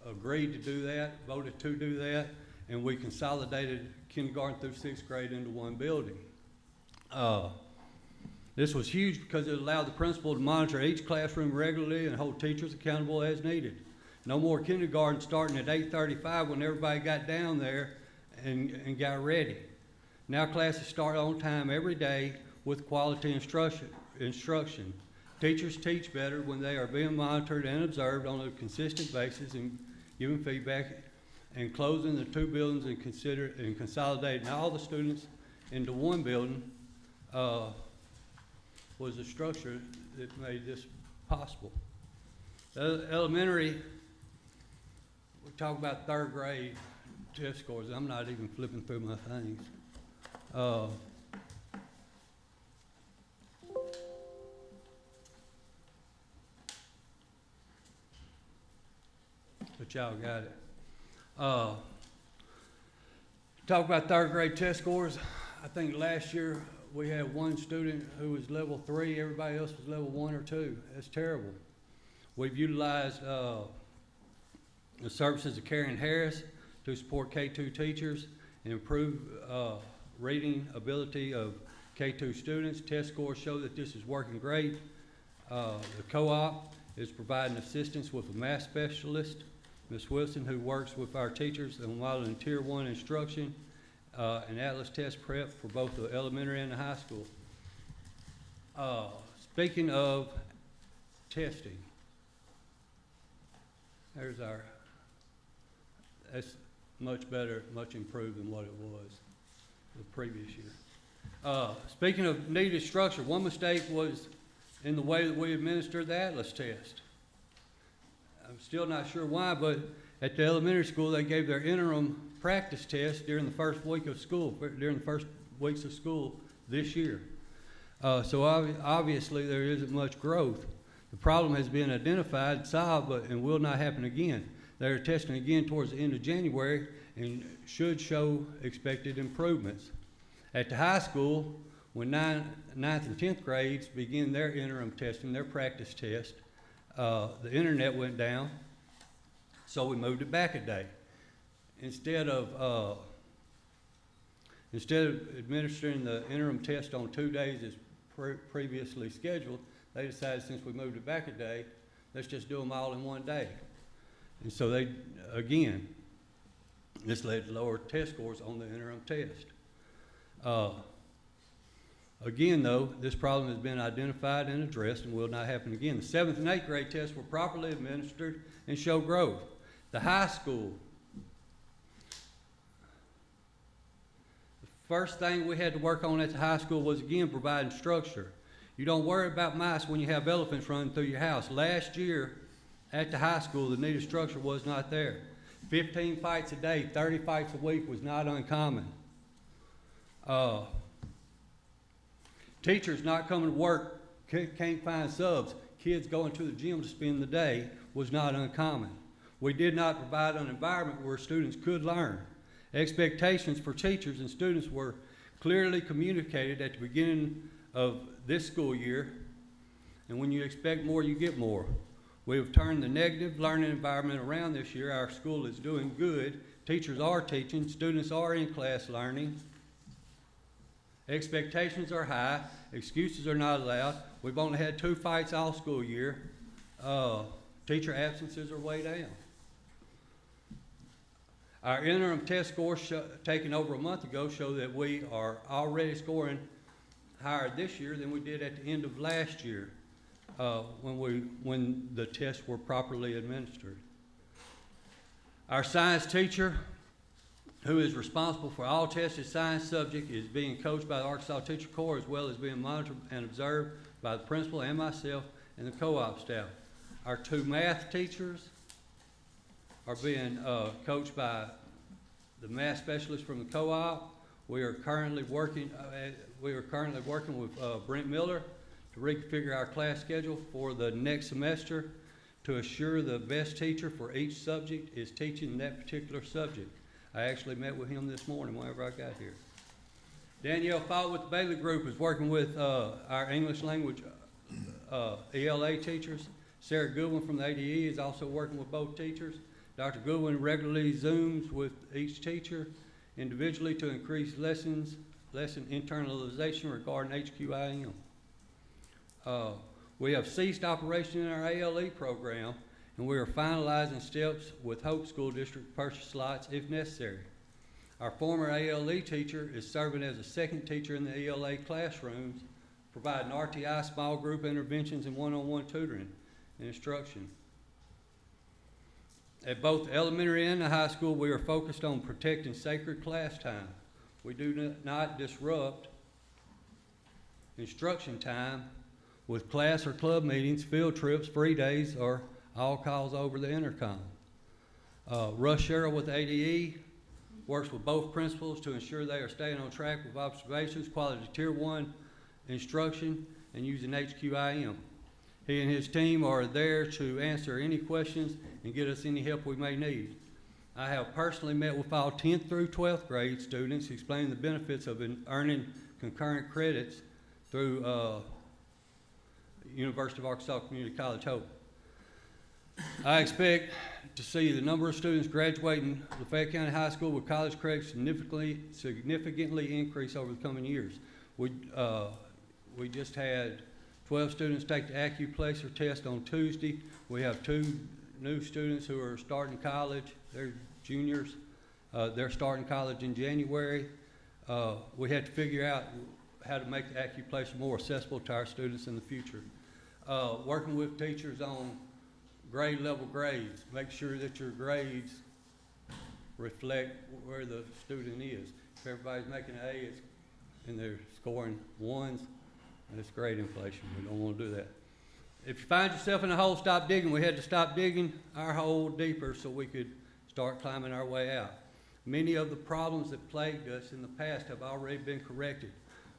agreed to do that, voted to do that, and we consolidated kindergarten through 6th grade into one building. This was huge because it allowed the principal to monitor each classroom regularly and hold teachers accountable as needed. No more kindergarten starting at 8:35 when everybody got down there and got ready. Now classes start on time every day with quality instruction. Teachers teach better when they are being monitored and observed on a consistent basis and giving feedback, and closing the 2 buildings and consolidating all the students into one building was the structure that made this possible. Elementary, we talk about 3rd grade test scores. I'm not even flipping through my things. But y'all got it. Talk about 3rd grade test scores. I think last year we had one student who was level 3, everybody else was level 1 or 2. That's terrible. We've utilized the services of Karen Harris to support K-2 teachers and improve reading ability of K-2 students. Test scores show that this is working great. The co-op is providing assistance with a math specialist, Ms. Wilson, who works with our teachers on modeling Tier 1 instruction and Atlas test prep for both the elementary and the high school. Speaking of testing, there's our, that's much better, much improved than what it was the previous year. Speaking of needed structure, one mistake was in the way that we administered the Atlas test. I'm still not sure why, but at the elementary school, they gave their interim practice test during the first week of school, during the first weeks of school this year. So obviously there isn't much growth. The problem has been identified, solved, and will not happen again. They're testing again towards the end of January and should show expected improvements. At the high school, when 9th and 10th grades begin their interim testing, their practice test, the internet went down, so we moved it back a day. Instead of administering the interim test on 2 days as previously scheduled, they decided since we moved it back a day, let's just do them all in one day. And so they, again, this led to lower test scores on the interim test. Again, though, this problem has been identified and addressed and will not happen again. The 7th and 8th grade tests were properly administered and show growth. The high school, the first thing we had to work on at the high school was, again, providing structure. You don't worry about mice when you have elephants running through your house. Last year at the high school, the needed structure was not there. 15 fights a day, 30 fights a week was not uncommon. Teachers not coming to work, can't find subs. Kids going to the gym to spend the day was not uncommon. We did not provide an environment where students could learn. Expectations for teachers and students were clearly communicated at the beginning of this school year, and when you expect more, you get more. We have turned the negative learning environment around this year. Our school is doing good. Teachers are teaching. Students are in class learning. Expectations are high. Excuses are not allowed. We've only had 2 fights all school year. Teacher absences are way down. Our interim test scores taken over a month ago show that we are already scoring higher this year than we did at the end of last year when the tests were properly administered. Our science teacher, who is responsible for all tested science subjects, is being coached by the Arkansas Teacher Corps, as well as being monitored and observed by the principal and myself and the co-op staff. Our 2 math teachers are being coached by the math specialist from the co-op. We are currently working with Brent Miller to reconfigure our class schedule for the next semester to assure the best teacher for each subject is teaching that particular subject. I actually met with him this morning whenever I got here. Danielle Fowler with the Bailey Group is working with our English language ELA teachers. Sarah Goodwin from the ADE is also working with both teachers. Dr. Goodwin regularly Zooms with each teacher individually to increase lesson internalization regarding HQIM. We have ceased operation in our ALE program, and we are finalizing steps with Hope School District to purchase slots if necessary. Our former ALE teacher is serving as a second teacher in the ELA classrooms, providing RTI small group interventions and one-on-one tutoring and instruction. At both the elementary and the high school, we are focused on protecting sacred class time. We do not disrupt instruction time with class or club meetings, field trips, free days, or all calls over the intercom. Russ Sherrill with ADE works with both principals to ensure they are staying on track with observations, quality Tier 1 instruction, and using HQIM. He and his team are there to answer any questions and get us any help we may need. I have personally met with all 10th through 12th grade students explaining the benefits of earning concurrent credits through University of Arkansas Community College Hope. I expect to see the number of students graduating Lafayette County High School with college credits significantly increase over the coming years. We just had 12 students take the AccuPlacer test on Tuesday. We have 2 new students who are starting college. They're juniors. They're starting college in January. We had to figure out how to make the AccuPlacer more accessible to our students in the future. Working with teachers on grade level grades, make sure that your grades reflect where the student is. If everybody's making an A and they're scoring 1s, that's grade inflation. We don't want to do that. If you find yourself in a hole, stop digging. We had to stop digging our hole deeper so we could start climbing our way out. Many of the problems that plagued us in the past have already been corrected.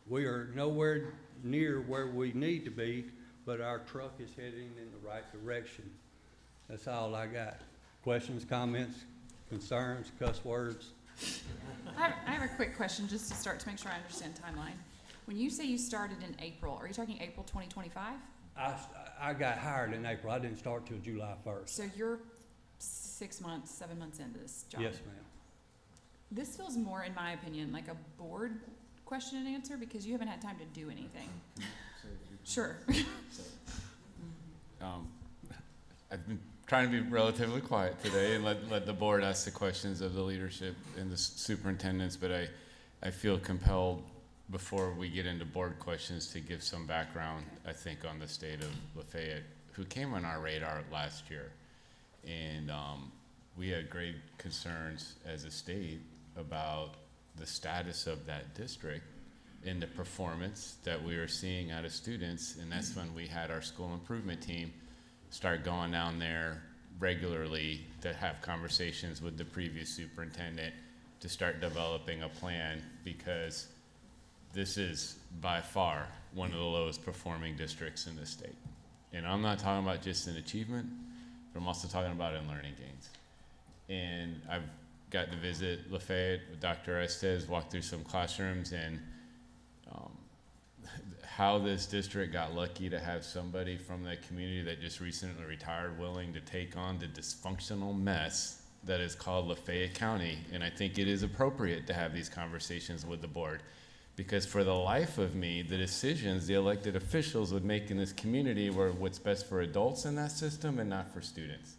We are nowhere near where we need to be, but our truck is heading in the right direction. That's all I got. Questions, comments, concerns, cuss words? I have a quick question just to start to make sure I understand timeline. When you say you started in April, are you talking April 2025? I got hired in April. I didn't start till July 1st. So you're 6 months, 7 months into this job? Yes, ma'am. This feels more, in my opinion, like a board question and answer because you haven't had time to do anything. Sure. I've been trying to be relatively quiet today and let the board ask the questions of the leadership and the superintendents, but I feel compelled before we get into board questions to give some background, I think, on the state of Lafayette, who came on our radar last year. And we had great concerns as a state about the status of that district and the performance that we were seeing out of students. And that's when we had our school improvement team start going down there regularly to have conversations with the previous superintendent to start developing a plan, because this is by far one of the lowest performing districts in the state. And I'm not talking about just in achievement, but I'm also talking about in learning gains. And I've got to visit Lafayette with Dr. Estes, walk through some classrooms, and how this district got lucky to have somebody from the community that just recently retired willing to take on the dysfunctional mess that is called Lafayette County. And I think it is appropriate to have these conversations with the board, because for the life of me, the decisions the elected officials would make in this community were what's best for adults in that system and not for students.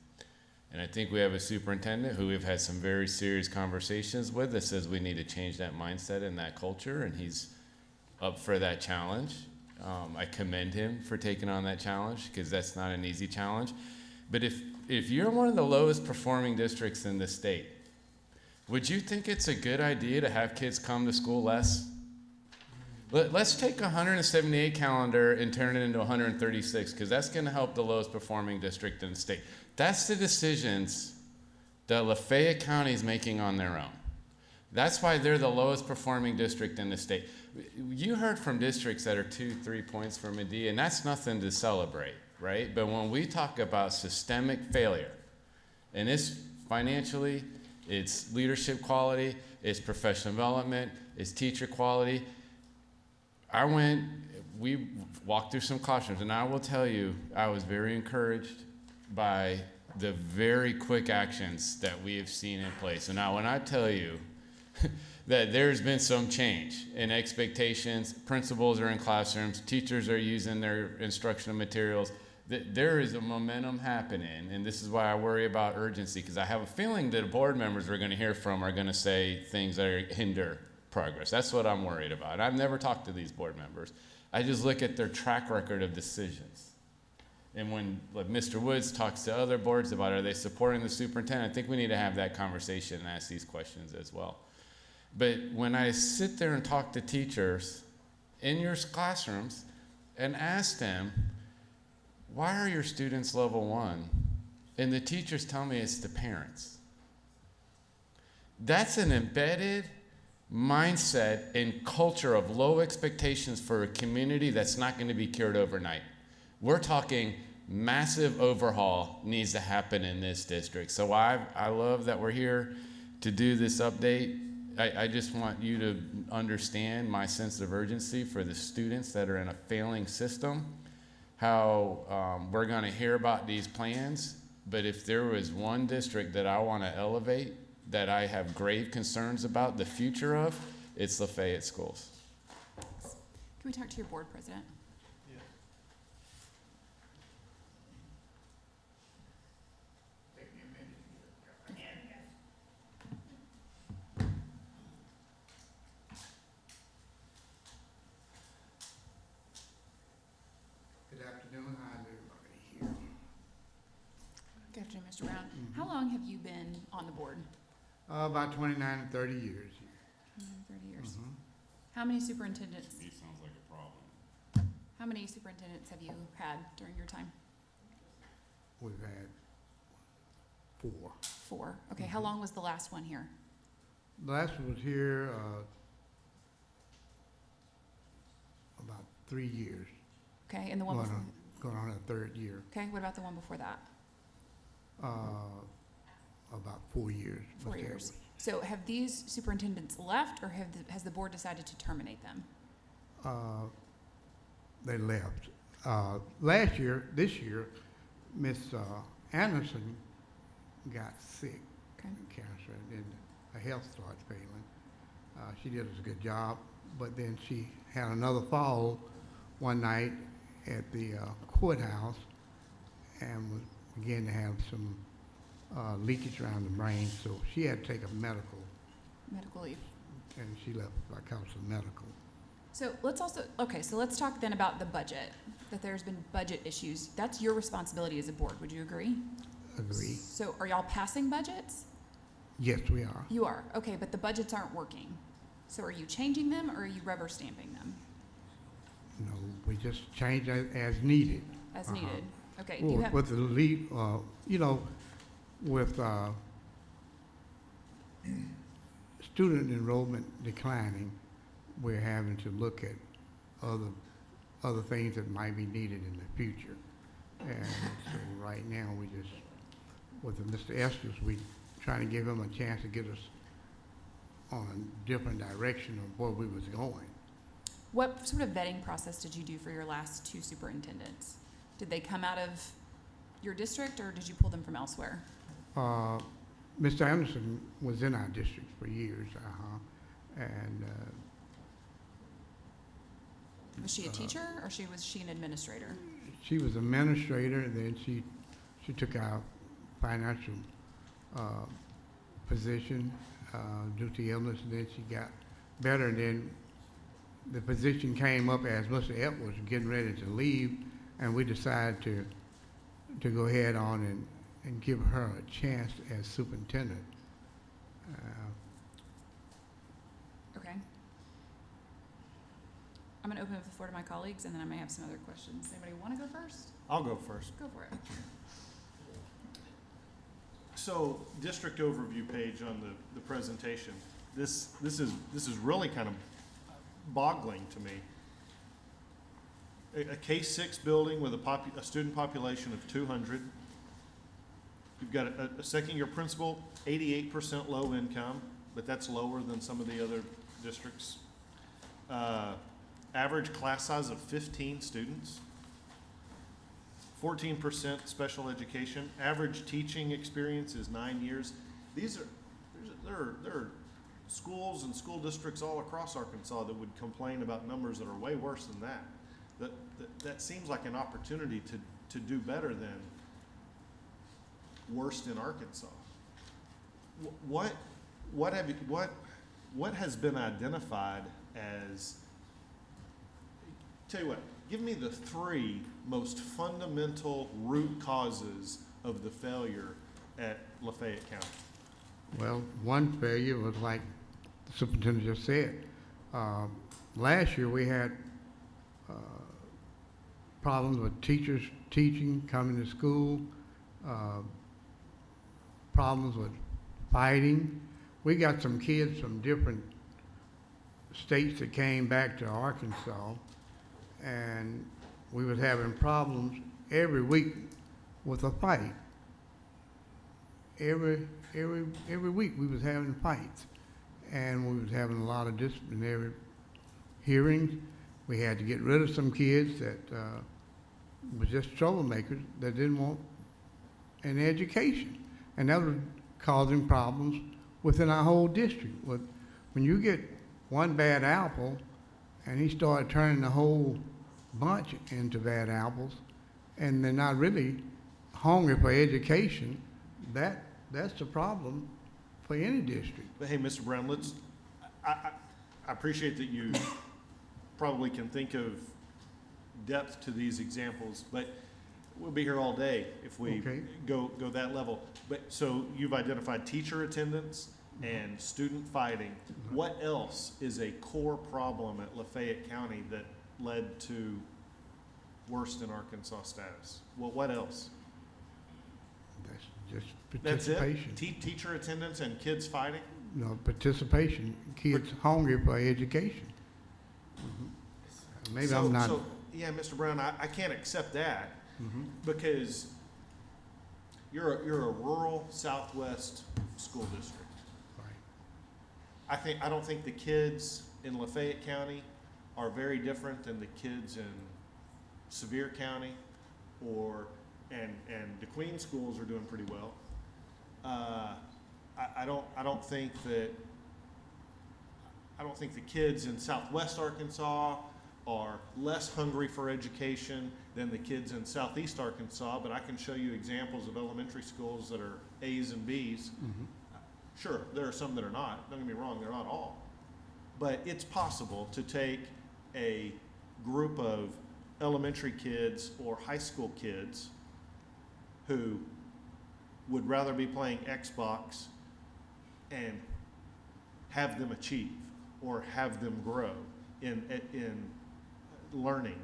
And I think we have a superintendent who we've had some very serious conversations with that says we need to change that mindset and that culture, and he's up for that challenge. I commend him for taking on that challenge, because that's not an easy challenge. But if you're one of the lowest performing districts in the state, would you think it's a good idea to have kids come to school less? Let's take 178 calendar and turn it into 136, because that's going to help the lowest performing district in the state. That's the decisions that Lafayette County is making on their own. That's why they're the lowest performing district in the state. You heard from districts that are 2-3 points from a D, and that's nothing to celebrate, right? But when we talk about systemic failure, and it's financially, it's leadership quality, it's professional development, it's teacher quality. We walked through some classrooms, and I will tell you, I was very encouraged by the very quick actions that we have seen in place. And now when I tell you that there's been some change in expectations, principals are in classrooms, teachers are using their instructional materials, that there is a momentum happening. And this is why I worry about urgency, because I have a feeling that board members we're going to hear from are going to say things that hinder progress. That's what I'm worried about. I've never talked to these board members. I just look at their track record of decisions. And when Mr. Woods talks to other boards about are they supporting the superintendent, I think we need to have that conversation and ask these questions as well. But when I sit there and talk to teachers in your classrooms and ask them, why are your students level 1? And the teachers tell me it's the parents. That's an embedded mindset and culture of low expectations for a community that's not going to be cured overnight. We're talking massive overhaul needs to happen in this district. So I love that we're here to do this update. I just want you to understand my sense of urgency for the students that are in a failing system, how we're going to hear about these plans, but if there was one district that I want to elevate, that I have grave concerns about the future of, it's Lafayette Schools. Can we talk to your board president? Good afternoon. How's everybody here? Good afternoon, Mr. Brown. How long have you been on the board? About 29 to 30 years here. 30 years. Mhm. How many superintendents? To me, sounds like a problem. How many superintendents have you had during your time? We've had 4. 4. Okay. How long was the last one here? The last one was here about 3 years. Okay. And the one before? Going on a 3rd year. Okay. What about the one before that? About 4 years. 4 years. So have these superintendents left, or has the board decided to terminate them? They left. This year, Miss Anderson got sick, cancer, and then her health started failing. She did a good job, but then she had another fall one night at the courthouse and began to have some leakage around the brain, so she had to take a medical leave. And she left because of medical. So let's talk then about the budget, that there's been budget issues. That's your responsibility as a board. Would you agree? Agree. So are y'all passing budgets? Yes, we are. You are. Okay, but the budgets aren't working. So are you changing them, or are you rubber stamping them? No, we just change it as needed. As needed. Okay. Well, with the lead, with student enrollment declining, we're having to look at other things that might be needed in the future. And so right now, we just, with Mr. Estes, we trying to give him a chance to get us on a different direction of where we was going. What sort of vetting process did you do for your last 2 superintendents? Did they come out of your district, or did you pull them from elsewhere? Mr. Anderson was in our district for years, and was she a teacher, or was she an administrator? She was administrator, and then she took our financial position due to illness, and then she got better, and then the position came up as Mr. Epp was getting ready to leave, and we decided to go ahead on and give her a chance as superintendent. Okay. I'm going to open up the floor to my colleagues, and then I may have some other questions. Anybody want to go first? I'll go first. Go for it. So, district overview page on the presentation. This is really kind of boggling to me. A K-6 building with a student population of 200. You've got a second-year principal, 88% low income, but that's lower than some of the other districts. Average class size of 15 students. 14% special education. Average teaching experience is 9 years. There are schools and school districts all across Arkansas that would complain about numbers that are way worse than that. That seems like an opportunity to do better than worst in Arkansas. What has been identified as? Tell you what, give me the 3 most fundamental root causes of the failure at Lafayette County. Well, one failure was like the superintendent just said. Last year we had problems with teachers teaching, coming to school, problems with fighting. We got some kids from different states that came back to Arkansas, and we was having problems every week with a fight. Every week we was having fights, and we was having a lot of disciplinary hearings. We had to get rid of some kids that was just troublemakers that didn't want an education, and that was causing problems within our whole district. When you get one bad apple, and he started turning the whole bunch into bad apples, and they're not really hungry for education, that's the problem for any district. But hey, Mr. Brown, I appreciate that you probably can think of depth to these examples, but we'll be here all day if we go that level. But so you've identified teacher attendance and student fighting. What else is a core problem at Lafayette County that led to worst in Arkansas status? Well, what else? That's just participation. That's it? Teacher attendance and kids fighting? No, participation. Kids hungry for education. Maybe I'm not. Yeah, Mr. Brown, I can't accept that because you're a rural Southwest school district. Right. I don't think the kids in Lafayette County are very different than the kids in Sevier County, and DeQueen schools are doing pretty well. I don't think the kids in Southwest Arkansas are less hungry for education than the kids in Southeast Arkansas, but I can show you examples of elementary schools that are A's and B's. Sure, there are some that are not. Don't get me wrong, they're not all. But it's possible to take a group of elementary kids or high school kids who would rather be playing Xbox and have them achieve or have them grow in learning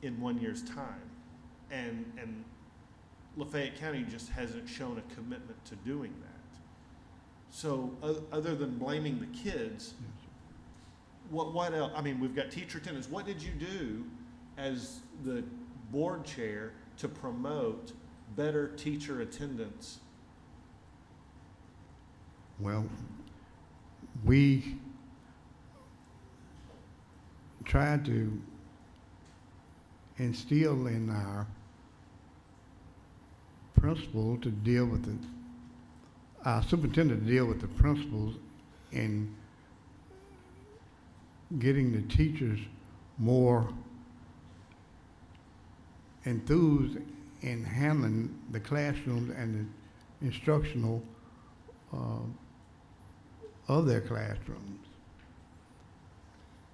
in 1 year's time. And Lafayette County just hasn't shown a commitment to doing that. So other than blaming the kids, what else? I mean, we've got teacher attendance. What did you do as the board chair to promote better teacher attendance? Well, we tried to instill in our principal to deal with our superintendent to deal with the principals in getting the teachers more enthused in handling the classrooms and the instructional of their classrooms.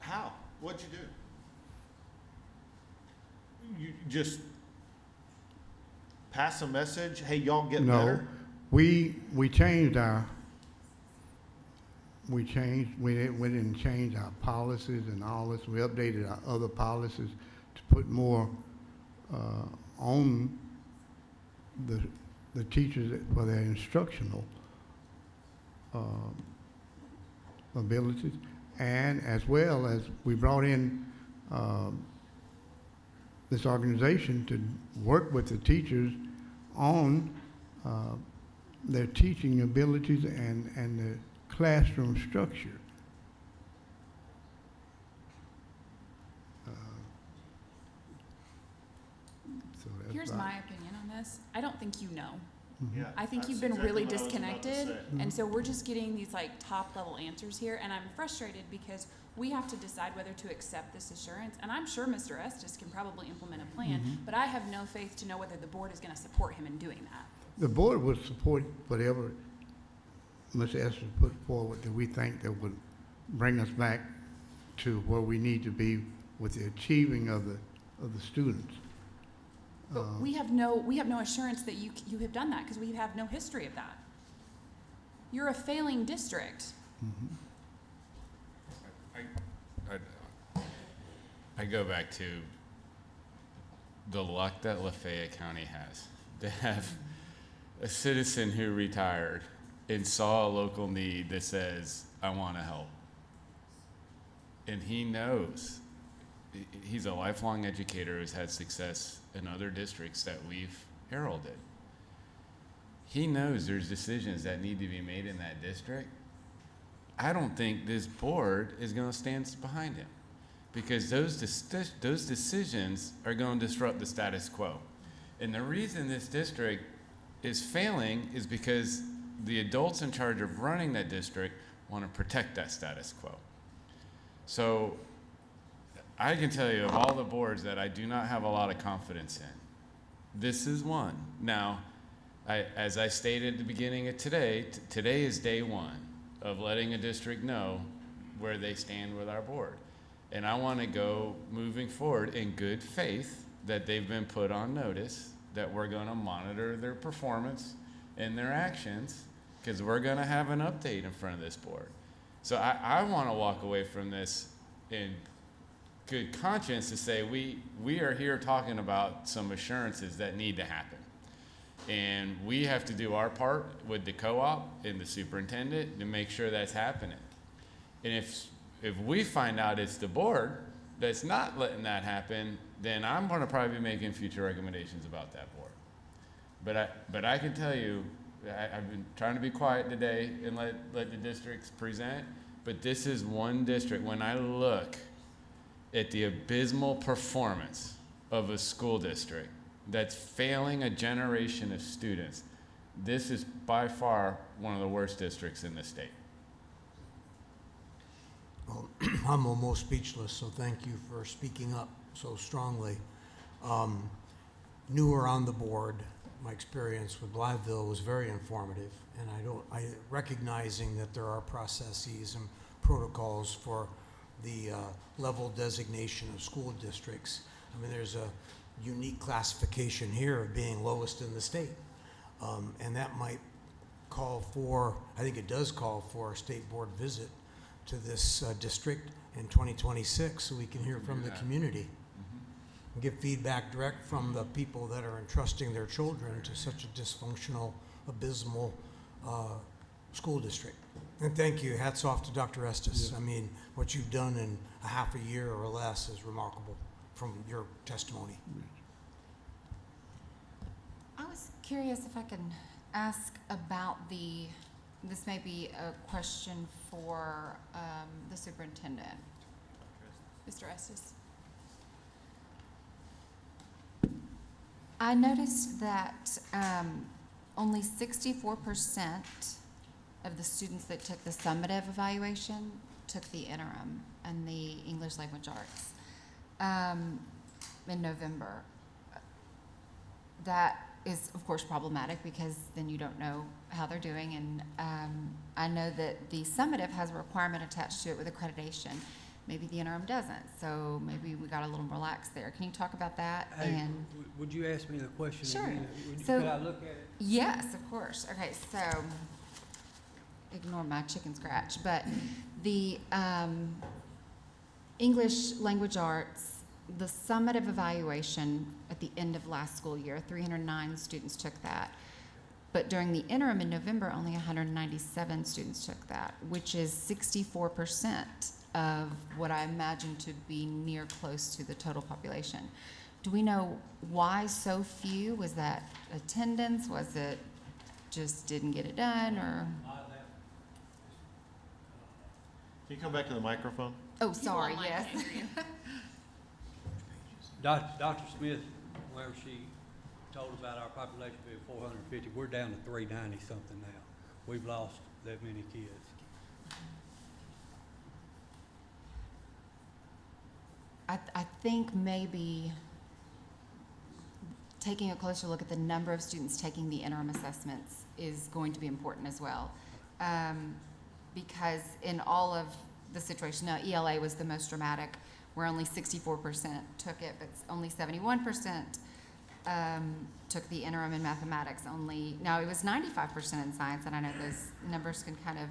How? What'd you do? You just pass a message, hey, y'all get better? No, we changed we didn't change our policies and all this. We updated our other policies to put more on the teachers for their instructional abilities, and as well as we brought in this organization to work with the teachers on their teaching abilities and the classroom structure. So that's Here's about my opinion on this. I don't think you know. Yeah, I think that's you've been exactly really what I was about to disconnected, say. and so we're just getting these like top level answers here, and I'm frustrated because we have to decide whether to accept this assurance, and I'm sure Mr. Estes can probably implement a plan, but I have no faith to know whether the board is gonna support him in doing that. The board would support whatever Mr. Estes put forward that we think that would bring us back to where we need to be with the achieving of the students. But we have no assurance that you have done that, because we have no history of that. You're a failing district. I go back to the luck that Lafayette County has to have a citizen who retired and saw a local need that says, I want to help. And he knows, he's a lifelong educator who's had success in other districts that we've heralded. He knows there's decisions that need to be made in that district I don't think this board is going to stand behind him, because those decisions are going to disrupt the status quo. And the reason this district is failing is because the adults in charge of running that district want to protect that status quo. So I can tell you, of all the boards that I do not have a lot of confidence in, this is one. Now, as I stated at the beginning of today, today is day one of letting a district know where they stand with our board. And I want to go moving forward in good faith that they've been put on notice, that we're going to monitor their performance and their actions, because we're going to have an update in front of this board. So I want to walk away from this in good conscience to say we are here talking about some assurances that need to happen. And we have to do our part with the co-op and the superintendent to make sure that's happening. And if we find out it's the board that's not letting that happen, then I'm going to probably be making future recommendations about that board. But I can tell you, I've been trying to be quiet today and let the districts present, but this is one district. When I look at the abysmal performance of a school district that's failing a generation of students, this is by far one of the worst districts in the state. Well, I'm almost speechless, so thank you for speaking up so strongly. Newer on the board, my experience with Blytheville was very informative, and recognizing that there are processes and protocols for the level designation of school districts. I mean, there's a unique classification here of being lowest in the state, and that might call for, I think it does call for a state board visit to this district in 2026, so we can hear from the community and get feedback direct from the people that are entrusting their children to such a dysfunctional, abysmal school district. And thank you, hats off to Dr. Estes. I mean, what you've done in a half a year or less is remarkable from your testimony. I was curious if I can ask about this may be a question for the superintendent. Mr. Estes. I noticed that only 64% of the students that took the summative evaluation took the interim and the English language arts in November. That is, of course, problematic because then you don't know how they're doing. And I know that the summative has a requirement attached to it with accreditation. Maybe the interim doesn't, so maybe we got a little relaxed there. Can you talk about that? Hey, and would you ask me the question sure. again? So, could I look at it? Yes, of course. Okay, so ignore my chicken scratch, but the English language arts, the summative evaluation at the end of last school year, 309 students took that. But during the interim in November, only 197 students took that, which is 64% of what I imagine to be near close to the total population. Do we know why so few? Was that attendance? Was it just didn't get it done, or? Can you come back to the microphone? Oh, sorry, yes. Dr. Smith, where she told about our population being 450, we're down to 390 something now. We've lost that many kids. I think maybe taking a closer look at the number of students taking the interim assessments is going to be important as well. Because in all of the situation, now ELA was the most dramatic, where only 64% took it, but only 71% took the interim in mathematics. Now it was 95% in science, and I know those numbers can kind of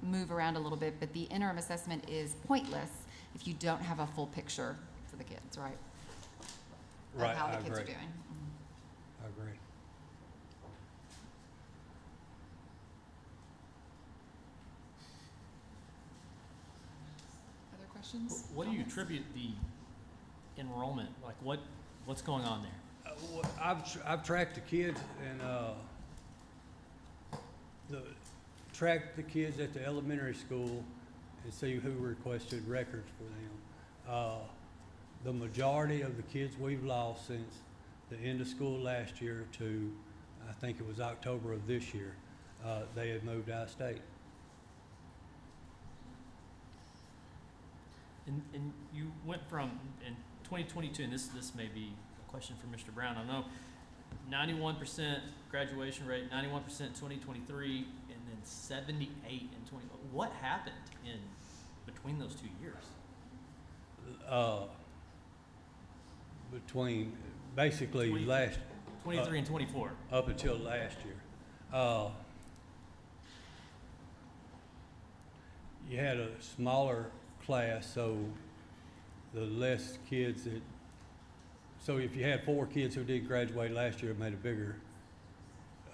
move around a little bit, but the interim assessment is pointless if you don't have a full picture for the kids, right? Right, of how I the kids agree. are doing. I agree. Other questions? What do you attribute the enrollment, like what's going on there? I've tracked the kids, and tracked the kids at the elementary school and see who requested records for them. The majority of the kids we've lost since the end of school last year to, I think it was October of this year, they had moved out of state. And you went from, in 2022, and this may be a question for Mr. Brown, I know, 91% graduation rate, 91% 2023, and then 78 in 20. What happened in between those 2 years? Between basically 23 and 24. Up until last year. You had a smaller class, so the less kids that, so if you had 4 kids who didn't graduate last year, it made a bigger,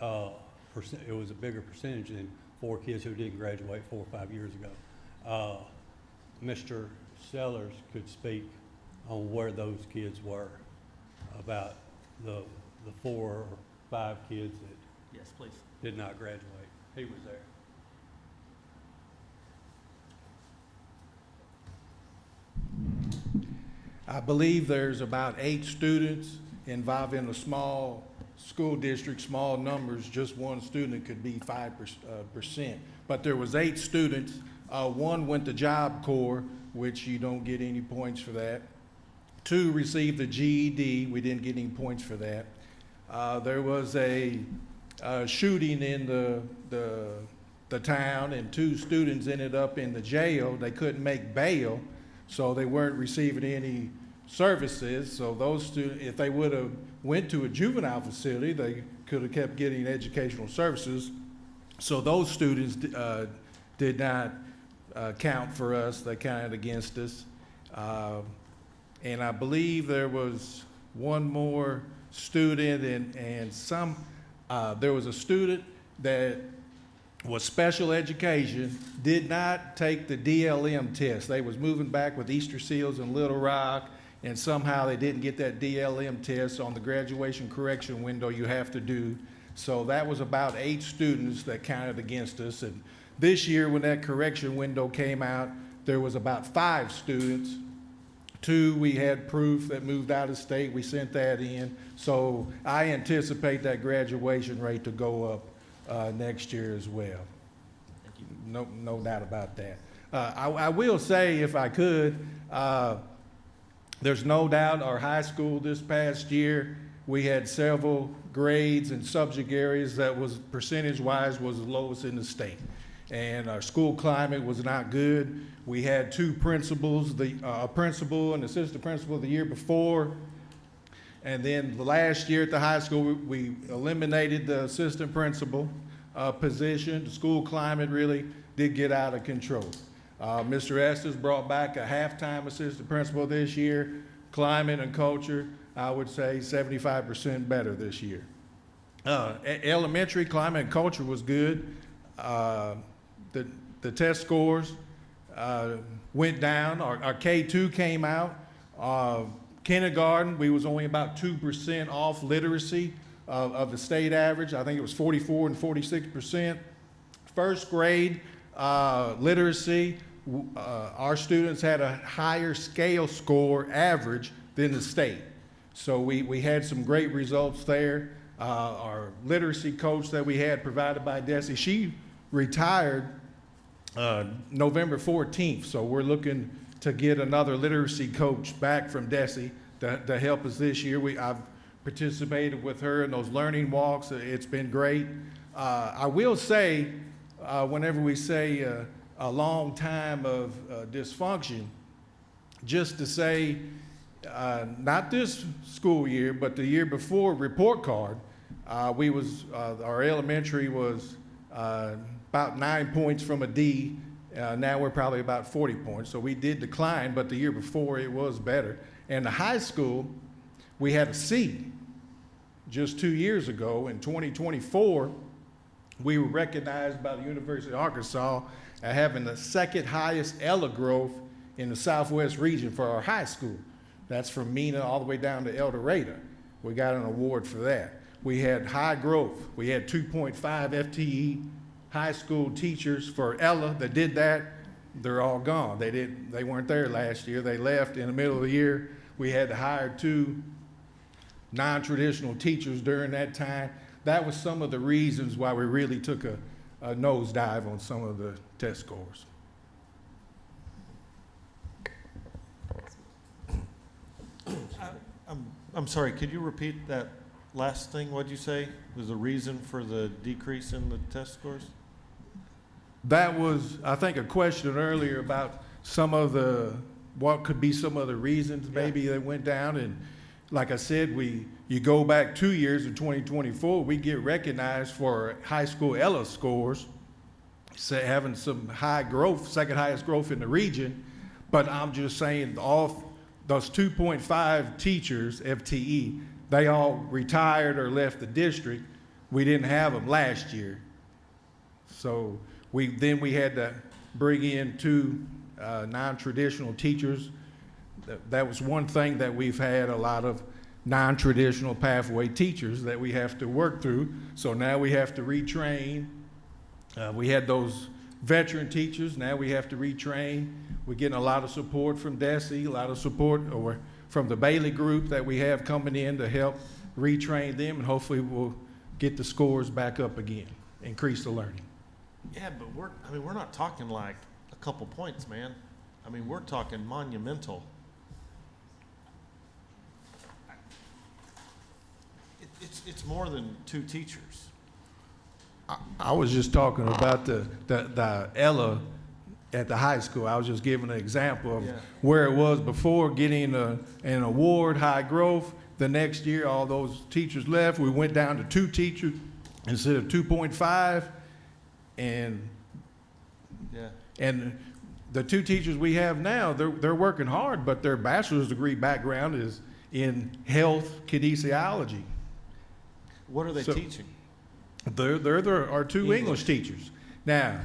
it was a bigger percentage than 4 kids who didn't graduate 4 or 5 years ago. Mr. Sellers could speak on where those kids were, about the 4 or 5 kids that yes, please, did not graduate. He was there. I believe there's about 8 students involved in a small school district, small numbers. Just one student could be 5%. But there was 8 students. 1 went to Job Corps, which you don't get any points for that. 2 received the GED. We didn't get any points for that. There was a shooting in the town, and 2 students ended up in the jail. They couldn't make bail, so they weren't receiving any services. So those students, if they would have went to a juvenile facility, they could have kept getting educational services. So those students did not count for us. They counted against us. And I believe there was 1 more student, and there was a student that was special education, did not take the DLM test. They was moving back with Easter Seals in Little Rock, and somehow they didn't get that DLM test on the graduation correction window you have to do. So that was about 8 students that counted against us. And this year, when that correction window came out, there was about 5 students. 2, we had proof that moved out of state. We sent that in. So I anticipate that graduation rate to go up next year as well. Thank you. No doubt about that. I will say, if I could, there's no doubt our high school this past year, we had several grades and subject areas that was percentage-wise was the lowest in the state. And our school climate was not good. We had 2 principals, a principal and assistant principal the year before. And then the last year at the high school, we eliminated the assistant principal position. The school climate really did get out of control. Mr. Estes brought back a half-time assistant principal this year. Climate and culture, I would say 75% better this year. Elementary climate and culture was good. The test scores went down. Our K2 came out. Kindergarten, we was only about 2% off literacy of the state average. I think it was 44 and 46%. First grade literacy, our students had a higher scale score average than the state. So we had some great results there. Our literacy coach that we had provided by DESE, she retired November 14th. So we're looking to get another literacy coach back from DESE to help us this year. I've participated with her in those learning walks. It's been great. I will say, whenever we say a long time of dysfunction, just to say, not this school year, but the year before report card, our elementary was about 9 points from a D. Now we're probably about 40 points. So we did decline, but the year before it was better. And the high school, we had a C just 2 years ago. In 2024, we were recognized by the University of Arkansas as having the 2nd highest ELA growth in the Southwest region for our high school. That's from Mena all the way down to El Dorado. We got an award for that. We had high growth. We had 2.5 FTE high school teachers for Ella that did that, they're all gone. They weren't there last year. They left in the middle of the year. We had to hire 2 non-traditional teachers during that time. That was some of the reasons why we really took a nosedive on some of the test scores. I'm sorry, could you repeat that last thing? What'd you say was the reason for the decrease in the test scores? That was, I think, a question earlier about what could be some of the reasons maybe they went down. And like I said, you go back 2 years in 2024, we get recognized for high school Ella scores, having some high growth, second highest growth in the region. But I'm just saying, all those 2.5 teachers, FTE, they all retired or left the district. We didn't have them last year. So we had to bring in 2 non-traditional teachers. That was one thing that we've had a lot of non-traditional pathway teachers that we have to work through. So now we have to retrain. We had those veteran teachers. Now we have to retrain. We're getting a lot of support from DESE, a lot of support from the Bailey group that we have coming in to help retrain them, and hopefully we'll get the scores back up again, increase the learning. Yeah, but we're not talking like a couple points, man. I mean, we're talking monumental. It's more than 2 teachers. I was just talking about the Ella at the high school. I was just giving an example of where it was before getting an award, high growth. The next year, all those teachers left. We went down to 2 teachers instead of 2.5, and the 2 teachers we have now, they're working hard, but their bachelor's degree background is in health kinesiology. What are they teaching? There are 2 English teachers. Now,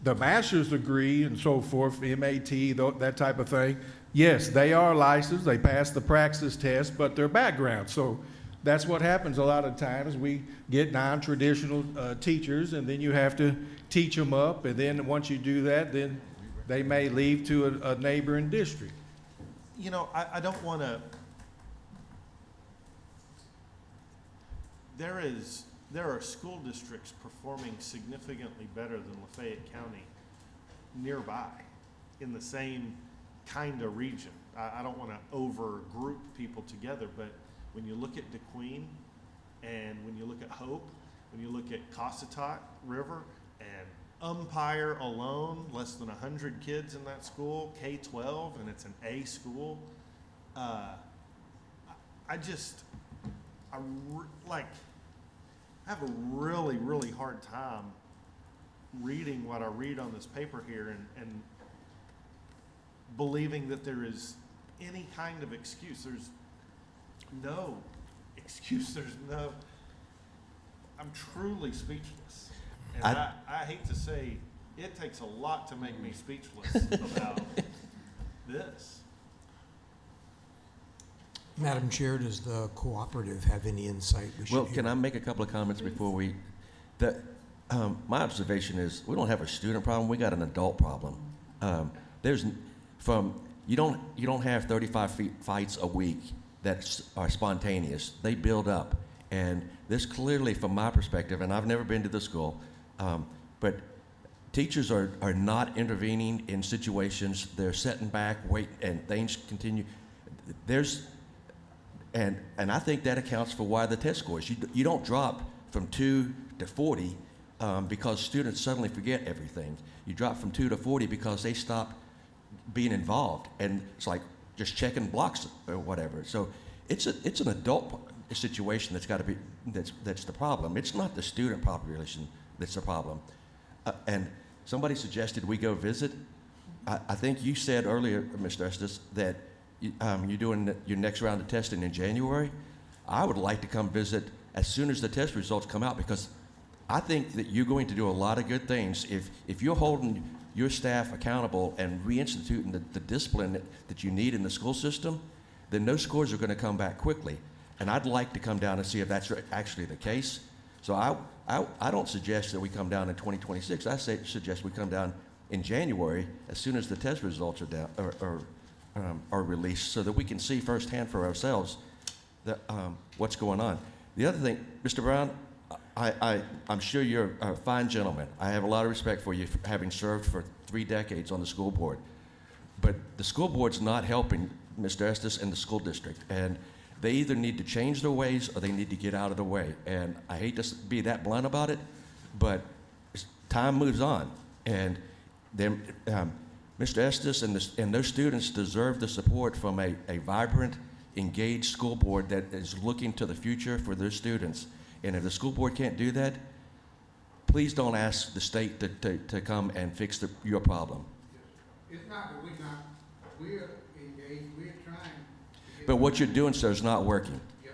the master's degree and so forth, MAT, that type of thing, yes, they are licensed, they pass the praxis test, but their background. So that's what happens a lot of times. We get non-traditional teachers, and then you have to teach them up, and then once you do that, then they may leave to a neighboring district. You know, I don't want to. There are school districts performing significantly better than Lafayette County nearby in the same kind of region. I don't want to over-group people together, but when you look at DeQueen and when you look at Hope, when you look at Cossatot River and Umpire alone, less than 100 kids in that school, K-12, and it's an A school. I have a really, really hard time reading what I read on this paper here and believing that there is any kind of excuse. There's no excuse. I'm truly speechless. And I hate to say, it takes a lot to make me speechless about this. Madam Chair, does the cooperative have any insight we should hear? Can I make a couple of comments before we? My observation is we don't have a student problem. We got an adult problem. You don't have 35 fights a week that are spontaneous. They build up, and this clearly, from my perspective, and I've never been to the school, but teachers are not intervening in situations. They're setting back, wait, and things continue. And I think that accounts for why the test scores. You don't drop from 2 to 40 because students suddenly forget everything. You drop from 2 to 40 because they stop being involved, and it's like just checking blocks or whatever. So it's an adult situation that's got to be that's the problem. It's not the student population that's the problem. And somebody suggested we go visit. I think you said earlier, Mr. Estes, that you're doing your next round of testing in January. I would like to come visit as soon as the test results come out, because I think that you're going to do a lot of good things if you're holding your staff accountable and reinstituting the discipline that you need in the school system. Then those scores are going to come back quickly, and I'd like to come down and see if that's actually the case. So I don't suggest that we come down in 2026. I suggest we come down in January as soon as the test results are down, are released, so that we can see firsthand for ourselves what's going on. The other thing, Mr. Brown, I'm sure you're a fine gentleman. I have a lot of respect for you for having served for 3 decades on the school board. But the school board's not helping Mr. Estes and the school district. And they either need to change their ways or they need to get out of the way. And I hate to be that blunt about it, but time moves on. And then, Mr. Estes and those students deserve the support from a vibrant, engaged school board that is looking to the future for their students. And if the school board can't do that, please don't ask the state to come and fix your problem. It's not that we're engaged, we're trying. But what you're doing, sir, is not working. Yeah.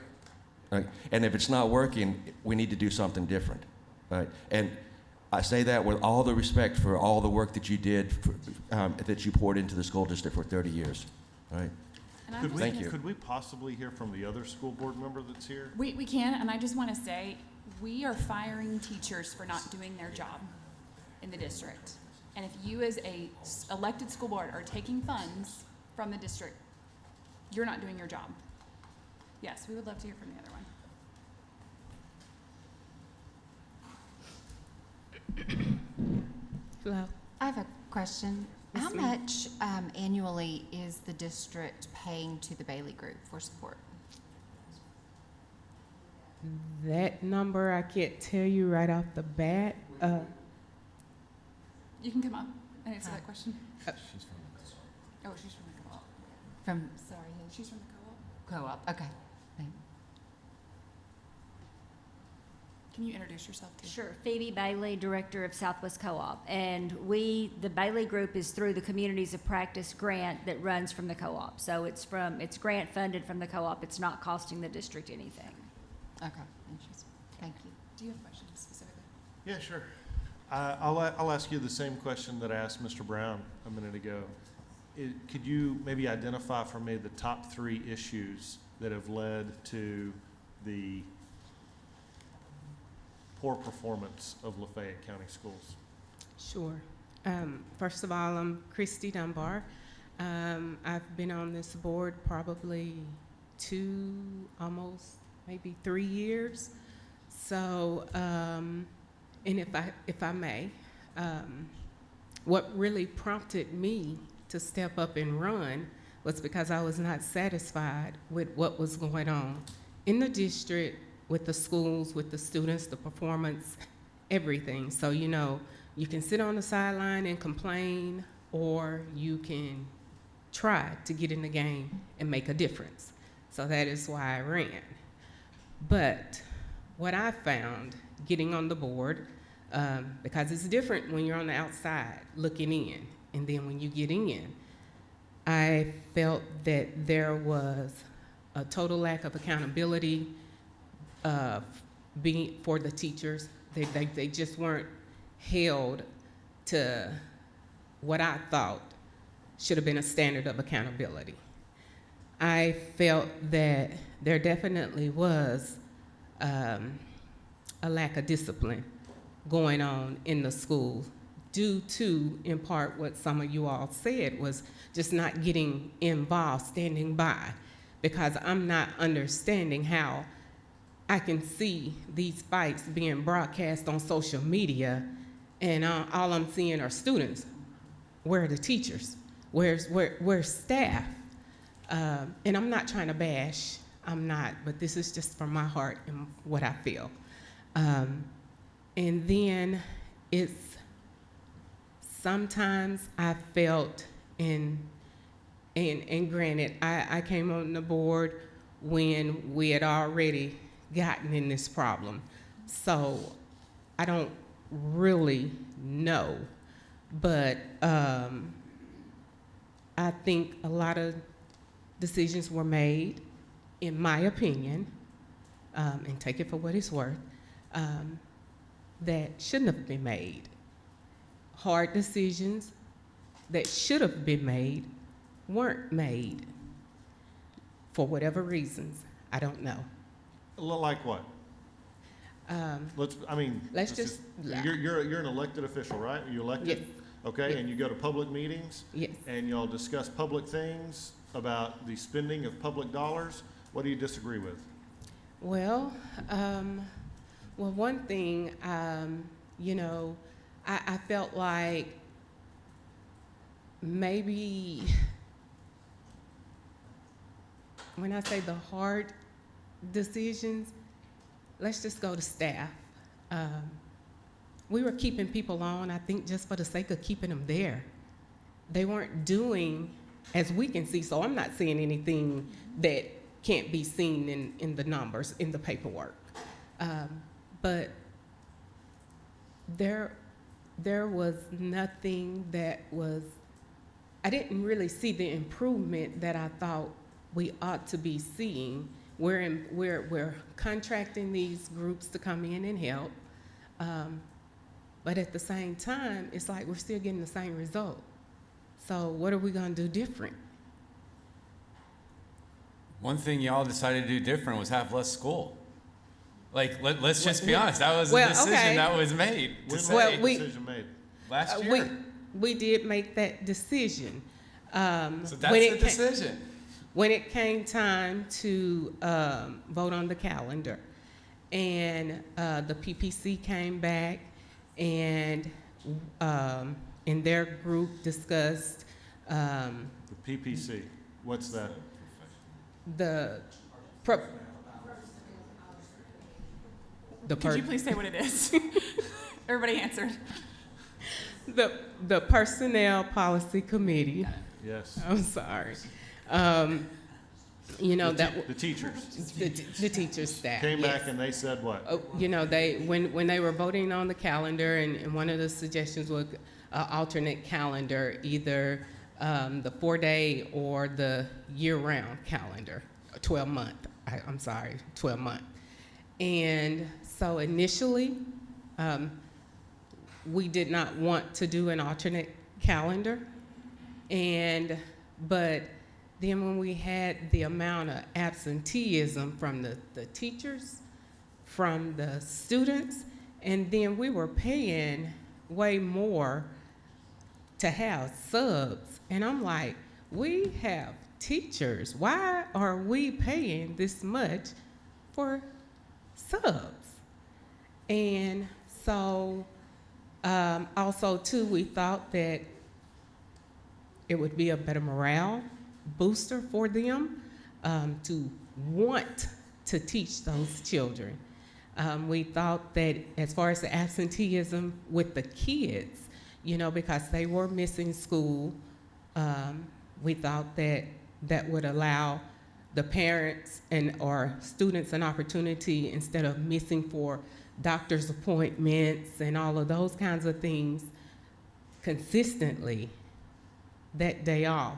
Right? And if it's not working, we need to do something different. Right? And I say that with all the respect for all the work that you did, that you poured into the school district for 30 years. All right? Thank you. Could we possibly hear from the other school board member that's here? We can, and I just want to say, we are firing teachers for not doing their job in the district. And if you as a elected school board are taking funds from the district, you're not doing your job. Yes, we would love to hear from the other one. Hello. I have a question. Yes, How ma'am. much annually is the district paying to the Bailey Group for support? That number I can't tell you right off the bat. You can come up and answer that question. She's from Oh, she's from the co-op. sorry, She's from the co-op. co-op. Okay. Thank- Can you introduce yourself too? Sure. Phoebe Bailey, Director of Southwest Co-op. And the Bailey Group is through the Communities of Practice grant that runs from the co-op. So it's grant funded from the co-op. It's not costing the district anything. Okay, interesting. Thank you. Do you have questions specifically? Yeah, sure. I'll ask you the same question that I asked Mr. Brown a minute ago. Could you maybe identify for me the top 3 issues that have led to the poor performance of Lafayette County Schools? Sure. First of all, I'm Christy Dunbar. I've been on this board probably 2, almost maybe 3 years. So, and if I may, what really prompted me to step up and run was because I was not satisfied with what was going on in the district, with the schools, with the students, the performance, everything. So, you know, you can sit on the sideline and complain, or you can try to get in the game and make a difference. So that is why I ran. But what I found getting on the board, because it's different when you're on the outside looking in, and then when you get in, I felt that there was a total lack of accountability for the teachers. They just weren't held to what I thought should have been a standard of accountability. I felt that there definitely was a lack of discipline going on in the schools due to, in part, what some of you all said was just not getting involved, standing by, because I'm not understanding how I can see these fights being broadcast on social media, and all I'm seeing are students. Where are the teachers? Where's staff? And I'm not trying to bash, I'm not, but this is just from my heart and what I feel. And then it's, sometimes I felt, and granted, I came on the board when we had already gotten in this problem. So I don't really know, but I think a lot of decisions were made, in my opinion, and take it for what it's worth, that shouldn't have been made. Hard decisions that should have been made weren't made for whatever reasons. I don't know. Like what? Let's let's just. you're an elected official, right? Are you elected? Yes. Okay, Yes. and you go to public meetings? Yes. And y'all discuss public things about the spending of public dollars? What do you disagree with? Well, one thing, you know, I felt like maybe when I say the hard decisions, let's just go to staff. We were keeping people on, I think, just for the sake of keeping them there. They weren't doing, as we can see, so I'm not seeing anything that can't be seen in the numbers, in the paperwork. But there was nothing that was, I didn't really see the improvement that I thought we ought to be seeing. We're contracting these groups to come in and help. But at the same time, it's like we're still getting the same result. So what are we gonna do different? One thing y'all decided to do different was have less school. Like, let's just be honest, that was a Well, decision okay. that was made. To say, Well, Decision made. last year. We did make that decision. So that's when the it decision. When it came time to vote on the calendar, and the PPC came back, and in their group discussed The PPC, what's that? the Could you please say what it is? Everybody answered. the Personnel Policy Committee. Yes. I'm sorry. You know, The teachers. the teachers staff. Came yes. back and they said what? You know, when they were voting on the calendar, and one of the suggestions was alternate calendar, either the 4-day or the year-round calendar, 12-month. I'm sorry, 12-month. And so initially, we did not want to do an alternate calendar, but then when we had the amount of absenteeism from the teachers, from the students, and then we were paying way more to have subs. And I'm like, we have teachers. Why are we paying this much for subs? And so also too, we thought that it would be a better morale booster for them to want to teach those children. We thought that as far as the absenteeism with the kids, you know, because they were missing school, we thought that that would allow the parents or students an opportunity, instead of missing for doctor's appointments and all of those kinds of things consistently, that day off,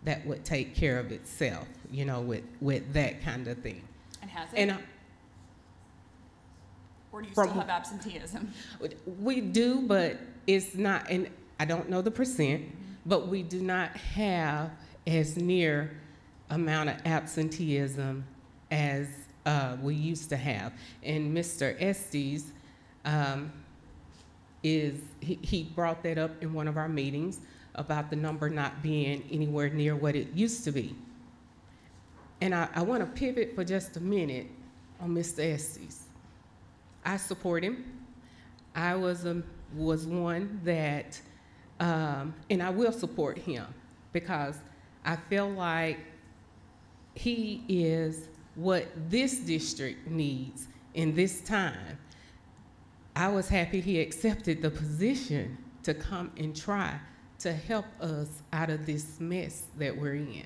that would take care of itself, you know, with that kind of thing. And has it? And or do you still have absenteeism? we do, but it's not, and I don't know the percent, but we do not have as near amount of absenteeism as we used to have. And Mr. Estes he brought that up in one of our meetings about the number not being anywhere near what it used to be. And I want to pivot for just a minute on Mr. Estes. I support him. I was one that, and I will support him, because I feel like he is what this district needs in this time. I was happy he accepted the position to come and try to help us out of this mess that we're in.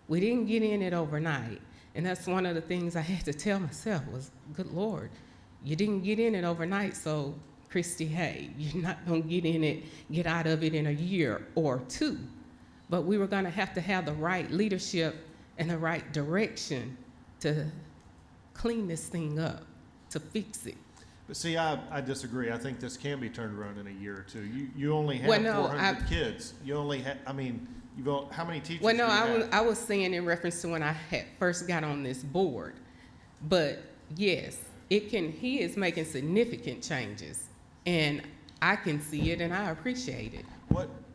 We didn't get in it overnight. And that's one of the things I had to tell myself was, good Lord, you didn't get in it overnight, so Christy, hey, you're not gonna get out of it in a year or two. But we were gonna have to have the right leadership and the right direction to clean this thing up, to fix it. But see, I disagree. I think this can be turned around in a year or two. You only have Well, no, 400 kids. You only have, I mean, how many teachers Well, no, do you have? I was saying in reference to when I had first got on this board. But yes, he is making significant changes, and I can see it and I appreciate it.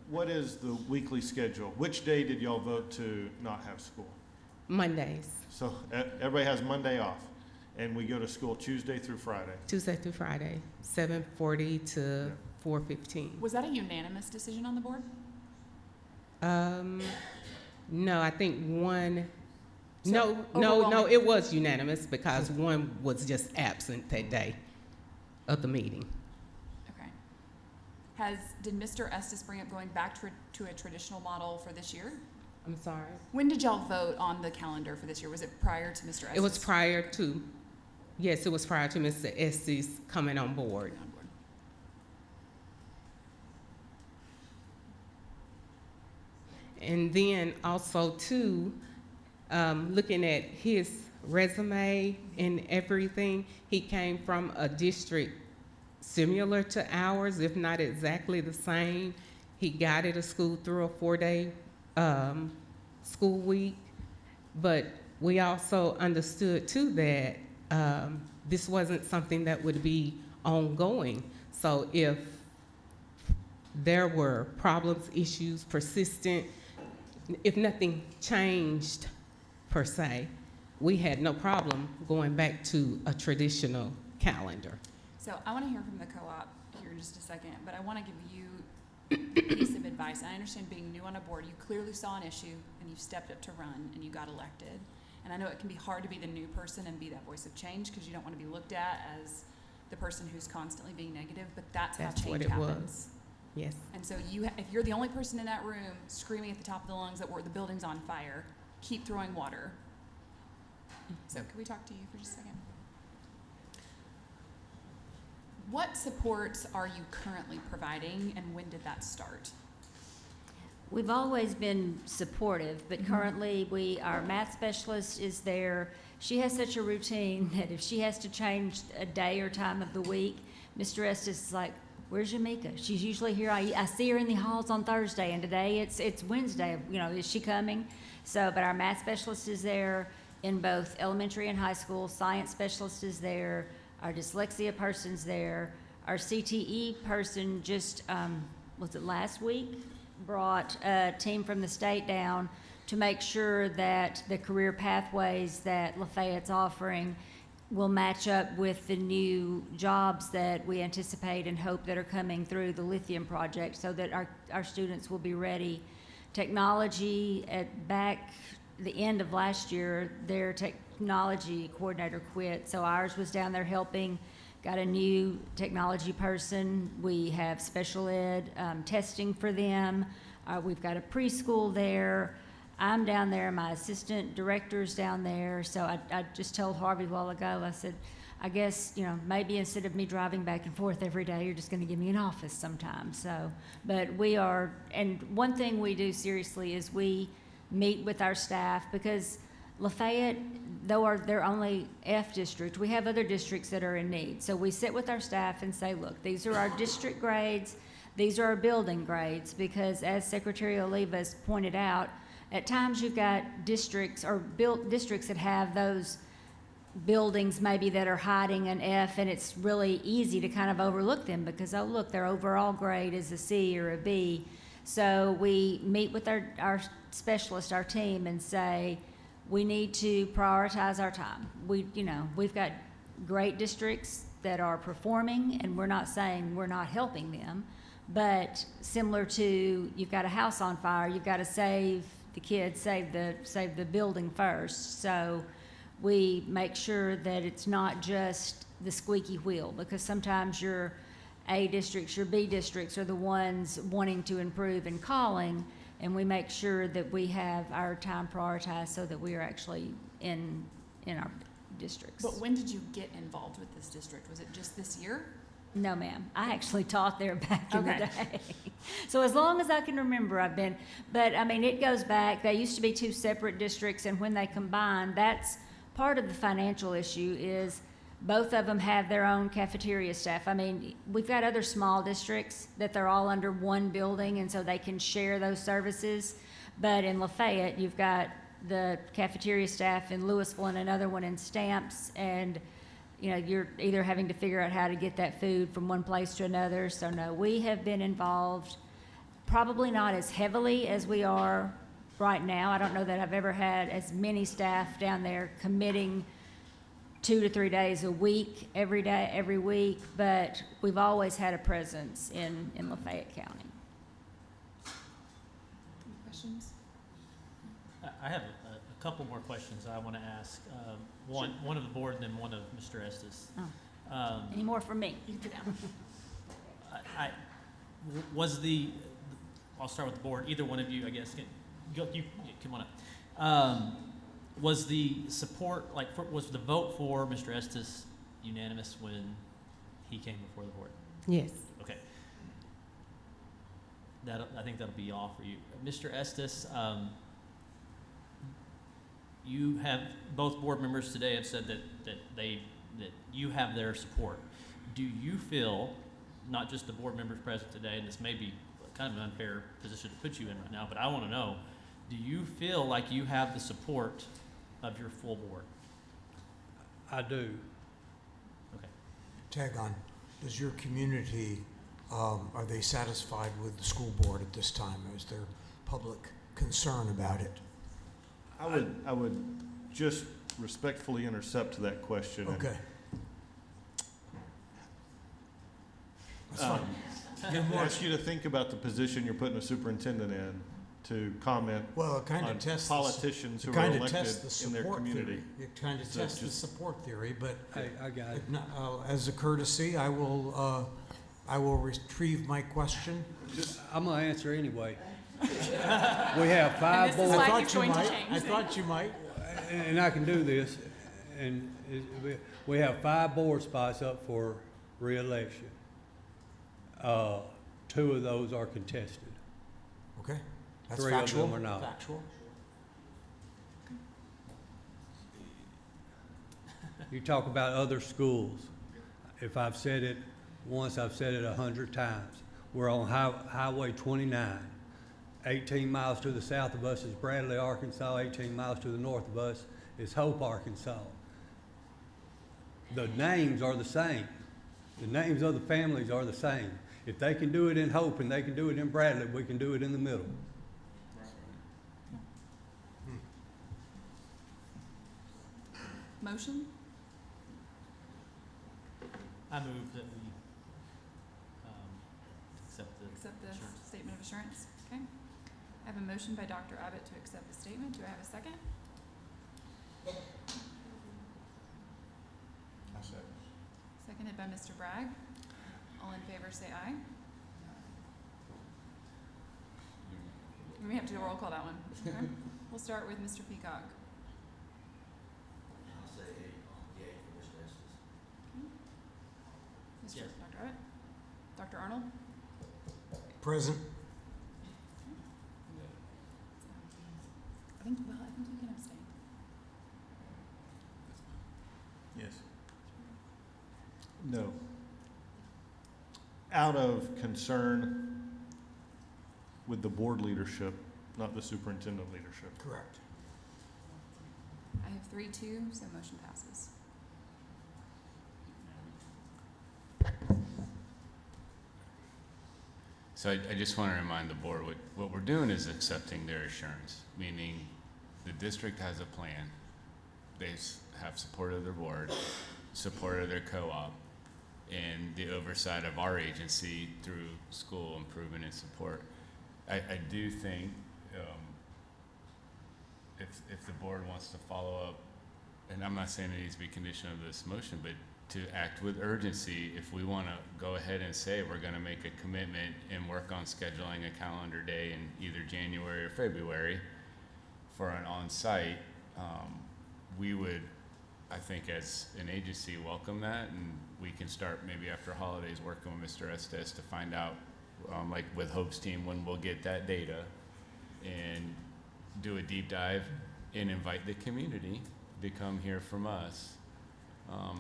What is the weekly schedule? Which day did y'all vote to not have school? Mondays, So everybody has Monday off, and we go to school Tuesday through Friday. Tuesday through Friday, 7:40 to 4:15. Was that a unanimous decision on the board? No, I think one, So, no, overwhelming- it was unanimous because one was just absent that day of the meeting. Okay. Did Mr. Estes bring up going back to a traditional model for this year? I'm sorry. When did y'all vote on the calendar for this year? Was it prior to Mr. Estes? It was prior to, yes, it was prior to Mr. Estes coming on board. And then also too, looking at his resume and everything, he came from a district similar to ours, if not exactly the same. He guided a school through a 4-day school week, but we also understood too that this wasn't something that would be ongoing. So if there were problems, issues, persistent, if nothing changed per se, we had no problem going back to a traditional calendar. So I want to hear from the co-op here in just a second, but I want to give you a piece of advice. I understand being new on a board, you clearly saw an issue and you stepped up to run and you got elected. And I know it can be hard to be the new person and be that voice of change because you don't want to be looked at as the person who's constantly being negative, but that's how That's what change it happens. was. Yes. And so if you're the only person in that room screaming at the top of the lungs that the building's on fire, keep throwing water. So can we talk to you for just a second? What supports are you currently providing and when did that start? We've always been supportive, but currently our math specialist is there. She has such a routine that if she has to change a day or time of the week, Mr. Estes is like, "Where's Yamika? She's usually here. I see her in the halls on Thursday, and today it's Wednesday. You know, is she coming?" So, but our math specialist is there in both elementary and high school. Science specialist is there. Our dyslexia person's there. Our CTE person just, was it last week? Brought a team from the state down to make sure that the career pathways that Lafayette's offering will match up with the new jobs that we anticipate and hope that are coming through the lithium project so that our students will be ready. Technology, back the end of last year, their technology coordinator quit, so ours was down there helping, got a new technology person. We have special ed testing for them. We've got a preschool there. I'm down there, my assistant director's down there. So I just told Harvey a while ago, I said, I guess, you know, maybe instead of me driving back and forth every day, you're just gonna give me an office sometime. So, but we are, and one thing we do seriously is we meet with our staff because Lafayette, though they're only F district, we have other districts that are in need. So we sit with our staff and say, look, these are our district grades, these are our building grades, because as Secretary Oliva has pointed out, at times you've got districts or districts that have those buildings maybe that are hiding an F, and it's really easy to kind of overlook them because, oh, look, their overall grade is a C or a B. So we meet with our specialist, our team, and say, we need to prioritize our time. We've got great districts that are performing, and we're not saying we're not helping them, but similar to you've got a house on fire, you've got to save the kids, save the building first. So we make sure that it's not just the squeaky wheel, because sometimes your A districts, your B districts are the ones wanting to improve and calling, and we make sure that we have our time prioritized so that we are actually in our districts. But when did you get involved with this district? Was it just this year? No, ma'am. I actually taught there back in the Okay. day. So as long as I can remember, I've been, but I mean, it goes back. They used to be two separate districts, and when they combined, that's part of the financial issue is both of them have their own cafeteria staff. I mean, we've got other small districts that they're all under one building, and so they can share those services. But in Lafayette, you've got the cafeteria staff in Louisville and another one in Stamps, and you know, you're either having to figure out how to get that food from one place to another. So no, we have been involved, probably not as heavily as we are right now. I don't know that I've ever had as many staff down there committing 2 to 3 days a week, every day, every week, but we've always had a presence in Lafayette County. Any questions? I have a couple more questions I want to ask. One of the board and then one of Mr. Estes. Oh. Any more from me? I'll start with the board. Either one of you, I guess, you come on up. Was the support, was the vote for Mr. Estes unanimous when he came before the board? Yes. Okay. I think that'll be all for you. Mr. Estes, you have, both board members today have said that you have their support. Do you feel, not just the board members present today, and this may be kind of an unfair position to put you in right now, but I want to know, do you feel like you have the support of your full board? I do. Okay. Tag on, does your community, are they satisfied with the school board at this time? Is there public concern about it? I would just respectfully intercept that question. Okay. That's fine. Ask you to think about the position you're putting a superintendent in to comment Well, it kind on of tests politicians who are kind of elected tests the in their support community. theory. It kind of So tests the just- support theory, but Hey, I got it. as a courtesy, I will retrieve my question. I'm gonna answer anyway. We have five And this is board. why I thought he's you going to might. change I it. thought you might. And I can do this, and we have 5 board spots up for reelection. 2 of those are contested. Okay, that's 3 factual. of them are not. Factual. You talk about other schools. If I've said it once, I've said it 100 times. We're on Highway 29. 18 miles to the south of us is Bradley, Arkansas. 18 miles to the north of us is Hope, Arkansas. The names are the same. The names of the families are the same. If they can do it in Hope and they can do it in Bradley, we can do it in the middle. Motion? I move that we accept the Accept assurance. the statement of assurance. Okay. I have a motion by Dr. Abbott to accept the statement. Do I have a second? I said. Seconded by Mr. Bragg. All in favor say aye. We may have to do a roll call that one. Okay. We'll start with Mr. Peacock. I'll say yay for Mr. Estes. Mr. Yes. Dr. Abbott? Dr. Arnold? Present. I think you can abstain. Yes. No. Out of concern with the board leadership, not the superintendent leadership. Correct. I have 3-2, so motion passes. So I just want to remind the board, what we're doing is accepting their assurance, meaning the district has a plan. They have support of their board, support of their co-op, and the oversight of our agency through school improvement and support. I do think if the board wants to follow up, and I'm not saying it needs to be condition of this motion, but to act with urgency, if we want to go ahead and say we're going to make a commitment and work on scheduling a calendar day in either January or February for an on-site, we would, I think as an agency, welcome that, and we can start maybe after holidays working with Mr. Estes to find out, like with Hope's team, when we'll get that data and do a deep dive and invite the community to come hear from us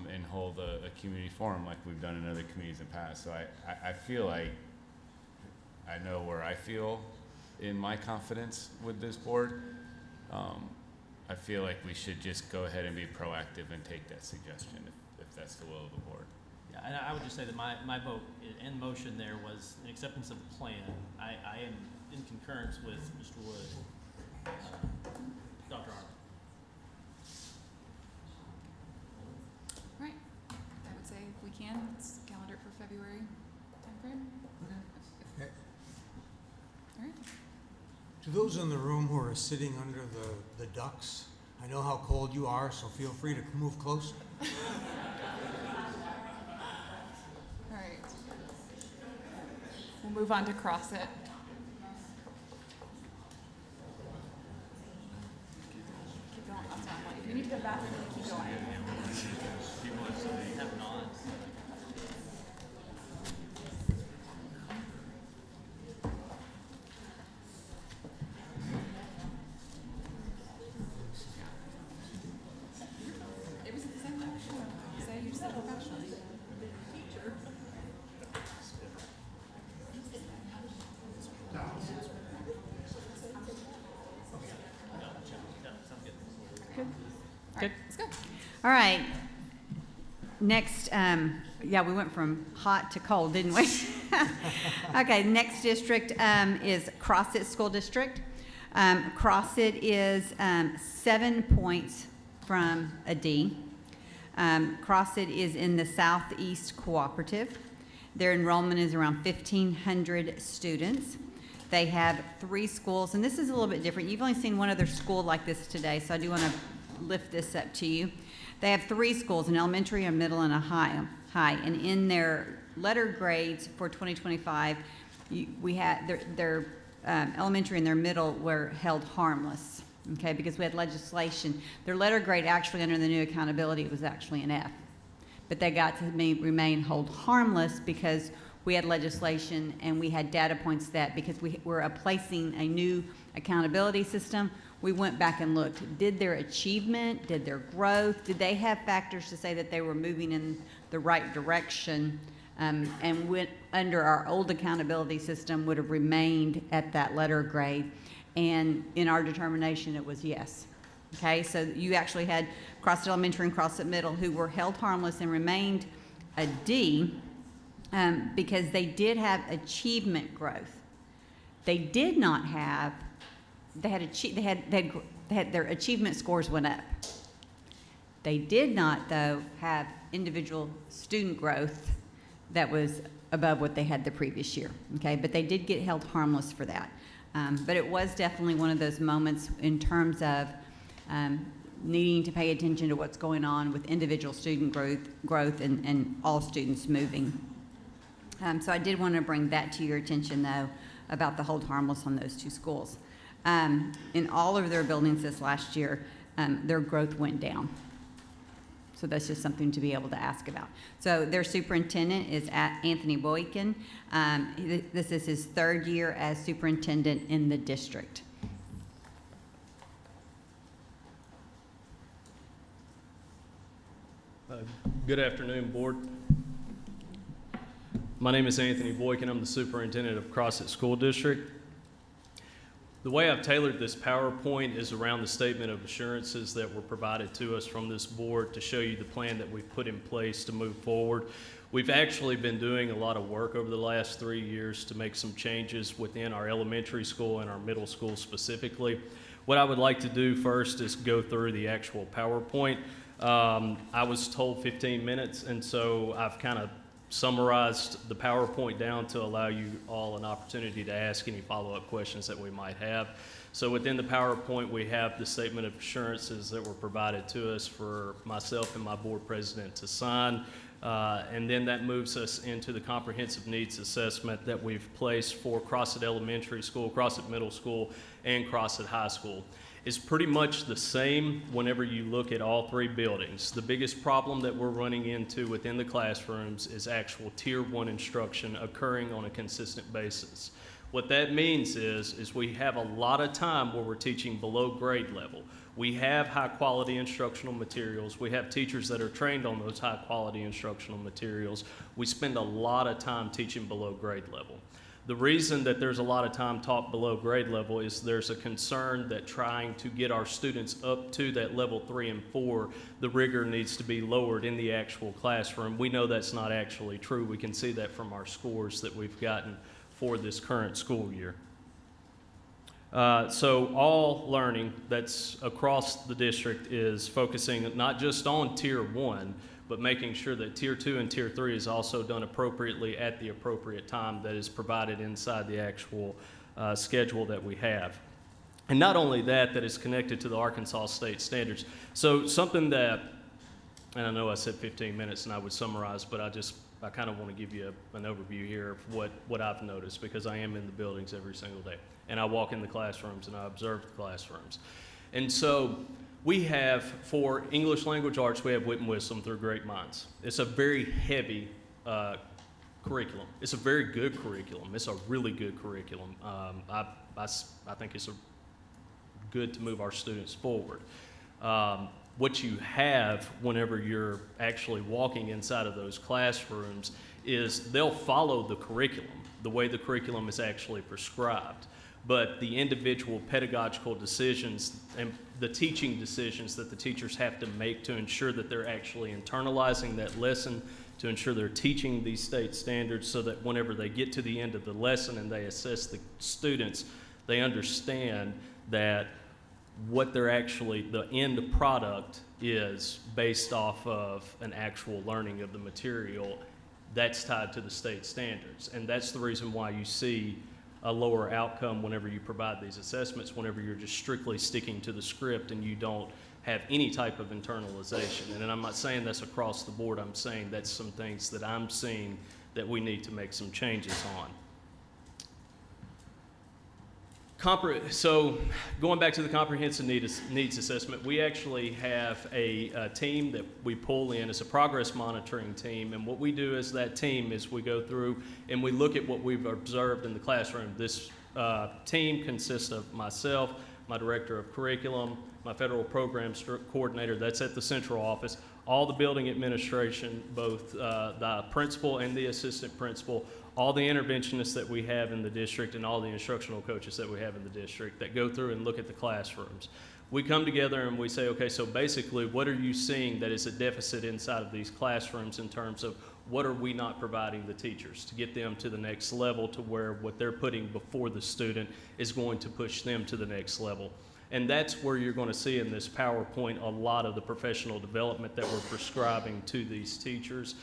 and hold a community forum like we've done in other communities in the past. So I feel like I know where I feel in my confidence with this board. I feel like we should just go ahead and be proactive and take that suggestion if if that's the will of the board. Yeah, and I would just say that my vote and motion there was an acceptance of the plan. I am in concurrence with Mr. Wood, Dr. Arnold. All right, I would say if we can, let's calendar it for February timeframe. Okay. All right. To those in the room who are sitting under the ducks, I know how cold you are, so feel free to move closer. All right. We'll move on to CrossFit. Keep going. That's not funny. If you need to go to the bathroom, keep going. Have not. It was the same thing. Say you said professionally. Teacher. Good. Good. Let's go. All right. Next, yeah, we went from hot to cold, didn't we? Okay, next district is Crossett School District. Crossett is 7 points from a D. Crossett is in the Southeast Cooperative. Their enrollment is around 1,500 students. They have 3 schools, and this is a little bit different. You've only seen one other school like this today, so I do want to lift this up to you. They have 3 schools, an elementary, a middle, and a high. And in their letter grades for 2025, we had their elementary and their middle were held harmless, okay, because we had legislation. Their letter grade actually under the new accountability was actually an F. But they got to remain hold harmless because we had legislation and we had data points that because we were placing a new accountability system, we went back and looked. Did their achievement, did their growth, did they have factors to say that they were moving in the right direction and went under our old accountability system would have remained at that letter grade? And in our determination, it was yes. Okay, so you actually had Crossett Elementary and Crossett Middle who were held harmless and remained a D because they did have achievement growth. They did not have, they had their achievement scores went up. They did not, though, have individual student growth that was above what they had the previous year, okay? But they did get held harmless for that. But it was definitely one of those moments in terms of needing to pay attention to what's going on with individual student growth and all students moving. So I did want to bring that to your attention, though, about the hold harmless on those 2 schools. In all of their buildings this last year, their growth went down. So that's just something to be able to ask about. So their superintendent is Anthony Boykin. This is his 3rd year as superintendent in the district. Good afternoon, board. My name is Anthony Boykin. I'm the superintendent of Crossett School District. The way I've tailored this PowerPoint is around the statement of assurances that were provided to us from this board to show you the plan that we've put in place to move forward. We've actually been doing a lot of work over the last 3 years to make some changes within our elementary school and our middle school specifically. What I would like to do first is go through the actual PowerPoint. I was told 15 minutes, and so I've kind of summarized the PowerPoint down to allow you all an opportunity to ask any follow-up questions that we might have. So within the PowerPoint, we have the statement of assurances that were provided to us for myself and my board president to sign. And then that moves us into the comprehensive needs assessment that we've placed for Crossett Elementary School, Crossett Middle School, and Crossett High School. It's pretty much the same whenever you look at all 3 buildings. The biggest problem that we're running into within the classrooms is actual Tier 1 instruction occurring on a consistent basis. What that means is we have a lot of time where we're teaching below grade level. We have high quality instructional materials. We have teachers that are trained on those high quality instructional materials. We spend a lot of time teaching below grade level. The reason that there's a lot of time taught below grade level is there's a concern that trying to get our students up to that level 3 and 4, the rigor needs to be lowered in the actual classroom. We know that's not actually true. We can see that from our scores that we've gotten for this current school year. So all learning that's across the district is focusing not just on Tier 1, but making sure that Tier 2 and Tier 3 is also done appropriately at the appropriate time that is provided inside the actual schedule that we have. And not only that, that is connected to the Arkansas State Standards. So something that, and I know I said 15 minutes and I would summarize, but I kind of want to give you an overview here of what I've noticed, because I am in the buildings every single day. And I walk in the classrooms and I observe the classrooms. And so we have, for English language arts, we have Wit and Wisdom through Great Minds. It's a very heavy curriculum. It's a very good curriculum. It's a really good curriculum. I think it's good to move our students forward. What you have whenever you're actually walking inside of those classrooms is they'll follow the curriculum, the way the curriculum is actually prescribed. But the individual pedagogical decisions and the teaching decisions that the teachers have to make to ensure that they're actually internalizing that lesson, to ensure they're teaching these state standards so that whenever they get to the end of the lesson and they assess the students, they understand that what they're actually, the end product is based off of an actual learning of the material that's tied to the state standards. And that's the reason why you see a lower outcome whenever you provide these assessments, whenever you're just strictly sticking to the script and you don't have any type of internalization. And I'm not saying that's across the board. I'm saying that's some things that I'm seeing that we need to make some changes on. So going back to the comprehensive needs assessment, we actually have a team that we pull in. It's a progress monitoring team, and what we do as that team is we go through and we look at what we've observed in the classroom. This team consists of myself, my director of curriculum, my federal programs coordinator, that's at the central office, all the building administration, both the principal and the assistant principal, all the interventionists that we have in the district, and all the instructional coaches that we have in the district that go through and look at the classrooms. We come together and we say, okay, so basically what are you seeing that is a deficit inside of these classrooms in terms of what are we not providing the teachers to get them to the next level, to where what they're putting before the student is going to push them to the next level. And that's where you're going to see in this PowerPoint a lot of the professional development that we're prescribing to these teachers.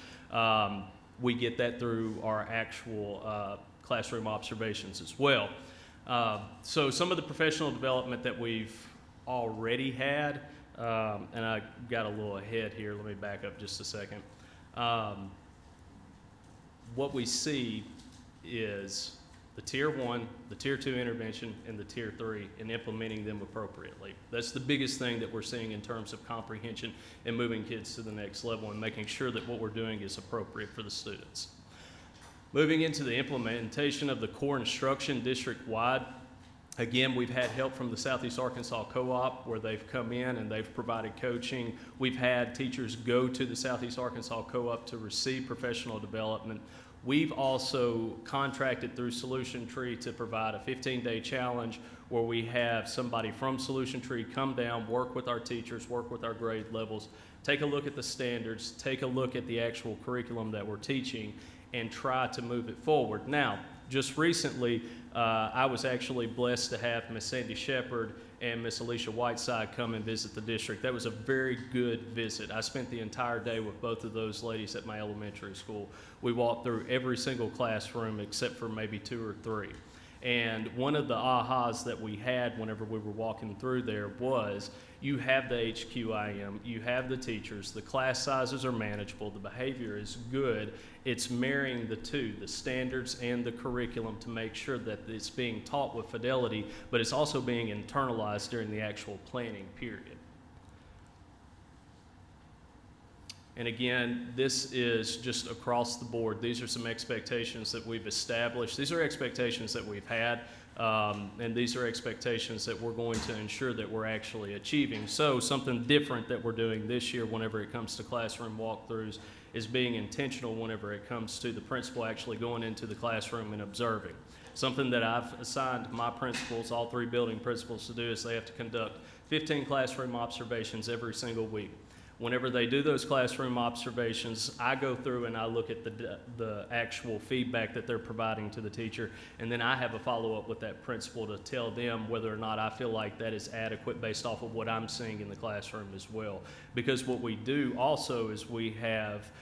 We get that through our actual classroom observations as well. So some of the professional development that we've already had, and I got a little ahead here, let me back up just a second. What we see is the Tier 1, the Tier 2 intervention, and the Tier 3, and implementing them appropriately. That's the biggest thing that we're seeing in terms of comprehension and moving kids to the next level and making sure that what we're doing is appropriate for the students. Moving into the implementation of the core instruction district-wide, again, we've had help from the Southeast Arkansas Co-op where they've come in and they've provided coaching. We've had teachers go to the Southeast Arkansas Co-op to receive professional development. We've also contracted through Solution Tree to provide a 15-day challenge where we have somebody from Solution Tree come down, work with our teachers, work with our grade levels, take a look at the standards, take a look at the actual curriculum that we're teaching, and try to move it forward. Now, just recently, I was actually blessed to have Miss Sandy Shepard and Miss Alicia Whiteside come and visit the district. That was a very good visit. I spent the entire day with both of those ladies at my elementary school. We walked through every single classroom except for maybe 2 or 3. And one of the ahas that we had whenever we were walking through there was, you have the HQIM, you have the teachers, the class sizes are manageable, the behavior is good. It's marrying the two, the standards and the curriculum, to make sure that it's being taught with fidelity, but it's also being internalized during the actual planning period. And again, this is just across the board. These are some expectations that we've established. These are expectations that we've had, and these are expectations that we're going to ensure that we're actually achieving. So something different that we're doing this year whenever it comes to classroom walkthroughs is being intentional whenever it comes to the principal actually going into the classroom and observing. Something that I've assigned my principals, all 3 building principals, to do is they have to conduct 15 classroom observations every single week. Whenever they do those classroom observations, I go through and I look at the actual feedback that they're providing to the teacher, and then I have a follow-up with that principal to tell them whether or not I feel like that is adequate based off of what I'm seeing in the classroom as well. Because what we do also is we have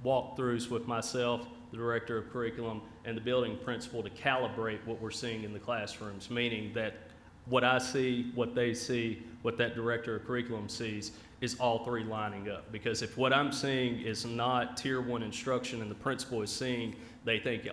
walkthroughs with myself, the director of curriculum, and the building principal to calibrate what we're seeing in the classrooms, meaning that what I see, what they see, what that director of curriculum sees is all 3 lining up. Because if what I'm seeing is not Tier 1 instruction and the principal is seeing they think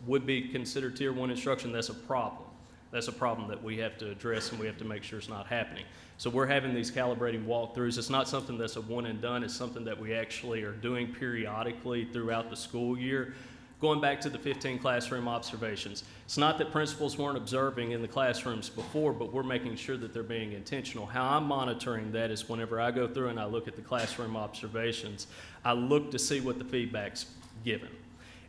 would be considered Tier 1 instruction, that's a problem. That's a problem that we have to address, and we have to make sure it's not happening. So we're having these calibrating walkthroughs. It's not something that's a one and done. It's something that we actually are doing periodically throughout the school year. Going back to the 15 classroom observations, it's not that principals weren't observing in the classrooms before, but we're making sure that they're being intentional. How I'm monitoring that is whenever I go through and I look at the classroom observations, I look to see what the feedback's given.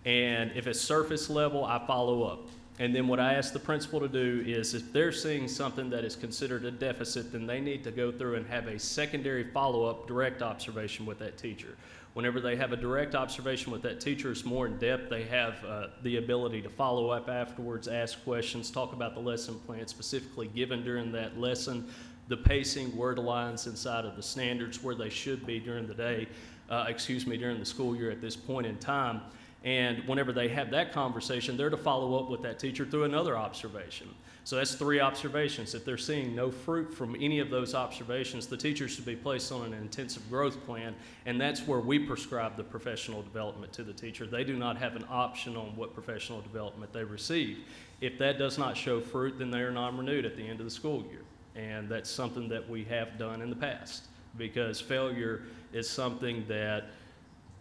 And if it's surface level, I follow up. And then what I ask the principal to do is if they're seeing something that is considered a deficit, then they need to go through and have a secondary follow-up direct observation with that teacher. Whenever they have a direct observation with that teacher, it's more in depth. They have the ability to follow up afterwards, ask questions, talk about the lesson plan specifically given during that lesson, the pacing, word lines inside of the standards where they should be during the day, during the school year at this point in time. And whenever they have that conversation, they're to follow up with that teacher through another observation. So that's 3 observations. If they're seeing no fruit from any of those observations, the teacher should be placed on an intensive growth plan, and that's where we prescribe the professional development to the teacher. They do not have an option on what professional development they receive. If that does not show fruit, then they are non-renewed at the end of the school year. And that's something that we have done in the past, because failure is something that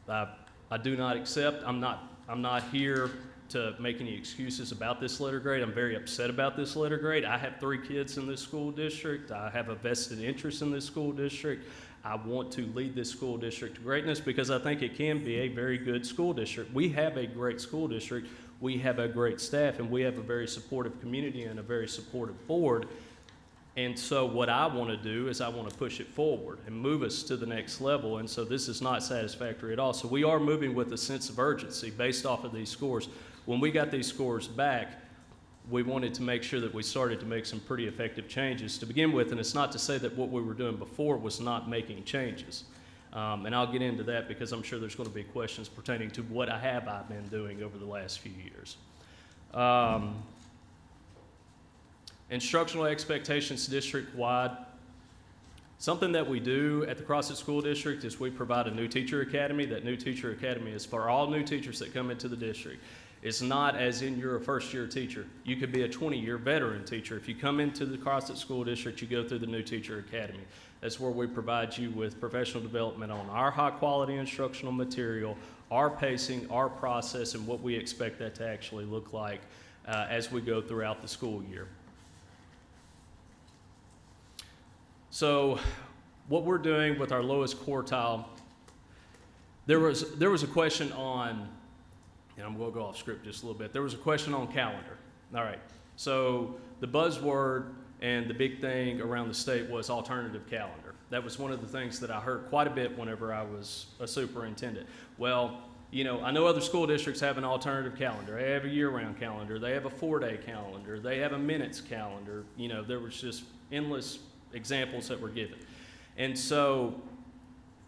I do not accept. I'm not here to make any excuses about this letter grade. I'm very upset about this letter grade. I have 3 kids in this school district. I have a vested interest in this school district. I want to lead this school district to greatness because I think it can be a very good school district. We have a great school district. We have a great staff, and we have a very supportive community and a very supportive board. And so what I want to do is I want to push it forward and move us to the next level. And so this is not satisfactory at all. So we are moving with a sense of urgency based off of these scores. When we got these scores back, we wanted to make sure that we started to make some pretty effective changes to begin with. And it's not to say that what we were doing before was not making changes. And I'll get into that because I'm sure there's going to be questions pertaining to what I've been doing over the last few years. Instructional expectations district-wide. Something that we do at the Crossett School District is we provide a new teacher academy. That new teacher academy is for all new teachers that come into the district. It's not as in you're a first-year teacher. You could be a 20-year veteran teacher. If you come into the Crossett School District, you go through the new teacher academy. That's where we provide you with professional development on our high-quality instructional material, our pacing, our process, and what we expect that to actually look like as we go throughout the school year. So what we're doing with our lowest quartile, there was a question on, and I'm going to go off script just a little bit. There was a question on calendar. All right. So the buzzword and the big thing around the state was alternative calendar. That was one of the things that I heard quite a bit whenever I was a superintendent. Well, you know, I know other school districts have an alternative calendar. They have a year-round calendar. They have a 4-day calendar. They have a minutes calendar. You know, there was just endless examples that were given. And so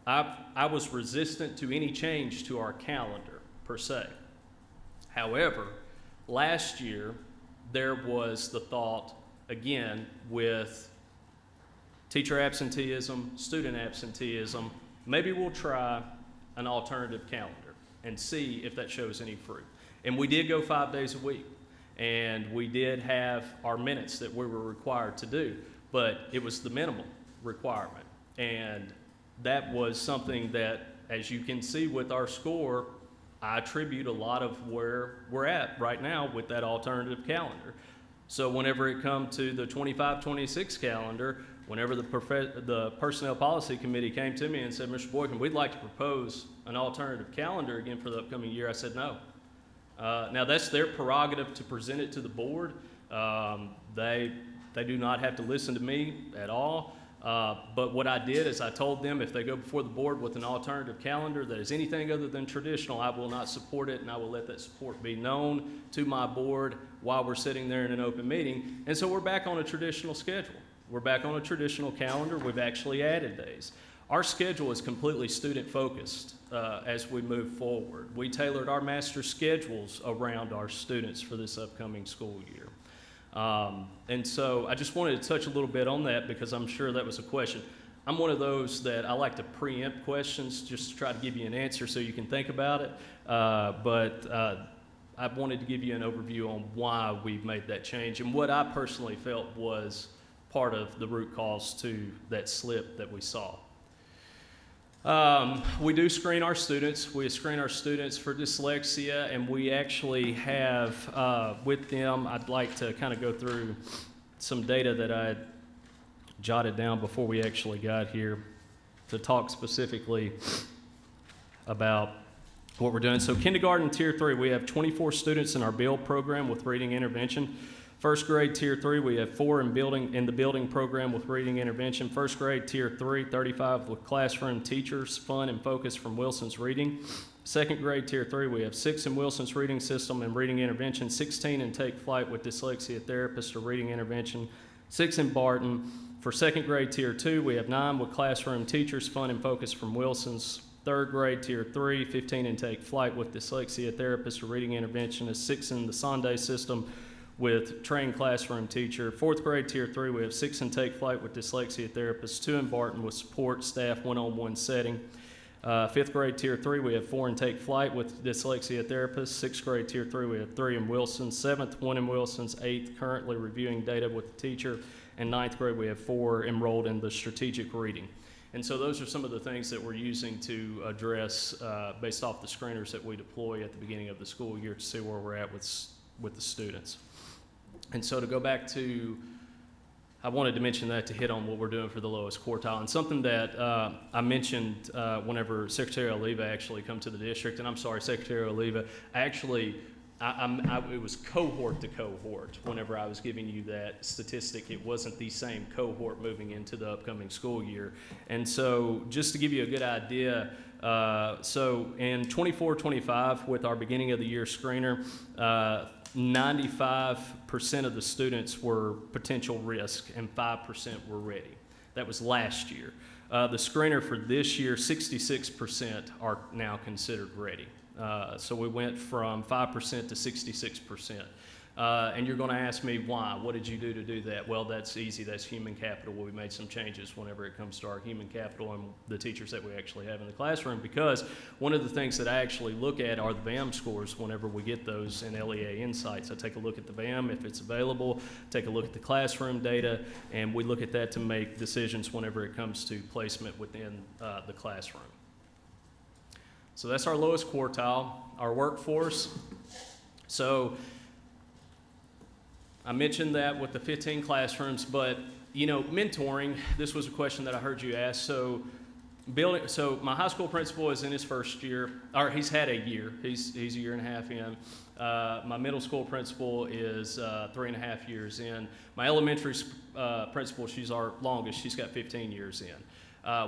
I was resistant to any change to our calendar per se. However, last year there was the thought, again, with teacher absenteeism, student absenteeism, maybe we'll try an alternative calendar and see if that shows any fruit. And we did go 5 days a week, and we did have our minutes that we were required to do, but it was the minimal requirement. And that was something that, as you can see with our score, I attribute a lot of where we're at right now with that alternative calendar. So whenever it comes to the 25-26 calendar, whenever the Personnel Policy Committee came to me and said, Mr. Boykin, we'd like to propose an alternative calendar again for the upcoming year, I said no. Now, that's their prerogative to present it to the board. They do not have to listen to me at all. But what I did is I told them if they go before the board with an alternative calendar that is anything other than traditional, I will not support it, and I will let that support be known to my board while we're sitting there in an open meeting. And so we're back on a traditional schedule. We're back on a traditional calendar. We've actually added days. Our schedule is completely student-focused as we move forward. We tailored our master schedules around our students for this upcoming school year. And so I just wanted to touch a little bit on that because I'm sure that was a question. I'm one of those that I like to preempt questions just to try to give you an answer so you can think about it. But I wanted to give you an overview on why we've made that change and what I personally felt was part of the root cause to that slip that we saw. We do screen our students. We screen our students for dyslexia, and we actually have with them, I'd like to kind of go through some data that I jotted down before we actually got here to talk specifically about what we're doing. So kindergarten tier 3, we have 24 students in our build program with reading intervention. First grade tier 3, we have 4 in the building program with reading intervention. First grade tier 3, 35 with classroom teachers, fun and focus from Wilson's Reading. Second grade tier 3, we have 6 in Wilson's Reading System and reading intervention, 16 in Take Flight with dyslexia therapist or reading intervention, 6 in Barton. For second grade tier 2, we have 9 with classroom teachers, fun and focus from Wilson's. Third grade tier 3, 15 in Take Flight with dyslexia therapist or reading intervention, is 6 in the Sunday system with trained classroom teacher. Fourth grade tier 3, we have 6 in Take Flight with dyslexia therapist, 2 in Barton with support staff one-on-one setting. Fifth grade tier 3, we have 4 in Take Flight with dyslexia therapist. Sixth grade tier 3, we have 3 in Wilson. Seventh, 1 in Wilson's. Eighth, currently reviewing data with the teacher. And ninth grade, we have 4 enrolled in the strategic reading. And so those are some of the things that we're using to address based off the screeners that we deploy at the beginning of the school year to see where we're at with the students. And so to go back to, I wanted to mention that to hit on what we're doing for the lowest quartile. And something that I mentioned whenever Secretary Oliva actually come to the district, and I'm sorry, Secretary Oliva, it was cohort to cohort whenever I was giving you that statistic. It wasn't the same cohort moving into the upcoming school year. And so just to give you a good idea, so in 24-25 with our beginning of the year screener, 95% of the students were potential risk and 5% were ready. That was last year. The screener for this year, 66% are now considered ready. So we went from 5% to 66%. And you're going to ask me why. What did you do to do that? Well, that's easy. That's human capital. We made some changes whenever it comes to our human capital and the teachers that we actually have in the classroom, because one of the things that I actually look at are the BAM scores whenever we get those in LEA Insights. I take a look at the BAM if it's available, take a look at the classroom data, and we look at that to make decisions whenever it comes to placement within the classroom. So that's our lowest quartile. Our workforce. So I mentioned that with the 15 classrooms, but you know, mentoring, this was a question that I heard you ask. So my high school principal is in his first year, or he's had a year. He's a year and a half in. My middle school principal is 3.5 years in. My elementary principal, she's our longest. She's got 15 years in.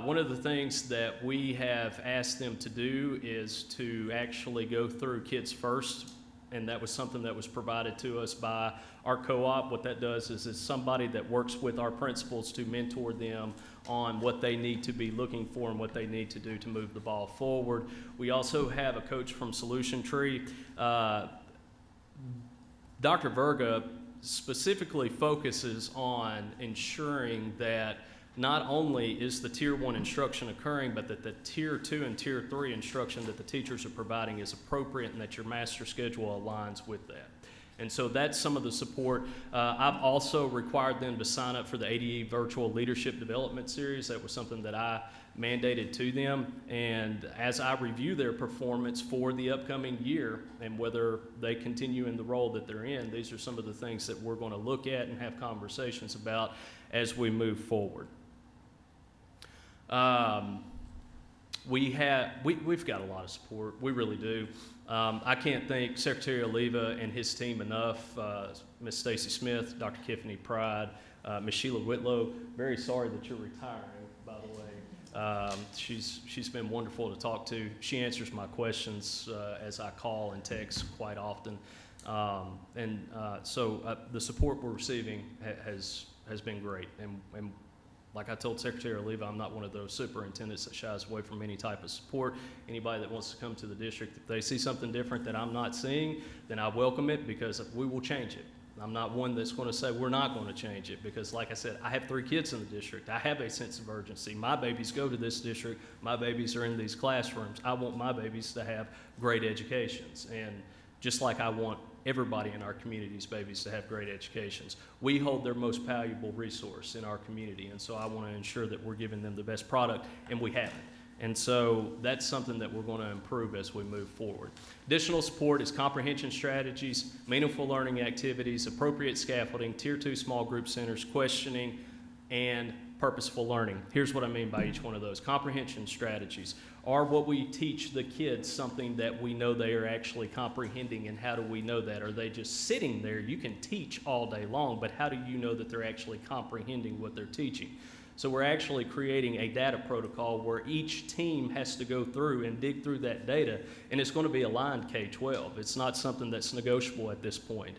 One of the things that we have asked them to do is to actually go through Kids First, and that was something that was provided to us by our co-op. What that does is it's somebody that works with our principals to mentor them on what they need to be looking for and what they need to do to move the ball forward. We also have a coach from Solution Tree. Dr. Verga specifically focuses on ensuring that not only is the Tier 1 instruction occurring, but that the Tier 2 and Tier 3 instruction that the teachers are providing is appropriate and that your master schedule aligns with that. And so that's some of the support. I've also required them to sign up for the ADE Virtual Leadership Development Series. That was something that I mandated to them. And as I review their performance for the upcoming year and whether they continue in the role that they're in, these are some of the things that we're going to look at and have conversations about as we move forward. we've got a lot of support. We really do. I can't thank Secretary Oliva and his team enough. Ms. Stacy Smith, Dr. Tiffany Pride, Ms. Sheila Whitlow. Very sorry that you're retiring, by the way. She's been wonderful to talk to. She answers my questions as I call and text quite often. So the support we're receiving has been great. And like I told Secretary Oliva, I'm not one of those superintendents that shies away from any type of support. Anybody that wants to come to the district, if they see something different that I'm not seeing, then I welcome it because we will change it. I'm not one that's going to say we're not going to change it because, like I said, I have 3 kids in the district. I have a sense of urgency. My babies go to this district. My babies are in these classrooms. I want my babies to have great educations. And just like I want everybody in our community's babies to have great educations, we hold their most valuable resource in our community. And so I want to ensure that we're giving them the best product, and we haven't. And so that's something that we're going to improve as we move forward. Additional support is comprehension strategies, meaningful learning activities, appropriate scaffolding, Tier 2 small group centers, questioning, and purposeful learning. Here's what I mean by each one of those. Comprehension strategies are what we teach the kids something that we know they are actually comprehending, and how do we know that? Are they just sitting there? You can teach all day long, but how do you know that they're actually comprehending what they're teaching? So we're actually creating a data protocol where each team has to go through and dig through that data, and it's going to be aligned K-12. It's not something that's negotiable at this point.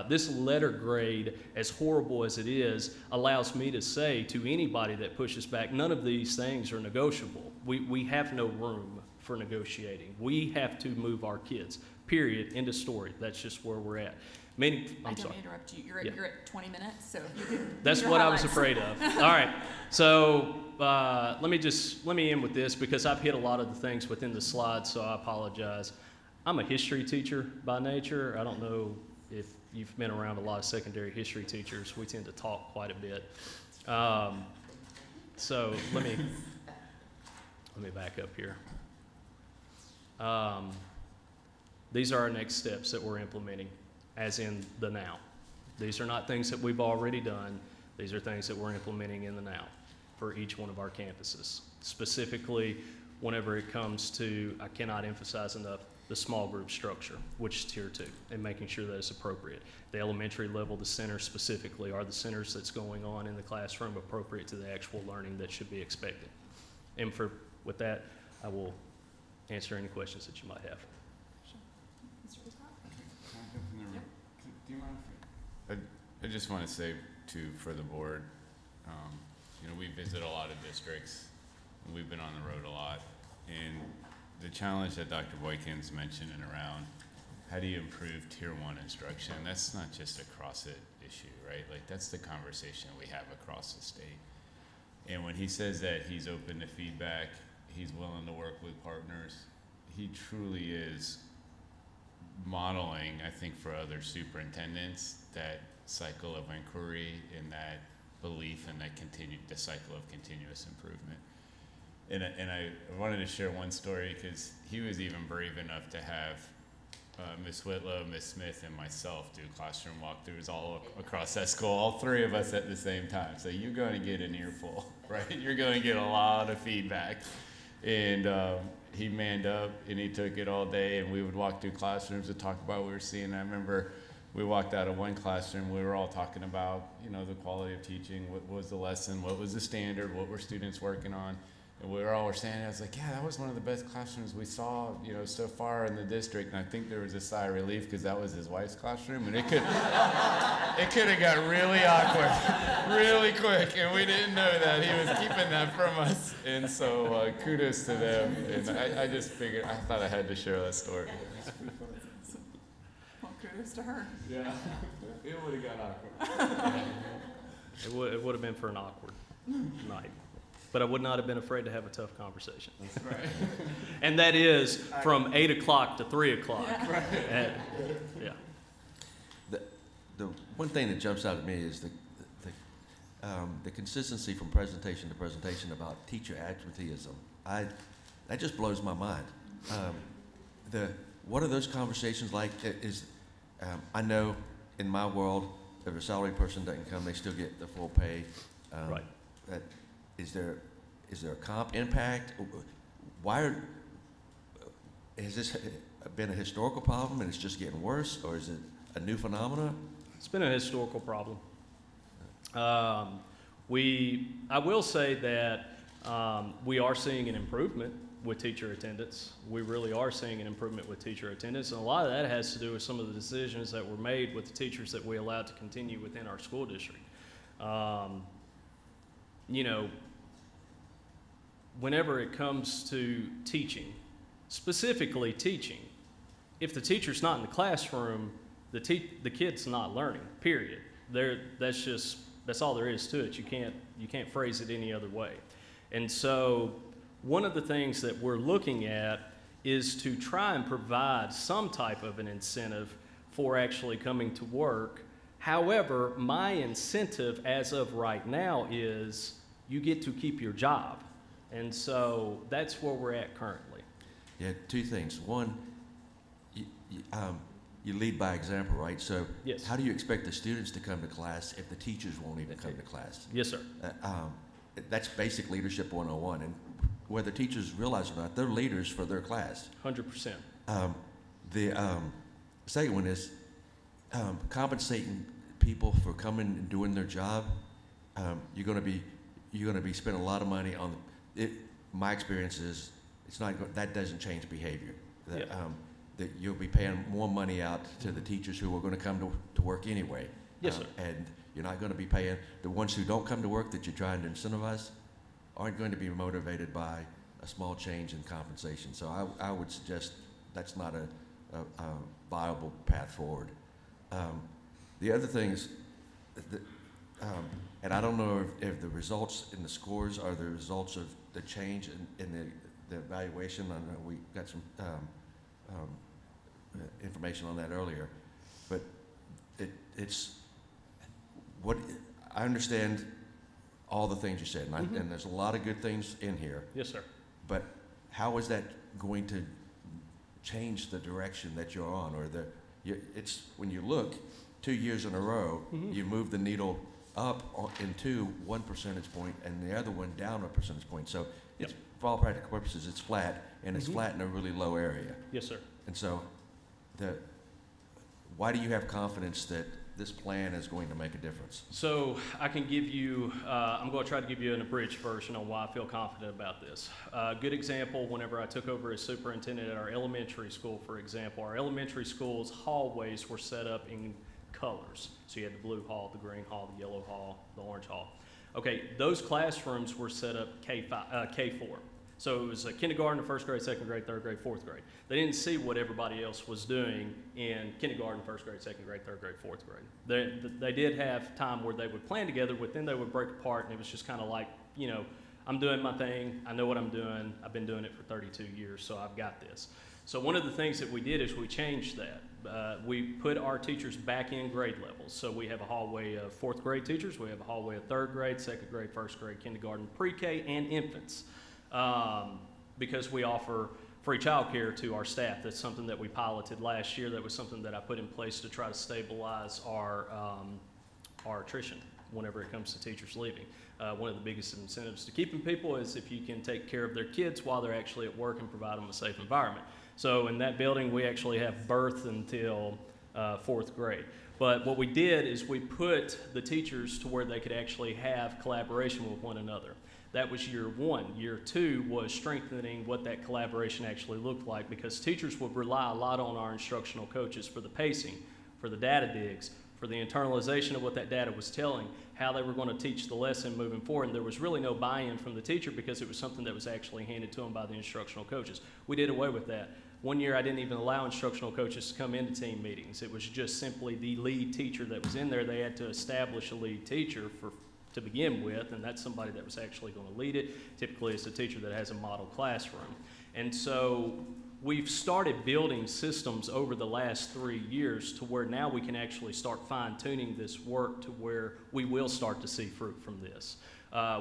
This letter grade, as horrible as it is, allows me to say to anybody that pushes back, none of these things are negotiable. We have no room for negotiating. We have to move our kids, period, end of story. That's just where we're at. I don't mean to interrupt you. You're at 20 minutes, so you can. That's what I was afraid of. All right. So let me end with this because I've hit a lot of the things within the slides, so I apologize. I'm a history teacher by nature. I don't know if you've been around a lot of secondary history teachers. We tend to talk quite a bit. So let me back up here. These are our next steps that we're implementing, as in the now. These are not things that we've already done. These are things that we're implementing in the now for each one of our campuses. Specifically, whenever it comes to, I cannot emphasize enough, the small group structure, which is Tier 2, and making sure that it's appropriate. The elementary level, the centers specifically, are the centers that's going on in the classroom appropriate to the actual learning that should be expected? And with that, I will answer any questions that you might have. Do you mind? I just want to say too, for the board, we visit a lot of districts, and we've been on the road a lot, and the challenge that Dr. Boykins mentioned around how do you improve Tier 1 instruction, that's not just a CrossFit issue, right? Like, that's the conversation we have across the state. And when he says that he's open to feedback, he's willing to work with partners, he truly is modeling, I think, for other superintendents, that cycle of inquiry and that belief in the cycle of continuous improvement. And I wanted to share one story because he was even brave enough to have Ms. Whitlow, Ms. Smith, and myself do classroom walkthroughs all across that school, all 3 of us at the same time. So you're going to get an earful, right? You're going to get a lot of feedback. And he manned up and he took it all day, and we would walk through classrooms to talk about what we were seeing. I remember we walked out of one classroom, we were all talking about, the quality of teaching, what was the lesson, what was the standard, what were students working on. And we were all standing. I was like, yeah, that was one of the best classrooms we saw, so far in the district. And I think there was a sigh of relief because that was his wife's classroom, and it could have got really awkward, really quick, and we didn't know that he was keeping that from us. And so kudos to them. And I just figured, I thought I had to share that story. Well, kudos to her. Yeah, it would have got awkward. It would have been for an awkward night. But I would not have been afraid to have a tough conversation. That's right. And that is from 8 o'clock to 3 o'clock. Yeah. Yeah. The one thing that jumps out at me is the consistency from presentation to presentation about teacher absenteeism. That just blows my mind. What are those conversations like? I know in my world, if a salary person doesn't come, they still get the full pay. Right. Is there a comp impact? has this been a historical problem and it's just getting worse, or is it a new phenomenon? It's been a historical problem. I will say that we are seeing an improvement with teacher attendance. We really are seeing an improvement with teacher attendance, and a lot of that has to do with some of the decisions that were made with the teachers that we allowed to continue within our school district. You know, whenever it comes to teaching, specifically teaching, if the teacher's not in the classroom, the kid's not learning, period. That's all there is to it. You can't phrase it any other way. And so one of the things that we're looking at is to try and provide some type of an incentive for actually coming to work. However, my incentive as of right now is you get to keep your job. And so that's where we're at currently. Yeah, two things. One, you lead by example, right? So yes. How do you expect the students to come to class if the teachers won't even come to class? Yes, sir. That's basic leadership 101. And whether teachers realize it or not, they're leaders for their class. 100%. The second one is compensating people for coming and doing their job. You're going to be spending a lot of money on it. My experience is that doesn't change behavior. That you'll be paying more money out to the teachers who are going to come to work anyway. Yes, sir. And you're not going to be paying the ones who don't come to work that you're trying to incentivize aren't going to be motivated by a small change in compensation. So I would suggest that's not a viable path forward. The other thing is, and I don't know if the results in the scores are the results of the change in the evaluation. I know we got some information on that earlier, but it's what I understand all the things you said, and there's a lot of good things in here. Yes, sir. But how is that going to change the direction that you're on, or it's when you look 2 years in a row, you move the needle up into 1 percentage point and the other one down a percentage point. So it's, for all practical purposes, it's flat, and it's flat in a really low area. Yes, sir. And so why do you have confidence that this plan is going to make a difference? So I can give you, I'm going to try to give you an abridged version on why I feel confident about this. Good example, whenever I took over as superintendent at our elementary school, for example, our elementary school's hallways were set up in colors. So you had the blue hall, the green hall, the yellow hall, the orange hall. Okay, those classrooms were set up K4. So it was kindergarten, first grade, second grade, third grade, fourth grade. They didn't see what everybody else was doing in kindergarten, first grade, second grade, third grade, fourth grade. They did have time where they would plan together, but then they would break apart, and it was just kind of like, you know, I'm doing my thing, I know what I'm doing, I've been doing it for 32 years, so I've got this. So one of the things that we did is we changed that. We put our teachers back in grade levels. So we have a hallway of fourth grade teachers, we have a hallway of third grade, second grade, first grade, kindergarten, pre-K, and infants. Because we offer free childcare to our staff. That's something that we piloted last year. That was something that I put in place to try to stabilize our attrition whenever it comes to teachers leaving. One of the biggest incentives to keeping people is if you can take care of their kids while they're actually at work and provide them a safe environment. So in that building, we actually have birth until fourth grade. But what we did is we put the teachers to where they could actually have collaboration with one another. That was year one. Year two was strengthening what that collaboration actually looked like, because teachers would rely a lot on our instructional coaches for the pacing, for the data digs, for the internalization of what that data was telling, how they were going to teach the lesson moving forward. And there was really no buy-in from the teacher because it was something that was actually handed to them by the instructional coaches. We did away with that. One year I didn't even allow instructional coaches to come into team meetings. It was just simply the lead teacher that was in there. They had to establish a lead teacher to begin with, and that's somebody that was actually going to lead it. Typically it's a teacher that has a model classroom. And so we've started building systems over the last 3 years to where now we can actually start fine-tuning this work to where we will start to see fruit from this.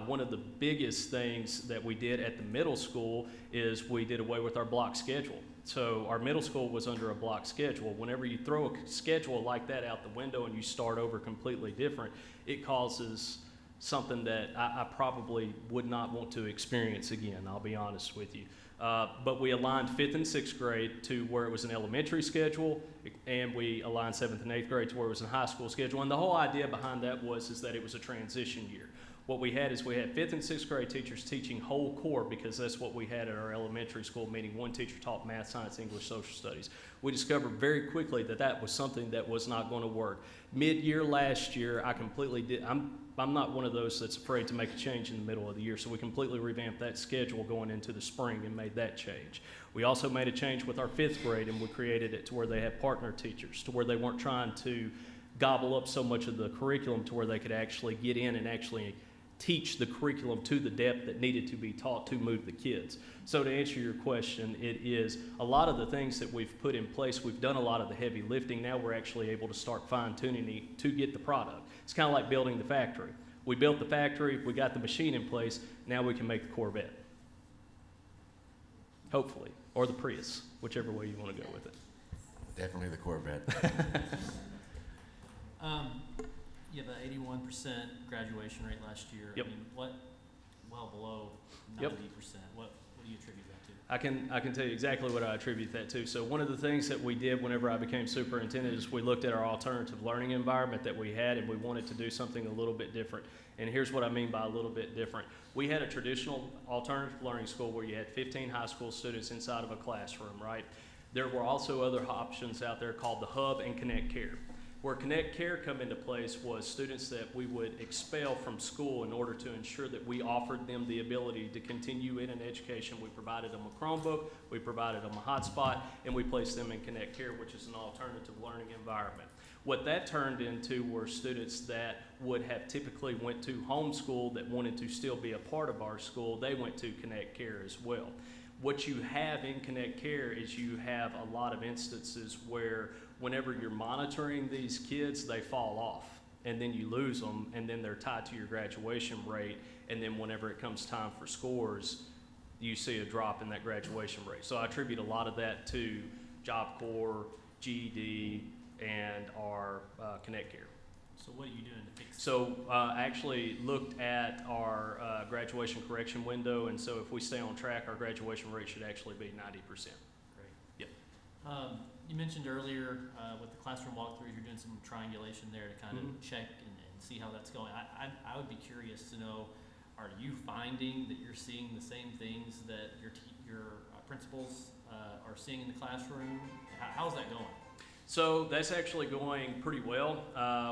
One of the biggest things that we did at the middle school is we did away with our block schedule. So our middle school was under a block schedule. Whenever you throw a schedule like that out the window and you start over completely different, it causes something that I probably would not want to experience again, I'll be honest with you. But we aligned 5th and 6th grade to where it was an elementary schedule, and we aligned 7th and 8th grade to where it was a high school schedule. And the whole idea behind that is that it was a transition year. What we had is we had 5th and 6th grade teachers teaching whole core, because that's what we had at our elementary school, meaning one teacher taught math, science, English, social studies. We discovered very quickly that that was something that was not going to work. Mid-year last year, I completely did. I'm not one of those that's afraid to make a change in the middle of the year, so we completely revamped that schedule going into the spring and made that change. We also made a change with our 5th grade, and we created it to where they had partner teachers, to where they weren't trying to gobble up so much of the curriculum, to where they could actually get in and actually teach the curriculum to the depth that needed to be taught to move the kids. So to answer your question, it is a lot of the things that we've put in place. We've done a lot of the heavy lifting. Now we're actually able to start fine-tuning it to get the product. It's kind of like building the factory. We built the factory, we got the machine in place, now we can make the Corvette. Hopefully, or the Prius, whichever way you want to go with it. Definitely the Corvette. You have an 81% graduation rate last year. Yep. I mean, well below 90%. Yep. What do you attribute that to? I can tell you exactly what I attribute that to. So one of the things that we did whenever I became superintendent is we looked at our alternative learning environment that we had, and we wanted to do something a little bit different. And here's what I mean by a little bit different. We had a traditional alternative learning school where you had 15 high school students inside of a classroom, right? There were also other options out there called the Hub and Connect Care. Where Connect Care come into place was students that we would expel from school in order to ensure that we offered them the ability to continue in an education. We provided them a Chromebook, we provided them a hotspot, and we placed them in Connect Care, which is an alternative learning environment. What that turned into were students that would have typically went to homeschool that wanted to still be a part of our school. They went to Connect Care as well. What you have in Connect Care is you have a lot of instances where whenever you're monitoring these kids, they fall off, and then you lose them, and then they're tied to your graduation rate, and then whenever it comes time for scores, you see a drop in that graduation rate. So I attribute a lot of that to Job Corps, GED, and our Connect Care. So what are you doing to fix it? So I actually looked at our graduation correction window, and so if we stay on track, our graduation rate should actually be 90%. Great. Yep. You mentioned earlier with the classroom walkthroughs, you're doing some triangulation there to kind of check and see how that's going. I would be curious to know, are you finding that you're seeing the same things that your principals are seeing in the classroom? How's that going? So that's actually going pretty well.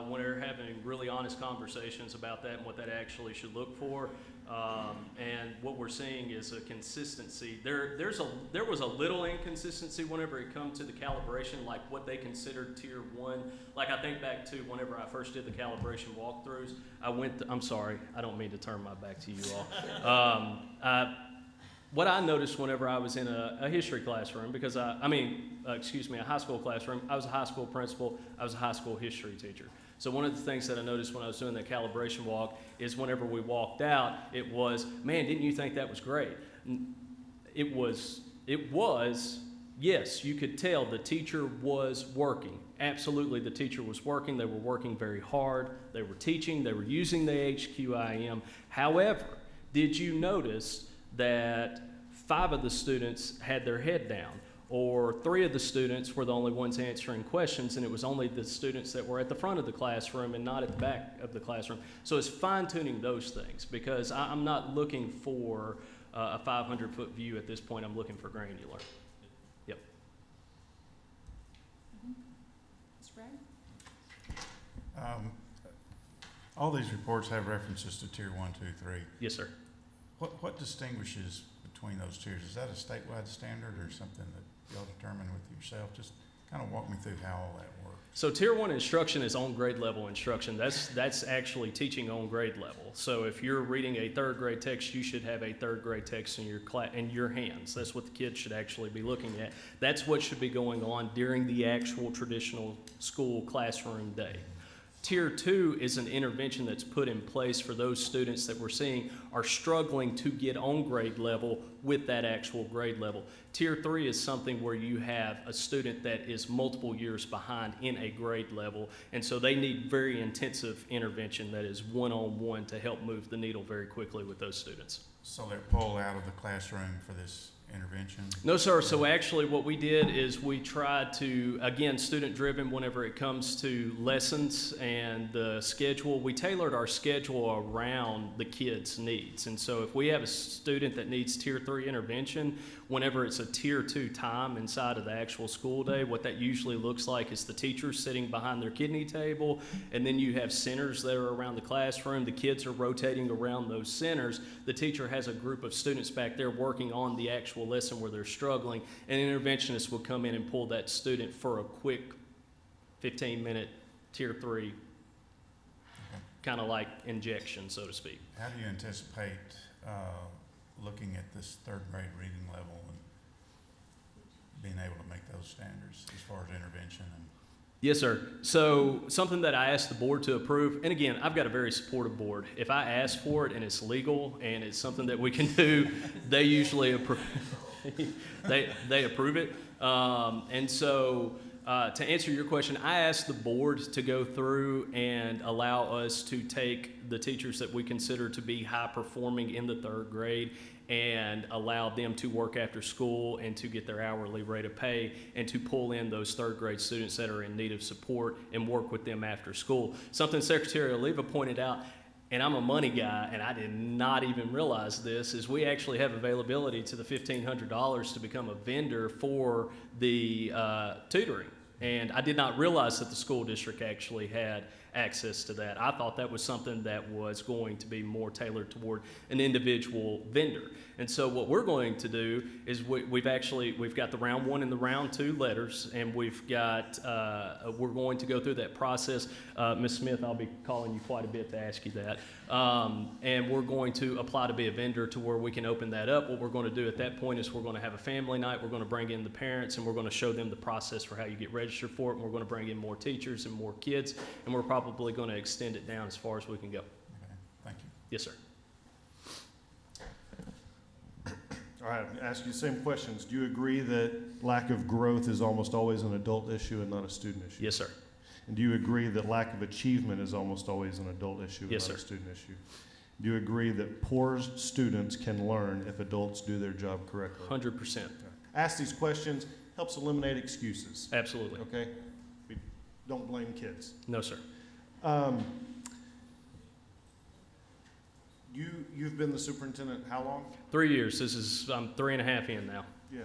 We're having really honest conversations about that and what that actually should look for. And what we're seeing is a consistency. There was a little inconsistency whenever it comes to the calibration, like what they considered tier 1. Like I think back to whenever I first did the calibration walkthroughs, I'm sorry, I don't mean to turn my back to you all. What I noticed whenever I was in a history classroom, because a high school classroom, I was a high school principal, I was a high school history teacher. So one of the things that I noticed when I was doing that calibration walk is whenever we walked out, it was, man, didn't you think that was great? It was, yes, you could tell the teacher was working. Absolutely, the teacher was working. They were working very hard. They were teaching. They were using the HQIM. However, did you notice that 5 of the students had their head down, or 3 of the students were the only ones answering questions, and it was only the students that were at the front of the classroom and not at the back of the classroom? So it's fine-tuning those things, because I'm not looking for a 500-foot view at this point. I'm looking for granular. Yep. Mr. Bragg? All these reports have references to tier 1, 2, 3. Yes, sir. What distinguishes between those tiers? Is that a statewide standard or something that y'all determine with yourself? Just kind of walk me through how all that works. So tier 1 instruction is on grade level instruction. That's actually teaching on grade level. So if you're reading a 3rd grade text, you should have a 3rd grade text in your hands. That's what the kids should actually be looking at. That's what should be going on during the actual traditional school classroom day. Tier 2 is an intervention that's put in place for those students that we're seeing are struggling to get on grade level with that actual grade level. Tier 3 is something where you have a student that is multiple years behind in a grade level, and so they need very intensive intervention that is one-on-one to help move the needle very quickly with those students. So they're pulled out of the classroom for this intervention? No, sir. So actually what we did is we tried to, again, student-driven whenever it comes to lessons and the schedule. We tailored our schedule around the kids' needs. And so if we have a student that needs Tier 3 intervention, whenever it's a Tier 2 time inside of the actual school day, what that usually looks like is the teachers sitting behind their kidney table, and then you have centers that are around the classroom. The kids are rotating around those centers. The teacher has a group of students back there working on the actual lesson where they're struggling, and interventionists will come in and pull that student for a quick 15-minute Tier 3 kind of like injection, so to speak. How do you anticipate looking at this third grade reading level and being able to make those standards as far as intervention? And Yes, sir. So something that I asked the board to approve, and again, I've got a very supportive board. If I ask for it and it's legal and it's something that we can do, they usually approve. they approve it. And so to answer your question, I asked the board to go through and allow us to take the teachers that we consider to be high performing in the third grade and allow them to work after school and to get their hourly rate of pay and to pull in those third grade students that are in need of support and work with them after school. Something Secretary Oliva pointed out, and I'm a money guy and I did not even realize this, is we actually have availability to the $1,500 to become a vendor for the tutoring. And I did not realize that the school district actually had access to that. I thought that was something that was going to be more tailored toward an individual vendor. And so what we're going to do is we've got the round 1 and the round 2 letters, and we've got, we're going to go through that process. Ms. Smith, I'll be calling you quite a bit to ask you that. And we're going to apply to be a vendor to where we can open that up. What we're going to do at that point is we're going to have a family night. We're going to bring in the parents, and we're going to show them the process for how you get registered for it. And we're going to bring in more teachers and more kids, and we're probably going to extend it down as far as we can go. okay, thank you. Yes, sir. All right, I'm gonna ask you the same questions. Do you agree that lack of growth is almost always an adult issue and not a student issue? Yes, sir. And do you agree that lack of achievement is almost always an adult issue and Yes, not a sir. student issue? Do you agree that poor students can learn if adults do their job correctly? 100%. Ask these questions, helps eliminate excuses. Absolutely. Okay? We don't blame kids. No, sir. You've been the superintendent how long? 3 years. I'm 3.5 in now. Yeah.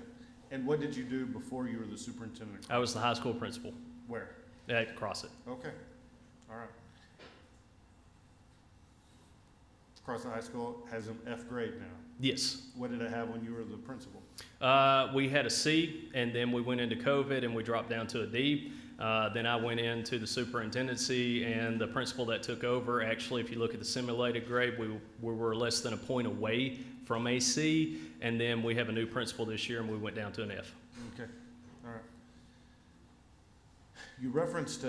And what did you do before you were the superintendent? I was the high school principal Where? at Crossett. Okay. All right. Crossett High School has an F grade now. Yes. What did it have when you were the principal? We had a C, and then we went into COVID, and we dropped down to a D. Then I went into the superintendency, and the principal that took over, actually, if you look at the simulated grade, we were less than a point away from a C, and then we have a new principal this year, and we went down to an F. Okay. All right. You referenced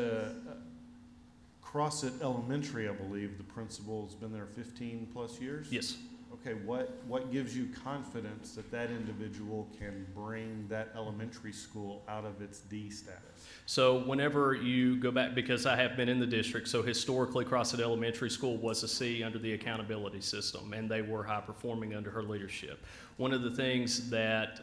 Crossett Elementary, I believe. The principal's been there 15 plus years? Yes. Okay, what gives you confidence that that individual can bring that elementary school out of its D status? So whenever you go back, because I have been in the district, so historically Crossett Elementary School was a C under the accountability system, and they were high performing under her leadership. One of the things that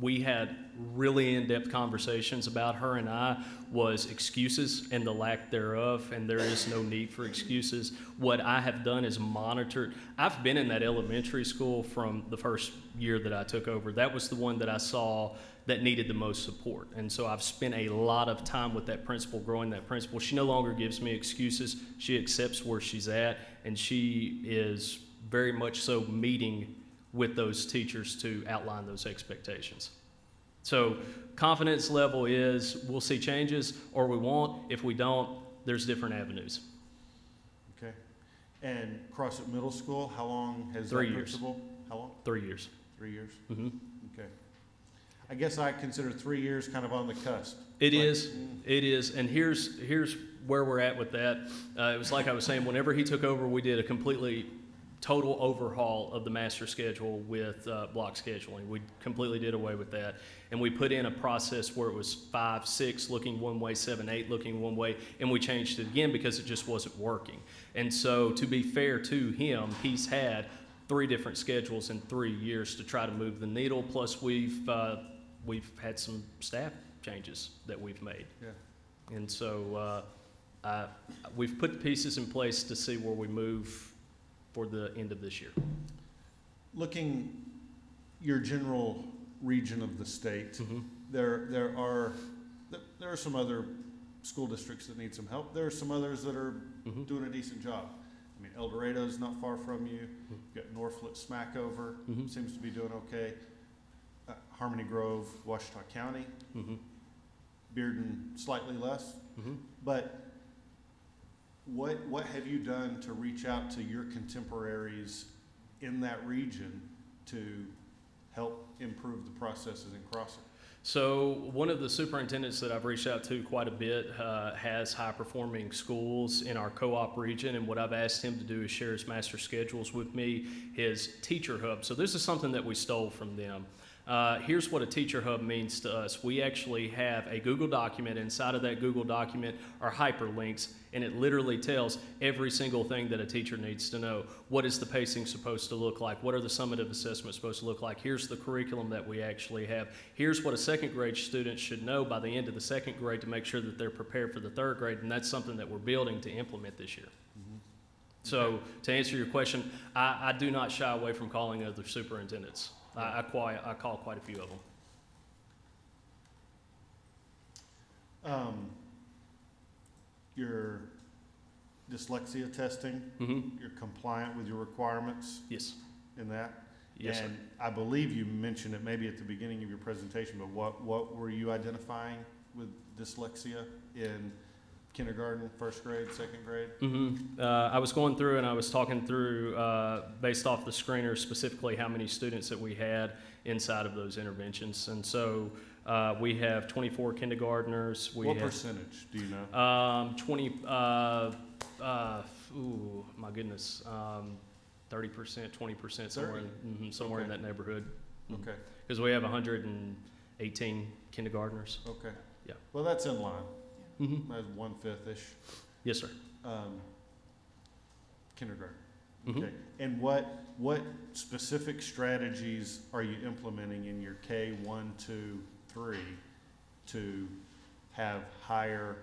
we had really in-depth conversations about, her and I, was excuses and the lack thereof, and there is no need for excuses. What I have done is monitored. I've been in that elementary school from the first year that I took over. That was the one that I saw that needed the most support. And so I've spent a lot of time with that principal, growing that principal. She no longer gives me excuses. She accepts where she's at, and she is very much so meeting with those teachers to outline those expectations. So confidence level is we'll see changes or we won't. If we don't, there's different avenues. Okay. And Crossett Middle School, how long has 3 that years. principal? How long? 3 years. 3 years? Mm-hmm. Okay. I guess I consider 3 years kind of on the cusp. It is, and here's where we're at with that. It was like I was saying, whenever he took over, we did a completely total overhaul of the master schedule with block scheduling. We completely did away with that, and we put in a process where it was 5, 6 looking one way, 7, 8 looking one way, and we changed it again because it just wasn't working. And so to be fair to him, he's had 3 different schedules in 3 years to try to move the needle. Plus, we've had some staff changes that we've made. Yeah. And so we've put the pieces in place to see where we move for the end of this year. Looking your general region of the state, there are some other school districts that need some help. There are some others that are doing a decent job. I mean, El Dorado's not far from you. You've got Northlet Smackover, seems to be doing okay. Harmony Grove, Washita County. Bearden, slightly less. But what have you done to reach out to your contemporaries in that region to help improve the processes in Crossett? So one of the superintendents that I've reached out to quite a bit has high-performing schools in our co-op region, and what I've asked him to do is share his master schedules with me, his teacher hub. So this is something that we stole from them. Here's what a teacher hub means to us. We actually have a Google document. Inside of that Google document are hyperlinks, and it literally tells every single thing that a teacher needs to know. What is the pacing supposed to look like? What are the summative assessments supposed to look like? Here's the curriculum that we actually have. Here's what a second grade student should know by the end of the second grade to make sure that they're prepared for the third grade, and that's something that we're building to implement this year. So to answer your question, I do not shy away from calling other superintendents. I call quite a few of them. Your dyslexia testing, you're compliant with your requirements? Yes. In that? Yes, and sir. I believe you mentioned it maybe at the beginning of your presentation, but what were you identifying with dyslexia in kindergarten, first grade, second grade? I was going through and I was talking through, based off the screener, specifically how many students that we had inside of those interventions. And so we have 24 kindergartners. What percentage, do you know? 30%, 20%, somewhere in that neighborhood. Okay. Because we have 118 kindergartners. Okay. Yeah. Well, that's in line. That's 1/5-ish. Yes, sir. Kindergarten. Okay. And what specific strategies are you implementing in your K1, 2, 3 to have higher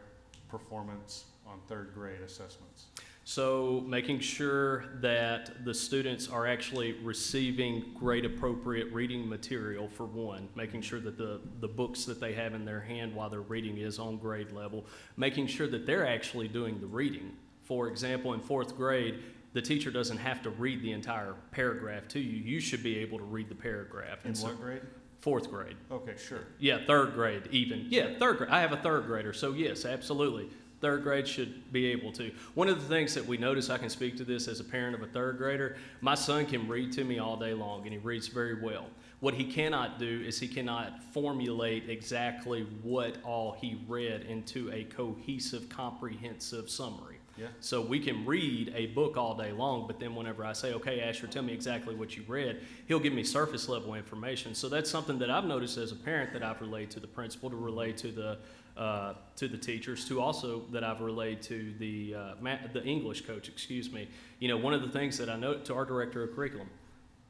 performance on third grade assessments? So making sure that the students are actually receiving grade appropriate reading material, for one, making sure that the books that they have in their hand while they're reading is on grade level, making sure that they're actually doing the reading. For example, in fourth grade, the teacher doesn't have to read the entire paragraph to you. You should be able to read the paragraph. In what grade? Fourth grade. Okay, sure. Yeah, third grade even. Yeah, third grade. I have a third grader, so yes, absolutely. Third grade should be able to. One of the things that we notice, I can speak to this as a parent of a third grader, my son can read to me all day long, and he reads very well. What he cannot do is he cannot formulate exactly what all he read into a cohesive, comprehensive summary. Yeah. So we can read a book all day long, but then whenever I say, okay, Asher, tell me exactly what you read, he'll give me surface level information. So that's something that I've noticed as a parent that I've relayed to the principal, to relay to the teachers, to also that I've relayed to the English coach, excuse me. You know, one of the things that I know to our director of curriculum,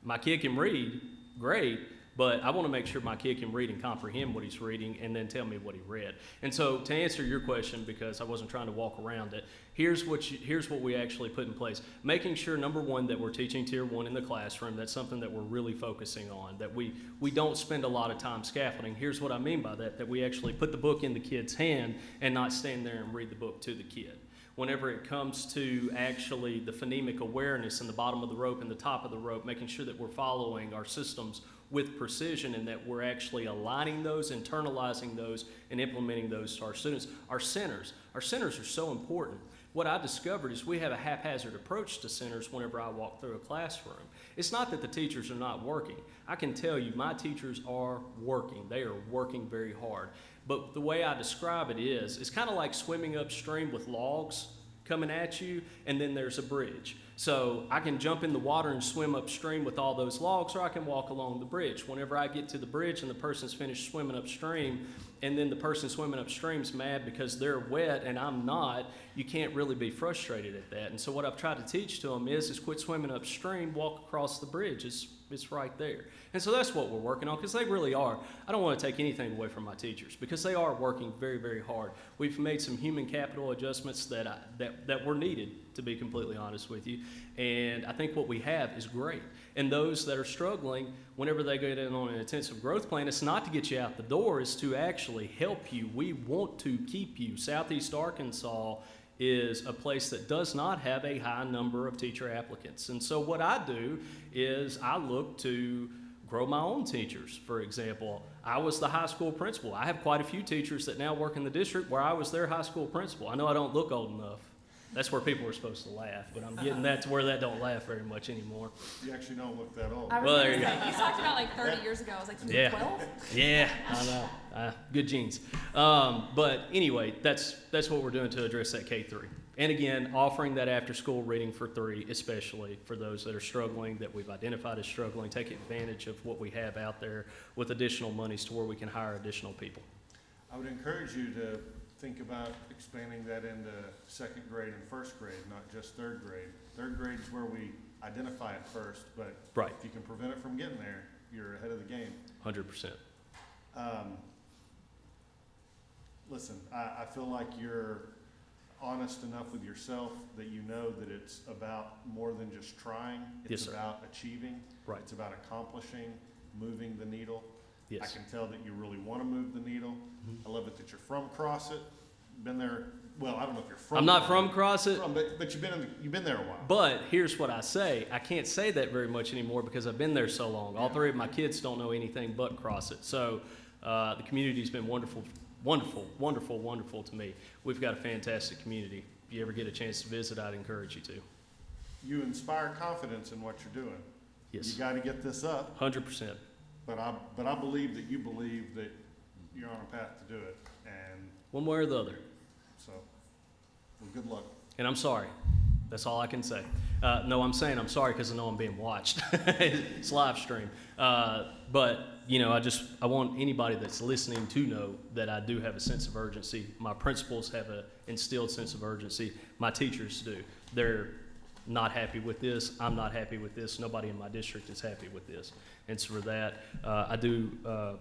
my kid can read, great, but I want to make sure my kid can read and comprehend what he's reading and then tell me what he read. And so to answer your question, because I wasn't trying to walk around it, here's what we actually put in place. Making sure, number one, that we're teaching Tier 1 in the classroom. That's something that we're really focusing on, that we don't spend a lot of time scaffolding. Here's what I mean by that we actually put the book in the kid's hand and not stand there and read the book to the kid. Whenever it comes to actually the phonemic awareness in the bottom of the rope and the top of the rope, making sure that we're following our systems with precision and that we're actually aligning those, internalizing those, and implementing those to our students. Our centers are so important. What I discovered is we have a haphazard approach to centers whenever I walk through a classroom. It's not that the teachers are not working. I can tell you my teachers are working. They are working very hard. But the way I describe it is, it's kind of like swimming upstream with logs coming at you, and then there's a bridge. So I can jump in the water and swim upstream with all those logs, or I can walk along the bridge. Whenever I get to the bridge and the person's finished swimming upstream, and then the person swimming upstream's mad because they're wet and I'm not, you can't really be frustrated at that. And so what I've tried to teach to them is quit swimming upstream, walk across the bridge. It's right there. And so that's what we're working on, because they really are. I don't want to take anything away from my teachers, because they are working very, very hard. We've made some human capital adjustments that were needed, to be completely honest with you. And I think what we have is great. And those that are struggling, whenever they get in on an intensive growth plan, it's not to get you out the door, it's to actually help you. We want to keep you. Southeast Arkansas is a place that does not have a high number of teacher applicants. And so what I do is I look to grow my own teachers. For example, I was the high school principal. I have quite a few teachers that now work in the district where I was their high school principal. I know I don't look old enough. That's where people are supposed to laugh, but I'm getting that to where that don't laugh very much anymore. You actually don't look that old. Well, there you go. You talked about like 30 years ago. I was like, you were 12? Yeah, I know. Good genes. But anyway, that's what we're doing to address that K-3. And again, offering that after-school reading for 3, especially for those that are struggling, that we've identified as struggling, take advantage of what we have out there with additional monies to where we can hire additional people. I would encourage you to think about expanding that into 2nd grade and 1st grade, not just 3rd grade. 3rd grade is where we identify it first, but if you can prevent it from getting there, you're ahead of the game. 100%. Listen, I feel like you're honest enough with yourself that you know that it's about more than just trying. It's about achieving. Right. It's about accomplishing, moving the needle. Yes. I can tell that you really want to move the needle. I love it that you're from Crossett. Been there. Well, I don't know if you're from. I'm not from Crossett. But you've been there a while. But here's what I say. I can't say that very much anymore because I've been there so long. All 3 of my kids don't know anything but Crossett. So the community's been wonderful, wonderful, wonderful, wonderful to me. We've got a fantastic community. If you ever get a chance to visit, I'd encourage you to. You inspire confidence in what you're doing. Yes. You got to get this up. 100%. But I believe that you believe that you're on a path to do it, and one way or the other. So, well, good luck. And I'm sorry. That's all I can say. No, I'm saying I'm sorry because I know I'm being watched. It's live stream. But you know, I want anybody that's listening to know that I do have a sense of urgency. My principals have an instilled sense of urgency. My teachers do. They're not happy with this. I'm not happy with this. Nobody in my district is happy with this. And so for that, I do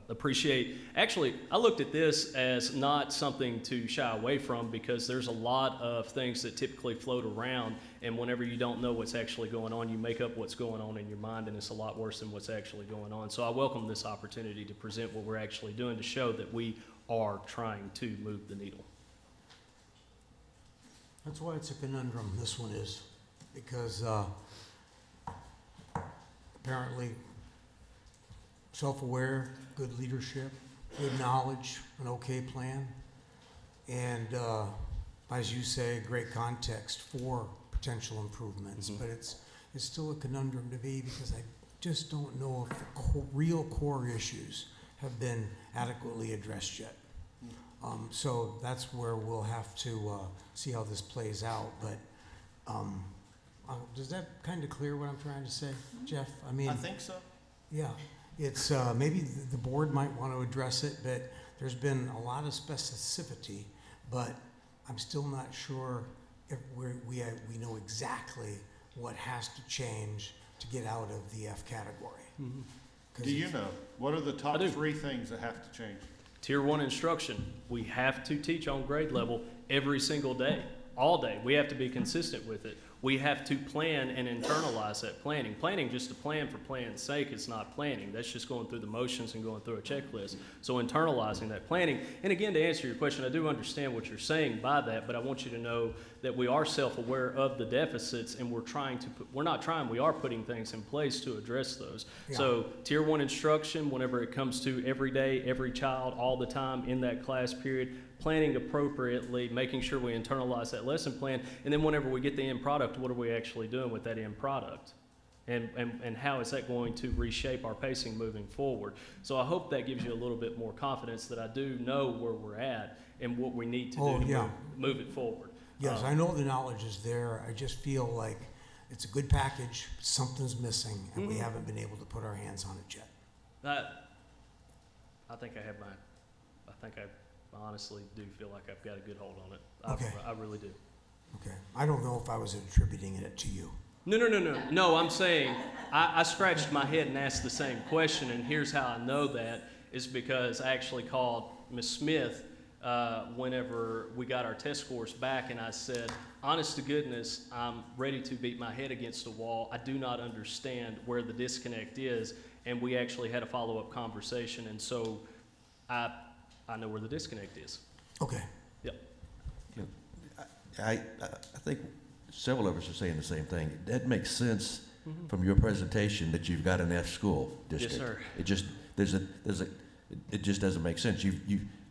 appreciate. Actually, I looked at this as not something to shy away from because there's a lot of things that typically float around, and whenever you don't know what's actually going on, you make up what's going on in your mind, and it's a lot worse than what's actually going on. So I welcome this opportunity to present what we're actually doing to show that we are trying to move the needle. That's why it's a conundrum, this one is, because apparently self-aware, good leadership, good knowledge, an okay plan, and as you say, great context for potential improvements. But it's still a conundrum to me because I just don't know if the real core issues have been adequately addressed yet. So that's where we'll have to see how this plays out. But does that kind of clear what I'm trying to say, Jeff? I mean, I think so. Yeah, it's maybe the board might want to address it, but there's been a lot of specificity, but I'm still not sure if we know exactly what has to change to get out of the F category. Do you know? What are the top 3 things that have to change? Tier 1 instruction. We have to teach on grade level every single day, all day. We have to be consistent with it. We have to plan and internalize that planning. Planning just to plan for plan's sake is not planning. That's just going through the motions and going through a checklist. So internalizing that planning. And again, to answer your question, I do understand what you're saying by that, but I want you to know that we are self-aware of the deficits, and we are putting things in place to address those. Yeah. So Tier 1 instruction, whenever it comes to every day, every child, all the time in that class period, planning appropriately, making sure we internalize that lesson plan, and then whenever we get the end product, what are we actually doing with that end product? And how is that going to reshape our pacing moving forward? So I hope that gives you a little bit more confidence that I do know where we're at and what we need to do to move it forward. Yes, I know the knowledge is there. I just feel like it's a good package, but something's missing, and we haven't been able to put our hands on it yet. I think I honestly do feel like I've got a good hold on it. Okay. I really do. Okay. I don't know if I was attributing it to you. No, I'm saying, I scratched my head and asked the same question, and here's how I know that, is because I actually called Ms. Smith whenever we got our test scores back, and I said, honest to goodness, I'm ready to beat my head against a wall. I do not understand where the disconnect is, and we actually had a follow-up conversation, and so I know where the disconnect is. Okay. Yep. I think several of us are saying the same thing. That makes sense from your presentation that you've got an F school district. Yes, sir. It just it just doesn't make sense.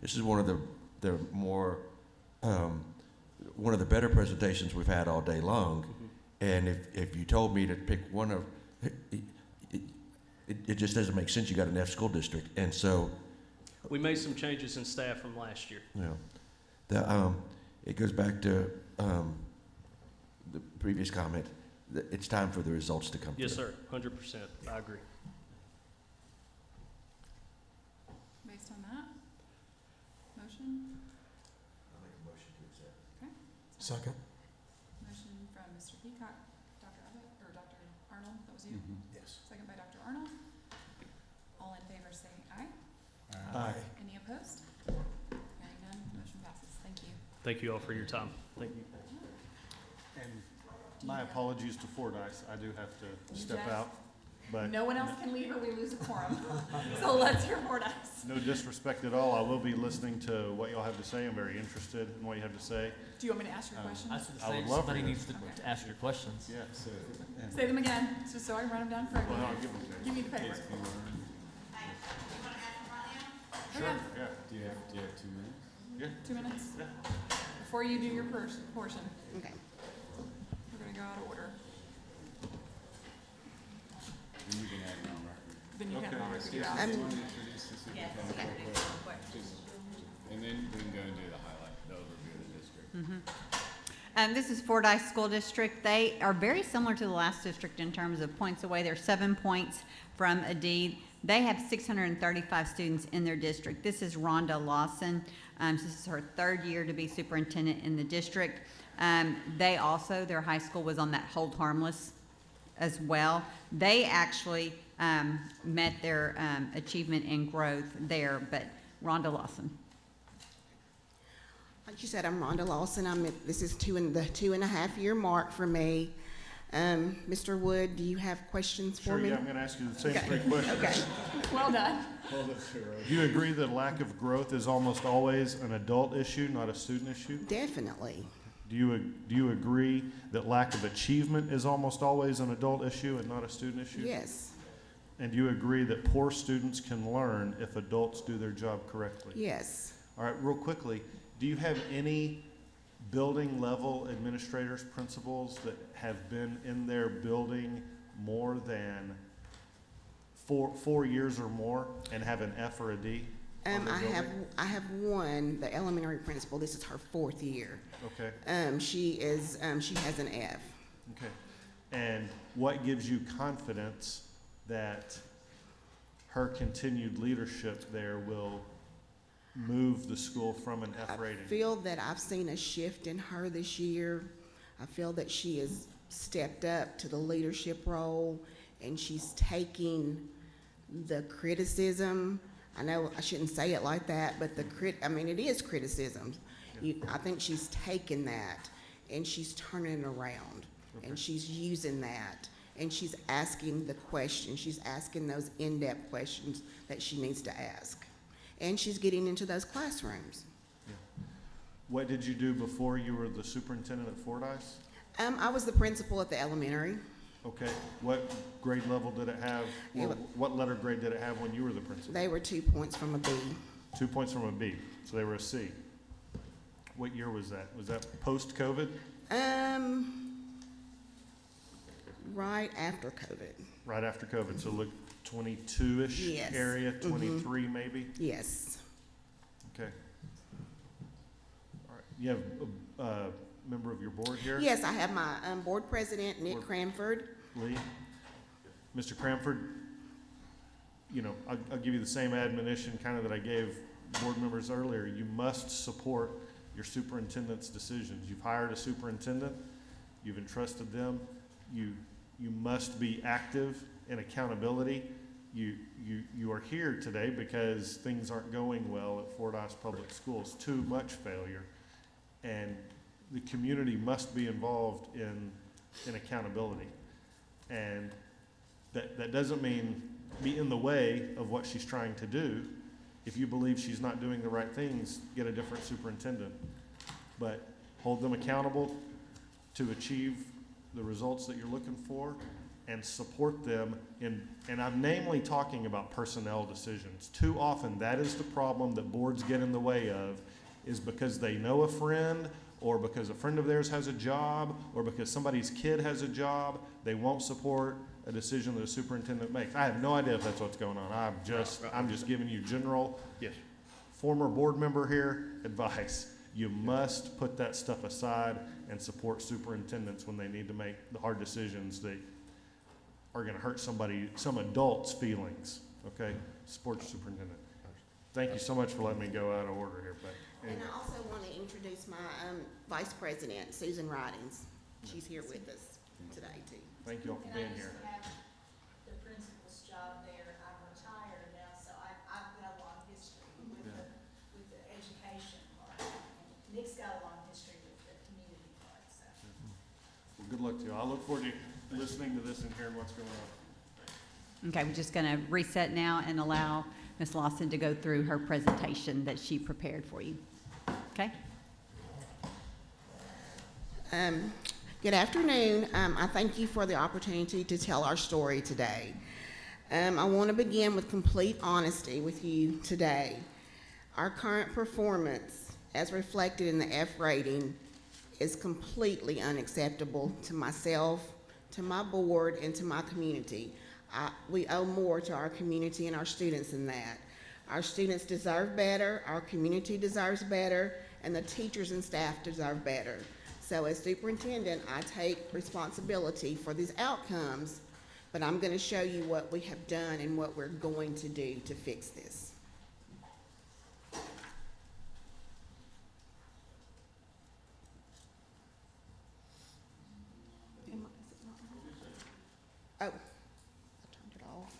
This is one of the more one of the better presentations we've had all day long. And if you told me to pick one of it just doesn't make sense. You got an F school district, and so We made some changes in staff from last year. Yeah. It goes back to the previous comment. It's time for the results to come. Yes, through. sir, 100%. I agree. Based on that, motion? I'll make a motion to accept. Okay. Second. Motion from Mr. Peacock, Dr. Abbott, or Dr. Arnold, that was you? Yes. Second by Dr. Arnold. All in favor say aye. Aye. Any opposed? Hearing none, motion passes. Thank you. Thank you all for your time. Thank you. And my apologies to Fordyce, I do have to step Yes. out, but. No one else can leave or we lose a quorum. So let's hear Fordyce. No disrespect at all, I will be listening to what y'all have to say, I'm very interested in what you have to say. Do you want me to ask your questions? I was gonna I would say, love somebody for needs this. to ask your questions. Yeah, so. Say them again, just so I can write them down for Well, I'll everyone. give them to you. Give me the paper. Sure, Okay. yeah. Do you have 2 minutes? Yeah. 2 minutes? Yeah. Before you do your portion, Okay. we're gonna go out of order. Then you can have it on record. Then you can have it on record. Yes, Yeah. you want to introduce the superintendent real quick? And then we can go and do the overview of the district. This is Fordyce School District. They are very similar to the last district in terms of points away. They're 7 points from a deed. They have 635 students in their district. This is Rhonda Lawson. This is her 3rd year to be superintendent in the district. They also, their high school was on that hold harmless as well. They actually met their achievement and growth there, but Rhonda Lawson. Like you said, I'm Rhonda Lawson. This is the 2.5 year mark for me. Mr. Wood, do you have questions for me? Sure, yeah, I'm gonna ask you the same Okay. 3 questions. Okay. Well done. Do you agree that lack of growth is almost always an adult issue, not a student issue? Definitely. Do you agree that lack of achievement is almost always an adult issue and not a student issue? Yes. And do you agree that poor students can learn if adults do their job correctly? Yes. All right, real quickly, do you have any building level administrators, principals that have been in their building more than four years or more and have an F or a D? on their building? I have one, the elementary principal. This is her 4th year. Okay. She has an F. Okay. And what gives you confidence that her continued leadership there will move the school from an F rating? I feel that I've seen a shift in her this year. I feel that she has stepped up to the leadership role and she's taking the criticism. I know I shouldn't say it like that, but it is criticism. I think she's taken that and she's turning it around. Okay. And she's using that and she's asking the questions. She's asking those in-depth questions that she needs to ask. And she's getting into those classrooms. Yeah. What did you do before you were the superintendent at Fordyce? I was the principal at the elementary. Okay. What grade level did it have? What letter grade did it have when you were the principal? They were 2 points from a B. 2 points from a B, so they were a C. What year was that? Was that post-COVID? Right after COVID. Right after COVID, so look 22-ish Yes. area, Mhm. 23 maybe? Yes. Okay. All right. You have member of your board here? Yes, I have my board president, Nick Board- Cranford. Lee? Mr. Cranford, you know, I'll give you the same admonition kind of that I gave board members earlier. You must support your superintendent's decisions. You've hired a superintendent, you've entrusted them, you must be active in accountability. You are here today because things aren't going well at Fordyce Public Schools, too much failure. And the community must be involved in accountability. And that doesn't mean be in the way of what she's trying to do. If you believe she's not doing the right things, get a different superintendent. But hold them accountable to achieve the results that you're looking for and support them and I'm namely talking about personnel decisions. Too often that is the problem that boards get in the way of, is because they know a friend or because a friend of theirs has a job or because somebody's kid has a job, they won't support a decision that a superintendent makes. I have no idea if that's what's going on. I'm just giving you general, former board member here, advice. You must put that stuff aside and support superintendents when they need to make the hard decisions that are gonna hurt some adult's feelings, okay? Support your superintendent. Thank you so much for letting me go out of order here, but. And I also want to introduce my vice president, Susan Ridings. She's here with us today, too. Thank you all for being here. The principal's job there, I'm retired now, so I've got a long history with the education part. And Nick's got a long history with the community part, so. Well, good luck to you. I look forward to listening to this and hearing what's going on. Okay, we're just going to reset now and allow Ms. Lawson to go through her presentation that she prepared for you. Okay? Good afternoon. I thank you for the opportunity to tell our story today. I want to begin with complete honesty with you today. Our current performance, as reflected in the F rating, is completely unacceptable to myself, to my board, and to my community. We owe more to our community and our students than that. Our students deserve better, our community deserves better, and the teachers and staff deserve better. So as superintendent, I take responsibility for these outcomes, but I'm going to show you what we have done and what we're going to do to fix this. Oh, I turned it off.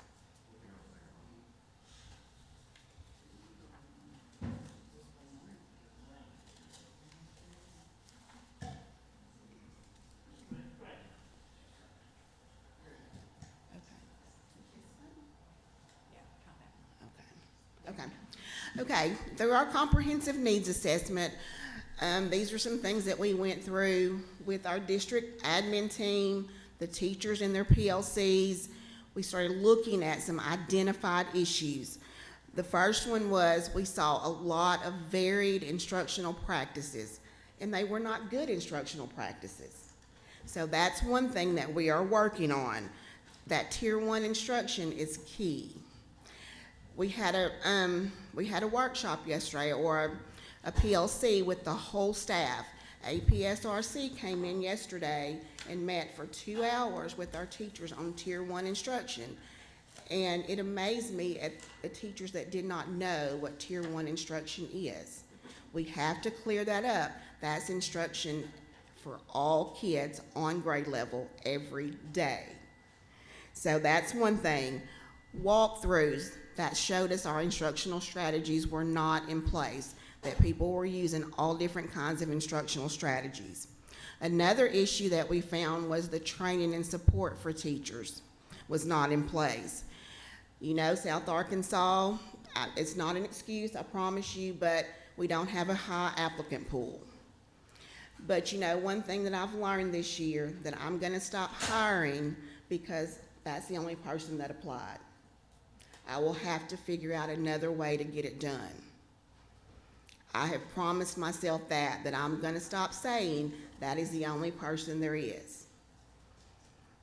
Okay, through our comprehensive needs assessment, these are some things that we went through with our district admin team, the teachers and their PLCs. We started looking at some identified issues. The first one was we saw a lot of varied instructional practices, and they were not good instructional practices. So that's one thing that we are working on. That Tier 1 instruction is key. We had a workshop yesterday, or a PLC with the whole staff. APSRC came in yesterday and met for 2 hours with our teachers on Tier 1 instruction. And it amazed me at the teachers that did not know what Tier 1 instruction is. We have to clear that up. That's instruction for all kids on grade level every day. So that's one thing. Walkthroughs that showed us our instructional strategies were not in place, that people were using all different kinds of instructional strategies. Another issue that we found was the training and support for teachers was not in place. You know, South Arkansas, it's not an excuse, I promise you, but we don't have a high applicant pool. But you know, one thing that I've learned this year, that I'm gonna stop hiring because that's the only person that applied. I will have to figure out another way to get it done. I have promised myself that I'm gonna stop saying that is the only person there is.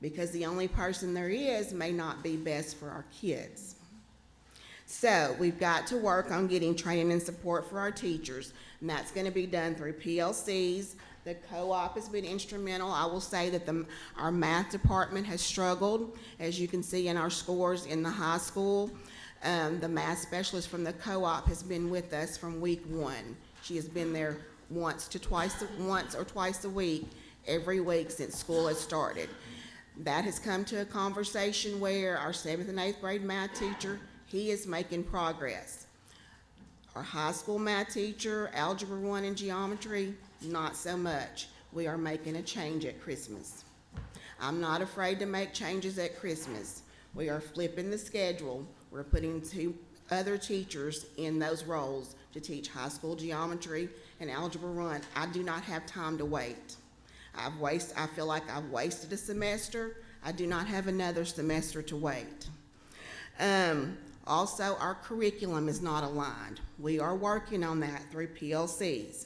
Because the only person there is may not be best for our kids. So we've got to work on getting training and support for our teachers, and that's gonna be done through PLCs, The co-op has been instrumental. I will say that our math department has struggled, as you can see in our scores in the high school. The math specialist from the co-op has been with us from week 1. She has been there once or twice a week, every week since school has started. That has come to a conversation where our 7th and 8th grade math teacher, he is making progress. Our high school math teacher, Algebra 1 and Geometry, not so much. We are making a change at Christmas. I'm not afraid to make changes at Christmas. We are flipping the schedule. We're putting 2 other teachers in those roles to teach high school geometry and Algebra 1. I do not have time to wait. I feel like I've wasted a semester. I do not have another semester to wait. Also, our curriculum is not aligned. We are working on that through PLCs.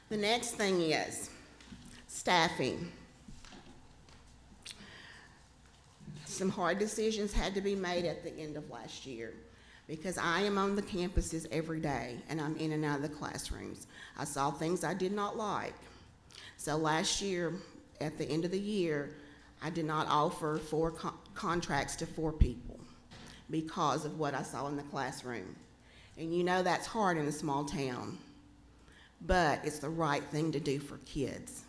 The next thing is staffing. Some hard decisions had to be made at the end of last year because I am on the campuses every day and I'm in and out of the classrooms. I saw things I did not like. So last year, at the end of the year, I did not offer 4 contracts to 4 people because of what I saw in the classroom. And you know that's hard in a small town, but it's the right thing to do for kids.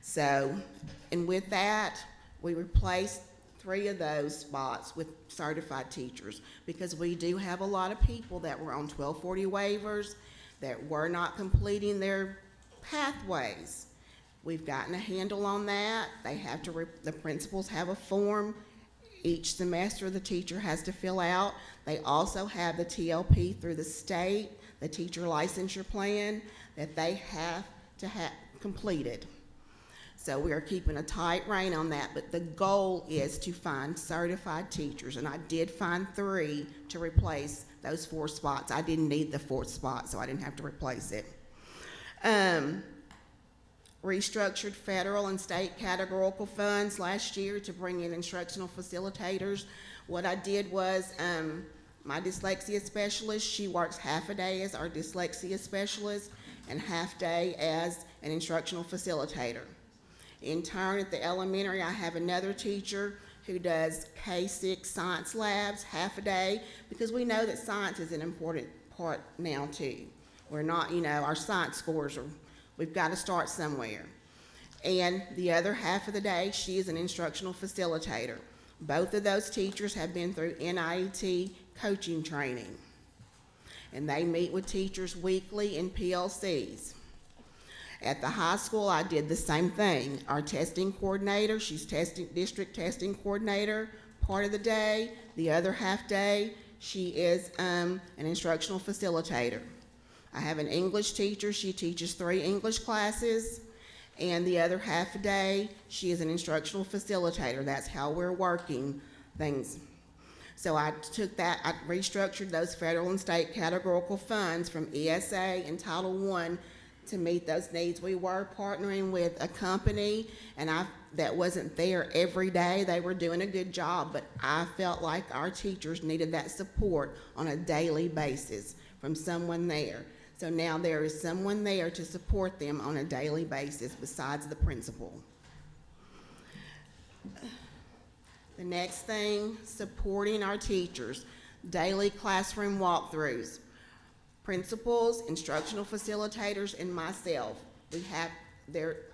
So, and with that, we replaced 3 of those spots with certified teachers because we do have a lot of people that were on 1240 waivers that were not completing their pathways. We've gotten a handle on that. They have to, the principals have a form each semester the teacher has to fill out. They also have the TLP through the state, the teacher licensure plan that they have to have completed. So we are keeping a tight rein on that, but the goal is to find certified teachers, and I did find 3 to replace those 4 spots. I didn't need the 4th spot, so I didn't have to replace it. Restructured federal and state categorical funds last year to bring in instructional facilitators. What I did was, my dyslexia specialist, she works half a day as our dyslexia specialist and half day as an instructional facilitator. In turn, at the elementary, I have another teacher who does K-6 science labs half a day because we know that science is an important part now too. We're not, our science scores are, we've got to start somewhere. And the other half of the day, she is an instructional facilitator. Both of those teachers have been through NIET coaching training. And they meet with teachers weekly in PLCs. At the high school, I did the same thing. Our testing coordinator, she's district testing coordinator part of the day. The other half day, she is an instructional facilitator. I have an English teacher. She teaches 3 English classes. And the other half a day, she is an instructional facilitator. That's how we're working things. So I took that, I restructured those federal and state categorical funds from ESA and Title I to meet those needs. We were partnering with a company, and that wasn't there every day. They were doing a good job, but I felt like our teachers needed that support on a daily basis from someone there. So now there is someone there to support them on a daily basis besides the principal. The next thing, supporting our teachers, daily classroom walkthroughs. Principals, instructional facilitators, and myself,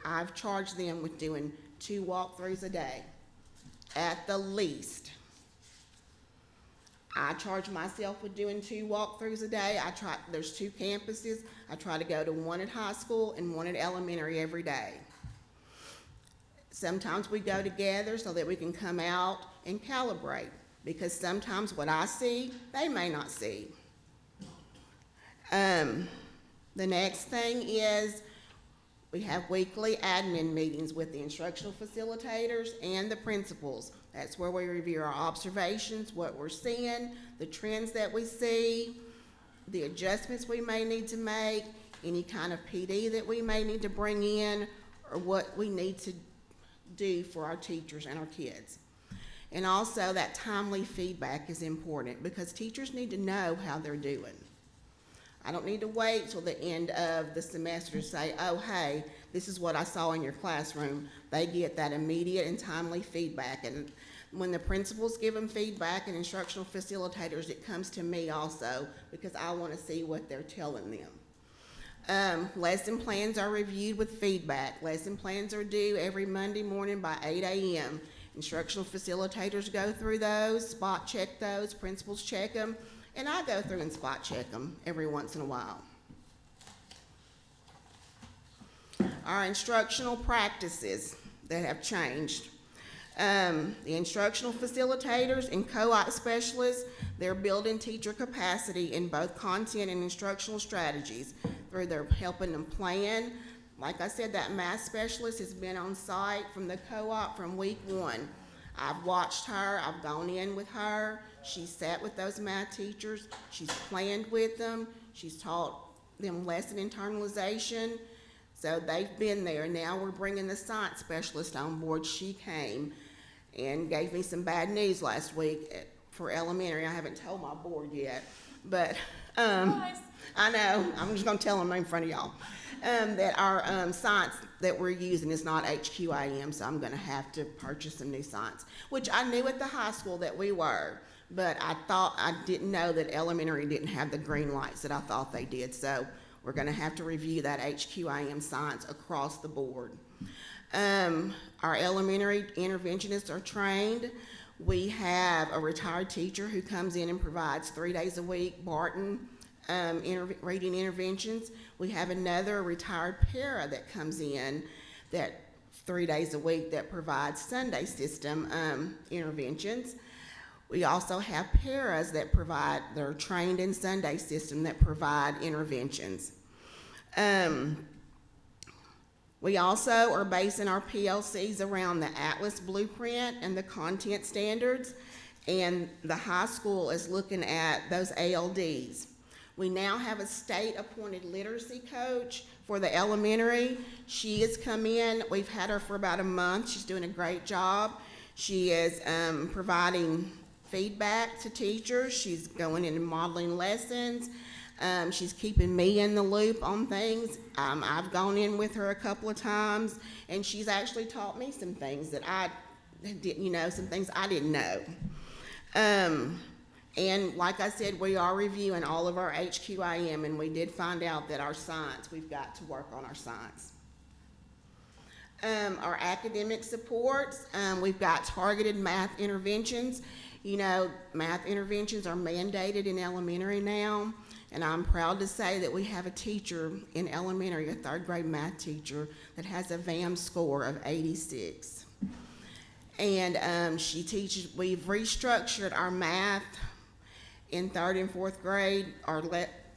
I've charged them with doing 2 walkthroughs a day, at the least. I charge myself with doing 2 walkthroughs a day. There's 2 campuses. I try to go to one at high school and one at elementary every day. Sometimes we go together so that we can come out and calibrate, because sometimes what I see, they may not see. The next thing is we have weekly admin meetings with the instructional facilitators and the principals. That's where we review our observations, what we're seeing, the trends that we see, the adjustments we may need to make, any kind of PD that we may need to bring in, or what we need to do for our teachers and our kids. And also that timely feedback is important because teachers need to know how they're doing. I don't need to wait till the end of the semester to say, oh, hey, this is what I saw in your classroom. They get that immediate and timely feedback. And when the principals give them feedback and instructional facilitators, it comes to me also because I want to see what they're telling them. Lesson plans are reviewed with feedback. Lesson plans are due every Monday morning by 8 a.m. Instructional facilitators go through those, spot check those, principals check them, and I go through and spot check them every once in a while. Our instructional practices that have changed. The instructional facilitators and co-op specialists, they're building teacher capacity in both content and instructional strategies through their helping them plan. Like I said, that math specialist has been on site from the co-op from week 1. I've watched her, I've gone in with her, she's sat with those math teachers, she's planned with them, she's taught them lesson internalization. So they've been there. Now we're bringing the science specialist on board. She came and gave me some bad news last week for elementary. I haven't told my board yet, but I know, I'm just gonna tell them in front of y'all. That our science that we're using is not HQIM, so I'm gonna have to purchase some new science, which I knew at the high school that we were, but I didn't know that elementary didn't have the green lights that I thought they did, so we're gonna have to review that HQIM science across the board. Our elementary interventionists are trained. We have a retired teacher who comes in and provides 3 days a week Barton reading interventions. We have another retired para that comes in that 3 days a week that provides Sunday system interventions. We also have paras that they're trained in Sunday system that provide interventions. We also are basing our PLCs around the Atlas blueprint and the content standards, and the high school is looking at those ALDs. We now have a state-appointed literacy coach for the elementary. She has come in. We've had her for about a month. She's doing a great job. She is providing feedback to teachers. She's going in and modeling lessons. She's keeping me in the loop on things. I've gone in with her a couple of times, and she's actually taught me some things that I didn't, some things I didn't know. And like I said, we are reviewing all of our HQIM, and we did find out that our science, we've got to work on our science. Our academic supports, we've got targeted math interventions. Math interventions are mandated in elementary now, and I'm proud to say that we have a teacher in elementary, a 3rd grade math teacher, that has a VAM score of 86. And she teaches, we've restructured our math in 3rd and 4th grade,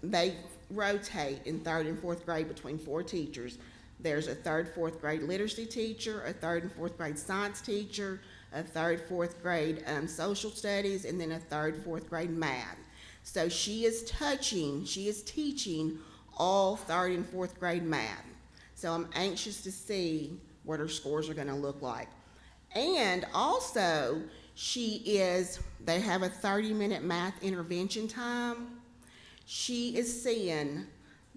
they rotate in 3rd and 4th grade between 4 teachers. There's a 3rd, 4th grade literacy teacher, a 3rd and 4th grade science teacher, a 3rd, 4th grade social studies, and then a 3rd, 4th grade math. So she is teaching all 3rd and 4th grade math. So I'm anxious to see what her scores are gonna look like. And also, they have a 30-minute math intervention time. She is seeing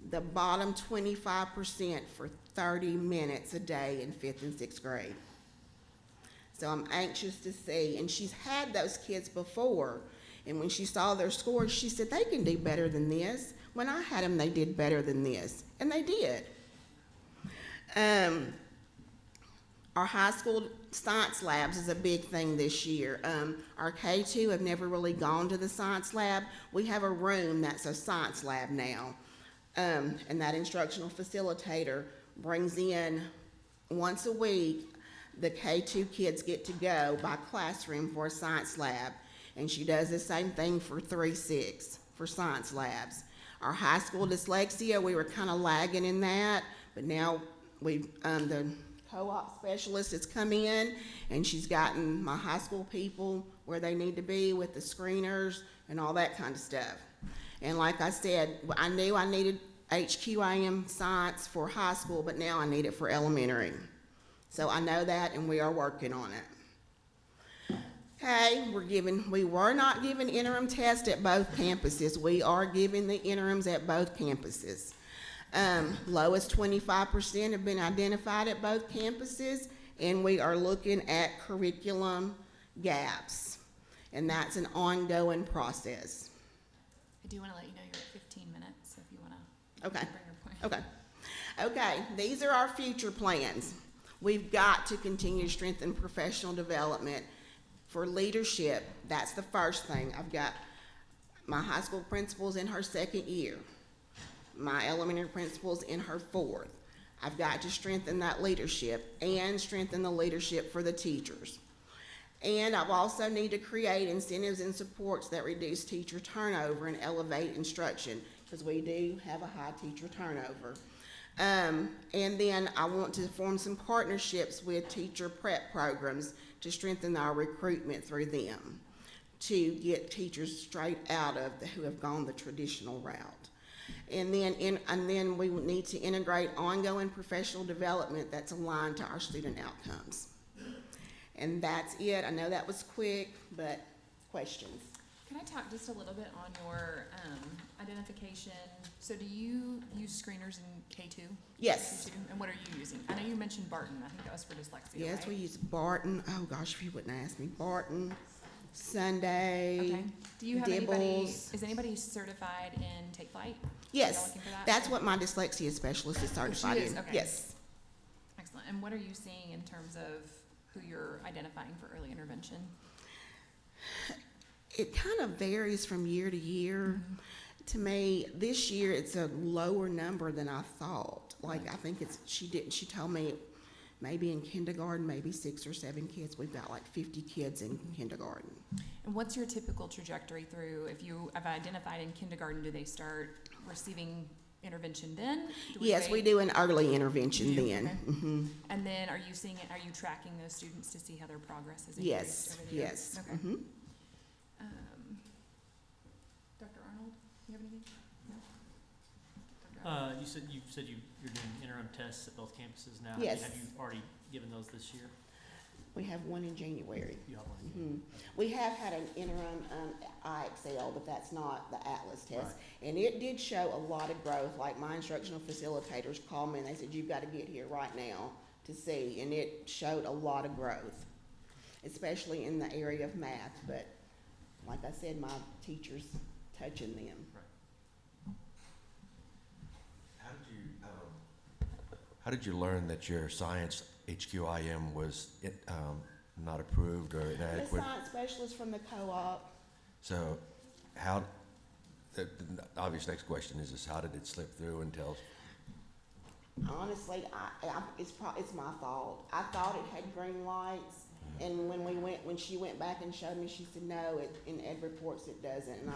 the bottom 25% for 30 minutes a day in 5th and 6th grade. So I'm anxious to see, and she's had those kids before, and when she saw their scores, she said, they can do better than this. When I had them, they did better than this, and they did. Our high school science labs is a big thing this year. Our K2 have never really gone to the science lab. We have a room that's a science lab now. And that instructional facilitator brings in once a week, the K2 kids get to go by classroom for a science lab. And she does the same thing for 3-6 for science labs. Our high school dyslexia, we were kind of lagging in that, but now the co-op specialist has come in, and she's gotten my high school people where they need to be with the screeners and all that kind of stuff. And like I said, I knew I needed HQIM science for high school, but now I need it for elementary. So I know that, and we are working on it. Okay, we were not giving interim tests at both campuses. We are giving the interims at both campuses. Lowest 25% have been identified at both campuses, and we are looking at curriculum gaps. And that's an ongoing process. I do want to let you know you're at 15 minutes, so if you want to Okay. bring your point. Okay, these are our future plans. We've got to continue to strengthen professional development. For leadership, that's the first thing. I've got my high school principal's in her second year. My elementary principal's in her fourth. I've got to strengthen that leadership and strengthen the leadership for the teachers. And I've also need to create incentives and supports that reduce teacher turnover and elevate instruction, because we do have a high teacher turnover. And then I want to form some partnerships with teacher prep programs to strengthen our recruitment through them, to get teachers straight out of who have gone the traditional route. And then we would need to integrate ongoing professional development that's aligned to our student outcomes. And that's it. I know that was quick, but questions? Can I talk just a little bit on your identification? So do you use screeners in K2? Yes. K2? And what are you using? I know you mentioned Barton. I think that was for dyslexia, Yes, right? we use Barton. Oh gosh, if you wouldn't ask me. Barton, Sunday, Okay. Do you have anybody, Dibbles. is anybody certified in Take Flight? Are y'all Yes, looking for that? that's what my dyslexia specialist is certified is? in. Okay. Yes. Excellent. And what are you seeing in terms of who you're identifying for early intervention? It kind of varies from year to year. To me, this year it's a lower number than I thought. Like, I think she told me maybe in kindergarten, maybe 6 or 7 kids. We've got like 50 kids in kindergarten. And what's your typical trajectory through, if you have identified in kindergarten, do they start receiving intervention then? Yes, we do an early intervention then. Okay. Mhm. And then are you seeing it, are you tracking those students to see how their progress is Yes, increased over the year? yes. Okay. Mhm. Dr. Arnold, you have anything? No? You said you're doing interim tests at both campuses now. Yes. Have you already given those this year? We have one in January. You have one. Mhm. We have had an interim IXL, but that's not the Atlas test. Right. And it did show a lot of growth. Like, my instructional facilitators called me and they said, you've got to get here right now to see. And it showed a lot of growth, especially in the area of math. But like I said, my teacher's touching them. How did you learn that your science HQIM was not approved or The inadequate? science specialist from the co-op. So the obvious next question is how did it slip through until? Honestly, it's my fault. I thought it had green lights, and when she went back and showed me, she said, no, in Ed reports it doesn't.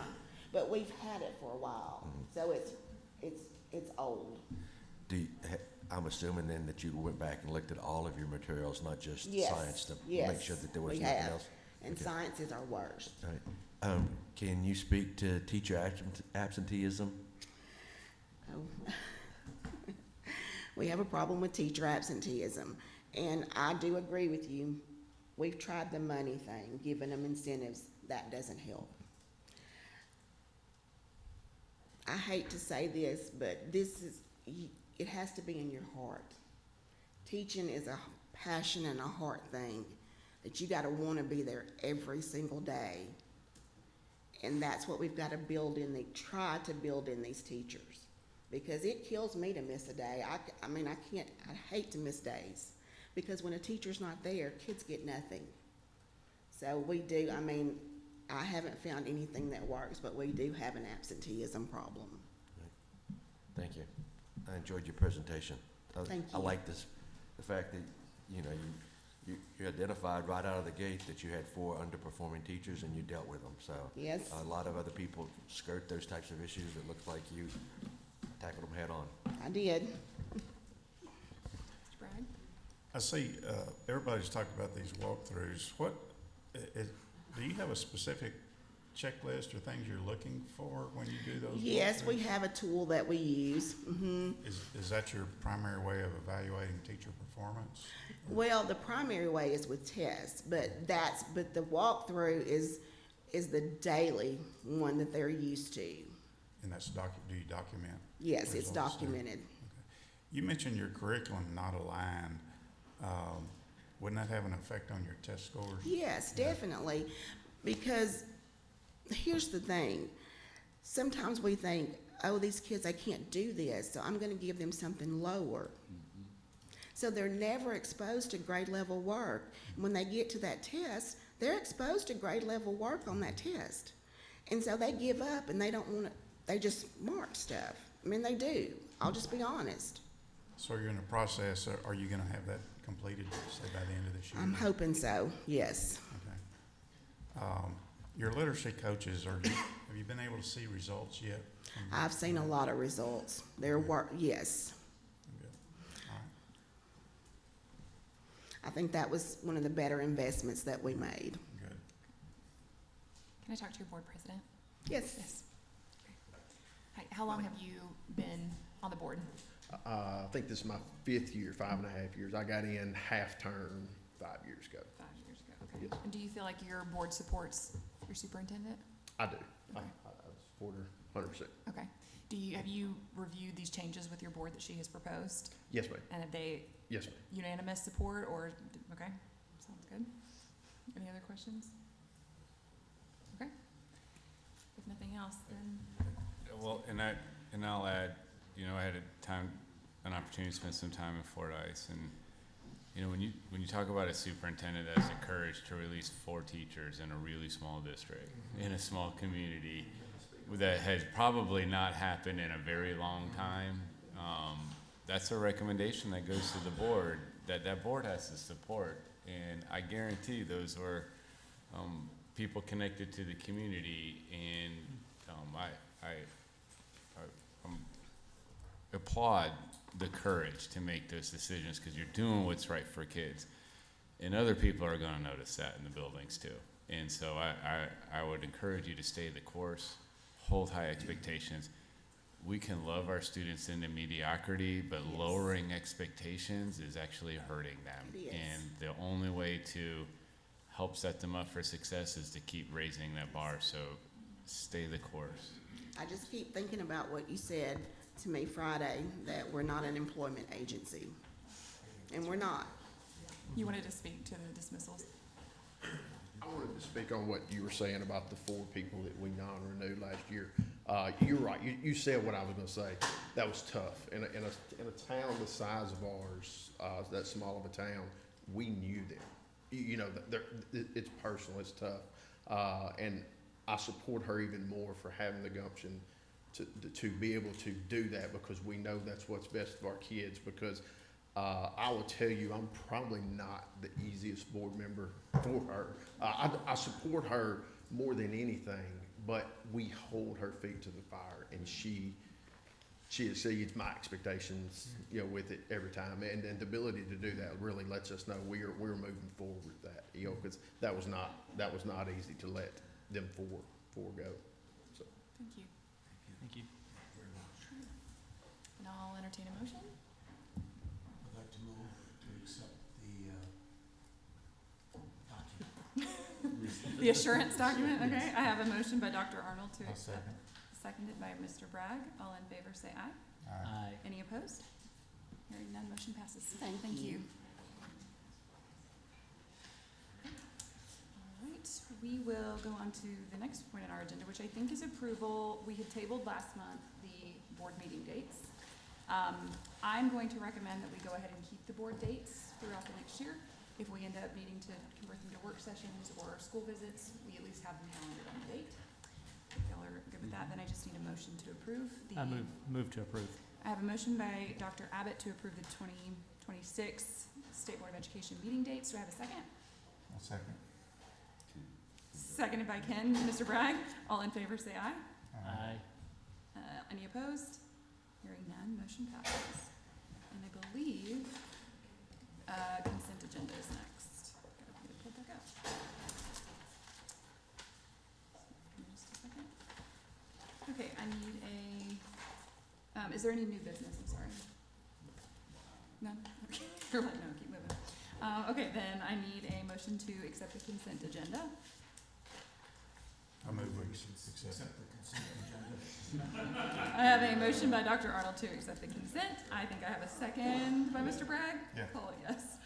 But we've had it for a while, so it's old. I'm assuming then that you went back and looked at all of your materials, not just Yes, science, to yes, make sure that there was we nothing have. else? And Okay. science is our worst. All right. Can you speak to teacher absenteeism? Oh. We have a problem with teacher absenteeism, and I do agree with you. We've tried the money thing, giving them incentives. That doesn't help. I hate to say this, but it has to be in your heart. Teaching is a passion and a heart thing that you got to want to be there every single day. And that's what we've got to try to build in these teachers. Because it kills me to miss a day. I hate to miss days. Because when a teacher's not there, kids get nothing. So I haven't found anything that works, but we do have an absenteeism problem. Thank you. I enjoyed your presentation. Thank I you. like the fact that, you identified right out of the gate that you had 4 underperforming teachers and you dealt with them. So Yes. a lot of other people skirt those types of issues. It looks like you tackled them head on. I did. Mr. Bragg? I see, everybody's talked about these walkthroughs. Do you have a specific checklist or things you're looking for when you do those? Yes, we walkthroughs? have a tool that we use. Is that your primary way of evaluating teacher performance? Well, the primary way is with tests, but the walkthrough is the daily one that they're used to. And that's do you document? Yes, it's results there? documented. You mentioned your curriculum not aligned. Wouldn't that have an effect on your test scores? Yes, definitely. Because here's the thing. Sometimes we think, oh, these kids, they can't do this, so I'm going to give them something lower. So they're never exposed to grade level work. When they get to that test, they're exposed to grade level work on that test. And so they give up and they don't want to, they just mark stuff. I mean, they do. I'll just be honest. So you're in the process, are you gonna have that completed, say, by the end of this year? I'm hoping so, yes. Okay. Your literacy coaches, have you been able to see results yet? I've seen a lot of results. Their work, yes. Good. All right. I think that was one of the better investments that we made. Good. Can I talk to your board president? Yes. Yes. Hi, how long have you been on the board? I think this is my 5th year, 5.5 years. I got in half-term 5 years ago. 5 years ago, okay. Yes. And do you feel like your board supports your superintendent? I do. Okay. I support her 100%. Okay. Have you reviewed these changes with your board that she has proposed? Yes, ma'am. And have they Yes, ma'am. unanimous support or, okay, sounds good. Any other questions? Okay. If nothing else, then. Well, and I'll add, I had an opportunity to spend some time in Fordyce, and when you talk about a superintendent that has the courage to release 4 teachers in a really small district, in a small community, that has probably not happened in a very long time, that's a recommendation that goes to the board, that board has to support, and I guarantee those were people connected to the community, and I applaud the courage to make those decisions because you're doing what's right for kids, and other people are going to notice that in the buildings too. And so I would encourage you to stay the course, hold high expectations. We can love our students into mediocrity, but lowering expectations is actually hurting them. It is. And the only way to help set them up for success is to keep raising that bar. So stay the course. I just keep thinking about what you said to me Friday, that we're not an employment agency. And we're not. You wanted to speak to the dismissals? I wanted to speak on what you were saying about the 4 people that we non-renewed last year. You're right. You said what I was going to say. That was tough. In a town the size of ours, that small of a town, we knew them. It's personal. It's tough. And I support her even more for having the gumption to be able to do that, because we know that's what's best for our kids. Because I will tell you, I'm probably not the easiest board member for her. I support her more than anything, but we hold her feet to the fire, and she exceeds my expectations, with it every time. And the ability to do that really lets us know we're moving forward with that, because that was not easy to let them four go. So. Thank you. Thank you. And I'll entertain a motion. I'd like to move to accept the The assurance document, okay. I have a motion by Dr. Arnold to I'll accept, second. seconded by Mr. Bragg. All in favor say aye. Aye. Any opposed? Hearing none, motion passes. Thank you. All right, we will go on to the next point on our agenda, which I think is approval. We had tabled last month the board meeting dates. I'm going to recommend that we go ahead and keep the board dates throughout the next year. If we end up needing to convert them to work sessions or school visits, we at least have them calendared on the date. If y'all are good with that, then I just need a motion to approve the. I move to approve. I have a motion by Dr. Abbott to approve the 2026 State Board of Education meeting dates. Do I have a second? I'll second. Seconded by Ken. Mr. Bragg, all in favor say aye. Aye. Any opposed? Hearing none, motion passes. And I believe consent agenda is next. Gotta pull it back up. Is there any new business? I'm sorry. None? Okay. You're like, no, keep moving. Okay, then I need a motion to accept the consent agenda. I move we accept the consent agenda. I have a motion by Dr. Arnold to accept the consent. I think I have a second by Mr. Bragg. Yeah. Cole, yes.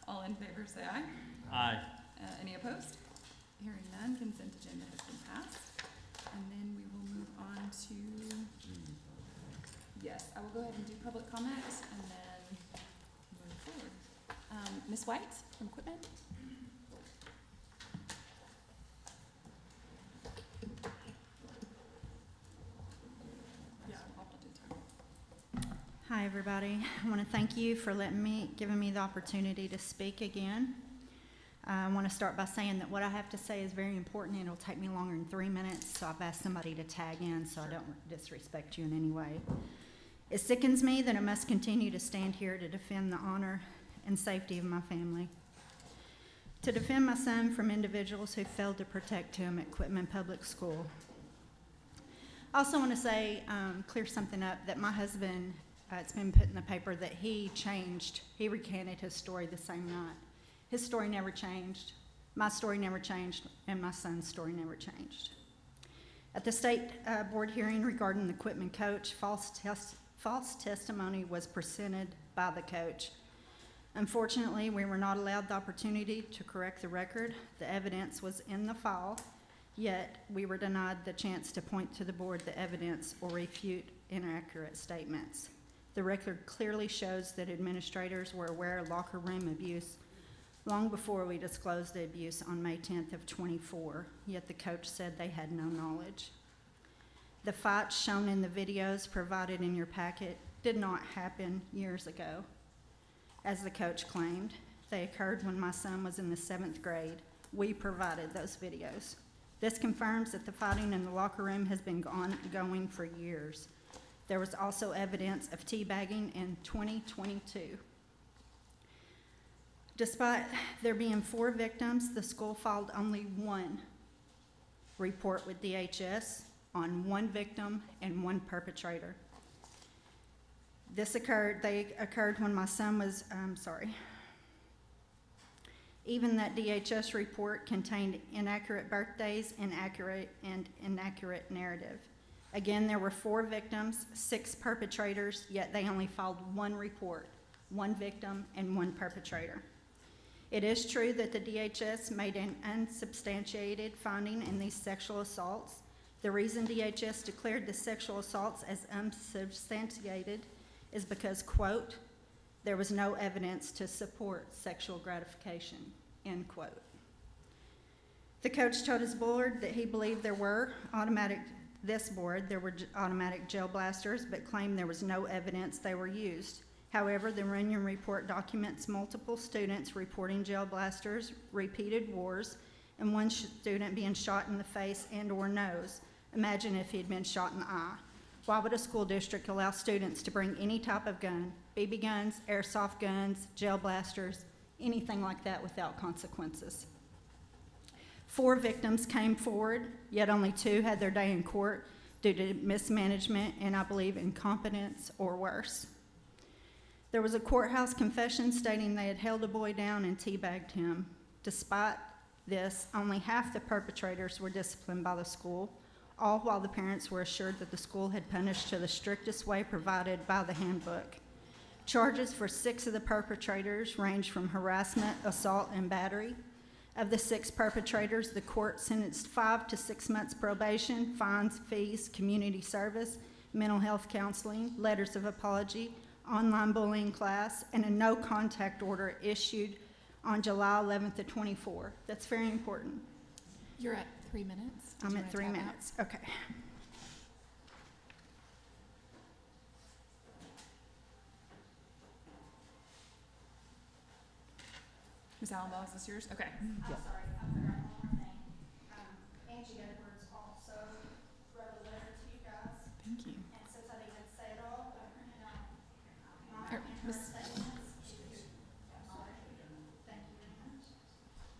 All in favor, say aye. Aye. Any opposed? Hearing none, consent agenda has been passed. And then we will move on to, yes, I will go ahead and do public comment and then move forward. Ms. White from Equipment? Yeah, I'll do time. Hi, everybody. I want to thank you for giving me the opportunity to speak again. I want to start by saying that what I have to say is very important, and it'll take me longer than 3 minutes, so I've asked somebody to tag in so I don't disrespect you in any way. It sickens me that I must continue to stand here to defend the honor and safety of my family, to defend my son from individuals who failed to protect him at Quitman Public School. I also want to say, clear something up, that my husband, it's been put in the paper that he recanted his story the same night. His story never changed, my story never changed, and my son's story never changed. At the state board hearing regarding the Quitman coach, false testimony was presented by the coach. Unfortunately, we were not allowed the opportunity to correct the record. The evidence was in the file, yet we were denied the chance to point to the board the evidence or refute inaccurate statements. The record clearly shows that administrators were aware of locker room abuse long before we disclosed the abuse on May 10th of '24, yet the coach said they had no knowledge. The fights shown in the videos provided in your packet did not happen years ago, as the coach claimed. They occurred when my son was in the 7th grade. We provided those videos. This confirms that the fighting in the locker room has been going for years. There was also evidence of teabagging in 2022. Despite there being 4 victims, the school filed only 1 report with DHS on 1 victim and 1 perpetrator. They occurred when my son was, Even that DHS report contained inaccurate birthdays, inaccurate narrative. Again, there were 4 victims, 6 perpetrators, yet they only filed 1 report, 1 victim and 1 perpetrator. It is true that the DHS made an unsubstantiated finding in these sexual assaults. The reason DHS declared the sexual assaults as unsubstantiated is because, quote, there was no evidence to support sexual gratification, end quote. The coach told his board that he believed there were automatic gel blasters, but claimed there was no evidence they were used. However, the Runyon report documents multiple students reporting gel blasters, repeated wars, and 1 student being shot in the face and or nose. Imagine if he'd been shot in the eye. Why would a school district allow students to bring any type of gun, BB guns, airsoft guns, gel blasters, anything like that without consequences? 4 victims came forward, yet only 2 had their day in court due to mismanagement and, I believe, incompetence or worse. There was a courthouse confession stating they had held a boy down and teabagged him. Despite this, only half the perpetrators were disciplined by the school, all while the parents were assured that the school had punished to the strictest way provided by the handbook. Charges for 6 of the perpetrators range from harassment, assault, and battery. Of the 6 perpetrators, the court sentenced 5 to 6 months probation, fines, fees, community service, mental health counseling, letters of apology, online bullying class, and a no contact order issued on July 11th of '24. That's very important. You're at 3 minutes. Did I'm you at wanna 3 tap out? minutes. Okay. Ms. Allenbell, is this yours? Okay. Yep. I'm sorry, I forgot one more thing. Angie Edwards also wrote a letter to you guys. Thank you. And since I didn't say it all, I printed out my Or, and her Miss- statements. Thank you very much.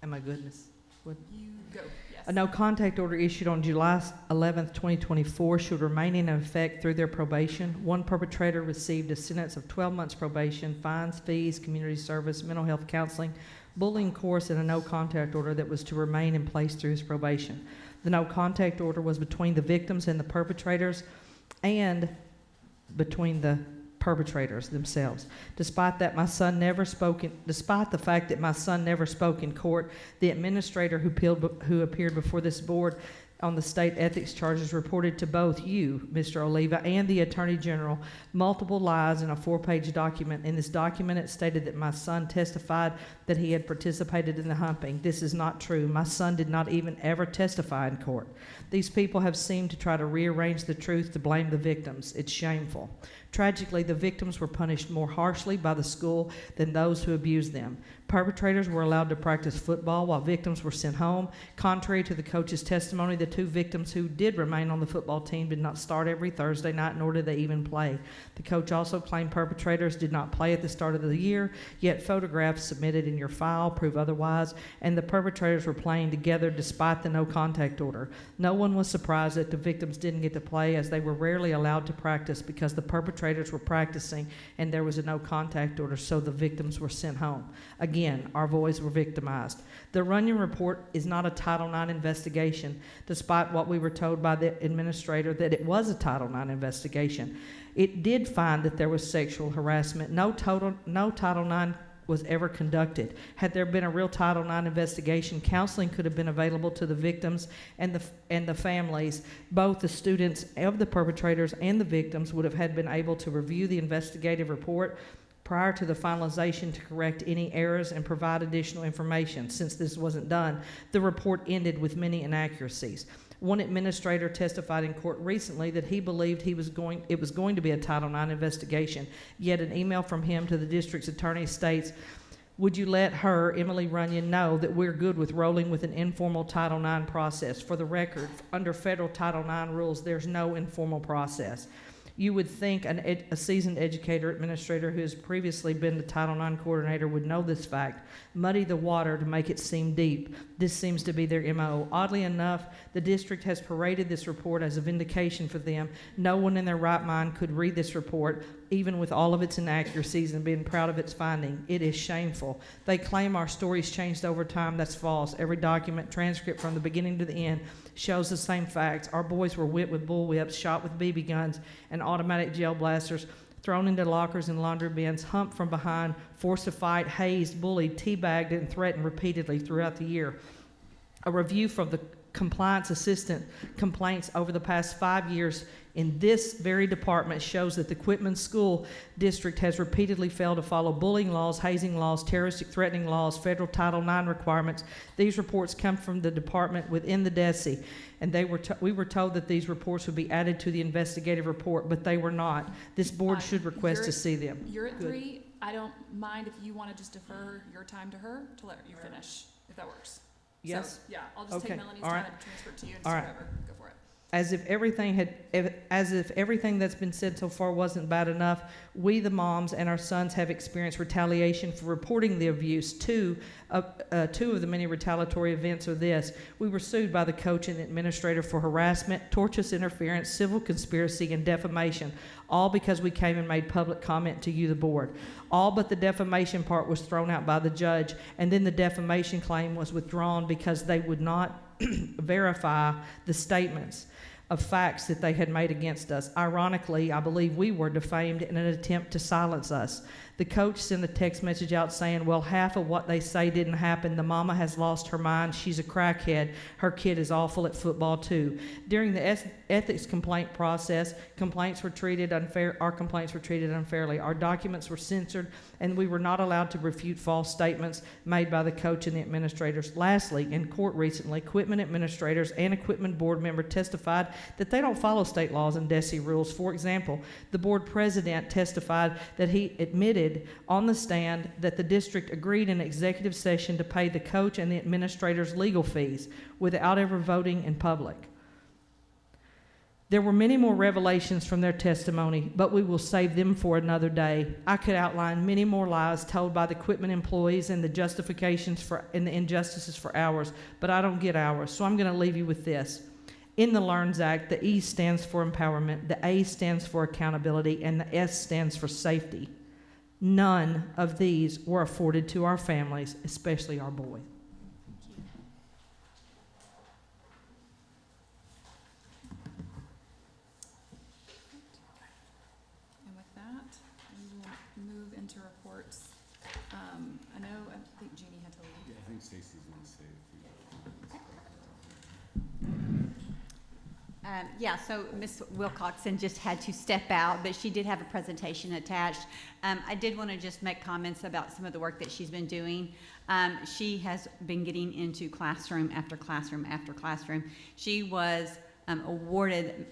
Am I good, Miss? Would- You go, yes. A no-contact order issued on July 11th, 2024 should remain in effect through their probation. One perpetrator received a sentence of 12 months probation, fines, fees, community service, mental health counseling, bullying course, and a no-contact order that was to remain in place through his probation. The no-contact order was between the victims and the perpetrators and between the perpetrators themselves. Despite the fact that my son never spoke in court, the administrator who appeared before this board on the state ethics charges reported to both you, Mr. Oliva, and the Attorney General multiple lies in a 4-page document. In this document, it stated that my son testified that he had participated in the humping. This is not true. My son did not even ever testify in court. These people have seemed to try to rearrange the truth to blame the victims. It's shameful. Tragically, the victims were punished more harshly by the school than those who abused them. Perpetrators were allowed to practice football while victims were sent home. Contrary to the coach's testimony, the 2 victims who did remain on the football team did not start every Thursday night, nor did they even play. The coach also claimed perpetrators did not play at the start of the year, yet photographs submitted in your file prove otherwise, and the perpetrators were playing together despite the no-contact order. No one was surprised that the victims didn't get to play, as they were rarely allowed to practice because the perpetrators were practicing and there was a no-contact order, so the victims were sent home. Again, our boys were victimized. The Runyon report is not a Title IX investigation, despite what we were told by the administrator that it was a Title IX investigation. It did find that there was sexual harassment. No Title IX was ever conducted. Had there been a real Title IX investigation, counseling could have been available to the victims and the families. Both the students of the perpetrators and the victims would have been able to review the investigative report prior to the finalization to correct any errors and provide additional information. Since this wasn't done, the report ended with many inaccuracies. One administrator testified in court recently that he believed it was going to be a Title IX investigation, yet an email from him to the district's attorney states, "Would you let her, Emily Runyon, know that we're good with rolling with an informal Title IX process? For the record, under federal Title IX rules, there's no informal process." You would think a seasoned educator administrator who has previously been the Title IX coordinator would know this fact. Muddy the water to make it seem deep. This seems to be their MO. Oddly enough, the district has paraded this report as a vindication for them. No one in their right mind could read this report, even with all of its inaccuracies, and being proud of its finding. It is shameful. They claim our stories changed over time. That's false. Every document, transcript from the beginning to the end, shows the same facts. Our boys were whipped with bullwhips, shot with BB guns and automatic gel blasters, thrown into lockers and laundry bins, humped from behind, forced to fight, hazed, bullied, teabagged, and threatened repeatedly throughout the year. A review from the compliance assistant complaints over the past 5 years in this very department shows that the Quitman School District has repeatedly failed to follow bullying laws, hazing laws, terroristic threatening laws, federal Title IX requirements. These reports come from the department within the DESE, and we were told that these reports would be added to the investigative report, but they were not. This board should request to see them. You're at Good. 3. I don't mind if you want to just defer your time to her to let you finish, if that works. Yes? So, yeah, I'll just Okay. take Melanie's All time right. and transfer it to you and All so right. whatever. Go for it. As if everything that's been said so far wasn't bad enough, we, the moms, and our sons have experienced retaliation for reporting the abuse. Two of the many retaliatory events are this: we were sued by the coach and the administrator for harassment, tortious interference, civil conspiracy, and defamation, all because we came and made public comment to you, the board. All but the defamation part was thrown out by the judge, and then the defamation claim was withdrawn because they would not verify the statements of facts that they had made against us. Ironically, I believe we were defamed in an attempt to silence us. The coach sent a text message out saying, well, half of what they say didn't happen. The mama has lost her mind. She's a crackhead. Her kid is awful at football too. During the ethics complaint process, complaints were treated our complaints were treated unfairly. Our documents were censored, and we were not allowed to refute false statements made by the coach and the administrators. Lastly, in court recently, Quitman administrators and a Quitman board member testified that they don't follow state laws and DESE rules. For example, the board president testified that he admitted on the stand that the district agreed in executive session to pay the coach and the administrators legal fees without ever voting in public. There were many more revelations from their testimony, but we will save them for another day. I could outline many more lies told by the equipment employees and the justifications for and the injustices for hours, but I don't get hours, so I'm going to leave you with this. In the LEARNS Act, the E stands for empowerment, the A stands for accountability, and the S stands for safety. None of these were afforded to our families, especially our boys. And with that, we will move into reports. I think Jeannie had to leave. Yeah, I think Stacy's going to say a few. So Ms. Wilcoxon just had to step out, but she did have a presentation attached. I did want to just make comments about some of the work that she's been doing. She has been getting into classroom after classroom after classroom. She was awarded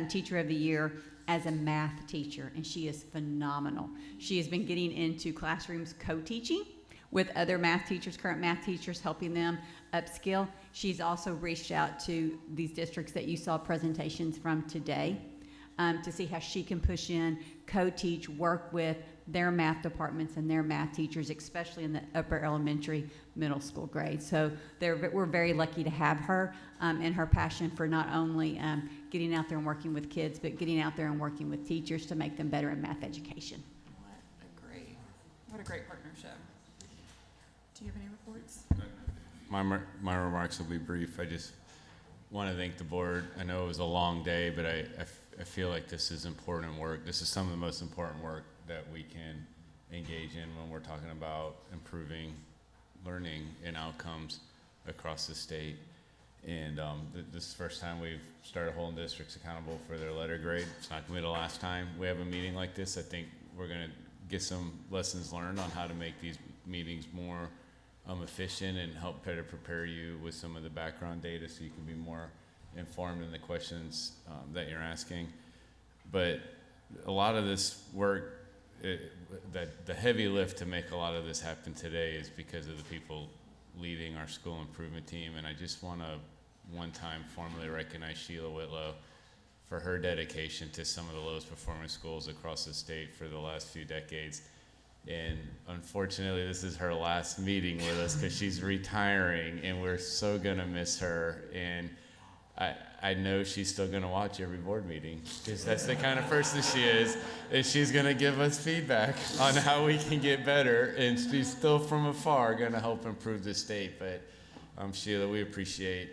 Teacher of the Year as a math teacher, and she is phenomenal. She has been getting into classrooms co-teaching with other math teachers, current math teachers, helping them upskill. She's also reached out to these districts that you saw presentations from today to see how she can push in, co-teach, work with their math departments and their math teachers, especially in the upper elementary, middle school grades. So we're very lucky to have her and her passion for not only getting out there and working with kids, but getting out there and working with teachers to make them better in math education. What a great partnership. Do you have any reports? My remarks will be brief. I just want to thank the board. I know it was a long day, but I feel like this is important work. This is some of the most important work that we can engage in when we're talking about improving learning and outcomes across the state. And this is the first time we've started holding districts accountable for their letter grade. It's not going to be the last time we have a meeting like this. I think we're going to get some lessons learned on how to make these meetings more efficient and help better prepare you with some of the background data so you can be more informed in the questions that you're asking. But a lot of this work, that the heavy lift to make a lot of this happen today is because of the people leading our school improvement team. And I just want to one time formally recognize Sheila Whitlow for her dedication to some of the lowest performing schools across the state for the last few decades. And unfortunately, this is her last meeting with us because she's retiring, and we're so gonna miss her. And I know she's still gonna watch every board meeting because that's the kind of person she is, and she's gonna give us feedback on how we can get better. And she's still from afar gonna help improve the state. But Sheila, we appreciate,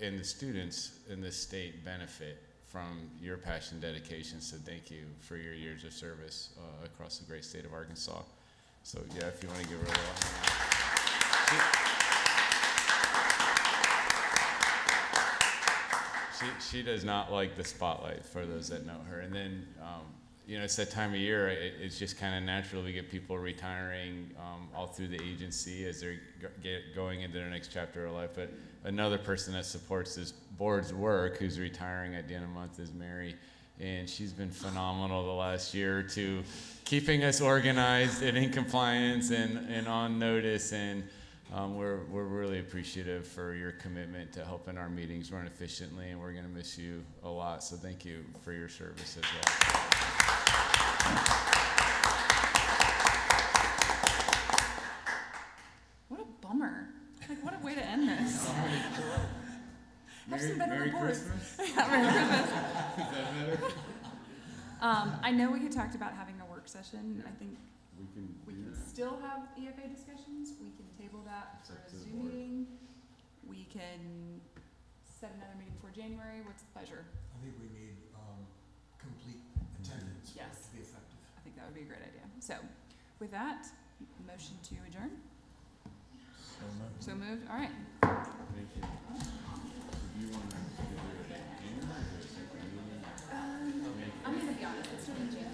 and the students in this state benefit from your passion and dedication, so thank you for your years of service across the great state of Arkansas. So yeah, if you want to give her a little. She does not like the spotlight, for those that know her. And then, you know, it's that time of year, it's just kind of natural we get people retiring all through the agency as they're going into their next chapter of life. But another person that supports this board's work who's retiring at the end of the month is Mary. And she's been phenomenal the last year or two, keeping us organized and in compliance and on notice. And we're really appreciative for your commitment to helping our meetings run efficiently, and we're going to miss you a lot. So thank you for your service as well. What a bummer. Like, what a way to end this. Have some better Merry reports. Christmas. Yeah, Merry Christmas. Is that better? I know we had talked about having a work session. I think We can still have EFA discussions. We can table that for a Zoom meeting. We can set another meeting for January. What's the pleasure? I think we need complete attendance for it Yes. to be effective. I think that would be a great idea. So with that, motion to adjourn? So moved. All right. Thank you.